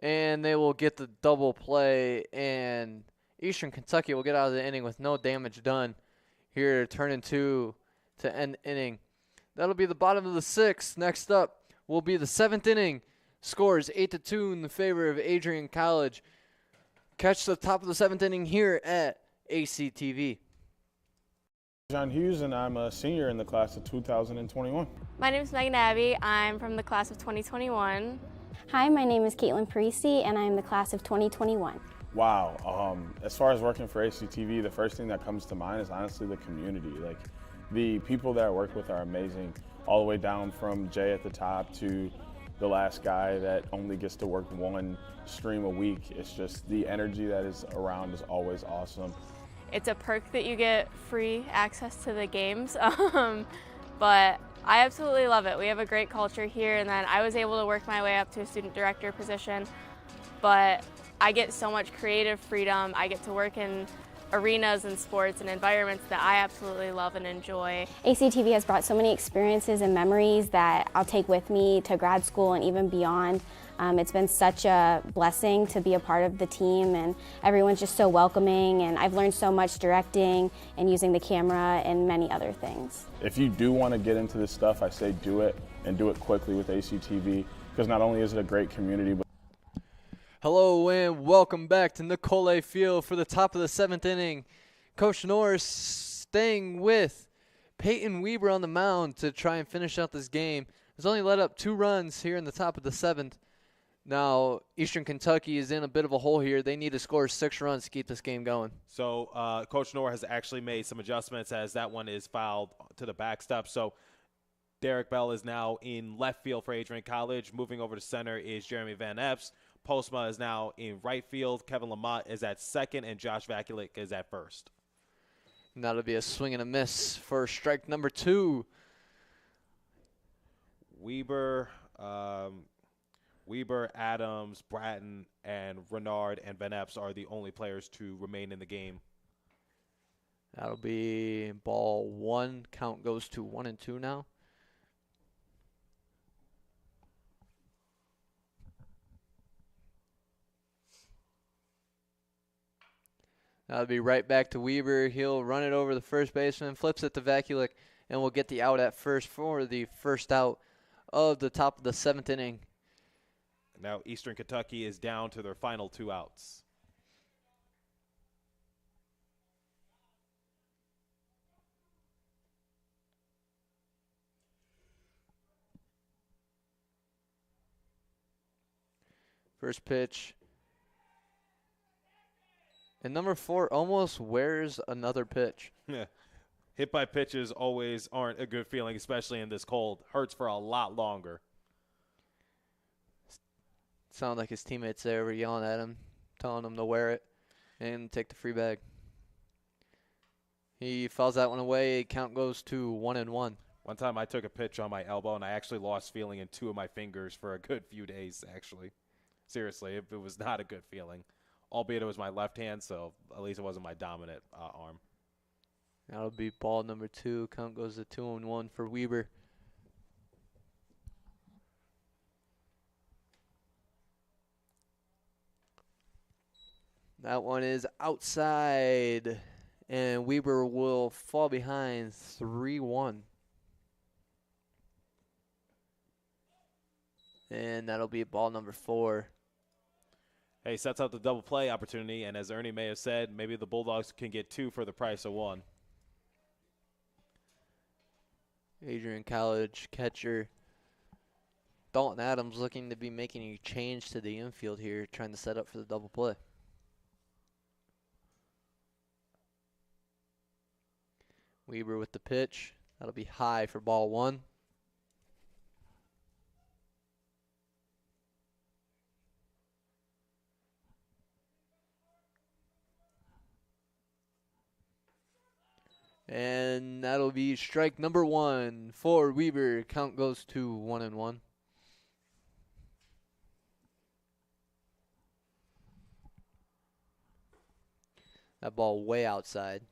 Speaker 14: and they will get the double play. And Eastern Kentucky will get out of the inning with no damage done here, turning 2 to end inning. That'll be the bottom of the 6th. Next up will be the 7th inning. Scores 8-2 in the favor of Adrian College. Catch the top of the 7th inning here at ACTV.
Speaker 7: John Hughes, and I'm a senior in the class of 2021.
Speaker 8: My name is Megan Abbey. I'm from the class of 2021.
Speaker 9: Hi, my name is Caitlin Parisi, and I'm the class of 2021.
Speaker 7: Wow. As far as working for ACTV, the first thing that comes to mind is honestly the community. Like, the people that I work with are amazing, all the way down from Jay at the top to the last guy that only gets to work 1 stream a week. It's just the energy that is around is always awesome.
Speaker 8: It's a perk that you get free access to the games, but I absolutely love it. We have a great culture here, and then I was able to work my way up to a student director position, but I get so much creative freedom. I get to work in arenas and sports and environments that I absolutely love and enjoy.
Speaker 9: ACTV has brought so many experiences and memories that I'll take with me to grad school and even beyond. It's been such a blessing to be a part of the team, and everyone's just so welcoming, and I've learned so much directing and using the camera and many other things.
Speaker 7: If you do want to get into this stuff, I say do it, and do it quickly with ACTV, because not only is it a great community, but
Speaker 14: Hello and welcome back to Nicole Field for the top of the 7th inning. Coach Norris staying with Peyton Weber on the mound to try and finish out this game. Has only let up 2 runs here in the top of the 7th. Now, Eastern Kentucky is in a bit of a hole here. They need to score 6 runs to keep this game going.
Speaker 12: So Coach Knorr has actually made some adjustments as that one is fouled to the backstop. So Derek Bell is now in left field for Adrian College. Moving over to center is Jeremy Van Epps. Postma is now in right field. Kevin Lamont is at second, and Josh Vakulik is at first.
Speaker 14: And that'll be a swing and a miss for strike number 2.
Speaker 12: Weber, Adams, Bratton, and Renard and Van Epps are the only players to remain in the game.
Speaker 14: That'll be ball 1. Count goes to 1-2 now. That'll be right back to Weber. He'll run it over the first baseman, flips it to Vakulik, and will get the out at first for the first out of the top of the 7th inning.
Speaker 12: Now Eastern Kentucky is down to their final 2 outs.
Speaker 14: First pitch. And number 4 almost wears another pitch.
Speaker 12: Yeah. Hit by pitches always aren't a good feeling, especially in this cold. Hurts for a lot longer.
Speaker 14: Sounded like his teammates there were yelling at him, telling him to wear it and take the free bag. He fouls that one away. Count goes to 1-1.
Speaker 12: One time I took a pitch on my elbow, and I actually lost feeling in 2 of my fingers for a good few days, actually. Seriously, it was not a good feeling. Albeit it was my left hand, so at least it wasn't my dominant arm.
Speaker 14: That'll be ball number 2. Count goes to 2-1 for Weber. That one is outside, and Weber will fall behind 3-1. And that'll be ball number 4.
Speaker 12: Hey, sets up the double play opportunity, and as Ernie may have said, maybe the Bulldogs can get 2 for the price of 1.
Speaker 14: Adrian College catcher Dalton Adams looking to be making a change to the infield here, trying to set up for the double play. Weber with the pitch. That'll be high for ball 1. And that'll be strike number 1 for Weber. Count goes to 1-1. That ball way outside.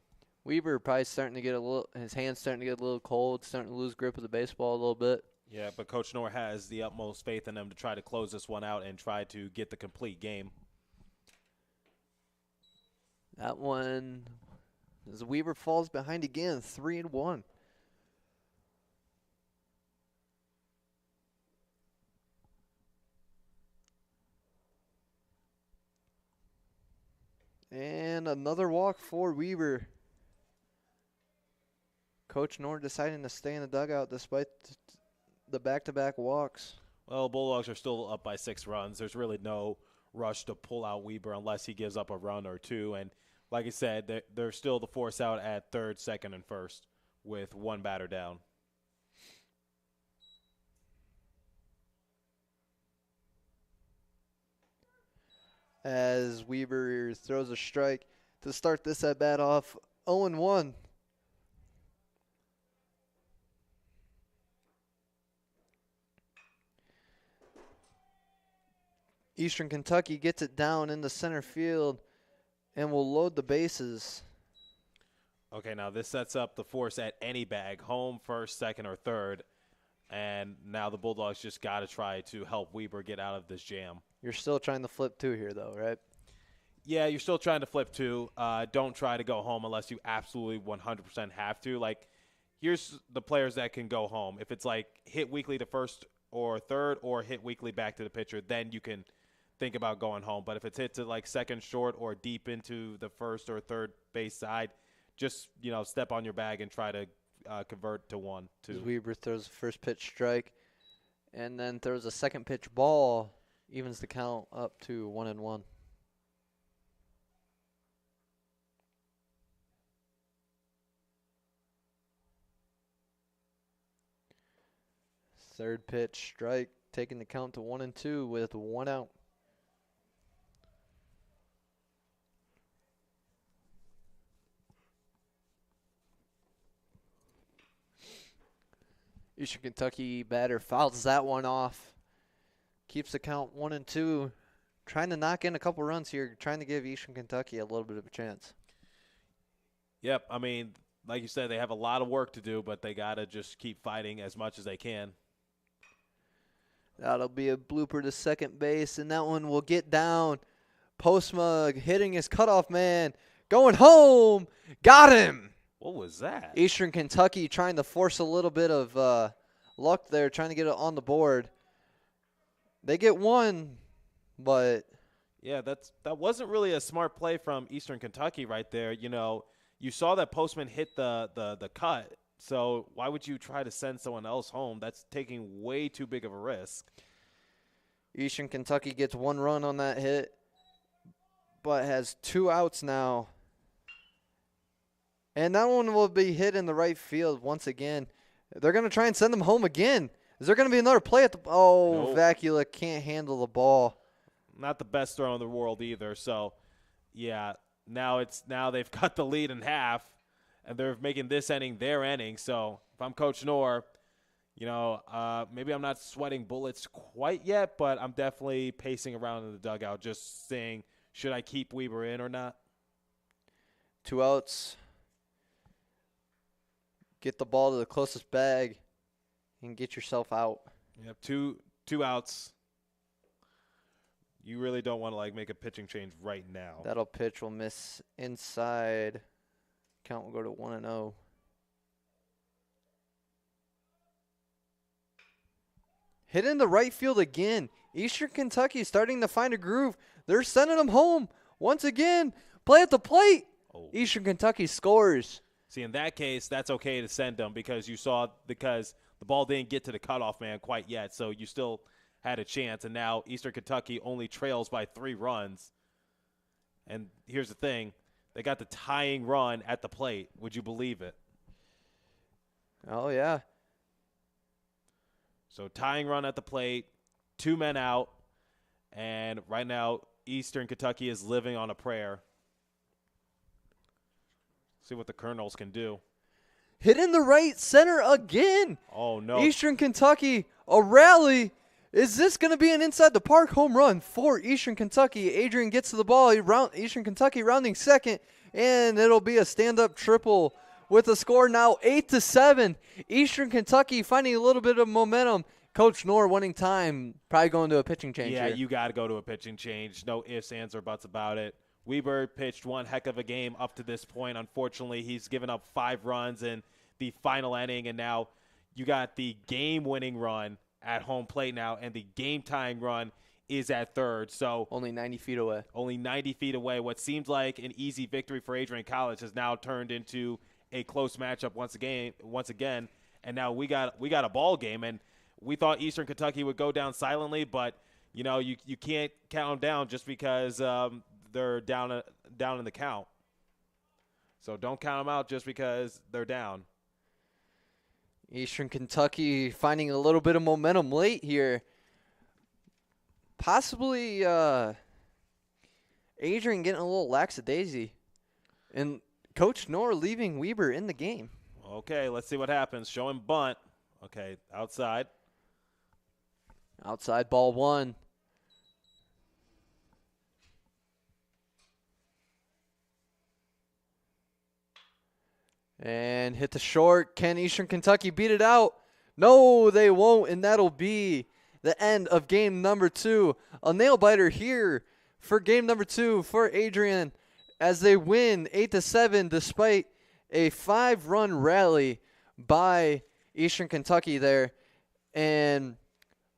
Speaker 14: Weber probably starting to get his hands starting to get a little cold, starting to lose grip of the baseball a little bit.
Speaker 12: Yeah, but Coach Knorr has the utmost faith in him to try to close this one out and try to get the complete game.
Speaker 14: That one, as Weber falls behind again, 3-1. And another walk for Weber. Coach Knorr deciding to stay in the dugout despite the back-to-back walks.
Speaker 12: Well, Bulldogs are still up by 6 runs. There's really no rush to pull out Weber unless he gives up a run or 2. And like I said, they're still the force out at 3rd, 2nd, and 1st with 1 batter down.
Speaker 14: As Weber throws a strike to start this at-bat off, 0-1. Eastern Kentucky gets it down into center field and will load the bases.
Speaker 12: Okay, now this sets up the force at any bag, home, 1st, 2nd, or 3rd. And now the Bulldogs just got to try to help Weber get out of this jam.
Speaker 14: You're still trying to flip 2 here, though, right?
Speaker 12: Yeah, you're still trying to flip 2. Don't try to go home unless you absolutely 100% have to. Like, here's the players that can go home. If it's like hit weakly to 1st or 3rd or hit weakly back to the pitcher, then you can think about going home. But if it's hit to like 2nd short or deep into the 1st or 3rd base side, just, step on your bag and try to convert to 1, 2.
Speaker 14: Weber throws a first pitch strike and then throws a second pitch ball, evens the count up to 1-1. Third pitch strike, taking the count to 1-2 with 1 out. Eastern Kentucky batter fouls that one off. Keeps the count 1-2. Trying to knock in a couple runs here, trying to give Eastern Kentucky a little bit of a chance.
Speaker 12: Yep, I mean, like you said, they have a lot of work to do, but they got to just keep fighting as much as they can.
Speaker 14: That'll be a blooper to second base, and that one will get down. Postmug hitting his cutoff man, going home, got him.
Speaker 12: What was that?
Speaker 14: Eastern Kentucky trying to force a little bit of luck there trying to get it on the board. They get one, but
Speaker 12: yeah, that wasn't really a smart play from Eastern Kentucky right there. You know, you saw that Postman hit the cut, so why would you try to send someone else home? That's taking way too big of a risk.
Speaker 14: Eastern Kentucky gets one run on that hit, but has 2 outs now. And that one will be hit in the right field once again. They're going to try and send them home again. Is there going to be another play at the – oh,
Speaker 12: Nope.
Speaker 14: Vacula can't handle the ball.
Speaker 12: Not the best throw in the world either. So, yeah, now they've cut the lead in half, and they're making this inning their inning. So if I'm Coach Knorr, you know, maybe I'm not sweating bullets quite yet, but I'm definitely pacing around in the dugout just saying, should I keep Weber in or not?
Speaker 14: 2 outs. Get the ball to the closest bag and get yourself out.
Speaker 12: Yep, two outs. You really don't want to make a pitching change right now.
Speaker 14: That'll pitch will miss inside. Count will go to 1-0. Hit in the right field again. Eastern Kentucky starting to find a groove. They're sending them home once again. Play at the plate.
Speaker 12: Oh.
Speaker 14: Eastern Kentucky scores.
Speaker 12: See, in that case, that's okay to send them because the ball didn't get to the cutoff man quite yet, so you still had a chance. And now Eastern Kentucky only trails by 3 runs. And here's the thing. They got the tying run at the plate. Would you believe it?
Speaker 14: Oh, yeah.
Speaker 12: So tying run at the plate, 2 men out, and right now Eastern Kentucky is living on a prayer. See what the Colonels can do.
Speaker 14: Hit in the right center again.
Speaker 12: Oh, no.
Speaker 14: Eastern Kentucky, a rally. Is this going to be an inside the park home run for Eastern Kentucky? Adrian gets to the ball. Eastern Kentucky rounding second, and it'll be a stand-up triple with a score now 8-7. Eastern Kentucky finding a little bit of momentum. Coach Knorr winning time, probably going to a pitching change
Speaker 12: Yeah,
Speaker 14: here.
Speaker 12: you got to go to a pitching change. No ifs, ands, or buts about it. Weber pitched one heck of a game up to this point. Unfortunately, he's given up 5 runs in the final inning, and now you got the game-winning run at home plate now, and the game-tying run is at third. So
Speaker 14: only 90 feet away.
Speaker 12: Only 90 feet away. What seemed like an easy victory for Adrian College has now turned into a close matchup once again. And now we got a ball game, and we thought Eastern Kentucky would go down silently, but you know you can't count them down just because they're down in the count. So don't count them out just because they're down.
Speaker 14: Eastern Kentucky finding a little bit of momentum late here. Possibly Adrian getting a little lackadaisy. And Coach Knorr leaving Weber in the game.
Speaker 12: Okay, let's see what happens. Show him bunt. Okay, outside.
Speaker 14: Outside ball 1. And hit the short. Can Eastern Kentucky beat it out? No, they won't, and that'll be the end of game number 2. A nail-biter here for game number 2 for Adrian as they win 8-7 despite a 5-run rally by Eastern Kentucky there. And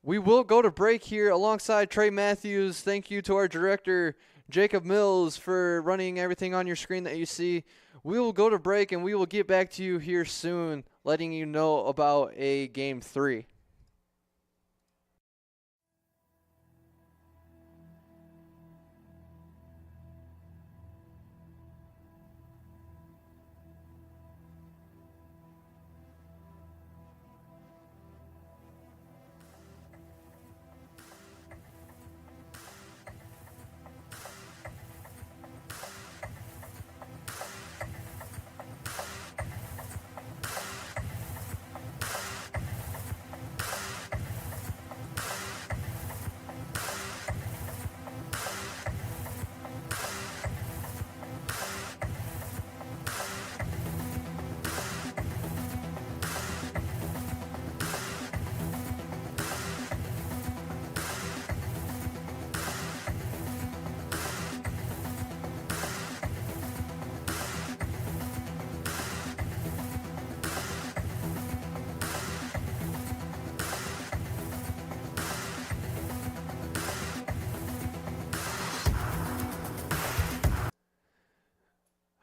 Speaker 14: we will go to break here alongside Trey Matthews. Thank you to our director, Jacob Mills, for running everything on your screen that you see. We will go to break, and we will get back to you here soon, letting you know about a Game 3.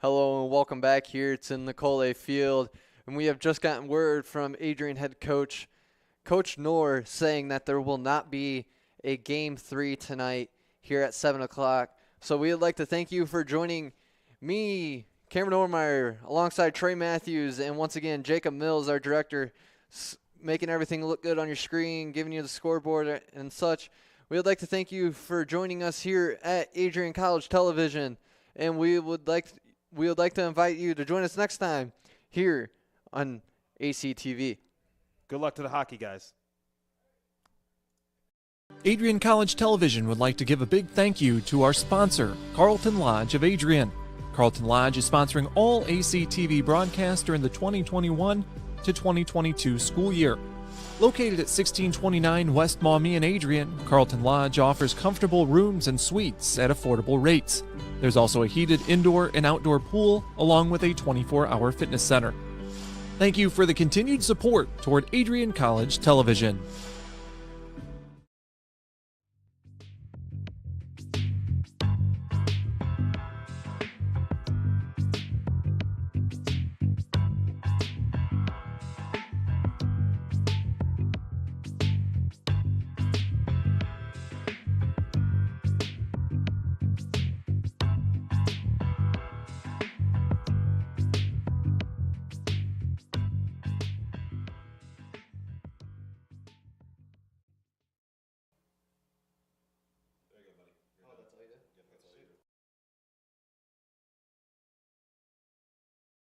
Speaker 14: Hello and welcome back here. It's in Nicole Field, and we have just gotten word from Adrian head coach, Coach Knorr, saying that there will not be a Game 3 tonight here at 7 o'clock. So we would like to thank you for joining me, Cameron Ormeyer, alongside Trey Matthews, and once again, Jacob Mills, our director, making everything look good on your screen, giving you the scoreboard and such. We would like to thank you for joining us here at Adrian College Television, and we would like to invite you to join us next time here on ACTV.
Speaker 12: Good luck to the hockey guys.
Speaker 1: Adrian College Television would like to give a big thank you to our sponsor, Carlton Lodge of Adrian. Carlton Lodge is sponsoring all ACTV broadcasts during the 2021 to 2022 school year. Located at 1629 West Maumee in Adrian, Carlton Lodge offers comfortable rooms and suites at affordable rates. There's also a heated indoor and outdoor pool, along with a 24-hour fitness center. Thank you for the continued support toward Adrian College Television.